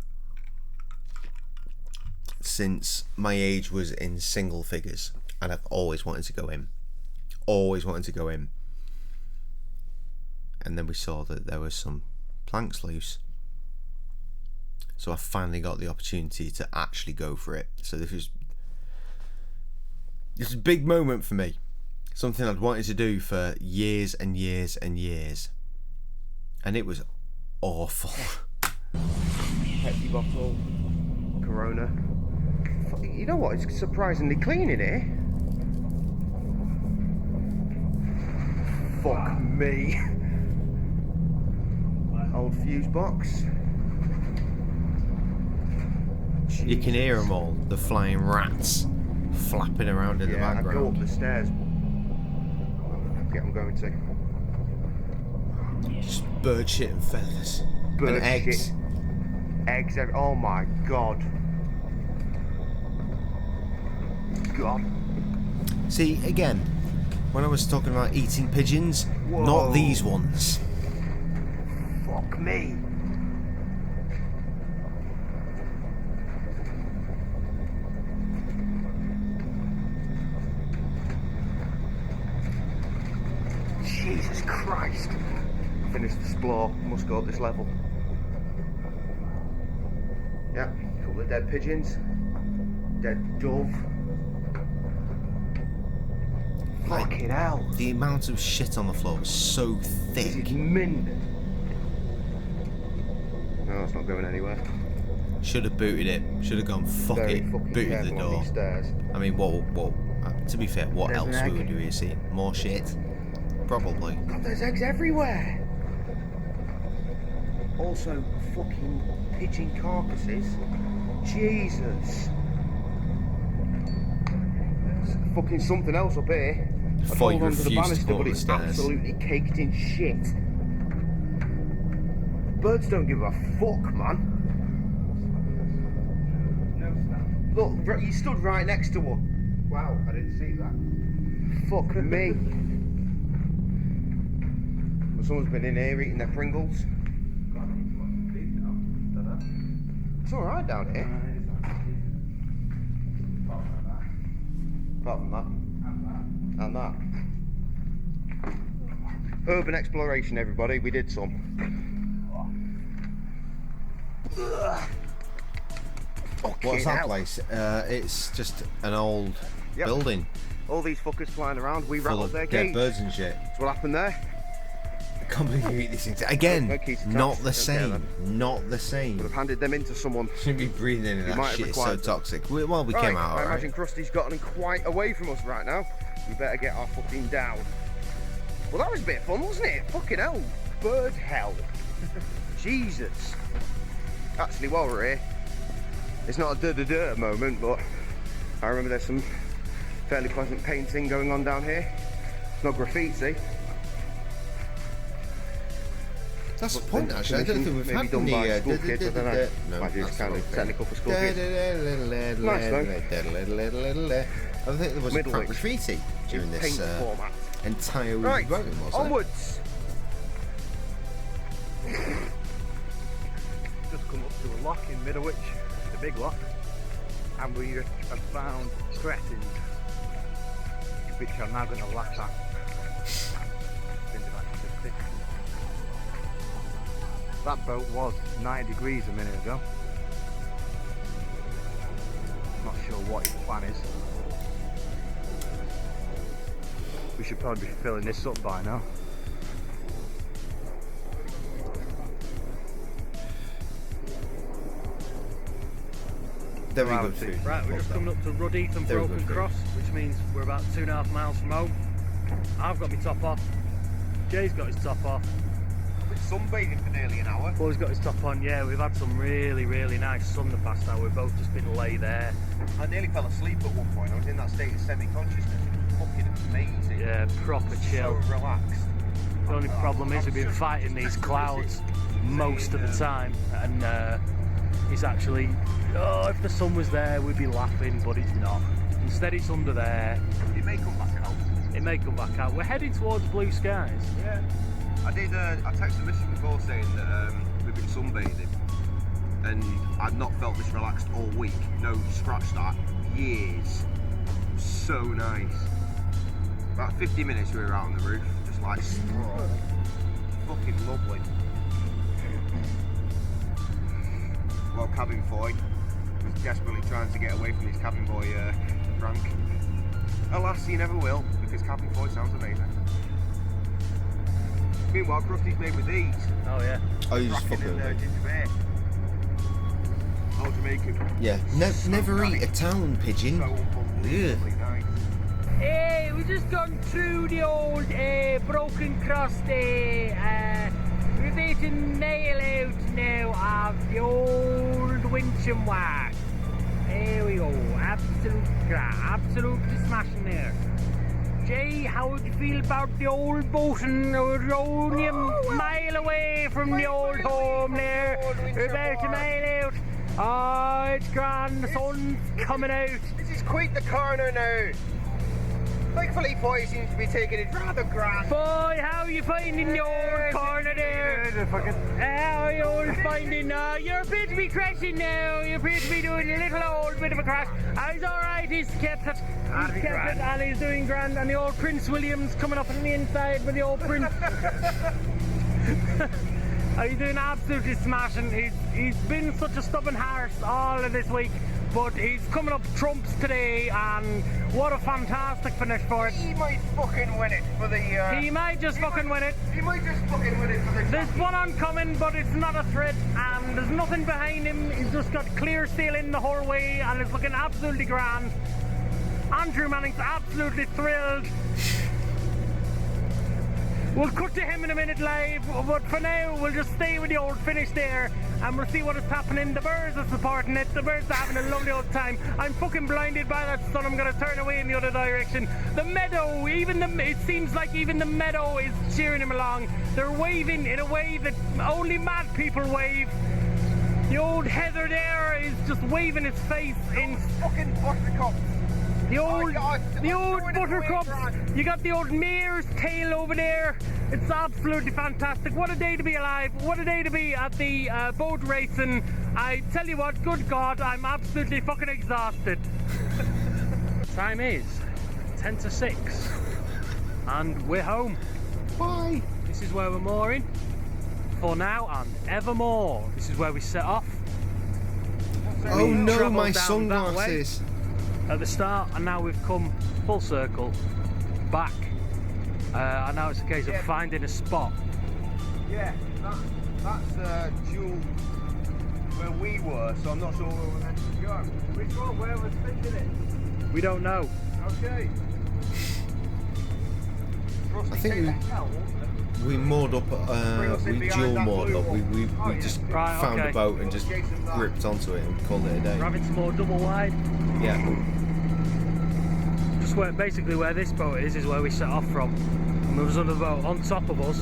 since my age was in single figures, and I've always wanted to go in. Always wanted to go in. And then we saw that there was some planks loose. So I finally got the opportunity to actually go for it. So this is a big moment for me. Something I'd wanted to do for years and years and years. And it was awful. Pepsi bottle, Corona. You know what? It's surprisingly clean in here. Fuck me. Old fuse box. Jesus. You can hear them all, the flying rats flapping around in the background. I go up the stairs. I forget I'm going to. Just bird shit and feathers. Bird and eggs. Shit. Eggs. Oh my god. God. See, again, when I was talking about eating pigeons, Whoa. not these ones. Fuck me. Jesus Christ. Finished the explore. Must go up this level. Yeah, a couple of dead pigeons. Dead dove. Fucking hell. The amount of shit on the floor was so thick. This is mint. No, it's not going anywhere. Should have booted it. Should have gone fuck Very it. fucking Booted the careful on door. these stairs. I mean, what? To be fair, what There's else an egg. would we have seen? More shit? Probably. God, there's eggs everywhere. Also, fucking pigeon carcasses. Jesus. There's fucking something else up here. I Thought hold you onto the refused to banister, go up but the it's stairs. absolutely caked in shit. Birds don't give a fuck, man. Look, you stood right next to one. Wow, I didn't see that. Fuck me. Well, someone's been in here eating their Pringles. It's alright down here. Apart from that. And that. Urban exploration, everybody. We did some. What's that place? It's just an old building All these fuckers flying around. We full rattled of their dead gates. birds and shit. That's what happened there. I can't believe you eat these things. Again, No keys attached. not the Don't care same. then. Not the same. Would have handed them in to someone. Shouldn't be breathing in We might that have shit. It's so required them. toxic. Well, we Right, came out I alright. imagine Krusty's gotten quite away from us right now. We better get our fucking down. Well, that was a bit of fun, wasn't it? Fucking hell. Bird hell. Jesus. Actually, while we're here, it's not a da-da-da moment, but I remember there's some fairly pleasant painting going on down here. It's not graffiti. That's the point, actually. I don't think we've Maybe had done any. by school kids, I don't know. No, Might be just that's kind the of wrong technical for school thing. kids. Nice though. I think there was a crap Middlewich. graffiti during this Paint format. entire Right, run, wasn't it? onwards. Just come up to a lock in Middlewich, the big lock, and we have found cretins, which I'm now going to laugh at. Been about 50. That boat was 9 degrees a minute ago. Not sure what his plan is. We should probably be filling this up by now. Very good food. Right, we're just coming up to Rudheath and Very Broken good food. Cross, which means we're about 2.5 miles from home. I've got my top off. Jay's got his top off. We've been sunbathing for nearly an hour. Paul's got his top on. Yeah, we've had some really, really nice sun the past hour. We've both just been lay there. I nearly fell asleep at one point. I was in that state of semi-consciousness. Fucking amazing. Yeah, proper chill. So relaxed. The only problem is we've been fighting these clouds most of the time, and it's actually, if the sun was there, we'd be laughing, but it's not. Instead, it's under there. It may come back out. It may come back out. We're heading towards blue skies. Yeah. I texted Mrs. before saying that we've been sunbathing, and I've not felt this relaxed all week. No, scratch that. Years. So nice. About 50 minutes we were out on the roof, just like sprawled. Fucking lovely. Well, cabin boy was desperately trying to get away from his cabin boy prank. Alas, you never will, because cabin foy sounds amazing. Meanwhile, Krusty's made with these. Oh yeah. Oh, you just fuck it with it. ginger beer. Oh, Jamaican. Yeah. Never eat a town pigeon. Yeah. Hey, we just gone through the old broken cross there. We're making nail out now of the old Wincham Wax. There we go, absolutely smashing there. Jay, how would you feel about the old boating? We're only a mile away from the old home there. We're about a mile out. Oh, it's grand, the sun's coming out. This is quite the corner now. Thankfully, Foy seems to be taking it rather grand. Boy, how are you finding the old corner there? How are you all finding? You appear to be crashing now. You appear to be doing a little old bit of a crash. He's alright, he's kept it. He's kept it and he's doing grand. And the old Prince William's coming up on the inside with the old Prince. He's doing absolutely smashing. He's been such a stubborn horse all of this week. But he's coming up trumps today, and what a fantastic finish for it. He might fucking win it for the... He might just fucking win it. He might just fucking win it for the... There's one oncoming, but it's not a threat, and there's nothing behind him. He's just got clear sailing the whole way, and it's looking absolutely grand. Andrew Manning's absolutely thrilled. We'll cut to him in a minute live, but for now we'll just stay with the old finish there and we'll see what is happening. The birds are supporting it, the birds are having a lovely old time. I'm fucking blinded by that sun, I'm gonna turn away in the other direction. The meadow, it seems like even the meadow is cheering him along. They're waving in a way that only mad people wave. The old heather there is just waving its face in fucking buttercups. The old buttercups. You got the old mare's tail over there. It's absolutely fantastic. What a day to be alive. What a day to be at the boat racing. I tell you what, good God, I'm absolutely fucking exhausted. Time is 10 to 6. And we're home. Bye. This is where we're mooring. For now and evermore. This is where we set off. Oh no, Travel my down sunglasses. that way at the start, and now we've come full circle back, and now it's a case of finding a spot. Yeah, that's Jewel where we were, so I'm not sure where we're meant to go. Which one? Where was thinking it? We don't know. Okay. I think we moored up, we dual moored up, we just found a boat and just gripped onto it and called it a day. We're having some more double wide. Yeah. Just basically where this boat is where we set off from. And there was another boat on top of us,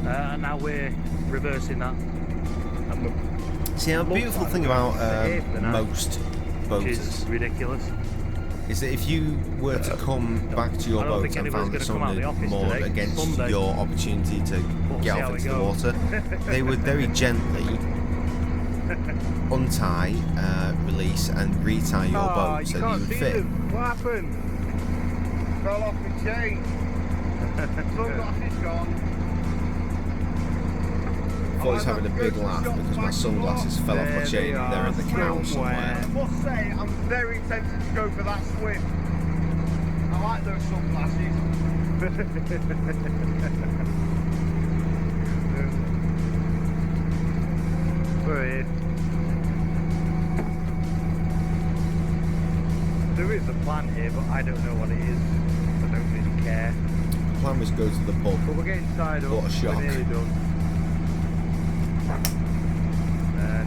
and now we're reversing that. See, the beautiful thing about most boaters is ridiculous. Is that if you were to come back to your boat and found that someone had moored against Sunday. your opportunity to get off into the water, they would very gently untie, release and retie your boat so that you would fit. What happened? Fell off my chain. Sunglasses gone. Boy's having a big laugh because my sunglasses fell off my chain and they're in the canal somewhere. I must say, I'm very tempted to go for that swim. I like those sunglasses. We're here. There is a plan here, but I don't know what it is. I don't really care. The plan was go to the pub. But we're getting tied up. What a shock. We're nearly done.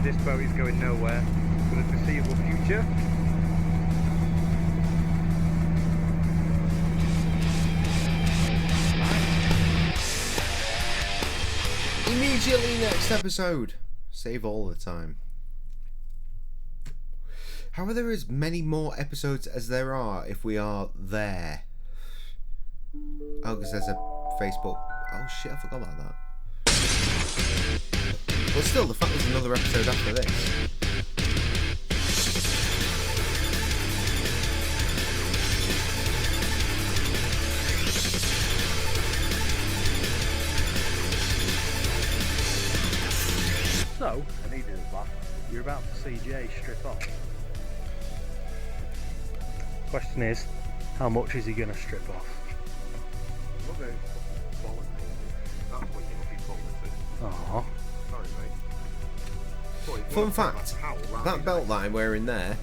This boat is going nowhere for the foreseeable future. Immediately next episode. Save all the time. How are there as many more episodes as there are if we are there? Oh, because there's a Facebook. Oh shit, I forgot about that. Well, still, the fact there's another episode after this. So, you're about to see Jay strip off. Question is, How much is he going to strip off? Not very fucking quality. That's what you're looking for with it. Aww. Sorry, mate. Boy, Fun fact, that belt that I'm wearing there,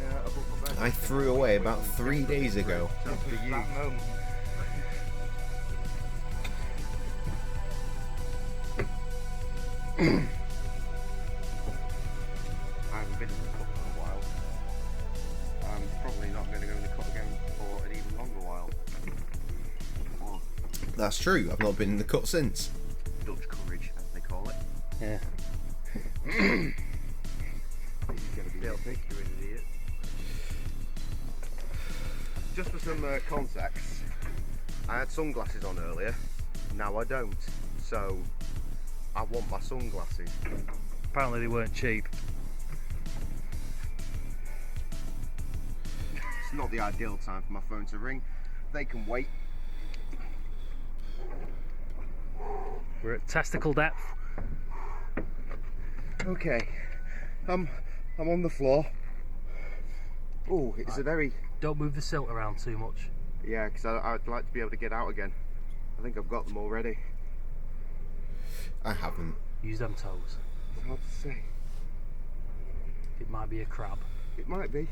Yeah, above my bed. I threw away about 3 days ago. That's for you. That moment. I haven't been in the cut for a while. I'm probably not going to go in the cut again for an even longer while. Oh, That's true, I've not been in the cut since. Dutch courage, as they call it. Yeah. This is going to be epic, you're an idiot. Just for some context, I had sunglasses on earlier, now I don't. So, I want my sunglasses. Apparently they weren't cheap. It's not the ideal time for my phone to ring. They can wait. We're at testicle depth. Okay, I'm on the floor. Oh, it's a very... Don't move the silt around too much. Yeah, because I'd like to be able to get out again. I think I've got them already. I haven't. Use them toes. It's hard to say. It might be a crab, It might be.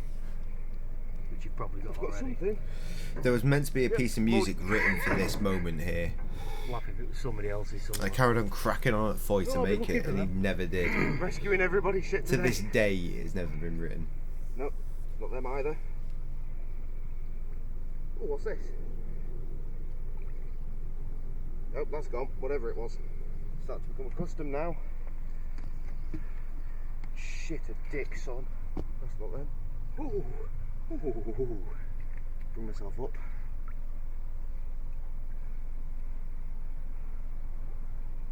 which you've probably got I've got already. something. There was meant to be a piece of music written for this moment here. Laugh if it was somebody else's. I Somewhere. carried on cracking on at Foy to Oh, make looking it, for and he that. never did. Rescuing everybody's shit To today. this day, it has never been written. Nope, not them either. Oh, what's this? Nope, that's gone. Whatever it was. Starting to become accustomed now. Shit, a dick, son. That's not them. Ooh. Ooh. Bring myself up.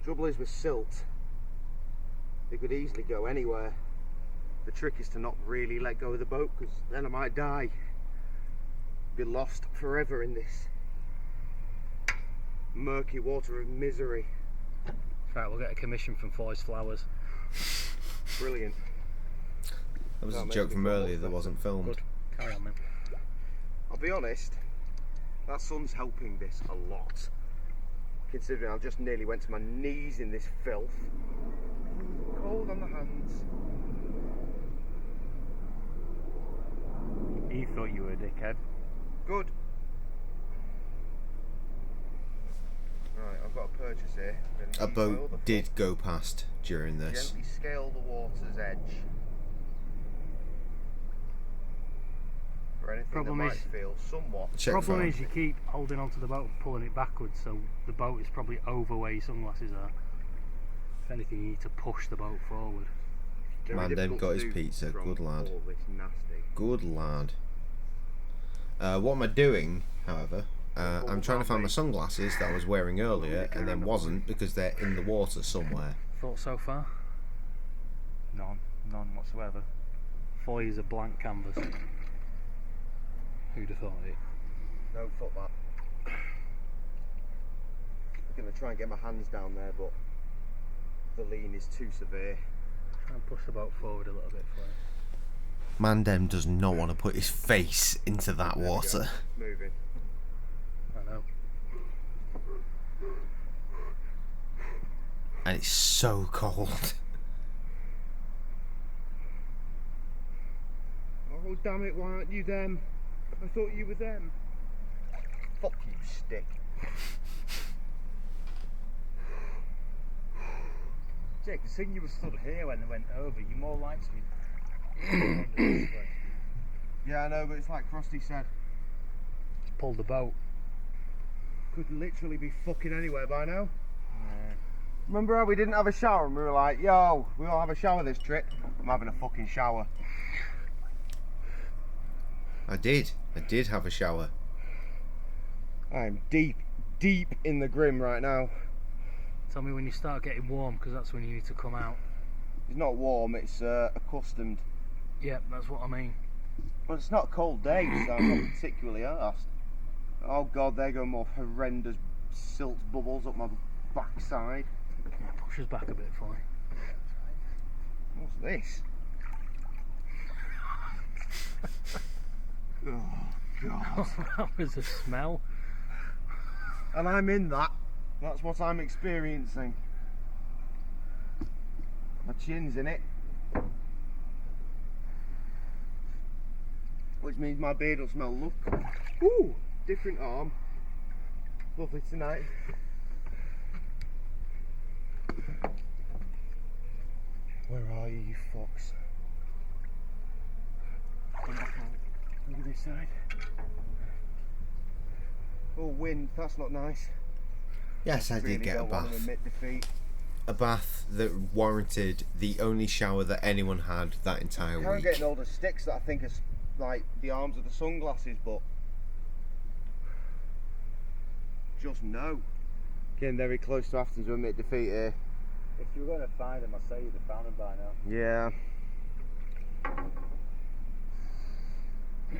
Trouble is with silt, it could easily go anywhere. The trick is to not really let go of the boat, because then I might die. Be lost forever in this murky water of misery. Right, we'll get a commission from Foy's Flowers. Brilliant. That was That a makes joke me from feel earlier much that better. wasn't filmed. Good. Carry on, man. I'll be honest, that sun's helping this a lot. Considering I just nearly went to my knees in this filth. Cold on the hands. He thought you were a dickhead. Good. Right, I've got a purchase here. A Gonna use my other boat foot. did go past during this. Gently scale the water's edge. For anything Problem that might is- feel somewhat. Check Problem phone. is you keep holding onto the boat and pulling it backwards, so the boat is probably over where your sunglasses are. If anything, you need to push the boat forward. Very Man, Dave difficult got to his do pizza. from Good lad. all this nasty. Good lad. What am I doing, however? I'm trying to find my sunglasses that I was wearing earlier and then wasn't because they're in the water somewhere. Thoughts so far? None whatsoever. Foy is a blank canvas. Who'd have thought it? No, fuck that. I'm going to try and get my hands down there, but the lean is too severe. Try and push the boat forward a little bit for you. Mandem does not want to put his face into that There we go. water. It's moving. I know. And it's so cold. Oh, damn it, why aren't you them? I thought you were them. Fuck you, stick. Jake, considering you were stood here when they went over, you're more likely to be under this way. Yeah, I know, but it's like Frosty said. Pull the boat. Could literally be fucking anywhere by now. Remember how we didn't have a shower and we were like, yo, we'll have a shower this trip? I'm having a fucking shower. I did have a shower. I am deep, deep in the grim right now. Tell me when you start getting warm, because that's when you need to come out. It's not warm, it's accustomed. Yeah, that's what I mean. But it's not a cold day, so I'm not particularly arsed. Oh god, there go more horrendous silt bubbles up my backside. Yeah, push us back a bit, Foy. What's this? Oh, God. That was a smell. And I'm in that. That's what I'm experiencing. My chin's in it. Which means my beard will smell, look. Ooh, different arm. Lovely tonight. Where are you, you fox? Come back out. Look at this side. Oh, wind, that's not nice. Yes, I did get a bath. A bath that warranted the only shower that anyone had that entire I'm week. getting all the sticks that I think are like the arms of the sunglasses, but just no. Getting very close to having to admit defeat here. If you were going to find them, I'd say you'd have found them by now. Yeah.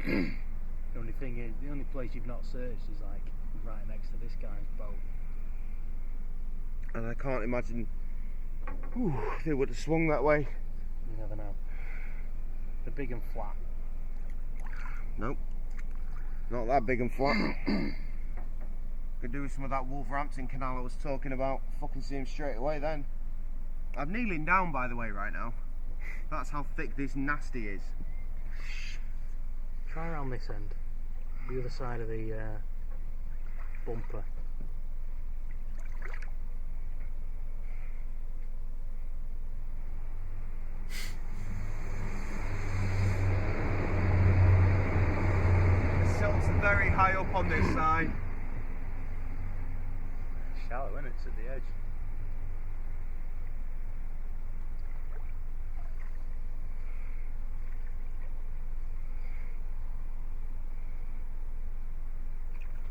The only thing is, the only place you've not searched is like right next to this guy's boat. And I can't imagine they would have swung that way. You never know. They're big and flat. Nope. Not that big and flat. Could do with some of that Wolverhampton canal I was talking about. Fucking see him straight away then. I'm kneeling down, by the way, right now. That's how thick this nasty is. Try around this end. The other side of the bumper. The silt's very high up on this side. Shallow, isn't it? It's at the edge.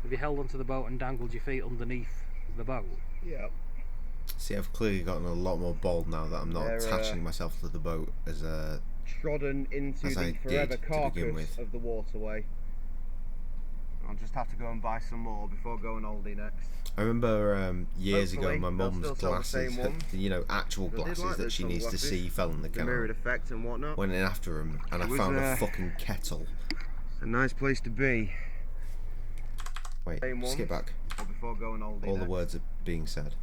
Have you held onto the boat and dangled your feet underneath the boat? Yeah. See, I've clearly gotten a lot more bold now that I'm not attaching myself to the boat as a trodden into the forever carcass of the waterway. I'll just have to go and buy some more before going oldie next. I remember years Hopefully, ago, my mum's glasses, you know, actual glasses like that she needs to see fell in the canal. Mirrored effect and whatnot. Went in after them, and I found a fucking kettle. A nice place to be. Wait, skip back. Or before going oldie All next. the words are being said.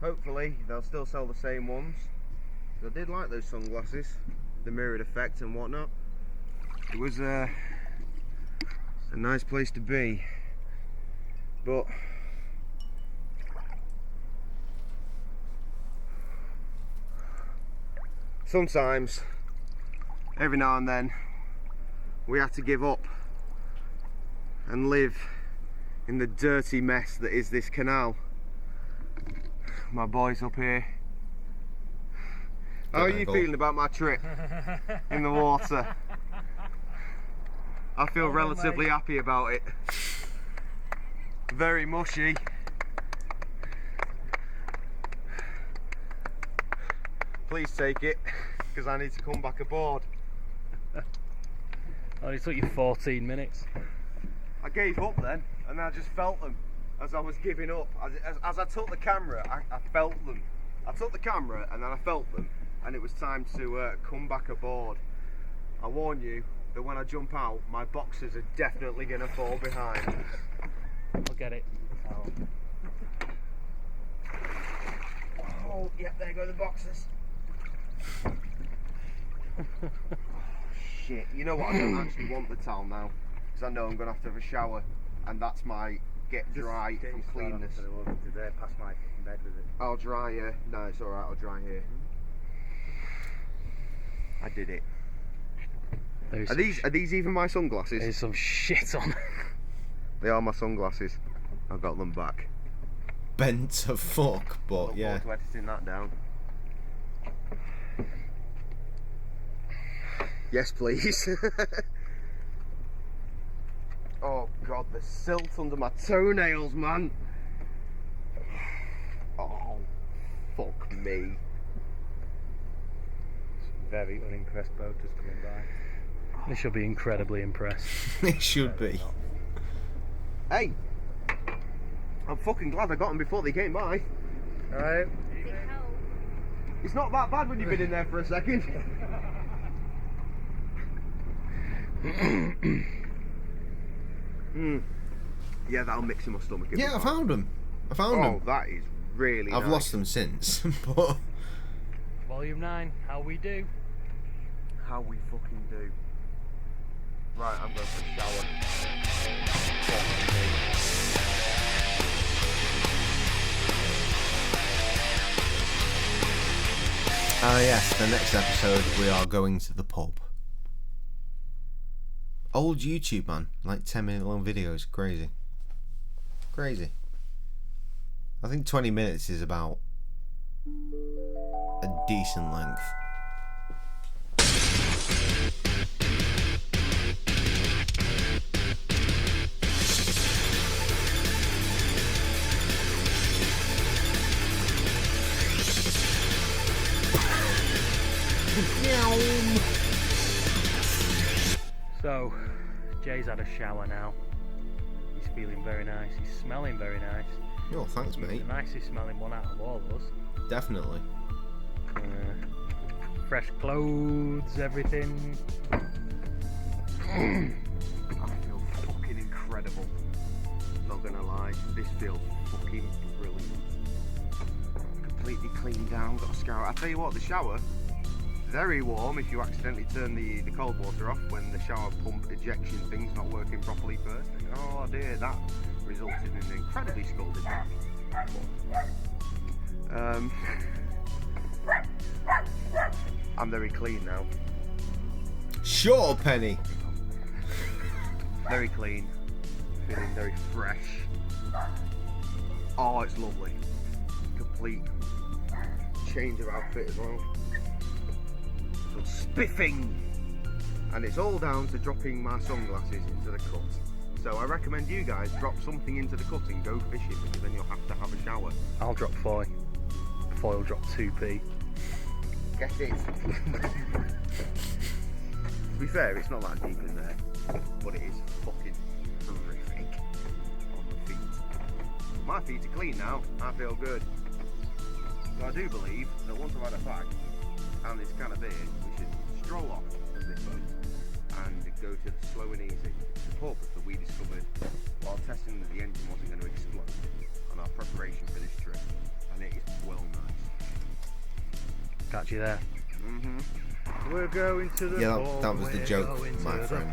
Hopefully, they'll still sell the same ones. I did like those sunglasses, the mirrored effect and whatnot. It was a nice place to be, but sometimes, every now and then, we have to give up and live in the dirty mess that is this canal. My boys up here. How are you feeling about my trip in the water? I feel relatively happy about it. Very mushy. Please take it, because I need to come back aboard. Oh, it took you 14 minutes. I gave up then, and I just felt them as I was giving up. As I took the camera, I felt them. I took the camera and then I felt them, and it was time to come back aboard. I warn you that when I jump out, my boxers are definitely going to fall behind. I'll get it. Oh, yep, there go the boxers. Oh, shit, you know what, I don't actually want the towel now, because I know I'm going to have a shower, and that's my get dry from cleanness. Today, past my bed with it. I'll dry here. No, it's alright, I'll dry here. I did it. Are these even my sunglasses? There's some shit on. They are my sunglasses. I got them back. Bent to fuck, but yeah. Look forward to editing that down. Yes, please. Oh god, the silt under my toenails, man. Oh, fuck me. Some very unimpressed boaters coming by. They should be incredibly impressed. They should be. Hey, I'm fucking glad I got them before they came by. Alright. It's not that bad when you've been in there for a second. Yeah, that'll mix in my stomach. Yeah, I found them. Oh, that is really I've nice. lost them since, but... Volume 9, how we do. How we fucking do. Right, I'm going for a shower. Yes, the next episode we are going to the pub. Old YouTube, man. Like 10-minute long videos. Crazy. Crazy. I think 20 minutes is about a decent length. So, Jay's had a shower now. He's feeling very nice. He's smelling very nice. Oh, thanks, He's mate. the nicest smelling one out of all of us. Definitely. Fresh clothes, everything. I feel fucking incredible. Not gonna lie, this feels fucking brilliant. Completely cleaned down, got a shower. I tell you what, the shower, very warm if you accidentally turn the cold water off when the shower pump ejection thing's not working properly first. Oh dear, that resulted in an incredibly scalded bath. I'm very clean now. Sure, Penny. Very clean. Feeling very fresh. Oh, it's lovely. Complete change of outfit as well. So spiffing! And it's all down to dropping my sunglasses into the cut. So I recommend you guys drop something into the cut and go fishing, because then you'll have to have a shower. I'll drop foil. Foil drop 2p. Get it? To be fair, it's not that deep in there, but it is fucking horrific on the feet. My feet are clean now, I feel good. So I do believe that once I've had a fag and this can of beer, we should stroll off of this boat and go to the Slow and Easy, the pub that we discovered while testing that the engine wasn't going to explode on our preparation for this trip, and it is well nice. Got you there. We're going to the that was the joke, my friend.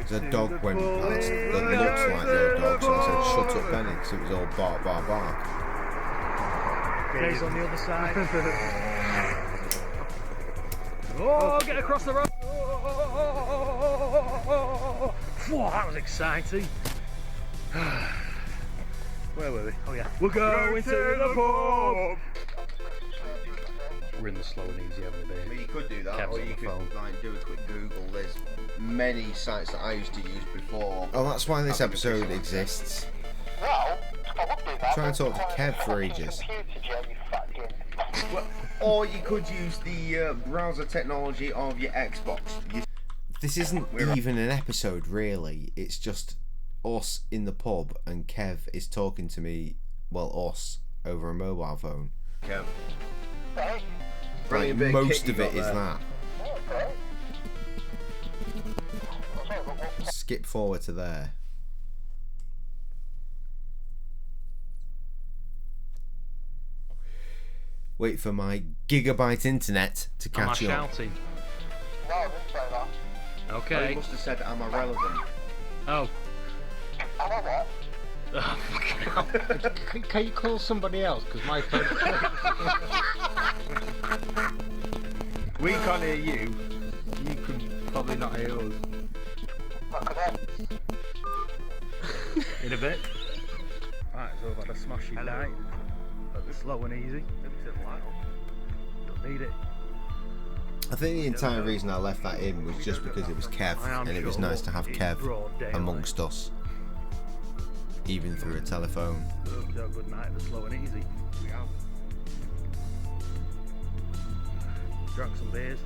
The dog went past that looks like your dog, so I said, shut up, Benny, because it was all bark, bark, bark. Jay's on the other side. Oh, get across the road. Whoa, that was exciting. Where were we? Oh yeah. We're going to the pub. We're in the Slow and Easy having a beer. Well, you could do that, Kev's or on you the could phone. like do a quick Google. There's many sites that I used to use before. Oh, that's why this episode exists. Trying to talk to Kev for ages. Well, or you could use the browser technology of your Xbox. This isn't even an episode, really. It's just us in the pub, and Kev is talking to me, well, us, over a mobile phone. Kev. Like, most of it is that. Skip forward to there. Wait for my gigabyte internet to catch Am I up. shouting? No, I didn't say that. Okay. Oh, you must have said, am I relevant? Oh. Am I what? Oh, fucking hell. Can you call somebody else? Because my phone. We can't hear you. You can probably not hear us. In a bit. Right, so I've had a smashy night at the Slow and Easy. Don't need it. I think the entire reason I left that in was just because it was Kev, and it was nice to have Kev amongst us, even through a telephone. So good night at the Slow and Easy. We have. Drank some beers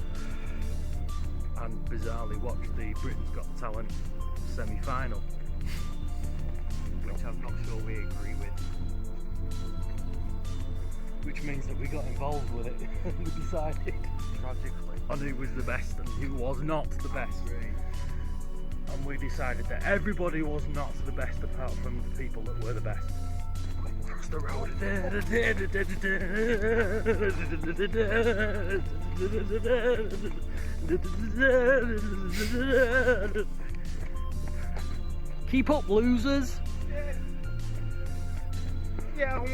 and bizarrely watched the Britain's Got Talent semi-final, which I'm not sure we agree with. Which means that we got involved with it and we decided tragically on who was the best and who was not the best. and we decided that everybody was not the best apart from the people that were the best. Across the road. Keep up, losers. Yeah.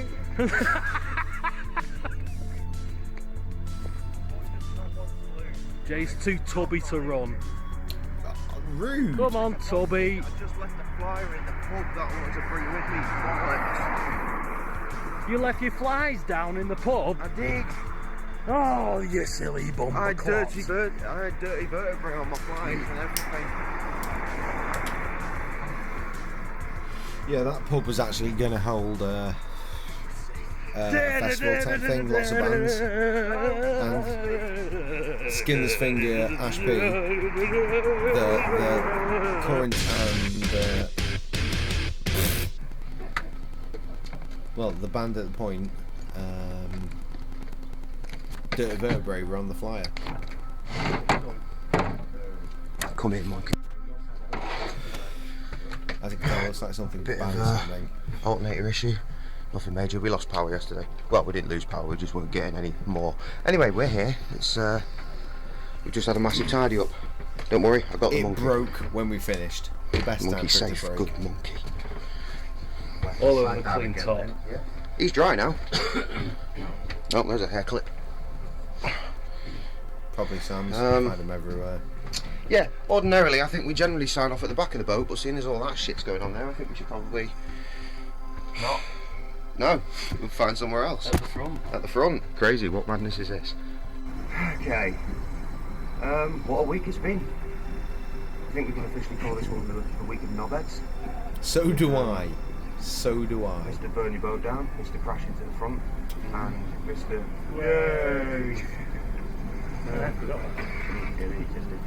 Jay's too tubby to run. Rude. Come on, Tubby. I just left the flyer in the pub that I wanted to bring with me. Bollocks. You left your flies down in the pub? I did. Oh, you silly bumper I had clots. dirty vertebrae on my flies and everything. Yeah, that pub was actually going to hold a festival type thing, lots of bands. And Skinner's Finger, Ashby, the current and well, the band at the point, Dirty Vertebrae were on the flyer. Come in, monkey. As it can tell, looks like something Bit bad of or something. alternator issue. Nothing major. We lost power yesterday. Well, we didn't lose power. We just weren't getting any more. Anyway, we're here. It's we just had a massive tidy up. Don't worry, I got the monkey. It broke when we finished. The best Monkey time for it safe. to break. Good monkey. All over the clean top. He's dry now. Oh, there's a hair clip. Probably Sam's. Find them everywhere. Yeah, ordinarily I think we generally sign off at the back of the boat, but seeing as all that shit's going on there, I think we should probably not. No, we'll find somewhere else. At the front. At the front. Crazy. What madness is this? Okay. What a week it's been. I think we can officially call this one the week of knobheads. So do I. So do I. Mr. Burn Your Boat Down, Mr. Crash into the front, and Mr. Yay!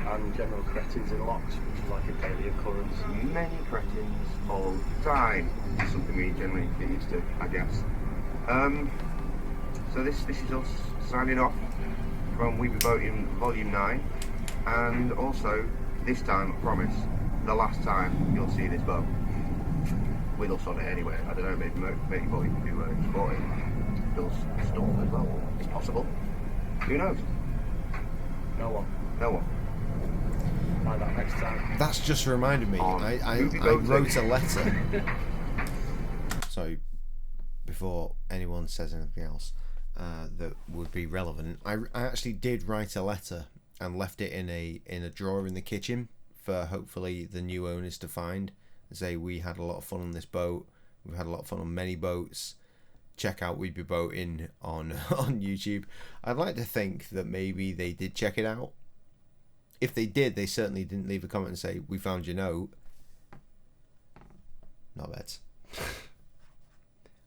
And general cretins in locks, which is like a daily occurrence. Many cretins all the time. Something we generally get used to, I guess. So this is us signing off from We Be Boating Volume 9, and also this time, I promise, the last time you'll see this boat with us on it anyway. I don't know, maybe Boy can do sporting does stuff as well. It's possible. Who knows? No one. No one. Find that next time. That's just reminded me. I wrote a letter. So, before anyone says anything else that would be relevant, I actually did write a letter and left it in a drawer in the kitchen for hopefully the new owners to find. Say we had a lot of fun on this boat. We've had a lot of fun on many boats. Check out We'd Be Boating on YouTube. I'd like to think that maybe they did check it out. If they did, they certainly didn't leave a comment and say, "We found your note." Not bad.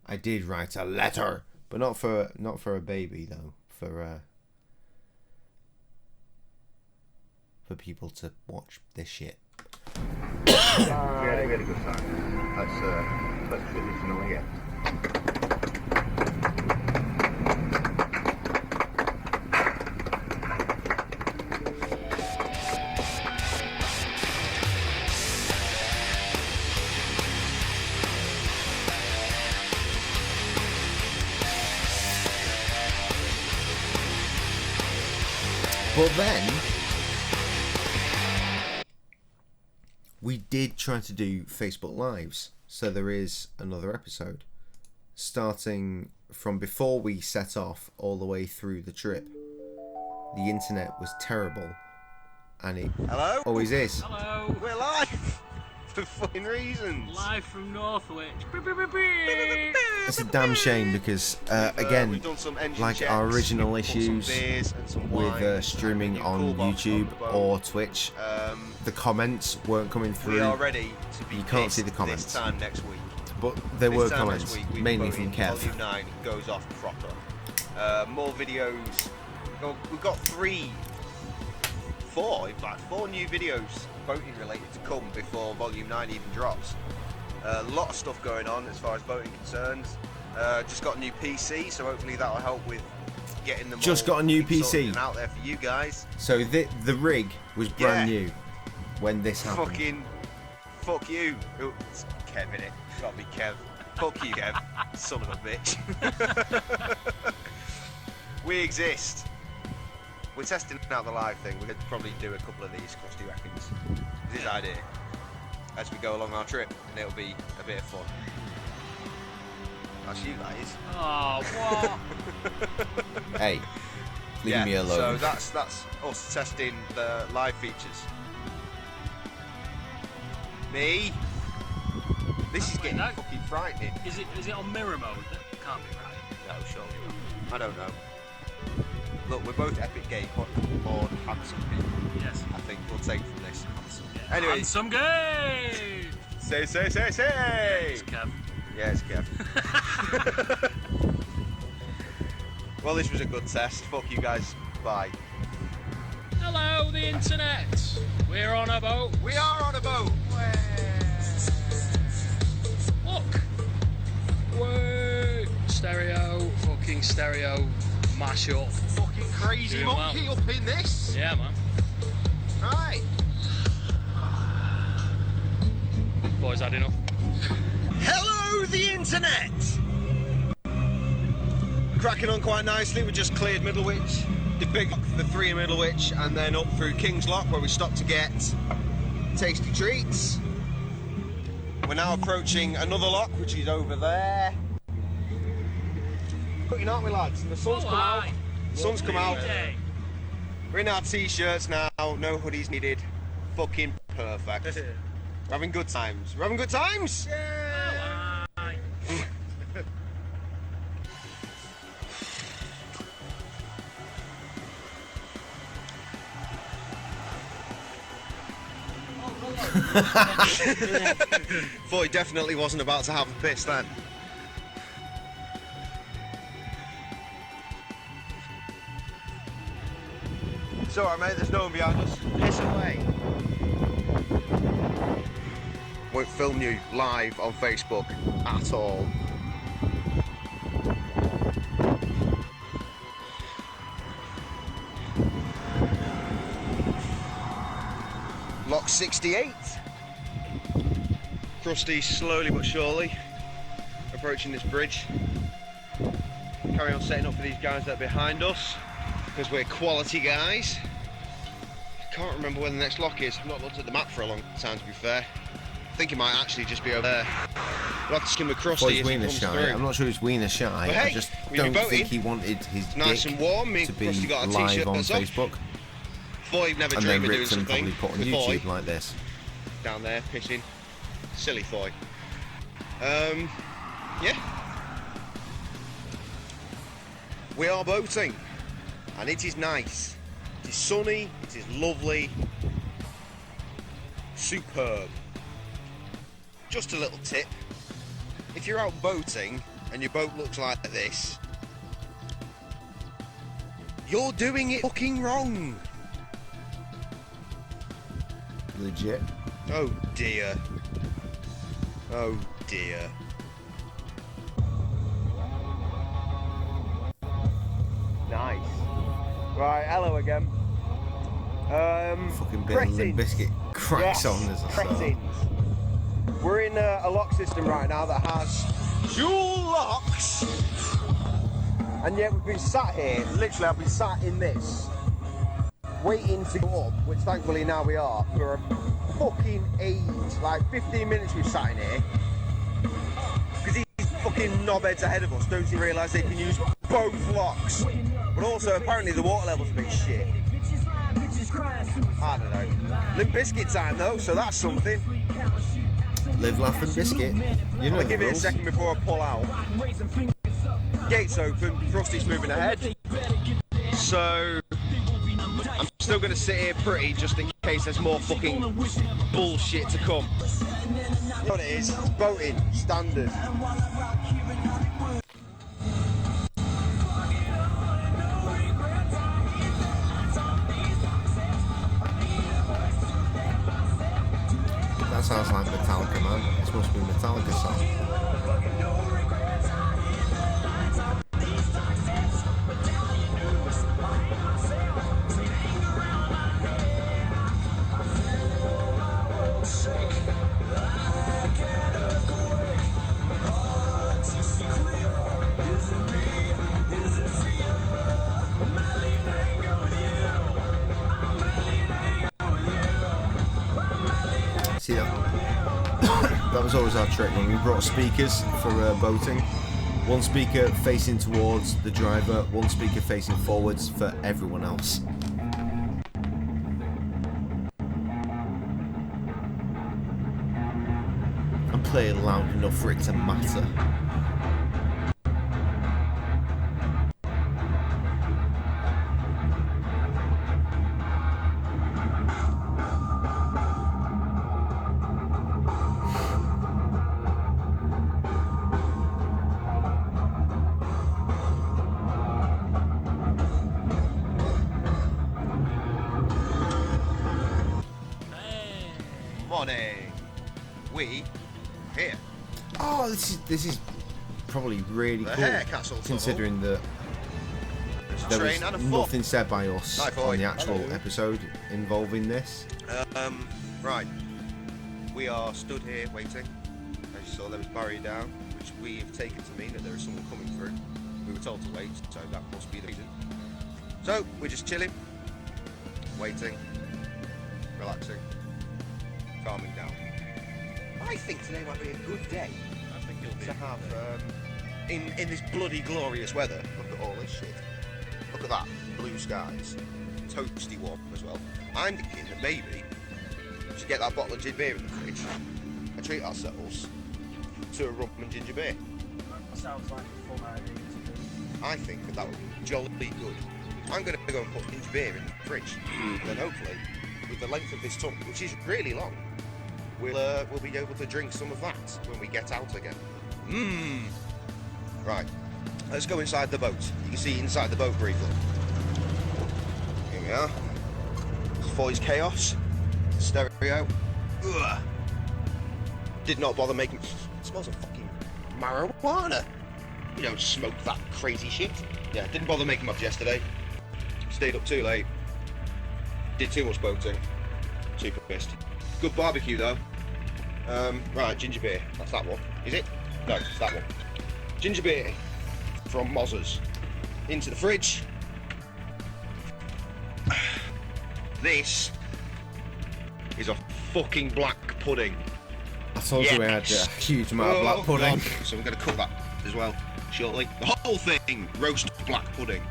I did write a letter, but not for a baby though. For people to watch this shit. Really good time. Let's traditional again. But then we did try to do Facebook Lives, so there is another episode starting from before we set off all the way through the trip. The internet was terrible, and it always is. Hello. We're live for fucking reasons. Live from Northwich. It's a damn shame because again, we've done some engine like checks, our original we've put some issues beers and some with wine, streaming on cool box YouTube on the boat. or Twitch, the comments weren't coming through. We are ready to be You can't see the comments. this time next week. But there This were time comments, next week, We've mainly Boating from Kev. Volume 9 goes off proper. More videos. We've got 4 new videos boating related to come before Volume 9 even drops. A lot of stuff going on as far as boating concerns. Just got a new PC, so hopefully that'll help with getting them Just all got a new sorted PC. and out there for you guys. So the rig was brand new when this happened. Fucking fuck you. Oh, it's Kev, innit? Gotta be Kev. Fuck you, Kev. Son of a bitch. We exist. We're testing out the live thing. We're going to probably do a couple of these, Krusty reckons. It's his idea. As we go along our trip, and it'll be a bit of fun. That's you, that is. Oh, what? Hey, leave me alone. So that's us testing the live features. Me? This is getting fucking frightening. Is it on mirror mode? That can't be right. No, surely not. I don't know. Look, we're both epic gay, but more handsome people. Yes. I think we'll take from this. Handsome. Yeah. Anyway. Handsome gay! Say! It's Kev. Yeah, it's Kev. Well, this was a good test. Fuck you guys. Bye. Hello, the internet. We're on a boat. We are on a boat. Look. Way. Stereo. Fucking stereo. Mash up. Fucking crazy Doing monkey up in this. Yeah, man. Right. Boys had enough. Hello, the internet. Cracking on quite nicely. We just cleared Middlewich, the big the 3 in Middlewich, and then up through King's Lock where we stopped to get tasty treats. We're now approaching another lock, which is over there. Cutting, aren't we, lads? The sun's come out. Sun's come out. We're in our t-shirts now. No hoodies needed. Fucking perfect. We're having good times. We're having good times. Yeah. Thought he definitely wasn't about to have a piss then. It's alright, mate, there's no one behind us. Piss away. Won't film you live on Facebook at all. Lock 68. Krusty slowly but surely approaching this bridge. Carry on setting up for these guys that are behind us because we're quality guys. I can't remember where the next lock is. I've not looked at the map for a long time, to be fair. I think it might actually just be over there. We'll have to skim with Krusty as he comes through. I'm not sure he's wiener shy. Hey, I just don't think he wanted his nice dick and warm. to be got a live on t-shirt Facebook. Boy, never and dreamed then of doing ripped and something. probably put on with YouTube Foy like this. down there pissing. Silly Foy. Yeah. We are boating, and it is nice. It is sunny. It is lovely. Superb. Just a little tip: if you're out boating and your boat looks like this, you're doing it fucking wrong. Legit. Oh dear. Oh dear. Nice. Right, hello again. Fucking bit of Limp Biscuit cracks on as a start. We're in a lock system right now that has dual locks. And yet we've been sat here, literally I've been sat in this, waiting to go up, which thankfully now we are, for a fucking age. Like 15 minutes we've sat in here. Because these fucking knobheads ahead of us don't realise they can use both locks. But also apparently the water level's a bit shit. I don't know. Limp Biscuit time though, so that's something. Live, laugh and biscuit. You know I'll give it a second before I pull out. Gates open, Krusty's moving ahead. So I'm still going to sit here pretty just in case there's more fucking bullshit to come. You know what it is? Boating, standard. That sounds like Metallica, man. This must be a Metallica song. See that? That was always our trick when we brought speakers for boating. One speaker facing towards the driver, one speaker facing forwards for everyone else. And play it loud enough for it to matter. Morning. We here. Oh, this is probably really The cool, Hare Castle considering that there was nothing said by us on the actual episode involving this. Right. We are stood here waiting. As you saw, there was barrier down, which we have taken to mean that there is someone coming through. We were told to wait, so that must be the reason. So we're just chilling, waiting, relaxing, calming down. I think today might be a good day. I think it'll be to have in this bloody glorious weather. Look at all this shit. Look at that, blue skies, toasty warm as well. I'm thinking that maybe we should get that bottle of gin beer in the fridge and treat ourselves to a rum and ginger beer. That sounds like a fun idea to do. I think that would be jolly good. I'm going to go and put ginger beer in the fridge, and then hopefully, with the length of this tub, which is really long, we'll be able to drink some of that when we get out again. Right, let's go inside the boat. You can see inside the boat briefly. Here we are. It's Foy's Chaos. Stereo. Ugh. Did not bother making... It smells of fucking marijuana. You don't smoke that crazy shit. Yeah, didn't bother making much yesterday. Stayed up too late. Did too much boating. Too pissed. Good barbecue though. Right, ginger beer. That's that one. Is it? No, it's that one. Ginger beer from Mozzers. Into the fridge. This is a fucking black pudding. I told you we had a huge amount of black pudding. God. So we're going to cook that as well shortly. The whole thing, roast black pudding.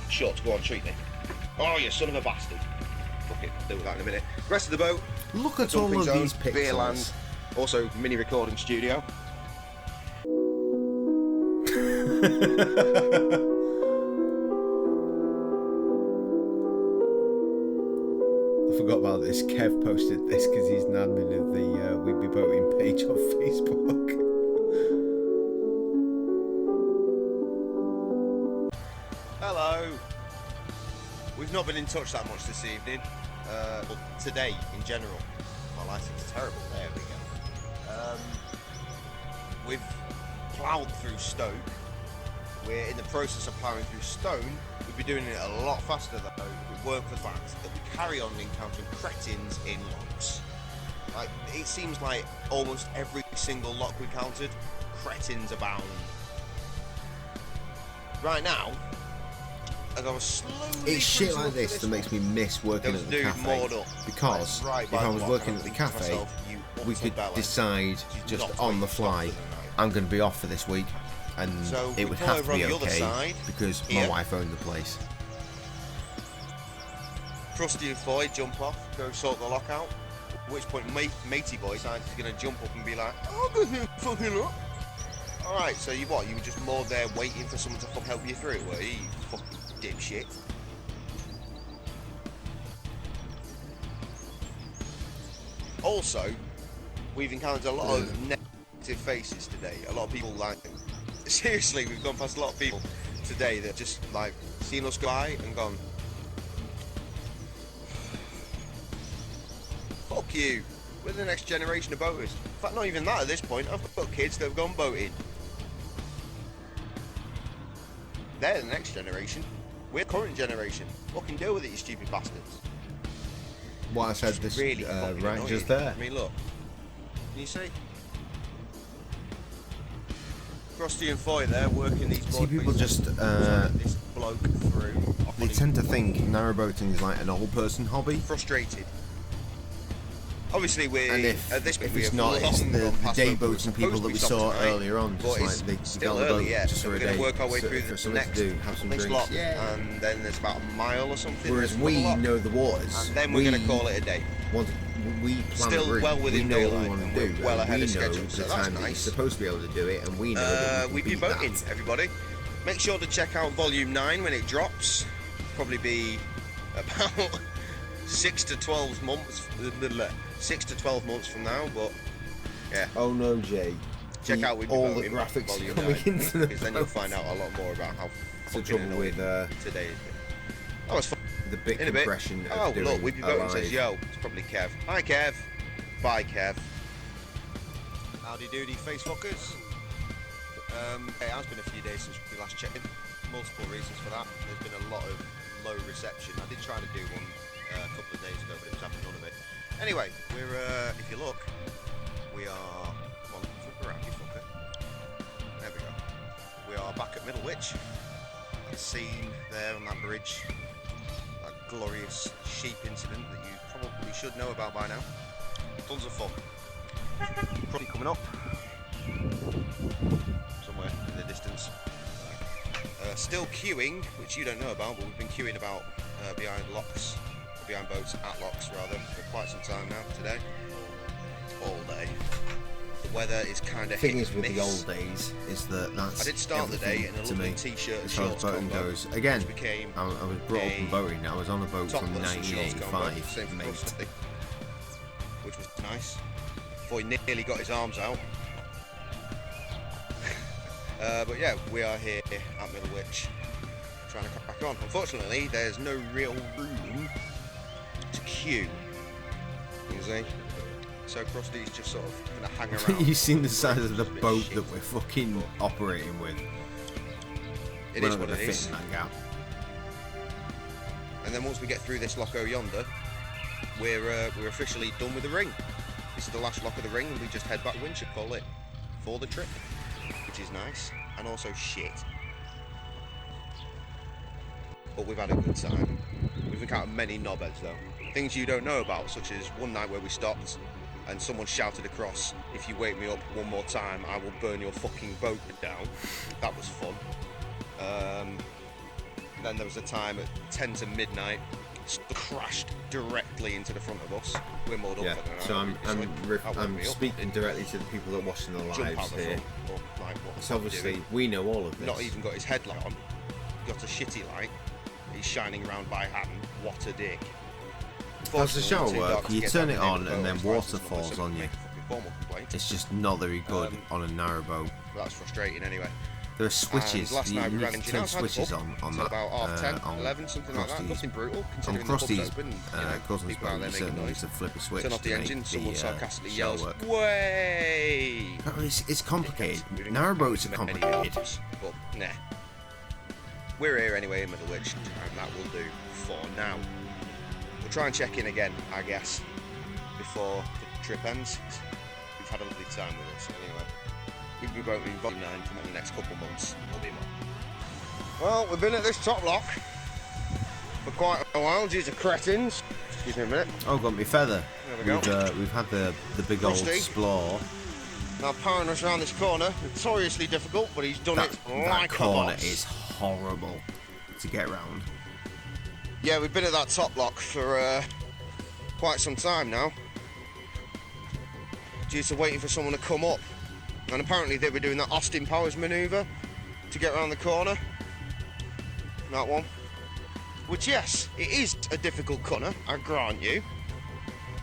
Sure to go on, treat me. Oh, you son of a bastard. Fuck it, I'll deal with that in a minute. Rest of the boat. Look at all of these pixels. Beerland. Also, mini recording studio. I forgot about this. Kev posted this because he's an admin of the We'd Be Boating page on Facebook. Hello. We've not been in touch that much this evening. Well, today in general. My license is terrible. There we go. We've ploughed through Stoke. We're in the process of ploughing through Stone. We'd be doing it a lot faster though if it weren't for the fact that we carry on encountering cretins in locks. Like, it seems like almost every single lock we countered, cretins abound. Right now, as I was slowly... It's shit like this that makes me miss working at the cafe. Because if I was working at the cafe, we could decide just on the fly, I'm going to be off for this week. And so it would have to be okay because my wife owned the place. Krusty and Foy jump off, go sort the lock out. At which point, matey boy decides he's going to jump up and be like, "Oh, good fucking look." All right, so you were just more there waiting for someone to help you through, were you? You fucking dipshit. Also, we've encountered a lot of negative faces today. A lot of people seriously, we've gone past a lot of people today that just seen us go by and gone, fuck you, we're the next generation of boaters. In fact, not even that at this point. I've got kids that have gone boating. They're the next generation. We're the current generation. Fucking deal with it, you stupid bastards. What I said this really right just there. I mean, look. Can you see? Frosty and Foy there working these See, board people pieces. just this bloke through. they tend to think narrowboating is like an old person hobby. Frustrated. Obviously, And if it's not, it's the day boating people that we saw earlier on, just like they still got on the early, boat yeah. just So for we're a going day, to work our way through for the something next to do, have some drinks, lock, and then there's about a mile or something. Whereas we know the waters, and then we're going to call it a day. We plan Still the route, well within we know what daylight, we want and to do, we're well ahead we of schedule, know so the that's time that you're nice. supposed to be able to do it, and we know that we we've been can beat boating, that. everybody. Make sure to check out Volume 9 when it drops. Probably be about 6 to 12 months. 6 to 12 months from now, but yeah. Oh no, Jay. Check out all the graphics Volume coming 9, into the because then you'll find out a lot more about how the trouble with today is. That was fun. the bit In a bit. compression Oh, of doing look, We'd Be Boating says, alive. yo, it's probably Kev. Hi, Kev. Bye, Kev. Howdy doody, face fuckers. It has been a few days since we last checked in. Multiple reasons for that. There's been a lot of low reception. I did try to do one a couple of days ago, but it was having none of it. Anyway, we're, if you look, we are, come on, flip around, you fucker. There we go. We are back at Middlewich. That scene there on that bridge, that glorious sheep incident that you probably should know about by now. Tons of fun. Probably coming up somewhere in the distance. Still queuing, which you don't know about, but we've been queuing about behind locks, behind boats at locks rather, for quite some time now. Today, all day. The weather is kind of The thing hit is and with the miss. old days is that that's I did start the day in a to lovely me, t-shirt and as far as shorts boating combo, goes. Again, which became I was brought up in boating. I was on a boat from topless and shorts combo, 1985, same for mate. Frosty, which was nice. Boy nearly got his arms out. But yeah, we are here at Middlewich trying to crack on. Unfortunately, there's no real room to queue. You see? So Frosty's just sort of going to hang around. You've seen the size of the boat that we're fucking operating with. It We're is not what gonna it fit is. in that gap. And then once we get through this loco yonder, we're officially done with the ring. This is the last lock of the ring, and we just head back to Winship, call it for the trip, which is nice, and also shit. But we've had a good time. We've encountered many knobheads though. Things you don't know about, such as one night where we stopped and someone shouted across, "If you wake me up one more time, I will burn your fucking boat down." That was fun. Then there was a time at 10 to midnight, crashed directly into the front of us. We're moored up. Yeah, so I'm me up. speaking directly to the people that are watching the Jump out lives the here. front, or, like, what So am I obviously doing? we know all of this. Not even got his headlight on. Got a shitty light. He's shining around by hand. What a dick. How's the shower Too work? dark to You get turn down it the on neighbourhood and then boat, water it's not falls on you. formal complaint. It's just not very good on a narrow boat. That's frustrating anyway. There are switches. And last You night we need ran to into turn outside the switches pub on till that. about half 10, on 11, something like that. Crosty's- Nothing brutal, On considering the pub's Crosty's open, you know, cousin's people out boat, there you making certainly need noise. to flip a switch Turn off to the make engine, someone the sarcastically shower yells, work. "Way!" No, it's complicated. Narrow boats are complicated. But nah. We're here anyway in Middlewich, and that will do for now. We'll try and check in again, I guess, before the trip ends. We've had a lovely time with us anyway. We'll be boating in Volume 9 for the next couple of months, or be more. Well, we've been at this top lock for quite a while due to cretins. Excuse me a minute. Oh, got me feather. There we go. We've had the big old Frosty. splore. Now powering us around this corner, notoriously difficult, but he's done it That like a corner boss. is horrible to get round. Yeah, we've been at that top lock for quite some time now, due to waiting for someone to come up. And apparently they were doing that Austin Powers manoeuvre to get around the corner. That one. Which, yes, it is a difficult corner, I grant you.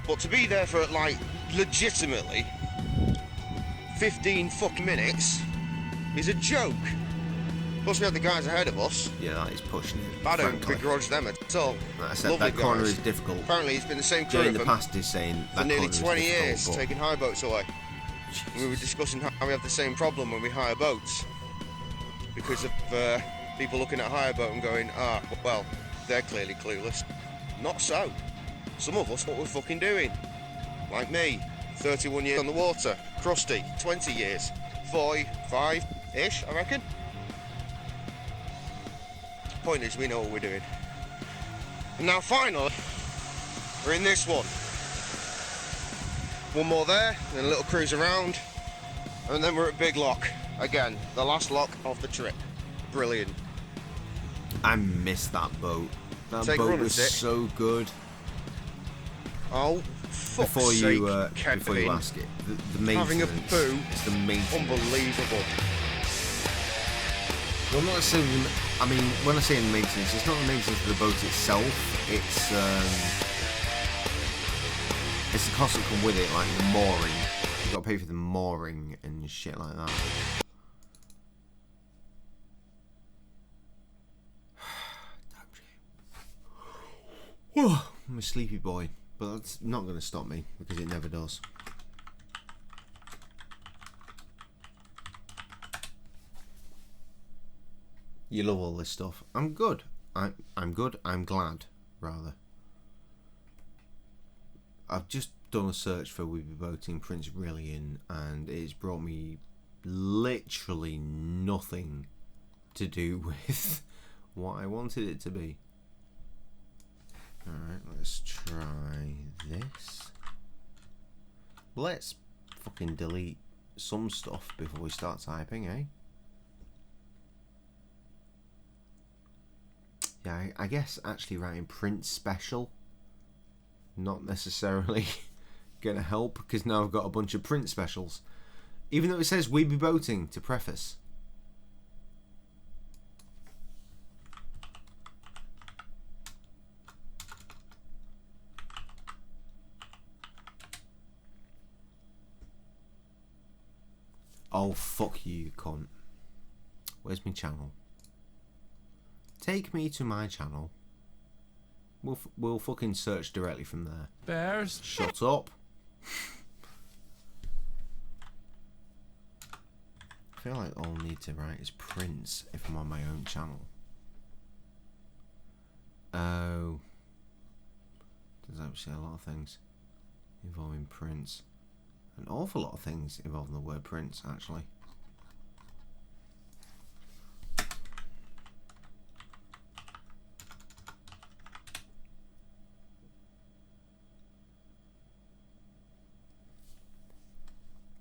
But to be there for, like, legitimately 15 fucking minutes is a joke. Plus we had the guys ahead of us. Yeah, that is pushing it. I don't frankly. begrudge them at all. Like I said, Lovely that corner guys. is difficult. Apparently it's been the same crew Jay in of the them past is saying for that nearly corner is 20 difficult, years but taking hire boats away. We were discussing how we have the same problem when we hire boats because of people looking at hire boat and going, well, they're clearly clueless. Not so. Some of us know what we're fucking doing. Like me, 31 years on the water. Krusty, 20 years. Foy, 5. Ish, I reckon. Point is, we know what we're doing. And now finally, we're in this one. One more there, then a little cruise around, and then we're at Big Lock. Again, the last lock of the trip. Brilliant. I missed that boat. That Take a boat run was at it. so good. Oh, fuck's Before sake, you Kevin. ask it, the maintenance. Having a poo. It's the maintenance. Unbelievable. Well, I'm not saying. I mean, when I say the maintenance, it's not the maintenance of the boat itself. It's the costs that come with it, like the mooring. You've got to pay for the mooring and shit like that. I'm a sleepy boy, but that's not going to stop me because it never does. You love all this stuff. I'm good. I'm good. I'm glad, rather. I've just done a search for We Be Boating Prince Brilliant, and it's brought me literally nothing to do with what I wanted it to be. Alright, let's try this. Let's fucking delete some stuff before we start typing, eh? Yeah, I guess actually writing Prince Special not necessarily gonna help, because now I've got a bunch of Prince specials. Even though it says We Be Boating to preface. Oh, fuck you, cunt. Where's my channel? Take me to my channel. We'll fucking search directly from there. Bears. Shut up. I feel like all I need to write is Prince if I'm on my own channel. Oh. There's actually a lot of things involving Prince. An awful lot of things involving the word Prince, actually.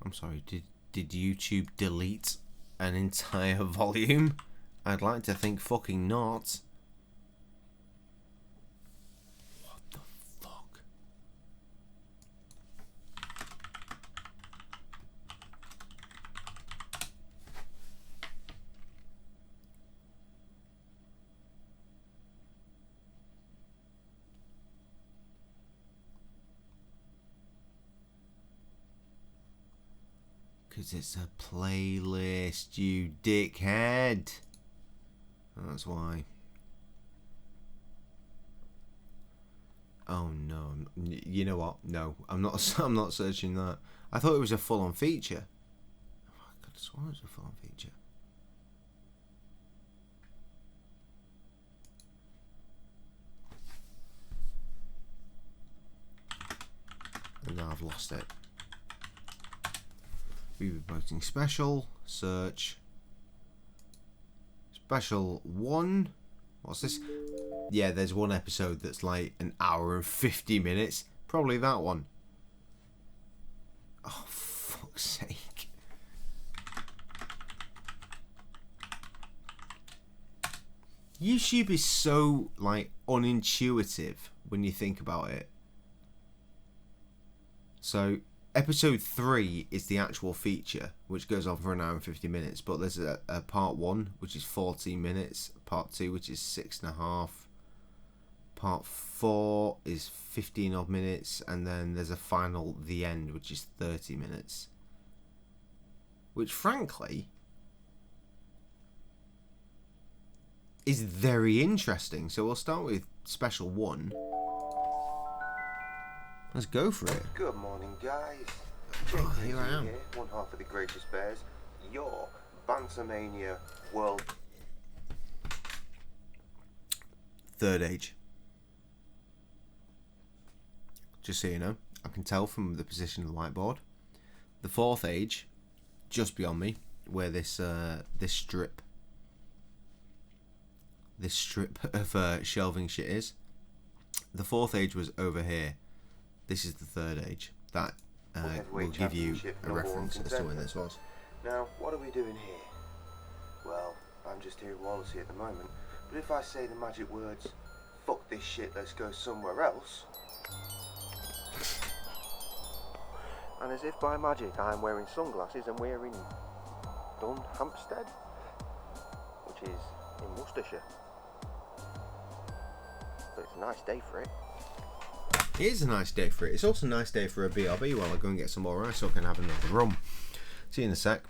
I'm sorry, did YouTube delete an entire volume? I'd like to think fucking not. What the fuck? Because it's a playlist, you dickhead. That's why. Oh no! You know what? No, I'm not. I'm not searching that. I thought it was a full-on feature. Oh, I could have sworn it was a full-on feature. And now I've lost it. We Be Boating Special, search. Special 1. What's this? Yeah, there's one episode that's like an hour and 50 minutes. Probably that one. Oh, fuck's sake. YouTube is so, like, unintuitive when you think about it. So, episode 3 is the actual feature, which goes on for an hour and 50 minutes. But there's a part 1, which is 14 minutes. Part 2, which is 6.5. Part 4 is 15 odd minutes. And then there's a final, the end, which is 30 minutes. Which, frankly, is very interesting. So we'll start with special 1. Let's go for it. Good morning, guys. Oh, here I am. Here, one half of the Gracious Bears, your Bantamania World. Third age. Just so you know, I can tell from the position of the whiteboard. The fourth age, just beyond me, where this strip of shelving shit is. The fourth age was over here. This is the third age. That will give you a reference as to when this was. Now, what are we doing here? Well, I'm just here at Wallasey at the moment, but if I say the magic words, fuck this shit, let's go somewhere else, and as if by magic I'm wearing sunglasses and we're in Dunhampstead, which is in Worcestershire. But it's a nice day for it. It is a nice day for it. It's also a nice day for a BRB while I go and get some more rice so I can have another rum. See you in a sec.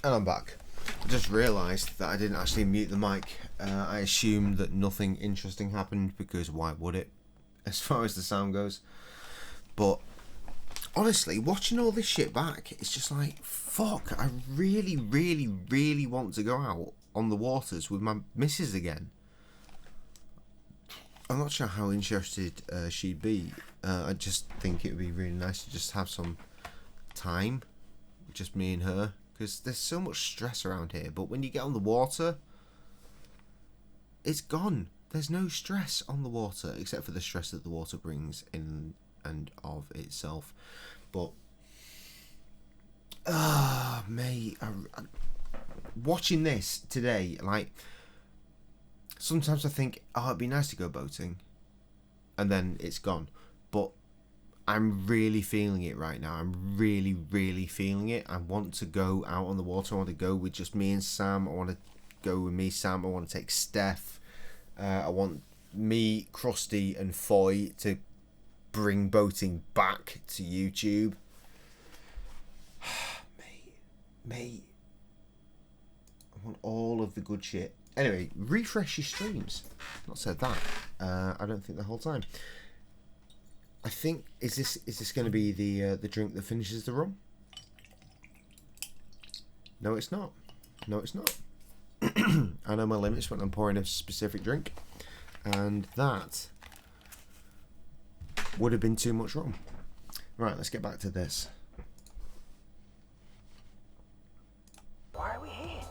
And I'm back. I just realised that I didn't actually mute the mic. I assumed that nothing interesting happened because why would it, as far as the sound goes. But honestly, watching all this shit back, it's just like, fuck, I really, really, really want to go out on the waters with my missus again. I'm not sure how interested she'd be. I just think it would be really nice to just have some time, just me and her. Because there's so much stress around here, but when you get on the water, it's gone. There's no stress on the water, except for the stress that the water brings in and of itself. But, mate, watching this today, like, sometimes I think, oh, it'd be nice to go boating, and then it's gone. But I'm really feeling it right now. I'm really, really feeling it. I want to go out on the water. I want to go with just me and Sam. I want to go with me, Sam. I want to take Steph. I want me, Krusty, and Foy to bring boating back to YouTube. Mate. I want all of the good shit. Anyway, refresh your streams. Not said that. I don't think the whole time. I think is this going to be the drink that finishes the rum? No, it's not. No, it's not. I know my limits when I'm pouring a specific drink, and that would have been too much rum. Right, let's get back to this. Why are we here?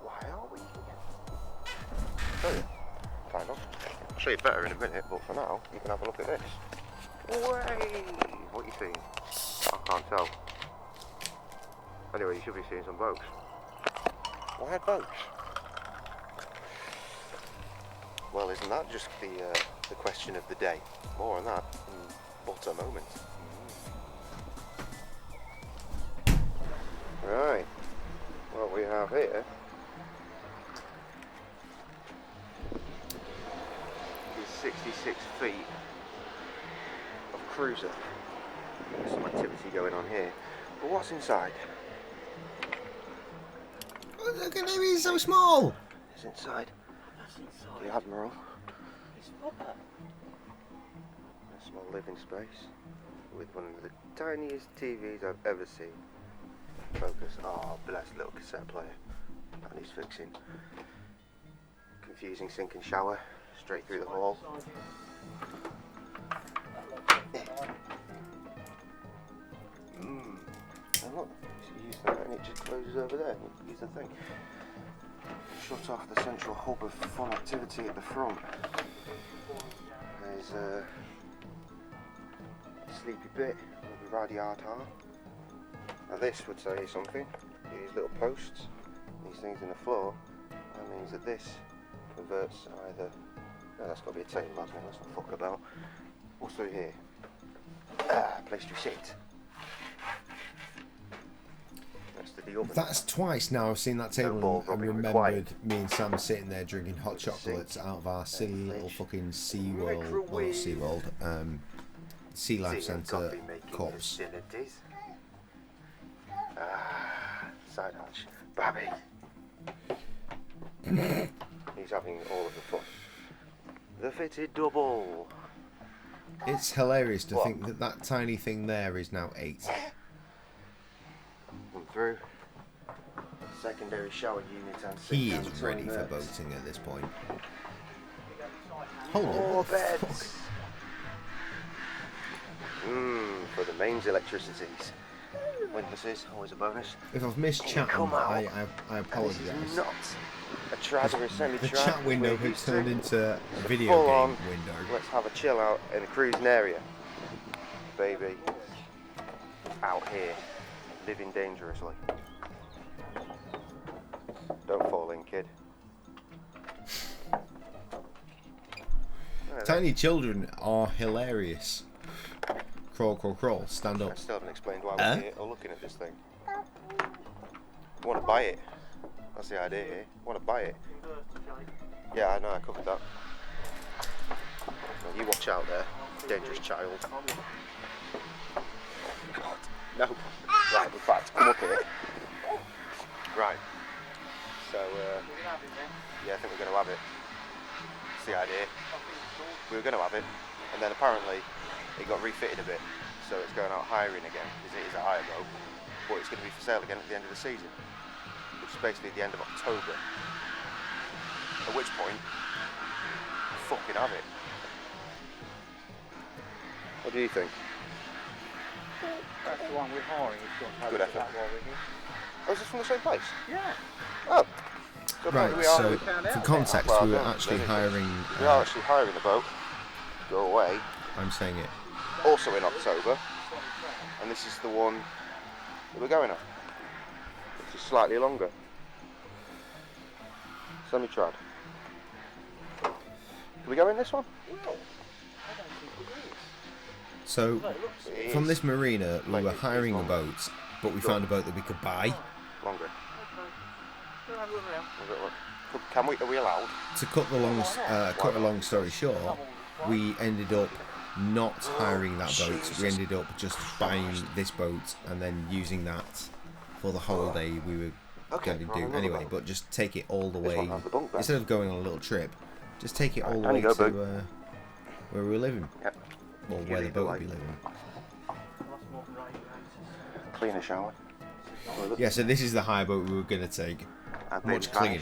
Why are we here? Show you. Kind of. I'll show you better in a minute, but for now, you can have a look at this. Way! What you seeing? I can't tell. Anyway, you should be seeing some boats. Why boats? Well, isn't that just the question of the day? More on that in but a moment. Right. What we have here 66 feet of cruiser. There's some activity going on here. But what's inside? Look at him, he's so small. It's inside. That's inside. The Admiral. It's proper. A small living space with one of the tiniest TVs I've ever seen. Focus. Oh, blessed little cassette player. That needs fixing. Confusing sink and shower straight through the hall. And look, you use that and it just closes over there. Use the thing. Shut off the central hub of fun activity at the front. There's a sleepy bit with the radiator. Now this would say something. These little posts, these things in the floor, that means that this converts either. No, that's got to be a table, hasn't it? Let's not fuck about. What's through here? Place to sit. That's twice now I've seen that table and remembered me and Sam sitting there drinking hot chocolates out of our silly little fucking Sea Life Centre cups. Side hatch. Babby. He's having all of the fun. The fitted double. It's hilarious to think that that tiny thing there is now 8. Come through. Secondary shower unit and he is ready for boating at this point. Hold on. More beds. For the mains electricities. Windlasses, always a bonus. If I've missed chat, I apologise. Not a trad or a semi-trad. The chat window has turned into a video game window. Let's have a chill out in a cruising area. Baby. Out here. Living dangerously. Don't fall in, kid. Tiny children are hilarious. Crawl, crawl, crawl. Stand up. I still haven't explained why we're here or looking at this thing. I want to buy it. That's the idea here. I want to buy it. Yeah, I know, I covered that. Well, you watch out there, dangerous child. God, no. Right, in fact, come up here. Right. So, yeah, I think we're going to have it. That's the idea. We were going to have it, and then apparently it got refitted a bit, so it's going out hiring again, because it is a hire boat, but it's going to be for sale again at the end of the season, which is basically the end of October. At which point, fucking have it. What do you think? That's the one we're hiring. Good effort. Oh, is this from the same place? Yeah. Oh. Right, so for context, we were actually hiring... we are actually hiring the boat to go away. I'm saying it. Also in October. And this is the one that we're going on. Which is slightly longer. Semi-trad. Can we go in this one? So, from this marina, we were hiring a boat, but we found a boat that we could buy. Longer. Can we? Are we allowed? To cut a long story short, we ended up not hiring that boat. We ended up just buying this boat and then using that for the holiday we were going to do anyway. But just take it all the way, instead of going on a little trip, just take it all the way to where we were living, or where the boat would be living. Cleaner shower. Yeah, so this is the hire boat we were going to take. Much cleaner.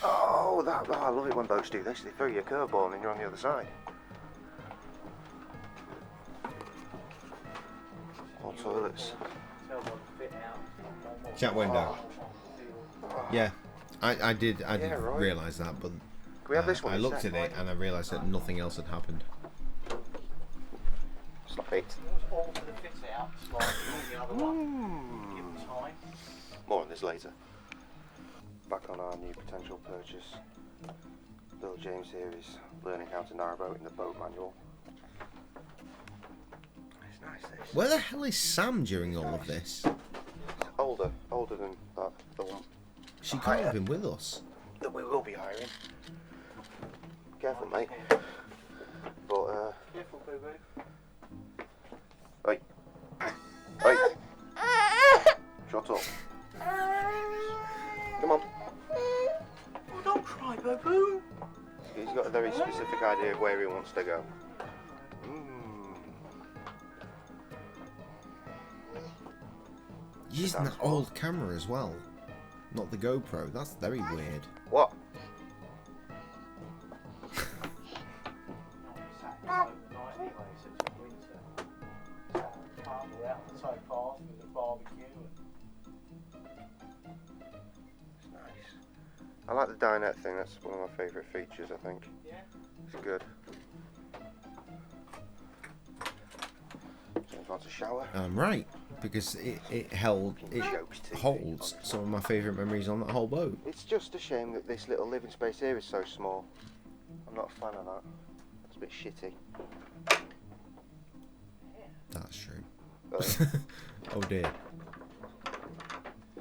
Oh, I love it when boats do this. They throw you a curveball and then you're on the other side. All toilets. Chat window. Yeah, I did realise that, but we have this one I looked at it and I realised that nothing else had happened. Stop it. More on this later. Back on our new potential purchase. Little James here is learning how to narrowboat in the boat manual. It's nice this. Where the hell is Sam during all of this? Older than that. The one. She can't have been with us. That we will be hiring. Careful, mate. specific idea of where he wants to go. Using that old camera as well, not the GoPro. That's very weird. What? I like the dinette thing, that's one of my favourite features, I think. Yeah. It's good. Someone wants a shower? Right, because it holds some of my favourite memories on that whole boat. It's just a shame that this little living space here is so small. I'm not a fan of that. It's a bit shitty. That's true. Oh dear.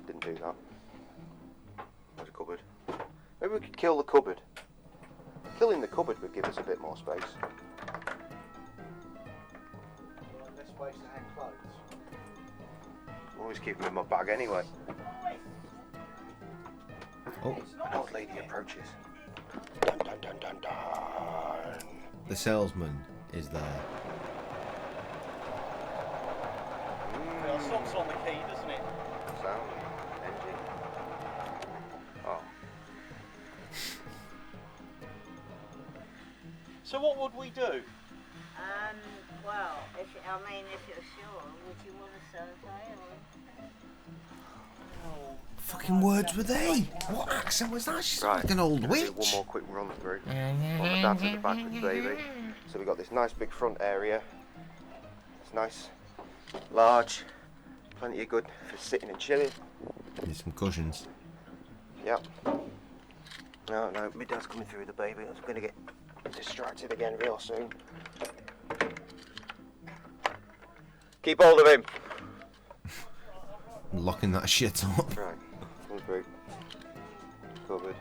Didn't do that. There's a cupboard. Maybe we could kill the cupboard. Killing the cupboard would give us a bit more space. Less space to hang clothes. Always keep them in my bag anyway. Oh. An old lady approaches. Dun dun dun dun dun. The salesman is there. Well, something's on the key, doesn't it? Sound. Engine. Oh. So what would we do? Well, if you're sure, would you want a survey or? Fucking words were they? What accent was that? She's like an old witch. Do one more quick run through. Well, my dad's at the back with the baby. So we've got this nice big front area. It's nice, large, plenty of good for sitting and chilling. Need some cushions. Yep. No, my dad's coming through with the baby. I'm going to get distracted again real soon. Keep hold of him. Locking that shit up. Right, come through. Cupboard.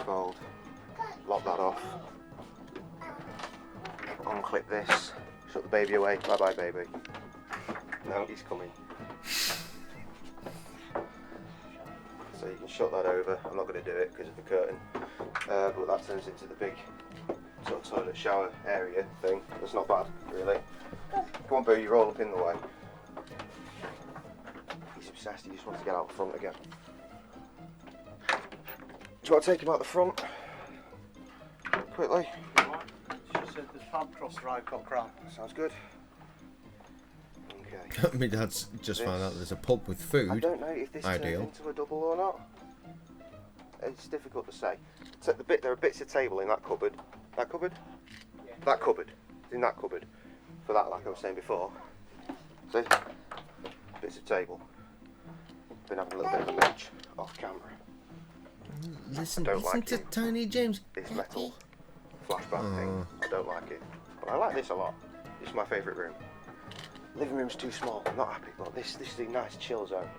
Fold. Lock that off. Unclip this. Shut the baby away. Bye bye, baby. No, he's coming. So you can shut that over. I'm not going to do it because of the curtain. But that turns into the big sort of toilet shower area thing. That's not bad, really. Come on, Boo, you're all up in the way. He's obsessed, he just wants to get out the front again. Do you want to take him out the front? Quickly. She said the pub across the road got crap. Sounds good. Okay. My dad's just found out there's a pub with food. I don't know if this turns into a double or not. It's difficult to say. So there are bits of table in that cupboard. That cupboard? Yeah. That cupboard. It's in that cupboard. For that, like I was saying before. See? Bits of table. Been having a little bit of a match off camera. Listen like to Tiny James. This metal flashback thing. I don't like it. But I like this a lot. This is my favourite room. Living room's too small. I'm not happy, but this is a nice chill zone.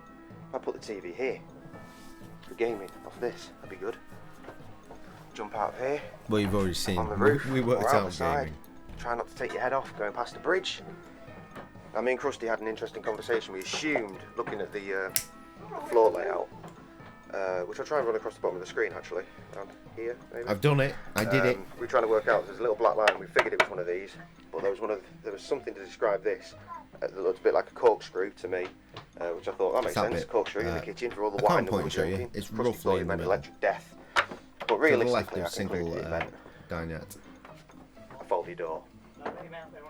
If I put the TV here for gaming off this, that'd be good. Jump out of here. Well, you've already seen. On the roof. We worked or out outside. gaming. Try not to take your head off going past the bridge. Now, me and Krusty had an interesting conversation. We assumed, looking at the floor layout, which I'll try and run across the bottom of the screen actually, down here maybe. I've done it. I did it. We're trying to work out. There's a little black line. We figured it was one of these, but there was something to describe this that looked a bit like a corkscrew to me, which I thought that makes sense. Corkscrew in the kitchen for all the wine that we were drinking. It's Krusty roughly thought it in the meant middle. electric death, but realistically, I single concluded it meant dinette. a foldy door.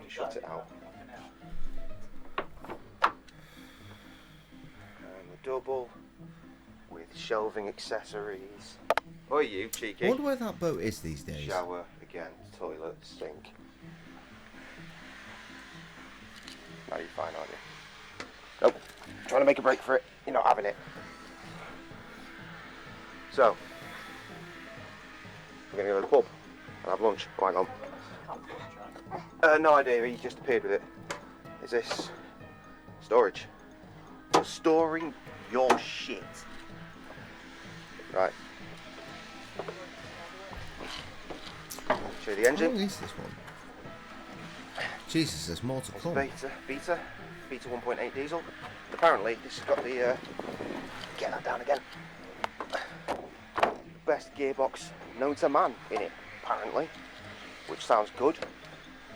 Shut it out. And the double with shelving accessories. Oh, you cheeky. I wonder where that boat is these days. Shower again, toilet, sink. Now you're fine, aren't you? Nope. Trying to make a break for it. You're not having it. So, we're going to go to the pub and have lunch. Quite long. No idea, he just appeared with it. Is this storage? You're storing your shit. Right. Show you the engine. How long is this one? Jesus, there's more to come. Beta 1.8 diesel. Apparently, this has got the. Get that down again. best gearbox known to man in it, apparently, which sounds good.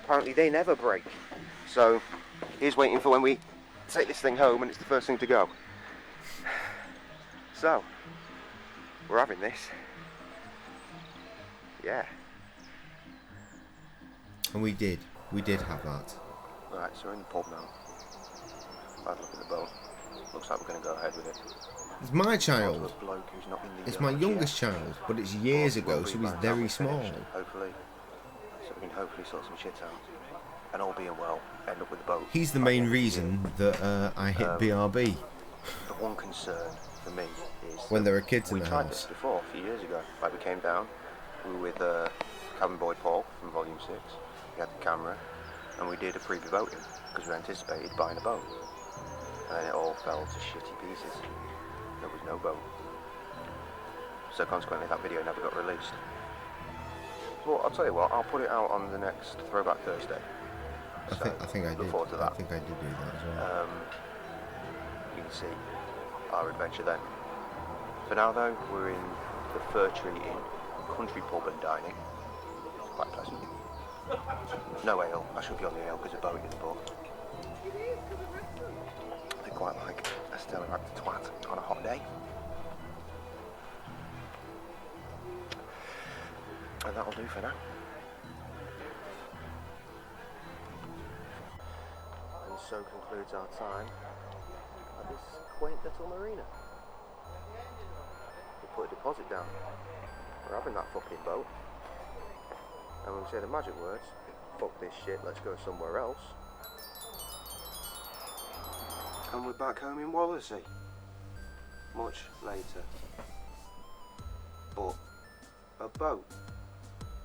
Apparently they never break. So here's waiting for when we take this thing home and it's the first thing to go. So we're having this. Yeah. And we did have that. Right, so we're in the pub now. I've looked at the boat. Looks like we're going to go ahead with it. It's my child. A bloke who's not in the It's my yard youngest yet. child, but it's years ago, We'll so be he's back down very with small. finish, hopefully, so we can hopefully sort some shit out, and all being well, end up with the boat. He's the main reason that I hit BRB. The one concern for me is when there are kids in we the tried house. this before a few years ago. Like we came down, we were with cabin boy Paul from Volume 6. We had the camera, and we did a preview boating because we anticipated buying a boat, and then it all fell to shitty pieces. There was no boat. So consequently that video never got released. Well, I'll tell you what, I'll put it out on the next Throwback Thursday. I think I did. Look forward to that. I think I did do that as well. You can see our adventure then. For now though, we're in the Fir Tree Inn, country pub and dining. It's quite pleasant. No ale, I should be on the ale because of boating, but I quite like a Stella Rack to twat on a hot day. And that'll do for now. And so concludes our time at this quaint little marina. We put a deposit down. We're having that fucking boat. And when we say the magic words, fuck this shit, let's go somewhere else. And we're back home in Wallasey. Much later. But a boat.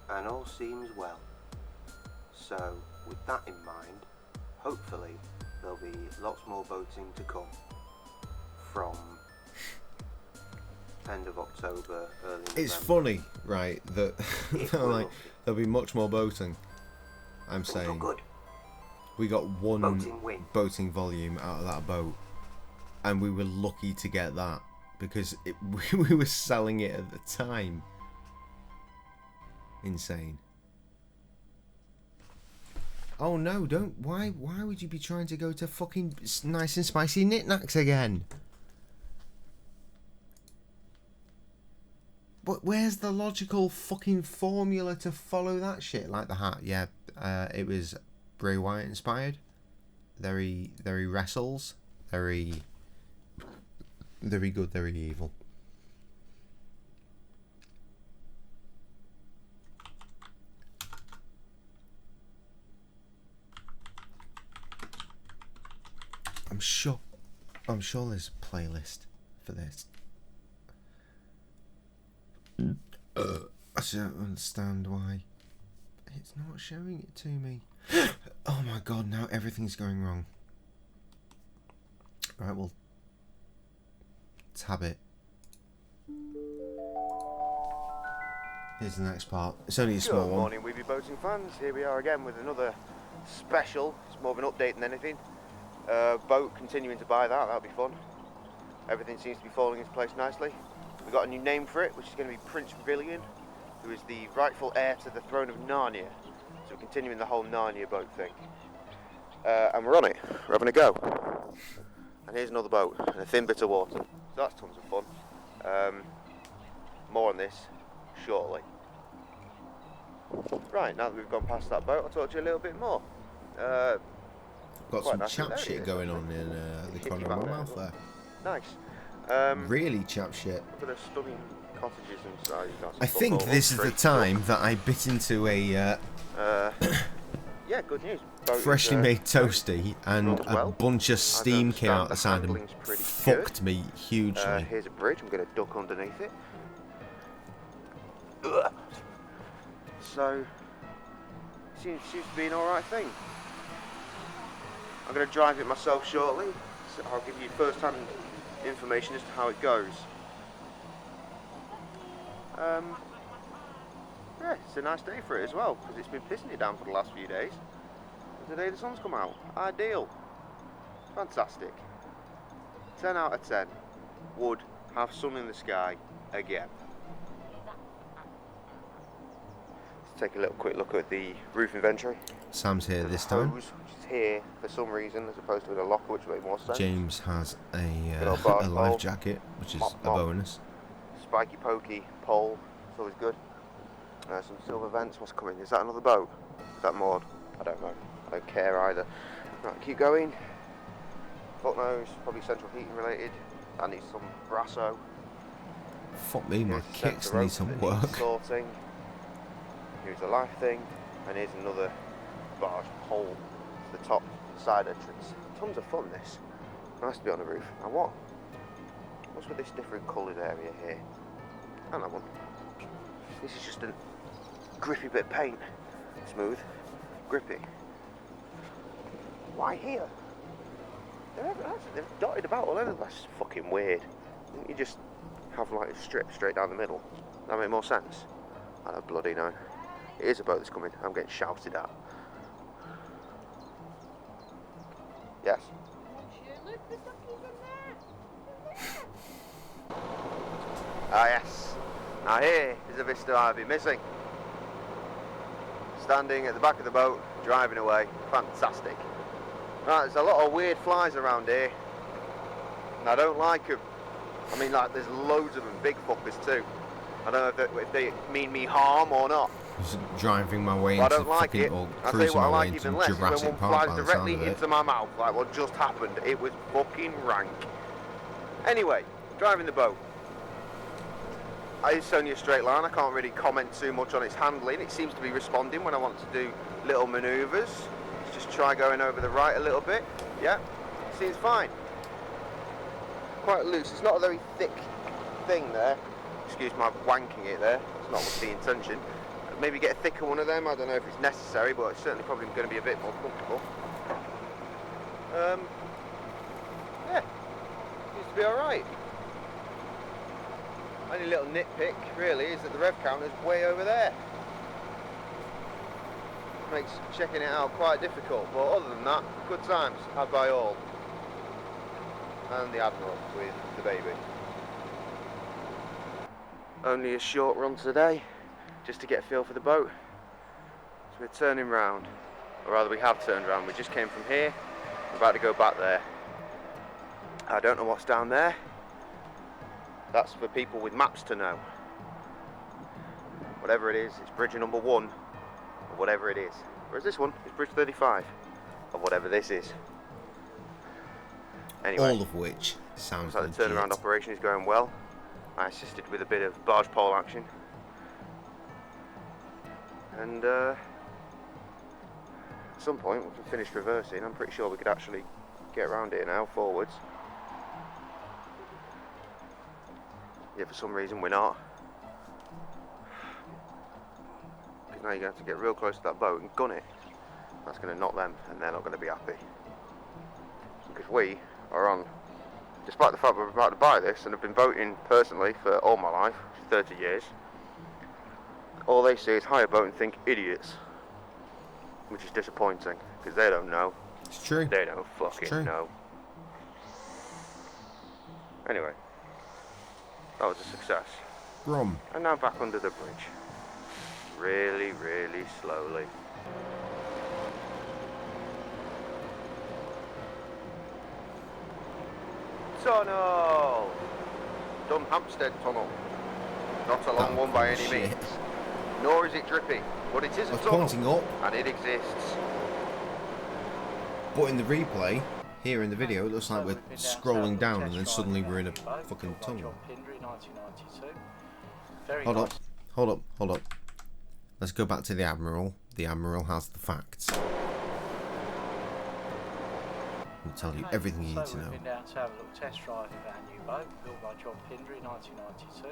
And all seems well. So, with that in mind, hopefully there'll be lots more boating to come from end of October, early November. It's funny, right, that like, there'll be much more boating. I'm saying we got one boating volume out of that boat, and we were lucky to get that because we were selling it at the time. Insane. Oh no, don't. Why would you be trying to go to fucking nice and spicy knickknacks again? But where's the logical fucking formula to follow that shit? Like the hat, yeah. It was Bray Wyatt inspired. Very wrestles. Very good, very evil. I'm sure there's a playlist for this. I don't understand why it's not showing it to me. Oh my god, now everything's going wrong. Right, well, tab it. Here's the next part. It's only a small one. Good morning, Weeby Boating fans. Here we are again with another special. It's more of an update than anything. Boat, continuing to buy that. That'll be fun. Everything seems to be falling into place nicely. We've got a new name for it, which is going to be Prince Pavilion, who is the rightful heir to the throne of Narnia. So we're continuing the whole Narnia boat thing. And we're on it. We're having a go. And here's another boat and a thin bit of water. So that's tons of fun. More on this shortly. Right, now that we've gone past that boat, I'll talk to you a little bit more. Got some chap shit going on in the corner of my mouth there. Nice. Really chap shit. Look at the stunning cottages inside. I think this is the time that I bit into a yeah, good news. Boat freshly is, made toasty, and a bunch of steam came out the side and fucked me hugely. Here's a bridge. I'm going to duck underneath it. So, seems to be an alright thing. I'm going to drive it myself shortly, so I'll give you first-hand information as to how it goes. Yeah, it's a nice day for it as well, because it's been pissing it down for the last few days. And today the sun's come out. Ideal. Fantastic. 10 out of 10. Would have sun in the sky again. take a little quick look at the roof inventory. Sam's here this hose, time. which is here for some reason, as opposed to in a locker, which makes more sense. James has a barge life pole. jacket, which is Mop. a bonus. Spiky pokey pole, it's always good. Some silver vents. What's coming? Is that another boat? Is that moored? I don't know. I don't care either. Right, keep going. Foot nose, probably central heating related. That needs some brasso. Fuck me, my kicks need some work. Sorting. Here's a life thing, and here's another barge pole to the top side entrance. Tons of fun, this. Nice to be on the roof. And what's with this different coloured area here? And that one. This is just a grippy bit of paint. Smooth, grippy. Why here? They're dotted about all over. That's fucking weird. Didn't you just have like a strip straight down the middle? That make more sense? I don't bloody know. It is a boat that's coming. I'm getting shouted at. Yes. Ah yes. Now here is a vista I've been missing. Standing at the back of the boat, driving away. Fantastic. Right, there's a lot of weird flies around here. And I don't like them. I mean, like, there's loads of them, big fuckers too. I don't know if they mean me harm or not. Just driving my way But into I don't like fucking, it. or I'll tell you cruising what I my way like into even less is when Jurassic one Park flies by the directly sound of it. into my mouth, like what just happened. It was fucking rank. Anyway, driving the boat. It's only a straight line. I can't really comment too much on its handling. It seems to be responding when I want to do little manoeuvres. Let's just try going over the right a little bit. Yeah, seems fine. Quite loose. It's not a very thick thing there. Excuse my wanking it there. It's not what's the intention. Maybe get a thicker one of them. I don't know if it's necessary, but it's certainly probably going to be a bit more comfortable. Yeah, seems to be all right. Only little nitpick, really, is that the rev counter's way over there. Makes checking it out quite difficult, but other than that, good times, had by all. And the Admiral with the baby. Only a short run today, just to get a feel for the boat. So we're turning round, or rather we have turned round. We just came from here, we're about to go back there. I don't know what's down there. That's for people with maps to know. Whatever it is, it's bridge number 1, or whatever it is. Where's this one? It's bridge 35, or whatever this is. Anyway, all of which sounds like the turnaround operation is going well. I assisted with a bit of barge pole action. And at some point, once we finished reversing, I'm pretty sure we could actually get around here now, forwards. Yeah, for some reason we're not. Because now you're going to have to get real close to that boat and gun it. That's going to knock them, and they're not going to be happy. Because we are on, despite the fact we're about to buy this, and have been boating personally for all my life, 30 years, all they see is hire boat and think idiots. Which is disappointing, because they don't know. It's true. They don't fucking know. Anyway. That was a success. Rum. And now back under the bridge. Really, really slowly. Tunnel! Dunhampstead Tunnel. Not a long one by any means. Nor is it drippy, but it is a tunnel. Pointing up. And it exists. But in the replay, here in the video, it looks like we're scrolling down and then suddenly we're in a fucking tunnel. Hold up. Let's go back to the Admiral. The Admiral has the facts. We'll tell you everything you need to know. We've been down to have a little test drive of our new boat, built by John Pindry in 1992.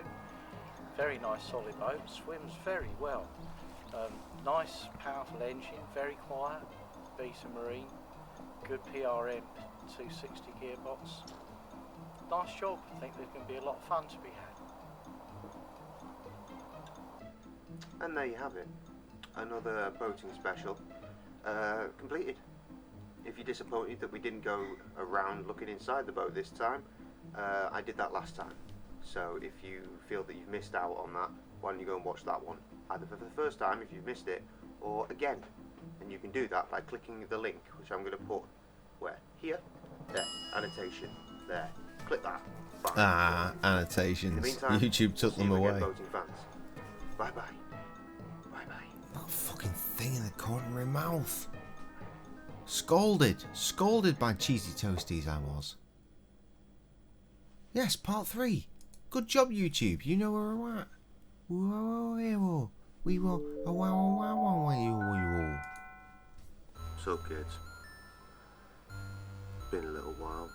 Very nice solid boat, swims very well. Nice powerful engine, very quiet, Beta Marine, good PRM 260 gearbox. Nice job, I think there's going to be a lot of fun to be had. And there you have it. Another boating special completed. If you're disappointed that we didn't go around looking inside the boat this time, I did that last time. So if you feel that you've missed out on that, why don't you go and watch that one? either for the first time if you've missed it, or again. And you can do that by clicking the link, which I'm going to put where? Here? There. Annotation. There. Click that. Bang. Ah, annotations. In the meantime, YouTube took them away. voting fans. Bye bye. Bye bye. That fucking thing in the corner of my mouth. Scalded by Cheesy Toasties I was. Yes, part 3. Good job, YouTube. You know where we're at. We will. So kids, been a little while.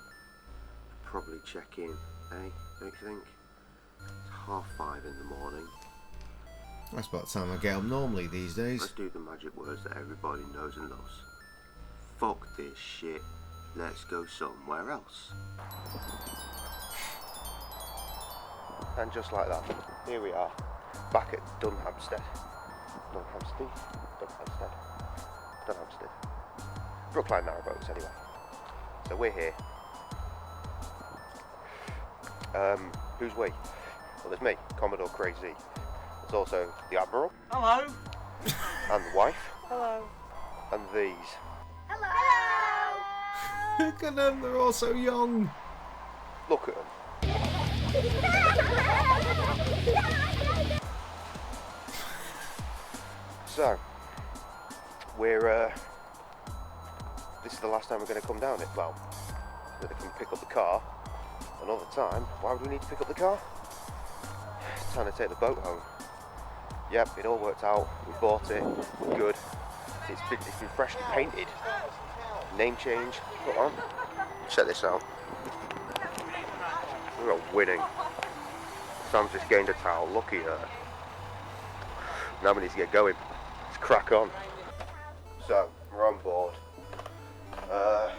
Probably check in, eh? Don't you think? It's 5:30 in the morning. That's about the time I get up normally these days. Let's do the magic words that everybody knows and loves. Fuck this shit. Let's go somewhere else. And just like that, here we are, back at Dunhampstead. Brookline Narrowboats, anyway. So we're here. Who's we? Well, there's me, Commodore J-Cray-Z. There's also the Admiral. Hello. And the wife. Hello. And these. Hello. Look at them, they're all so young. Look at them. So, we're, this is the last time we're going to come down it. Well, they can pick up the car another time. Why would we need to pick up the car? It's time to take the boat home. Yep, it all worked out. We bought it. Good. It's been freshly painted. Name change. Put on. Check this out. We are winning. Sam's just gained a towel. Lucky her. Now we need to get going. Let's crack on. So, we're on board. I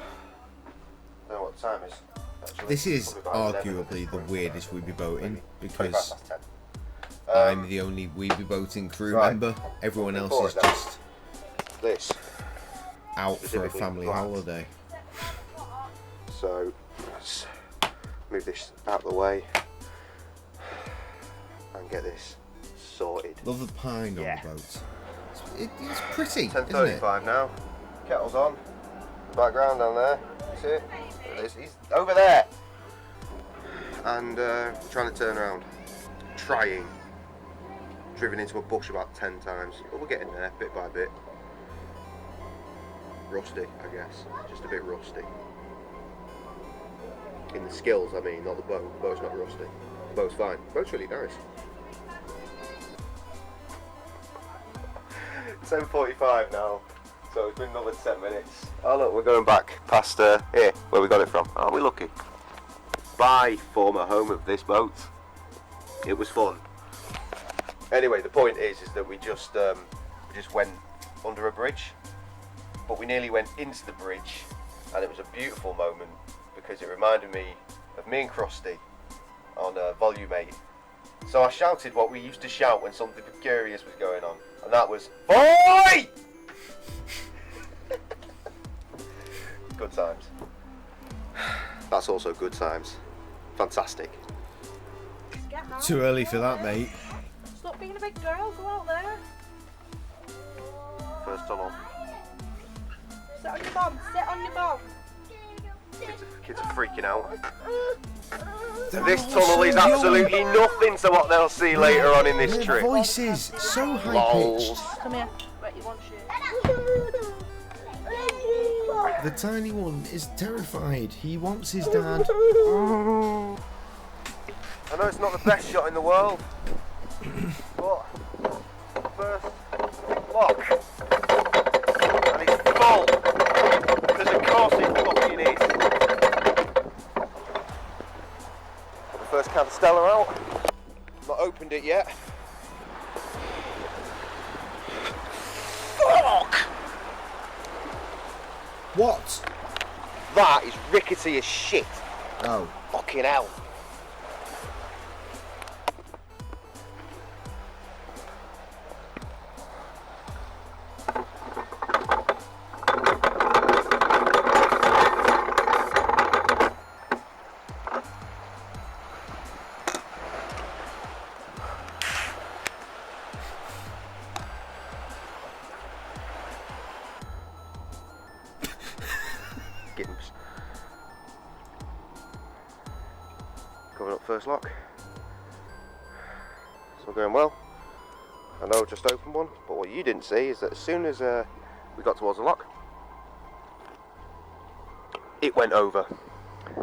don't know what the time is. Actually. This is arguably the weirdest weeby boating because I'm the only weeby boating crew member. Everyone else is just out for a family holiday. So let's move this out of the way and get this sorted. Love the pine on the boat. It's pretty, isn't it? 10:35 now. Kettle's on. The background down there. See it? There it is. He's over there. And trying to turn around. Trying. Driven into a bush about 10 times. But we're getting there bit by bit. Rusty, I guess. Just a bit rusty. In the skills, I mean, not the boat. The boat's not rusty. The boat's fine. The boat's really nice. 10:45 now, so it's been another 10 minutes. Oh look, we're going back past here, where we got it from. Aren't we lucky? Bye, former home of this boat. It was fun. Anyway, the point is that we just went under a bridge, but we nearly went into the bridge, and it was a beautiful moment because it reminded me of me and Krusty on Volume 8. So I shouted what we used to shout when something curious was going on, and that was "Boy!" Good times. That's also good times. Fantastic. Too early for that, mate. Stop being a big girl, go out there. First tunnel. Sit on your bum, sit on your bum. Kids are freaking out. This tunnel is absolutely nothing to what they'll see later on in this trip. Voices so high pitched. Come here, right, you want you. The tiny one is terrified. He wants his dad. I know it's not the best shot in the world, but first lock, and it's full, because of course it fucking is. Got the first Campstella out, not opened it yet. Fuck! What? That is rickety as shit. Oh. Fucking hell. first lock. It's all going well. I know I just opened one, but what you didn't see is that as soon as we got towards the lock, it went over.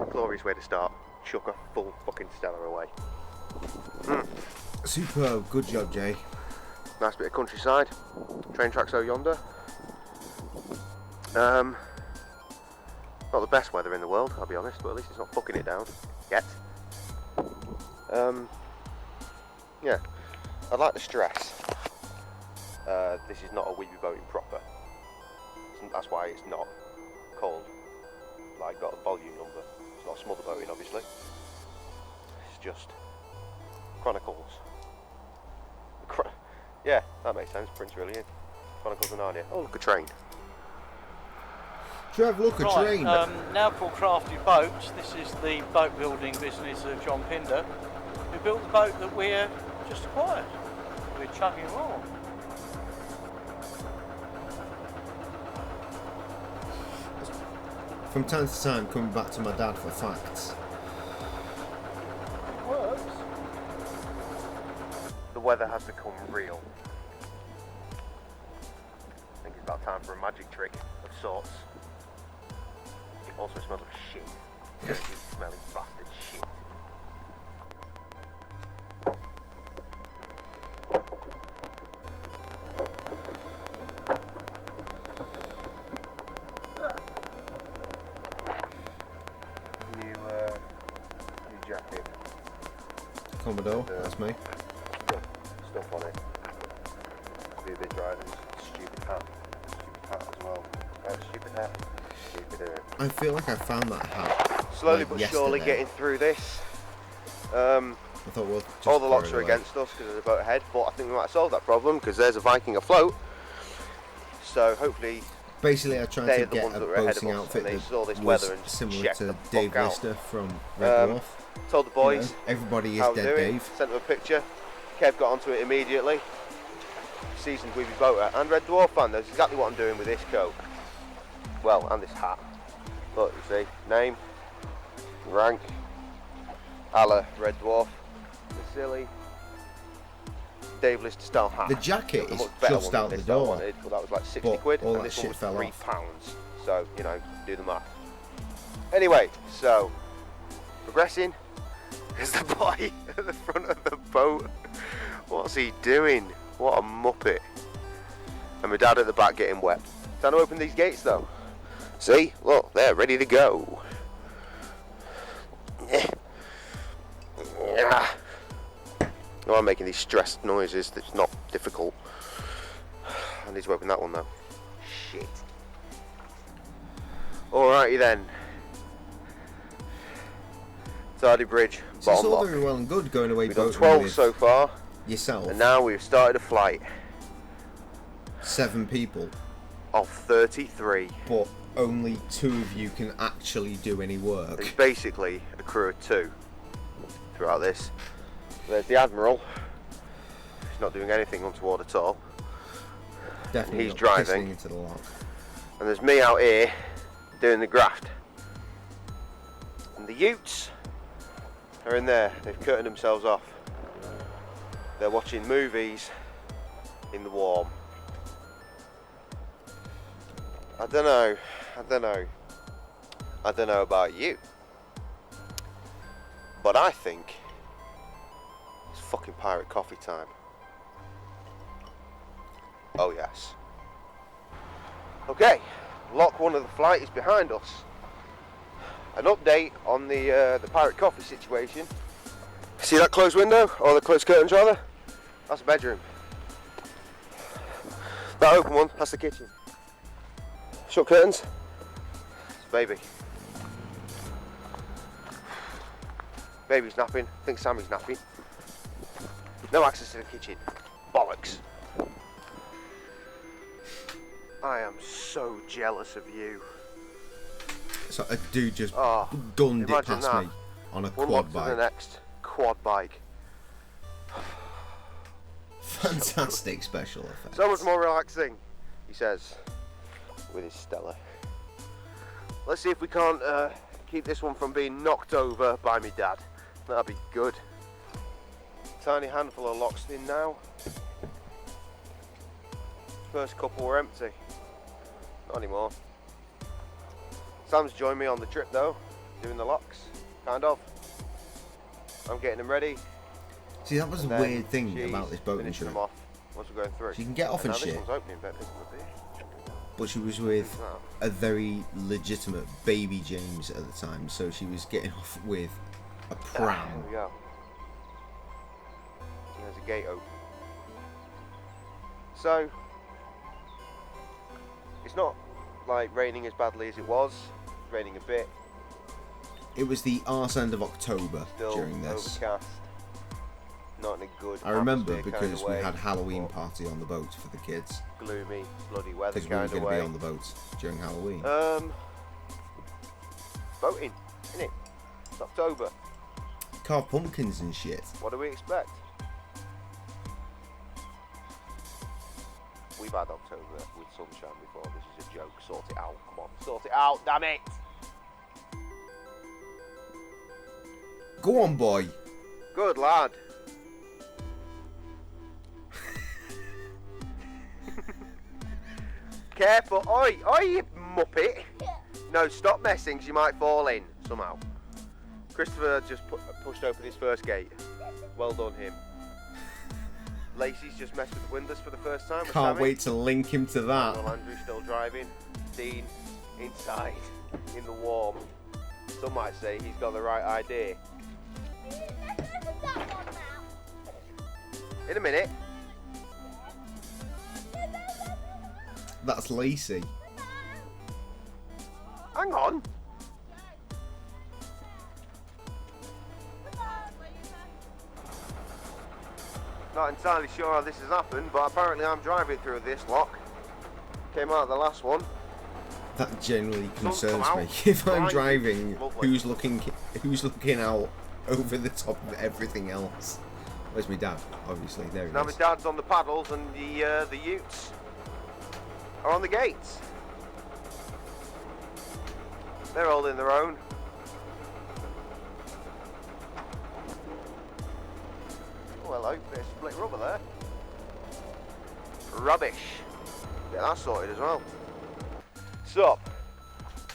Glorious way to start. Chuck a full fucking Stella away. Superb, good job, Jay. Nice bit of countryside. Train tracks over yonder. Not the best weather in the world, I'll be honest, but at least it's not fucking it down yet. Yeah, I'd like to stress this is not a weeby boating proper. That's why it's not called, like, got a volume number. It's not smother boating, obviously. It's just Chronicles. Yeah, that makes sense. Prince William. Chronicles of Narnia. Oh, look, a train. Trev, look, a train. Now called Crafty Boats, this is the boat building business of John Pinder, who built the boat that we're just acquired. We're chugging along. From time to time, coming back to my dad for facts. It works. The weather has become real. I think it's about time for a magic trick of sorts. It also smells like shit. Dirty, smelling bastard shit. New jacket. Commodore, that's me. Stuff on it. Be a bit dry. Stupid hat. Stupid hat as well. Stupid hat. Stupid hat. I feel like I found that hat. Slowly like but yesterday. surely getting through this. I thought we'll just all the locks throw are it away. against us because there's a boat ahead, but I think we might solve that problem because there's a Viking afloat. So hopefully, basically, I tried they're to the get ones a that were ahead boating of us, outfit and they that saw this was weather and similar checked to the Dave fuck out. Lister from Red Dwarf. Told the boys. You know, everybody is how dead we're doing. Dave. Sent them a picture. Kev got onto it immediately. Seasoned weeby boater and Red Dwarf fan. That's exactly what I'm doing with this coat. Well, and this hat. Look, you see, name, rank, Allah, Red Dwarf, Vasily, Dave Lister style hat. The jacket The is much better just one out than the this that I door. wanted, but that was like 60 But quid, all and that this one shit was fell £3. off. So, you know, do the math. Anyway, so progressing. There's the boy at the front of the boat. What's he doing? What a muppet. And my dad at the back getting wet. Time to open these gates though. See? Look, they're ready to go. No, I'm making these stressed noises. That's not difficult. I need to open that one though. Shit. Alrighty then. Tardy Bridge, So it's bottom all lock. very well and good going away We've done boating 12 with so far, yourself. and now we've started a flight 7 people, of 33. but only 2 of you can actually do any work. There's basically a crew of 2 throughout this. There's the Admiral. He's not doing anything untoward at all. Definitely He's not driving. pissing into the lock. And there's me out here doing the graft. And the Utes are in there. They've curtained themselves off. They're watching movies in the warm. I don't know about you, but I think it's fucking pirate coffee time. Oh yes. Okay, lock 1 of the flight is behind us. An update on the pirate coffee situation. See that closed window, or the closed curtains rather? That's a bedroom. That open one, that's the kitchen. Shut curtains. It's baby. Baby's napping. I think Sammy's napping. No access to the kitchen. Bollocks. I am so jealous of you. So a dude just Oh, gunned it imagine past that. me on a One quad lock to the bike. next quad bike. Fantastic special effects. So much more relaxing, he says, with his Stella. Let's see if we can't keep this one from being knocked over by me dad. That'll be good. Tiny handful of locks in now. First couple were empty. Not anymore. Sam's joined me on the trip though, doing the locks, kind of. I'm getting them ready. See, that was a weird thing about this boating trip. Them off once we're going through. She can get off and now shit. This one's opening better, isn't it? But she was with a very legitimate baby James at the time, so she was getting off with a pram. There we go. There's a gate open. So, it's not like raining as badly as it was. It's raining a bit. It was the arse end of October Still during this. overcast. Not in a good I remember atmosphere because kind of we way, had Halloween party on the boat for the kids. gloomy, bloody weather Because we were kind of going to way. be on the boat during Halloween. Boating, innit? It's October. Carved pumpkins and shit. What do we expect? We've had October with sunshine before. This is a joke. Sort it out. Come on. Sort it out. Damn it. Go on, boy. Good lad. Careful. Oi, oi, you muppet. No, stop messing. She might fall in somehow. Christopher just pushed open his first gate. Well done, him. Lacey's just messed with the windows for the first time. with Can't Sammy. wait to link him to that. Well, Andrew's still driving. Dean inside in the warm. Some might say he's got the right idea. In a minute. That's Lacey. Hang on. Not entirely sure how this has happened, but apparently I'm driving through this lock. Came out of the last one. That genuinely concerns come me. out. If I'm Right. driving, Lovely. who's looking out over the top of everything else? Where's my dad? Obviously, there he Now my is. dad's on the paddles and the utes are on the gates. They're holding their own. Oh hello, bit of split rubber there. Rubbish. Get that sorted as well. So,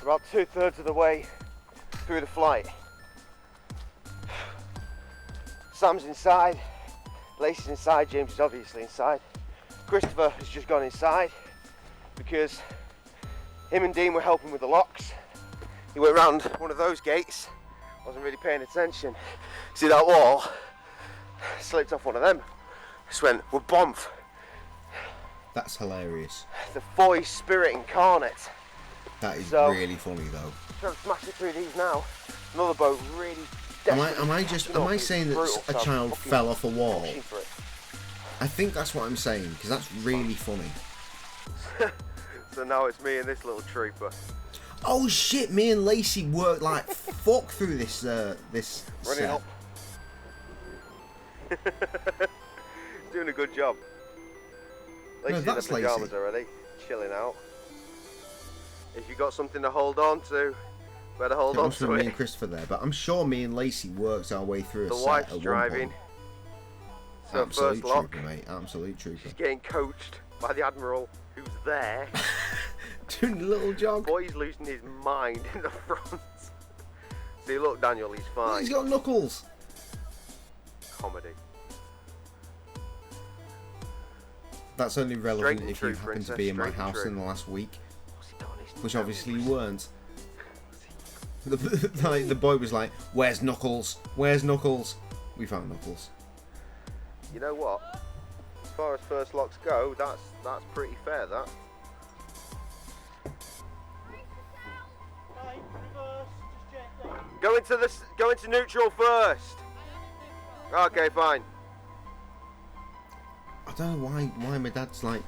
about 2/3 of the way through the flight. Sam's inside, Lacey's inside, James is obviously inside. Christopher has just gone inside because him and Dean were helping with the locks. He went round one of those gates, wasn't really paying attention. See that wall? Slipped off one of them. Just went, well, bomph. That's hilarious. The Foy spirit incarnate. That is So- really funny though. Trying to smash it through these now. Another boat really Am I saying that a child fell off a wall? I think that's what I'm saying, because that's really funny. So now it's me and this little trooper. Oh shit, me and Lacey worked like fuck through this this Running set. up. Doing a good job. Lacey's in the that's pyjamas Lacey. already, chilling out. If you got something to hold on to, better hold It on must have to been me it. and Christopher there, but I'm sure me and Lacey worked our way through a The set wife's at one driving. point. So Absolute first lock. trooper, mate. Absolute trooper. She's getting coached by the Admiral, who's there. Doing a little jog. Boy's losing his mind in the front. See, look, Daniel, he's fine. He's got knuckles. Comedy. That's only relevant Straight and if true, you happen to princess, be in my straight and house true. in the last week. Which No, obviously you weren't. The boy was like, "Where's Knuckles? Where's Knuckles?" We found Knuckles. You know what? As far as first locks go, that's pretty fair. That. Go into neutral first. Okay, fine. I don't know why my dad's like,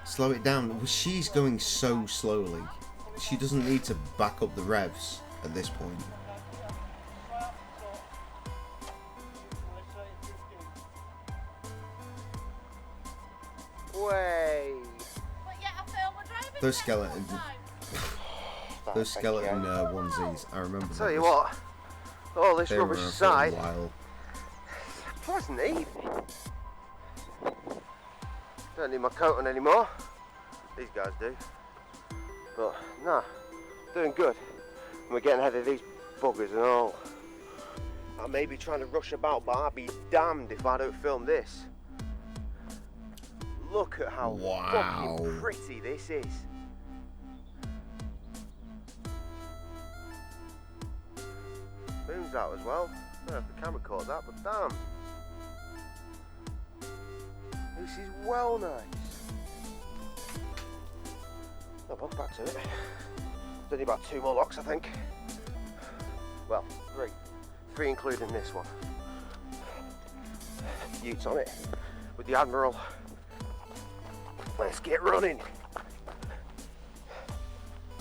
slow it down. Well, she's going so slowly. She doesn't need to back up the revs at this point. Way. Those skeleton onesies, I remember. Tell you those. what, all this They were rubbish around aside. for a while. Pleasant evening. Don't need my coat on anymore. These guys do. But nah, doing good. And we're getting ahead of these buggers and all. I may be trying to rush about, but I'll be damned if I don't film this. Look at how fucking pretty this is. Moon's out as well. I don't know if the camera caught that, but damn. This is well nice. Oh well, back to it. There's only about 2 more locks, I think. Well, 3. 3 including this one. Utes on it with the Admiral. Let's get running.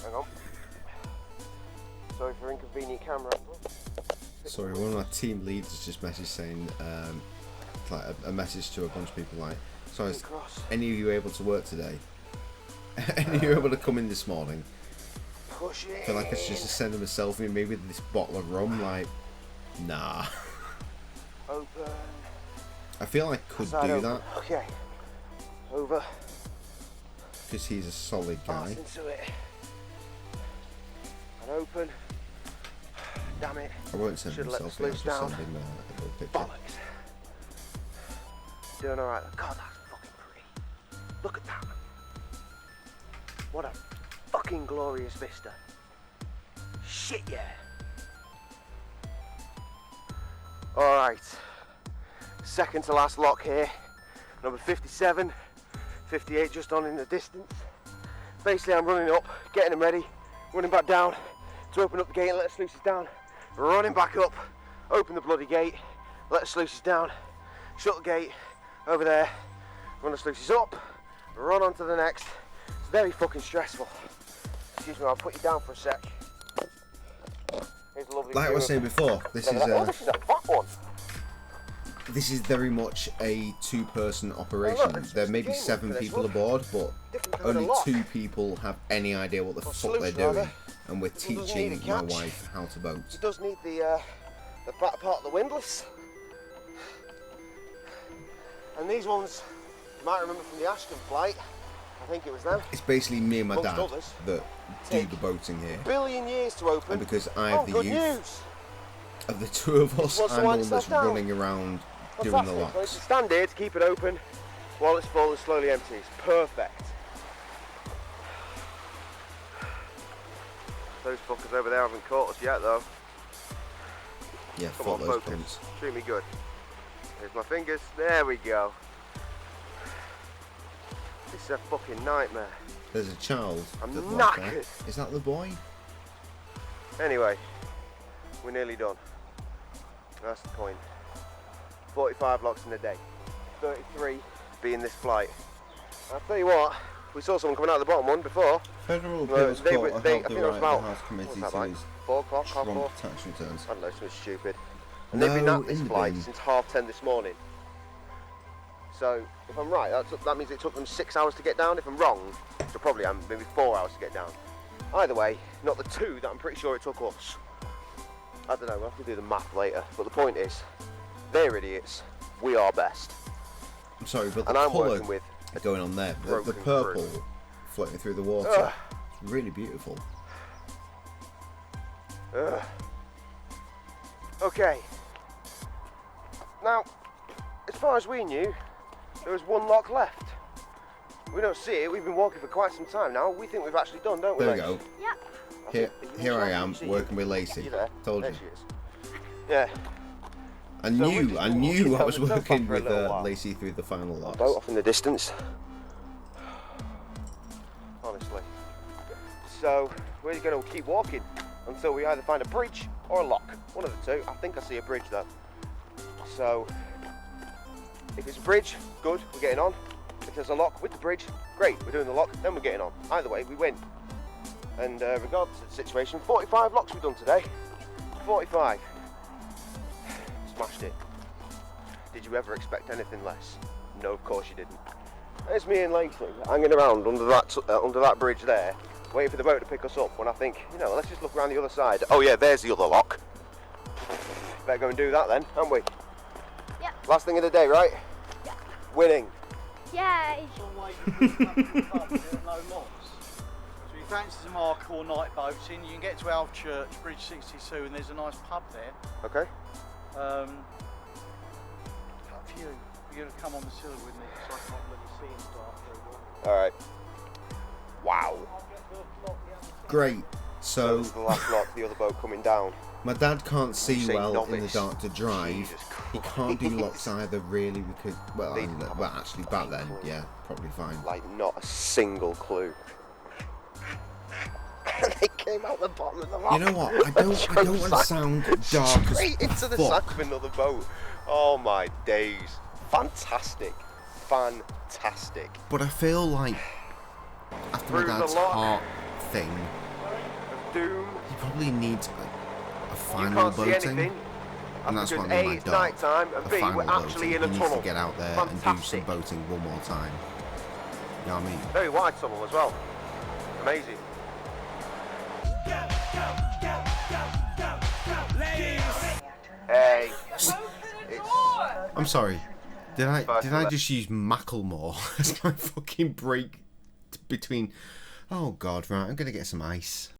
Hang on. Sorry for inconvenient camera. Sorry, one of our team leads has just messaged saying, like a message to a bunch of people like, so is any of you able to work today? Any of you able to come in this morning? Push it. I feel like it's just to send them a selfie, maybe with this bottle of rum, like, nah. Open. I feel I could Side do open. that. Okay. Over. Because he's a solid guy. Pass into it. And open. Damn it. I won't send him Should a let the selfie, I'll sluice just down. send him a little picture. Bollocks. Doing alright. God, that's fucking pretty. Look at that. What a fucking glorious vista. Shit, yeah. Alright. Second to last lock here. Number 57. 58 just on in the distance. Basically, I'm running up, getting them ready, running back down to open up the gate and let the sluices down. Running back up, open the bloody gate, let the sluices down, shut the gate over there, run the sluices up, run on to the next. It's very fucking stressful. Excuse me, I'll put you down for a sec. Here's a lovely Like I view was of- saying before, this is this is a fat one. this is very much a 2-person operation. look, There may be it's 7 for this, people look. aboard, but Different kind of only lock. 2 people have any idea what the fuck sluice, they're doing, rather. and we're This one doesn't teaching need a my catch. wife how to boat. It does need the back part of the windlass. And these ones, you might remember from the Ashton flight, I think it was them. It's basically me and my Amongst dad others, that do the boating here, billion years to open. and because I have the good youth news. of the 2 of us, What's the I'm one the one that's that's down? running around doing the Fantastic. Well, locks. it's a stand here to keep it open while it's full and slowly empties. Perfect. Those fuckers over there haven't caught us yet, though. Yeah, Come fuck on, those focus. pimps. Treat me good. Here's my fingers. There we go. This is a fucking nightmare. There's a child. I'm that's like that. knackered. Is that the boy? Anyway, we're nearly done. That's the point. 45 locks in a day. 33 being this flight. I'll tell you what, we saw someone coming out of the bottom one before. Federal Well, Appeals they Court were- have they- held I the think it was right about- of the House Committee what was to that, use 4 o'clock, half Trump 4? tax returns. I don't know, something stupid. And they've been No, at this in the flight bin. since 10:30 this morning. So, if I'm right, that means it took them 6 hours to get down. If I'm wrong, so probably maybe 4 hours to get down. Either way, not the 2 that I'm pretty sure it took us. I don't know, we'll have to do the math later. But the point is, they're idiots, we are best. I'm sorry, but the And I'm colour working with going on there, the broken purple crew. floating through the water, Ugh. it's really beautiful. Ugh. Okay. Now, as far as we knew, there was 1 lock left. We don't see it. We've been walking for quite some time now. We think we've actually done, don't we? There we Lacey? go. Yep. Here I am, working with Lacey. You there? Told There you. she is. Yeah. I So we've knew just I been knew walking I was down the working towpath for a with little while. Lacey through the final locks. Boat off in the distance. Honestly. So we're going to keep walking until we either find a bridge or a lock. One of the 2. I think I see a bridge though. So if it's a bridge, good, we're getting on. If there's a lock with the bridge, great, we're doing the lock, then we're getting on. Either way, we win. And regardless of the situation, 45 locks we've done today. 45. Smashed it. Did you ever expect anything less? No, of course you didn't. There's me and Lacey hanging around under that bridge there, waiting for the boat to pick us up. When I think, let's just look around the other side. Oh yeah, there's the other lock. Better go and do that then, haven't we? Yep. Last thing of the day, right? Yeah. Winning. Yay! So if you fancy some hardcore night boating, you can get to Alf Church, Bridge 62, and there's a nice pub there. Okay. Up to you. You're going to come on the Scylla with me, because I can't really see in the dark very well. Alright. Wow. Great. So this is the last lot, the other boat coming down. my dad can't see say well in the novice. dark to drive. He can't do locks either, really, because well, actually back then, yeah, probably fine. Like not a single clue. They came out the bottom of the lock. You know what? I don't want to sound dark as straight into the fuck. side of another boat. Oh my days! Fantastic, fantastic. But I feel like after my Through the dad's lock. heart thing, Of doom. he probably needs a You final can't see boating. anything. And that's because what I mean A, by it's dark. night time, and A B, final we're actually boating. in a He needs tunnel. to get out there and do some Fantastic. boating one more time. You know what I mean? Very wide tunnel as well. Amazing. Hey. I'm sorry. Did I just use Macklemore as my fucking break between? Oh God! Right, I'm gonna get some ice.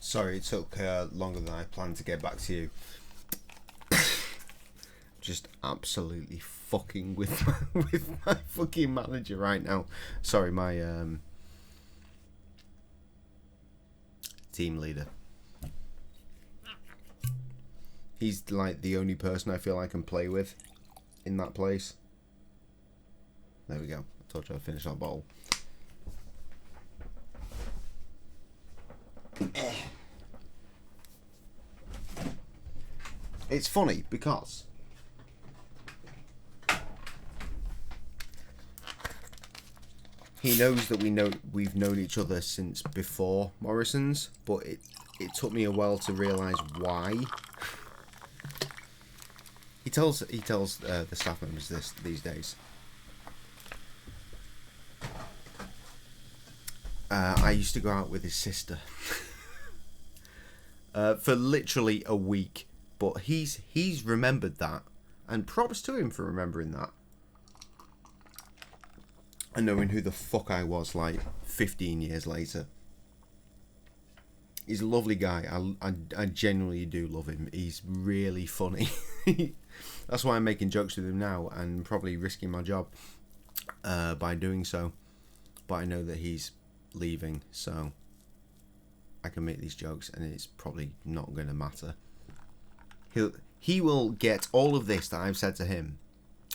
Sorry, it took longer than I planned to get back to you. Just absolutely fucking with my fucking manager right now. Sorry, my team leader. He's like the only person I feel I can play with in that place. There we go. I told you I'd finish that bottle. It's funny because he knows that we've known each other since before Morrison's, but it took me a while to realise why. He tells the staff members this these days. I used to go out with his sister for literally a week. But he's remembered that, and props to him for remembering that. And knowing who the fuck I was like 15 years later. He's a lovely guy. I genuinely do love him. He's really funny. That's why I'm making jokes with him now and probably risking my job by doing so. But I know that he's leaving, so I can make these jokes and it's probably not going to matter. He will get all of this that I've said to him,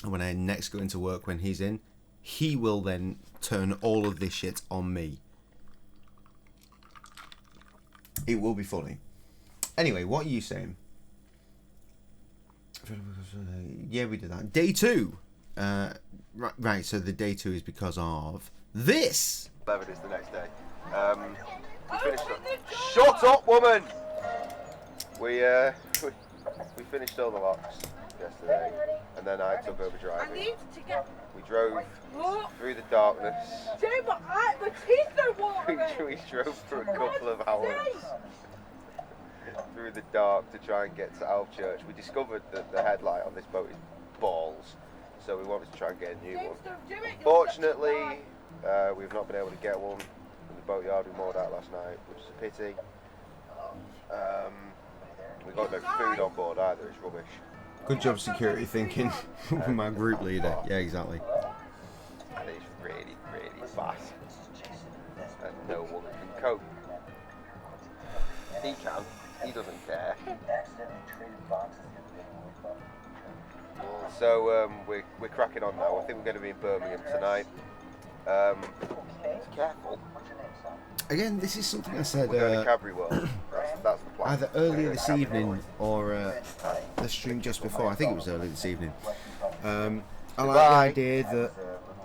and when I next go into work when he's in, he will then turn all of this shit on me. It will be funny. Anyway, what are you saying? Yeah, we did that. Day 2. Right, so the day 2 is because of this. 11 is the next day. We finished up. Shut up, woman! We finished all the locks yesterday, and then I took over driving. We drove through the darkness. We drove for a couple of hours through the dark to try and get to Alvechurch. We discovered that the headlight on this boat is balls, so we wanted to try and get a new one. Fortunately, we've not been able to get one in the boatyard we moored out last night, which is a pity. We got no food on board either, it's rubbish. Good job security thinking with my group leader. Yeah, exactly. And it's really, really fat. And no one can cope. He can, he doesn't care. So we're cracking on now. I think we're going to be in Birmingham tonight. Careful. Again, this is something I said we're going to Cadbury World. That's the plan. Either earlier this evening or the stream just before. I think it was earlier this evening. I like the idea that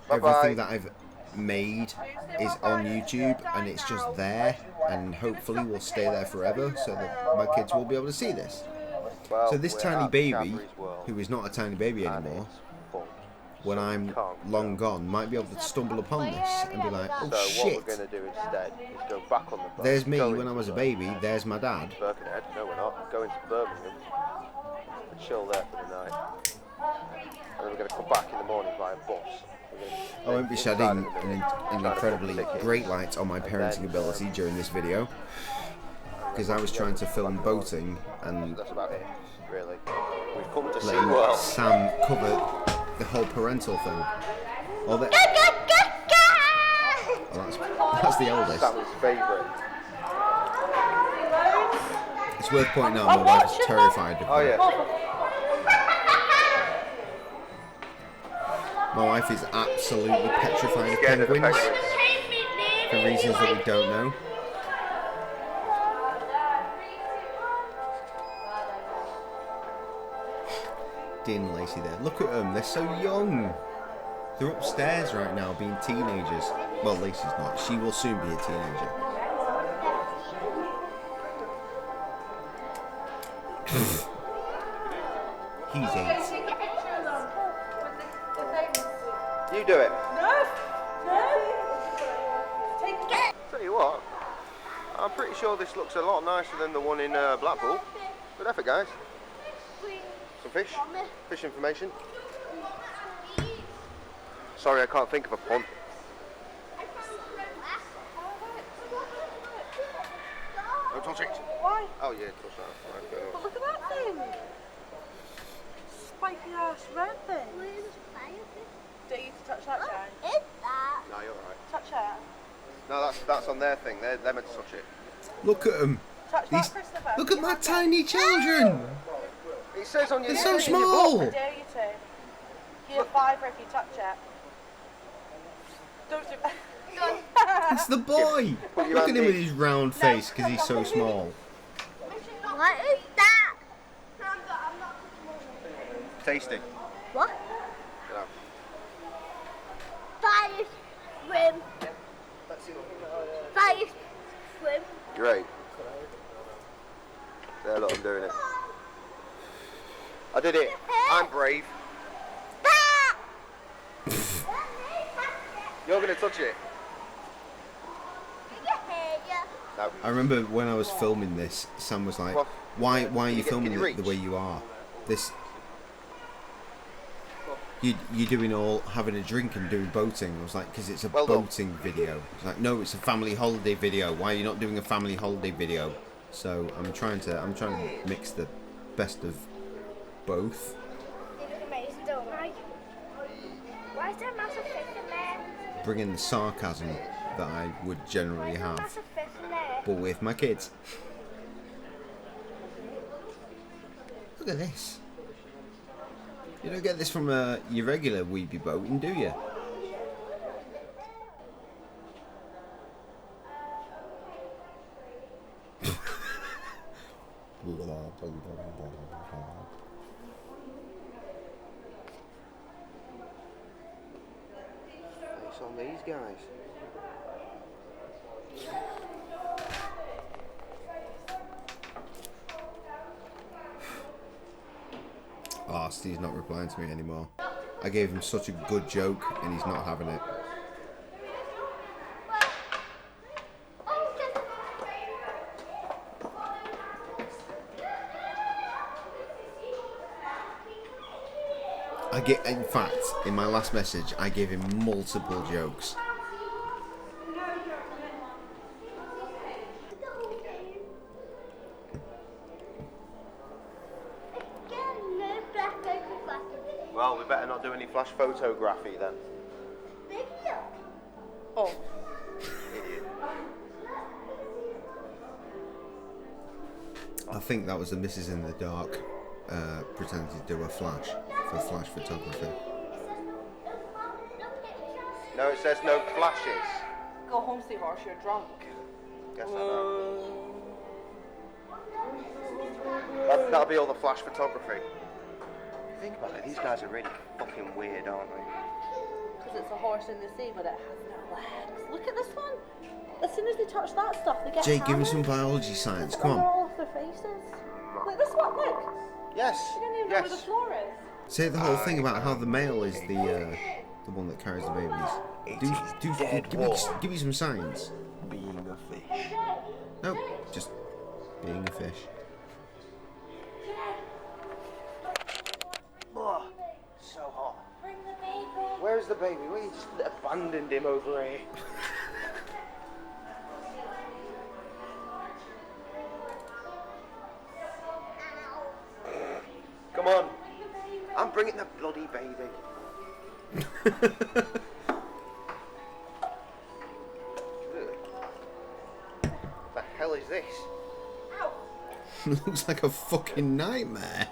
everything that I've made is on YouTube and it's just there, and hopefully will stay there forever so that my kids will be able to see this. So this tiny baby, who is not a tiny baby anymore, when I'm long gone, might be able to stumble upon this and be like, oh so shit. What we're going to do instead is go back on the boat. There's me when I was a baby, there's my dad. Birkenhead, no we're not, going to Birmingham and chill there for the night. And then we're going to come back in the morning by a bus. I won't be shedding an incredibly great light on my parenting ability during this video, because I was trying to film boating and that's about it, really. We've come to see letting well. Sam cover the whole parental thing. Or the, oh, that's the oldest. Sam's favourite. It's worth pointing out my wife is terrified of Oh them. yeah. My wife is absolutely petrified of penguins for reasons that we don't know. acting, Lacey, there. Look at them, they're so young. They're upstairs right now being teenagers. Well, Lacey's not. She will soon be a teenager. He's 8. You do it. No! No! Take it! Tell you what, I'm pretty sure this looks a lot nicer than the one in Blackpool. Good effort, guys. Some fish? Fish information. Sorry, I can't think of a pun. Don't touch it. Why? Oh yeah, touch that. Right, fair enough. But look at that thing! Spiky ass red thing. Dare you to touch that, Jane? No, you're right. Touch that. No, that's on their thing. They're meant to touch it. Look at them. Touch that, Christopher. Look at my tiny children. It says on your They're so in your small. I dare you to. Give you a fiver if you touch it. Don't do that. It's the boy. Put your Look at hand him with in. his round face because he's so small. What is that? Tasty. What? Get out. Fire swim. Fire swim. Great. There, look, I'm doing it. I did it. I'm brave. You're going to touch it. No. I remember when I was filming this, Sam was like, "Why are you filming it the way you are? This, you're doing all having a drink and doing boating." I was like, "Because it's a boating video." It's like, "No, it's a family holiday video. Why are you not doing a family holiday video?" So I'm trying to mix the best of both. They look amazing, don't they? Why is there a massive fish in there? Bring in the sarcasm that I would generally have, Massive fish in there. but with my kids. Look at this. You don't get this from your regular weeby boating, do you? It's on these guys. Oh, Steve's not replying to me anymore. I gave him such a good joke and he's not having it. In fact, in my last message, I gave him multiple jokes. Well, we better not do any flash photography then. Oh. Idiot. I think that was the Mrs. in the Dark pretending to do a flash for flash photography. No, it says no flashes. Go home, Steve, or you're drunk. Guess I know. That'll be all the flash photography. Think about it, these guys are really fucking weird, aren't they? Because it's a horse in the sea, but it has no legs. Look at this one. As soon as they touch that stuff, they get Jake, give me hammered. some biology science. It's Come under on. all of their faces. Look, this one, look. Yes. You don't even know where the floor is. Say the whole thing about how the male is the one that carries the babies. Give me some science. Being a fish. No, just being a fish. Oh, so hot. Where's the baby? Well, you just abandoned him over here. Come on. I'm bringing the bloody baby. The hell is this? Looks like a fucking nightmare.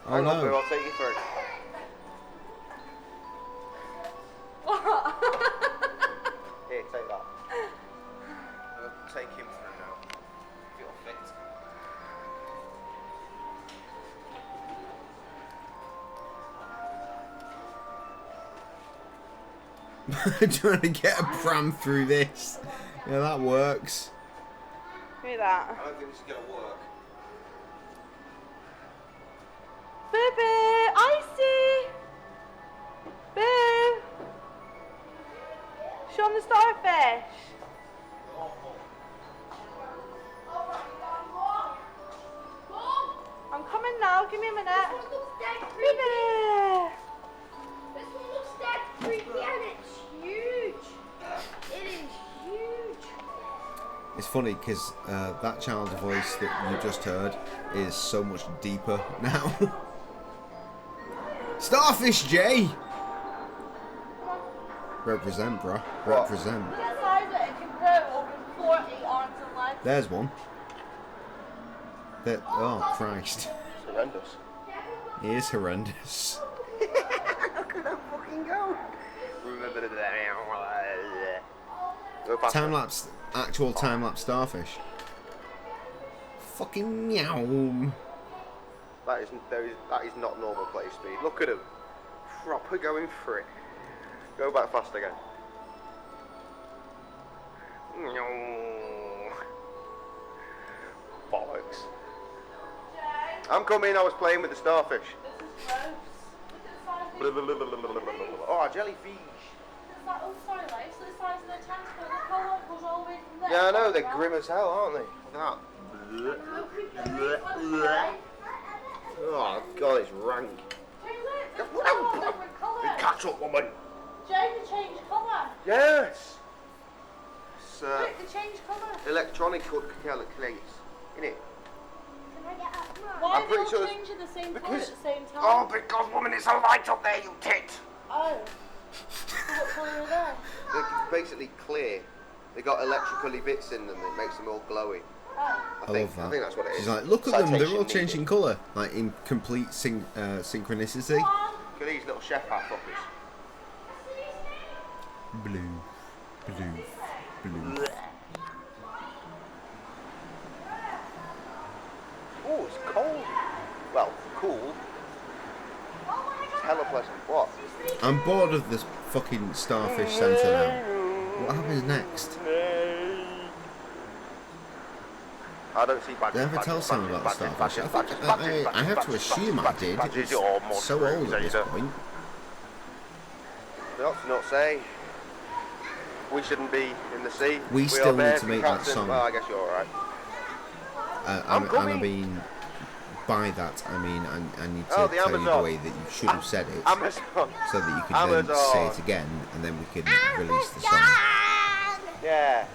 I know. Boo, I'll take you through. Here, take that. We'll take him through now. If you'll fit. Trying to get a pram through this. Yeah, that works. Look at that. I don't think this is going to work. Baby, Icy! Boo! Show 'em the starfish. I'm coming now, give me a minute. This one looks dead creepy. Baby! This one looks dead creepy and it's huge. It is huge. It's funny because that child's voice that you just heard is so much deeper now. Starfish J! Represent, bruh. Represent. Look at the size of it, it can grow over 40 arms and legs. There's one. Oh, Christ. It's horrendous. He is horrendous. Look at that fucking go. Go faster. Time-lapse, actual time-lapse starfish. Fucking meow. That is not normal play speed. Look at him. Proper going for it. Go back fast again. Bollocks. I'm coming, I was playing with the starfish. Oh, jellyfish. Oh, sorry, like, it's the size of their tentacle. The colour goes all the way from there. Yeah, I know, they're grim as hell, aren't they? Look at that. Oh, God, it's rank. Catch up, woman. Jay, they changed colour. Yes. It's Look, they changed colour. electronic calculates, innit? Why I'm are they pretty all sure changing the same colour at because- the same time? Oh, because, woman, it's a light up there, you tit. Oh. So what colour are they? They're basically clear. They got electrically bits in them that makes them all glowy. Oh. I love that. I think that's what it is. She's like, look at them, they're all Citation changing colour. Like, in complete synchronicity. Look at these little chef hat fuckers. Blue. Oh, it's cold. Well, cool. It's hella pleasant. What? I'm bored of this fucking starfish centre now. What happens next? I don't see badges. Did I ever tell Sam about the starfish? I have to assume I did. It's so old at this point. Not to not say. We shouldn't be in the sea. We still are need bears to and make that cats and- song. Well, I guess you're alright. I mean, by that, I mean, I need to Oh, the tell you the Amazon. way that you should have said it. Amazon. So that you could then Amazon. say it again, and then we can release the song. Yeah.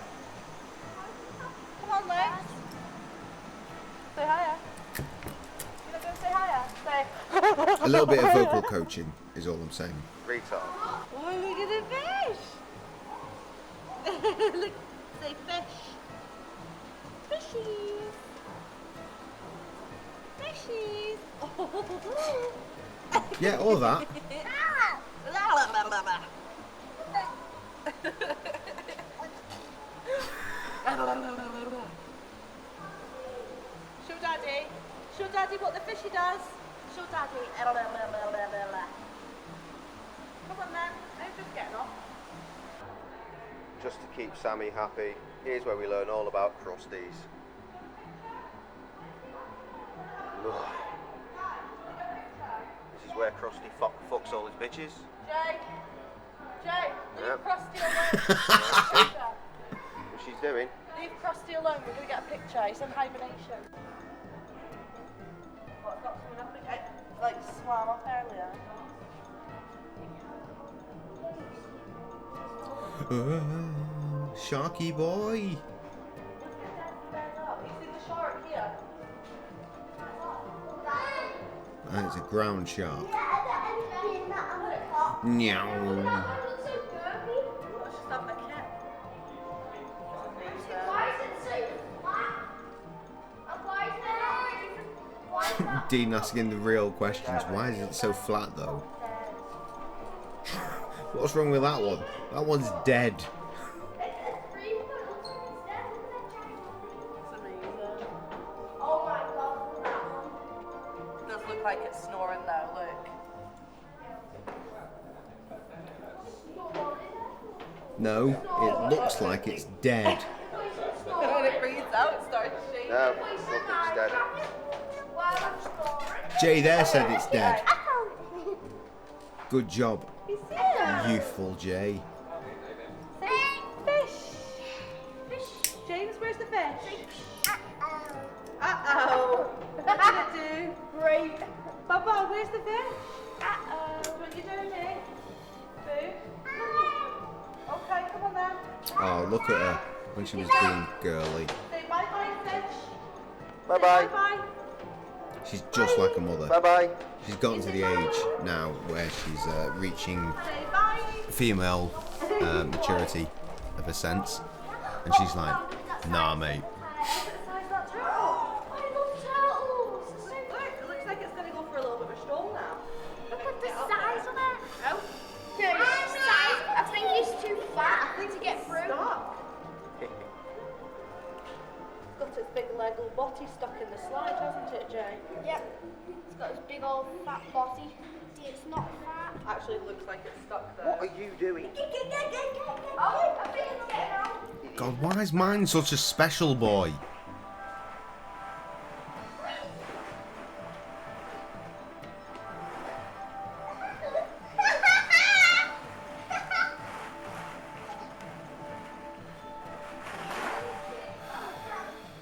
Come on, Lex. Say hiya. You not going to say hiya? Say. A little bit of vocal coaching is all I'm saying. Retard. Oh, look at the fish. Look, say fish. Fishies. Fishies. Oh. Yeah, all that. Show Daddy. Show Daddy what the fishy does. Show Daddy. Come on then. I'm just getting off. Just to keep Sammy happy, here's where we learn all about crusties. Ugh. This is where Krusty fucks all his bitches. Jay. Leave Yep. Krusty alone. What she's doing. Leave Krusty alone. We're going to get a picture. He's in hibernation. What, got something up again? Like, swam off earlier. Sharky boy. You see the shark here? And it's a ground shark. Meow. Let's just have a kip. Why is it so flat? And why is there not a different... Why is that Dean asking the real questions. Why is it so flat though? What's wrong with that one? That one's dead. It does look like it's snoring now, look. No, it looks like it's dead. When it breathes out, it starts shaking. No, look, it's dead. Jay there said it's dead. Good job, youthful Jay. Fish! James, where's the fish? Uh-oh. What did it do? Great. Bubba, where's the fish? Uh-oh. What you doing, Nick? Boo? Okay, come on then. Oh, look at her when she was being girly. Say bye-bye, fish. Bye-bye. Bye-bye. She's just like a mother. Bye-bye. She's gotten to the age now where she's reaching Say bye. female maturity of a sense. And she's like, nah, mate. Look, it looks like it's going to go for a little bit of a stroll now. Look at the size of it. Oh. No, size. I think it's too fat to get through. Stop. Got its big leg all body stuck in the slide, hasn't it, Jay? Yep. It's got this big old fat body. See, it's not fat. Actually, it looks like it's stuck there. What are you doing? Oh, I think it's getting out. God, why is mine such a special boy?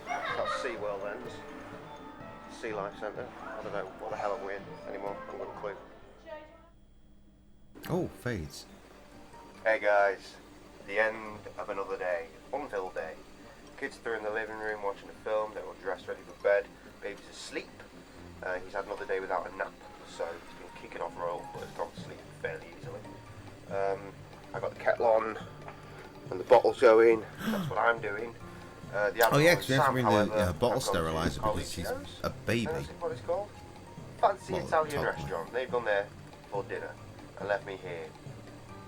That's SeaWorld ends. Sea Life Centre. I don't know what the hell I'm in anymore. I've got a clue. Oh, fades. Hey guys, the end of another day. Until day. Kids are in the living room watching a film. They're all dressed ready for bed. Baby's asleep. He's had another day without a nap, so he's been kicking off roll, but he's gone to sleep fairly easily. I got the kettle on and the bottle's going. That's what I'm doing. Oh yeah, because we have to bring the bottle steriliser because he's a baby. What it's called? Fancy Well, Italian toddler. restaurant. They've gone there for dinner and left me here,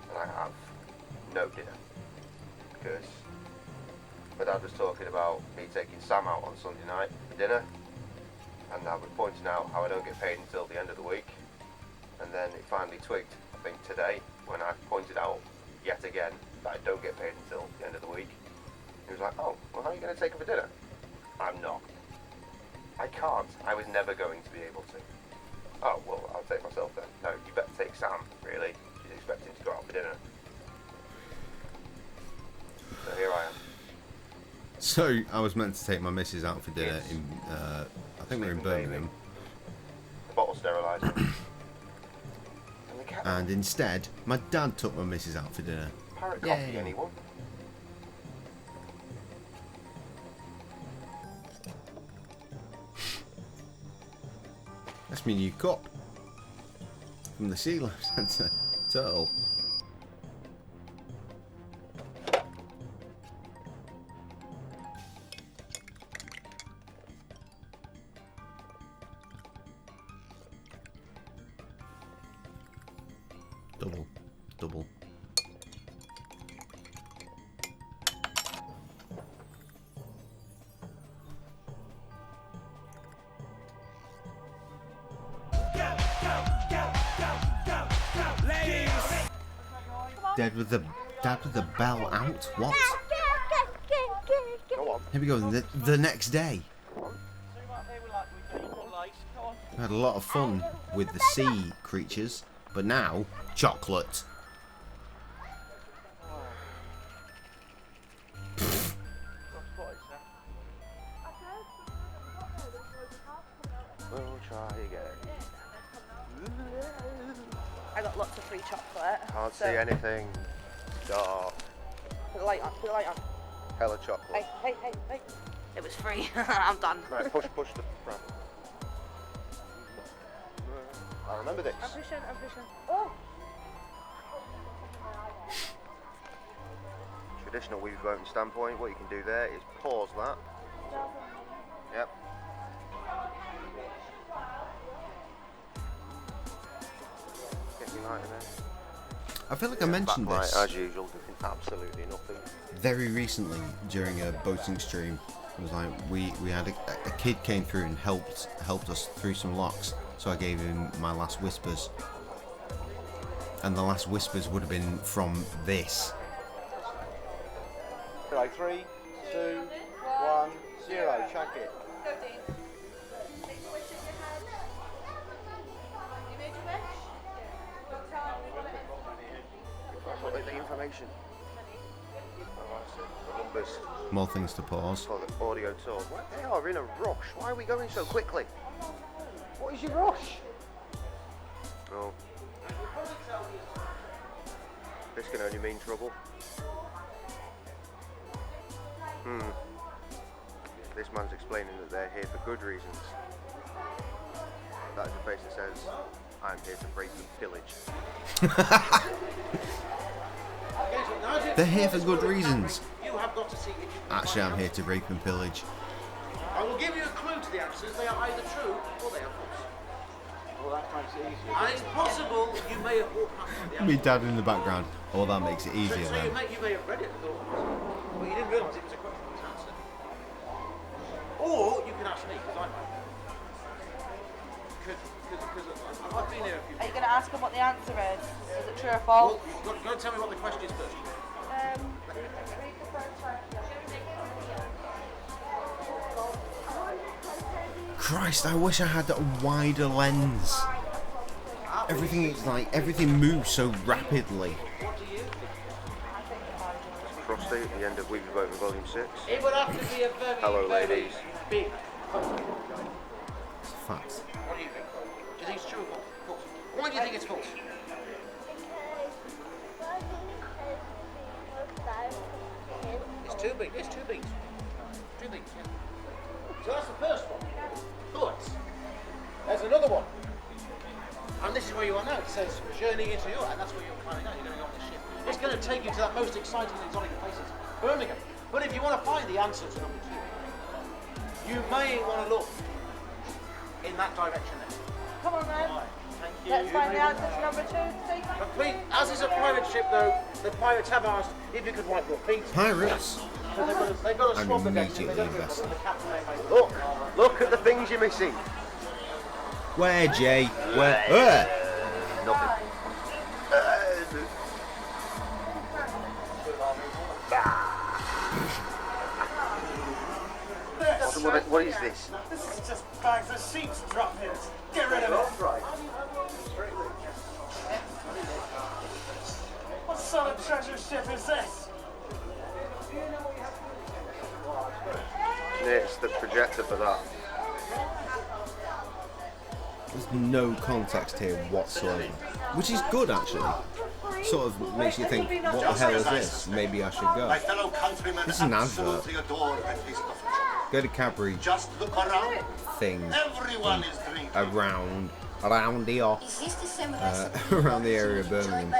and I have no dinner because my dad was talking about me taking Sam out on Sunday night for dinner, and I was pointing out how I don't get paid until the end of the week, and then it finally twigged, I think today, when I pointed out yet again that I don't get paid until the end of the week. He was like, oh, well, how are you going to take her for dinner? I'm not. I can't. I was never going to be able to. Oh, well, I'll take myself then. No, you better take Sam, really. She's expecting to go out for dinner. So here I am. So I was meant to take my missus out for dinner in, I think we're in Birmingham, The bottle steriliser. and instead my dad took my missus out for dinner. Parrot Yay. coffee, anyone? That's my new cup from the Sea Life Centre. Turtle. Double. Dad with the bell out. What? Go on. Here we go. The next day. We had a lot of fun with the sea creatures, but now chocolate. We'll try again. I got lots of free chocolate. Can't so- see anything. Dark. Put the light on, Hella chocolate. Hey. It was free. I'm done. Right, push the ramp. I remember this. I'm pushing. Oh! Traditional weave boating standpoint, what you can do there is pause that. Yep. right in there. I feel like I mentioned Backlight, this as usual, doing absolutely nothing. very recently during a boating stream. It was like we had a kid came through and helped us through some locks, so I gave him my last whispers, and the last whispers would have been from this. Right, 3, 2, 1, 0. Chuck it. The information. The numbers. More things to pause. For the audio tour. What? They are in a rush. Why are we going so quickly? What is your rush? Oh. This can only mean trouble. This man's explaining that they're here for good reasons. That is a face that says, I'm here to rape and pillage. They're here for good reasons. You have got to see if you can Actually, find I'm here to rape and pillage. I will give you a clue to the answers. They are either true or they are false. Well, that makes it easier. And it's possible you may have walked past the Me dad in the background. Oh, that makes it easier So then. you may have read it and thought, but you didn't realise it was a question to answer. Or you can ask me, because I know. Because I've been here a few Are you going to ask them what the answer is? Is it true or false? Well, you've got to tell me what the question is first. Christ, I wish I had a wider lens. Everything moves so rapidly. Frosty at the end of Weekly Boat Volume 6. It would have to be a very, Hello, very ladies. big. Facts. What do you think? Do you think it's true or false? Why do you think it's false? It's too big. It's too big. Too big. Yeah. So that's the first one. But there's another one. And this is where you are now. It says journey into Europe, and that's where you're planning out. You're going to go on this ship. It's going to take you to that most exciting exotic places, Birmingham. But if you want to find the answer to number 2, you may want to look in that direction there. Come on then. Thank you. Let's find the answer to number 2, Stephen. But please, as it's a pirate ship though, the pirates have asked if you could wipe your feet. Pirates? So they've got to I'm swab the decks. immediately invested. Look at the things you're missing. Where, Jay? Where? Nothing. What is this? This is just bags of sheep's droppings. Get rid of it. What sort of treasure ship is this? It's the projector for that. There's no context here whatsoever, which is good actually. Sort of makes you think, what the hell is this? Maybe I should go. My fellow countrymen This is an advert. absolutely adore a taste of chocolate. Go to Cadbury Just look around. thing Everyone is drinking. around here, Is this the same around the area of Birmingham. We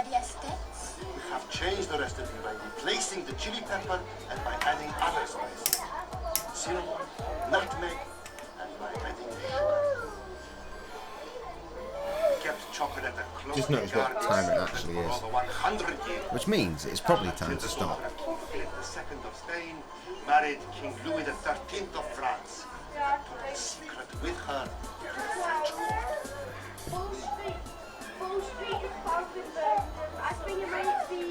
have changed the recipe by replacing the chili pepper and by adding other spices. Cinnamon, nutmeg, and by adding sugar. Kept chocolate at a close Just notice what time it actually is, over 100 years. which means it's probably time to stop. Philip II of Spain married King Louis XIII of France and took the secret with her to the French court. Full street is closed in Birmingham. I think it might be.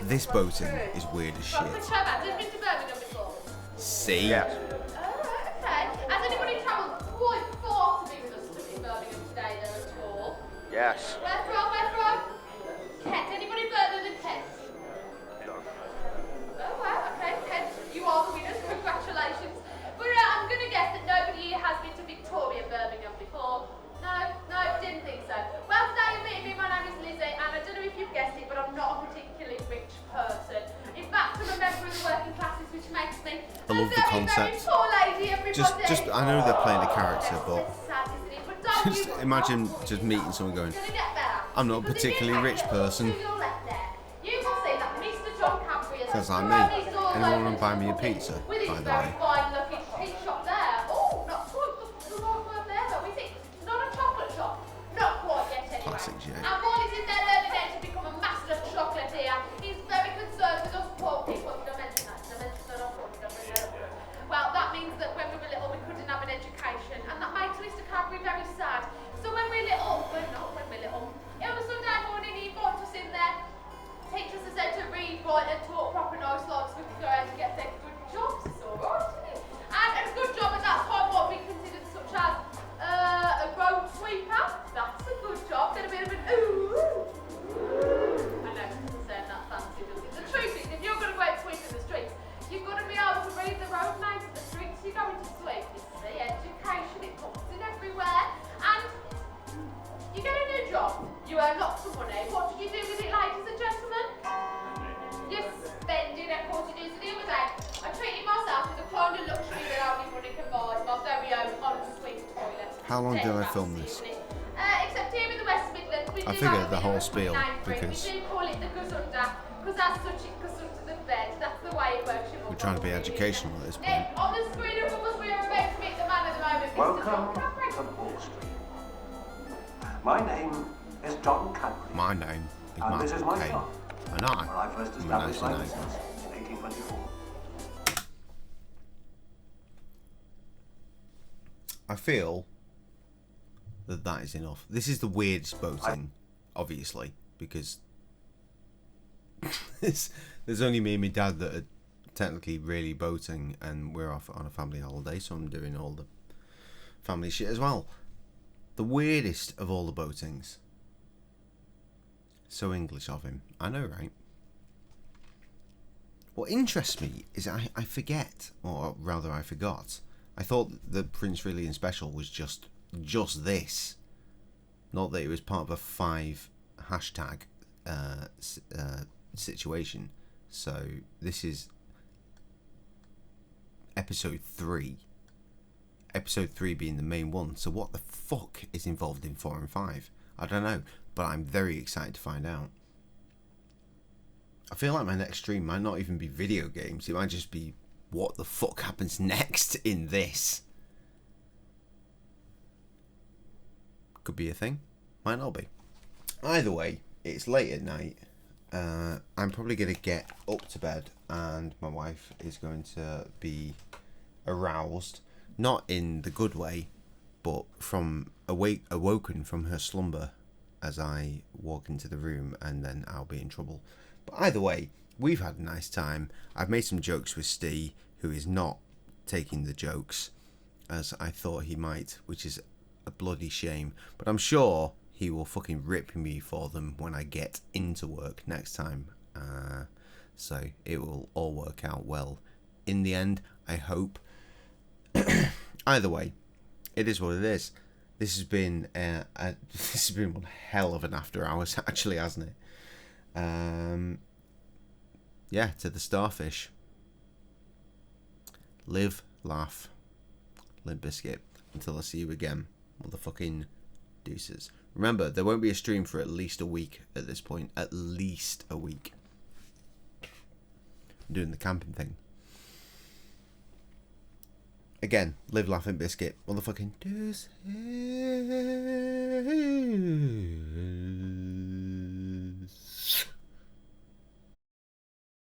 This boating is weird as shit. Have you been to Birmingham before? See? Yes. Okay. Has anybody travelled quite far to be with us in Birmingham today though at all? Yes. Where from? Where from? Kent. Anybody further than Kent? No. Oh wow, okay, Kent. You are the winners, congratulations. But I'm going to guess that nobody here has been to Victoria, Birmingham before. No, didn't think so. Well, today you're meeting me, my name is Lizzie, and I don't know if you've guessed it, but I'm not a particularly rich person. In fact, I'm a member of the working classes, which makes me I love the concept. poor lady, everybody. Just I know they're playing a character, but Sad, isn't it? But don't just you imagine just meeting someone going, It's gonna get better. I'm not a particularly rich person. To your left there, you will see that Mr. John Cadbury has Sounds like thrown me. his all Anyone over want to buy me a the pizza, with his by the very way? fine looking tea shop there. Oh, not quite the right word there though, is it? Not a chocolate shop. Not 6 years. And while he's in there learning how to become a master chocolatier, he's very concerned with us poor people. Did I mention that? Well, that means that when we were little, we couldn't have an education, and that makes Mr. Cadbury very sad. So when we're little, it was Sunday morning, he invited us in there. Teachers are said to read, write, and talk proper nice like so we can go out and get them good jobs. It's alright, isn't it? And a good job at that time might be considered such as a road sweeper. That's a good job. Then a bit of an ooh. I know, it doesn't sound that fancy, does it? The truth is, if you're going to go out sweeping the streets, you've got to be able to read the road names of the streets you're going to sweep. You see, education, it comes in everywhere. And you get a new job. You earn lots of money. What do you do with it, ladies and gentlemen? You spend it, of course you do. So the other day, I treated myself to the kind of luxury that only money can buy. My very own en-suite toilet. How long did I film this? Except here in the West Midlands, we I do figured have the a bit whole of a spiel, name for it. because We do call it the gazunda, because as such it goes under the bed. That's the way it works. We're trying to be educational at this point. On the screen above us, we are about to meet the man at the moment, Mr. Welcome John Cadbury. to Wall Street. My name is John Cadbury. My name is And this is my Kane. shop, And I where I first am a established my 99. business in 1824. I feel that is enough. This is the weirdest boating, obviously, because there's only me and my dad that are technically really boating, and we're off on a family holiday, so I'm doing all the family shit as well. The weirdest of all the boatings. So English of him. I know, right? What interests me is I forget, or rather I forgot. I thought the Prince William special was just this. Not that it was part of a 5 hashtag situation. So this is episode 3. Episode 3 being the main one. So what the fuck is involved in 4 and 5? I don't know, but I'm very excited to find out. I feel like my next stream might not even be video games. It might just be what the fuck happens next in this. Could be a thing. Might not be. Either way, it's late at night. I'm probably going to get up to bed, and my wife is going to be aroused. Not in the good way, but from awoken from her slumber as I walk into the room, and then I'll be in trouble. But either way, we've had a nice time. I've made some jokes with Steve, who is not taking the jokes as I thought he might, which is a bloody shame. But I'm sure he will fucking rip me for them when I get into work next time. So it will all work out well in the end, I hope. Either way, it is what it is. This has been one hell of an after hours, actually, hasn't it? Yeah, to the starfish. Live, laugh, Limp Bizkit. Until I see you again, motherfucking deuces. Remember, there won't be a stream for at least a week at this point. At least a week. I'm doing the camping thing. Again, live, laugh, Limp Bizkit. Motherfucking deuces.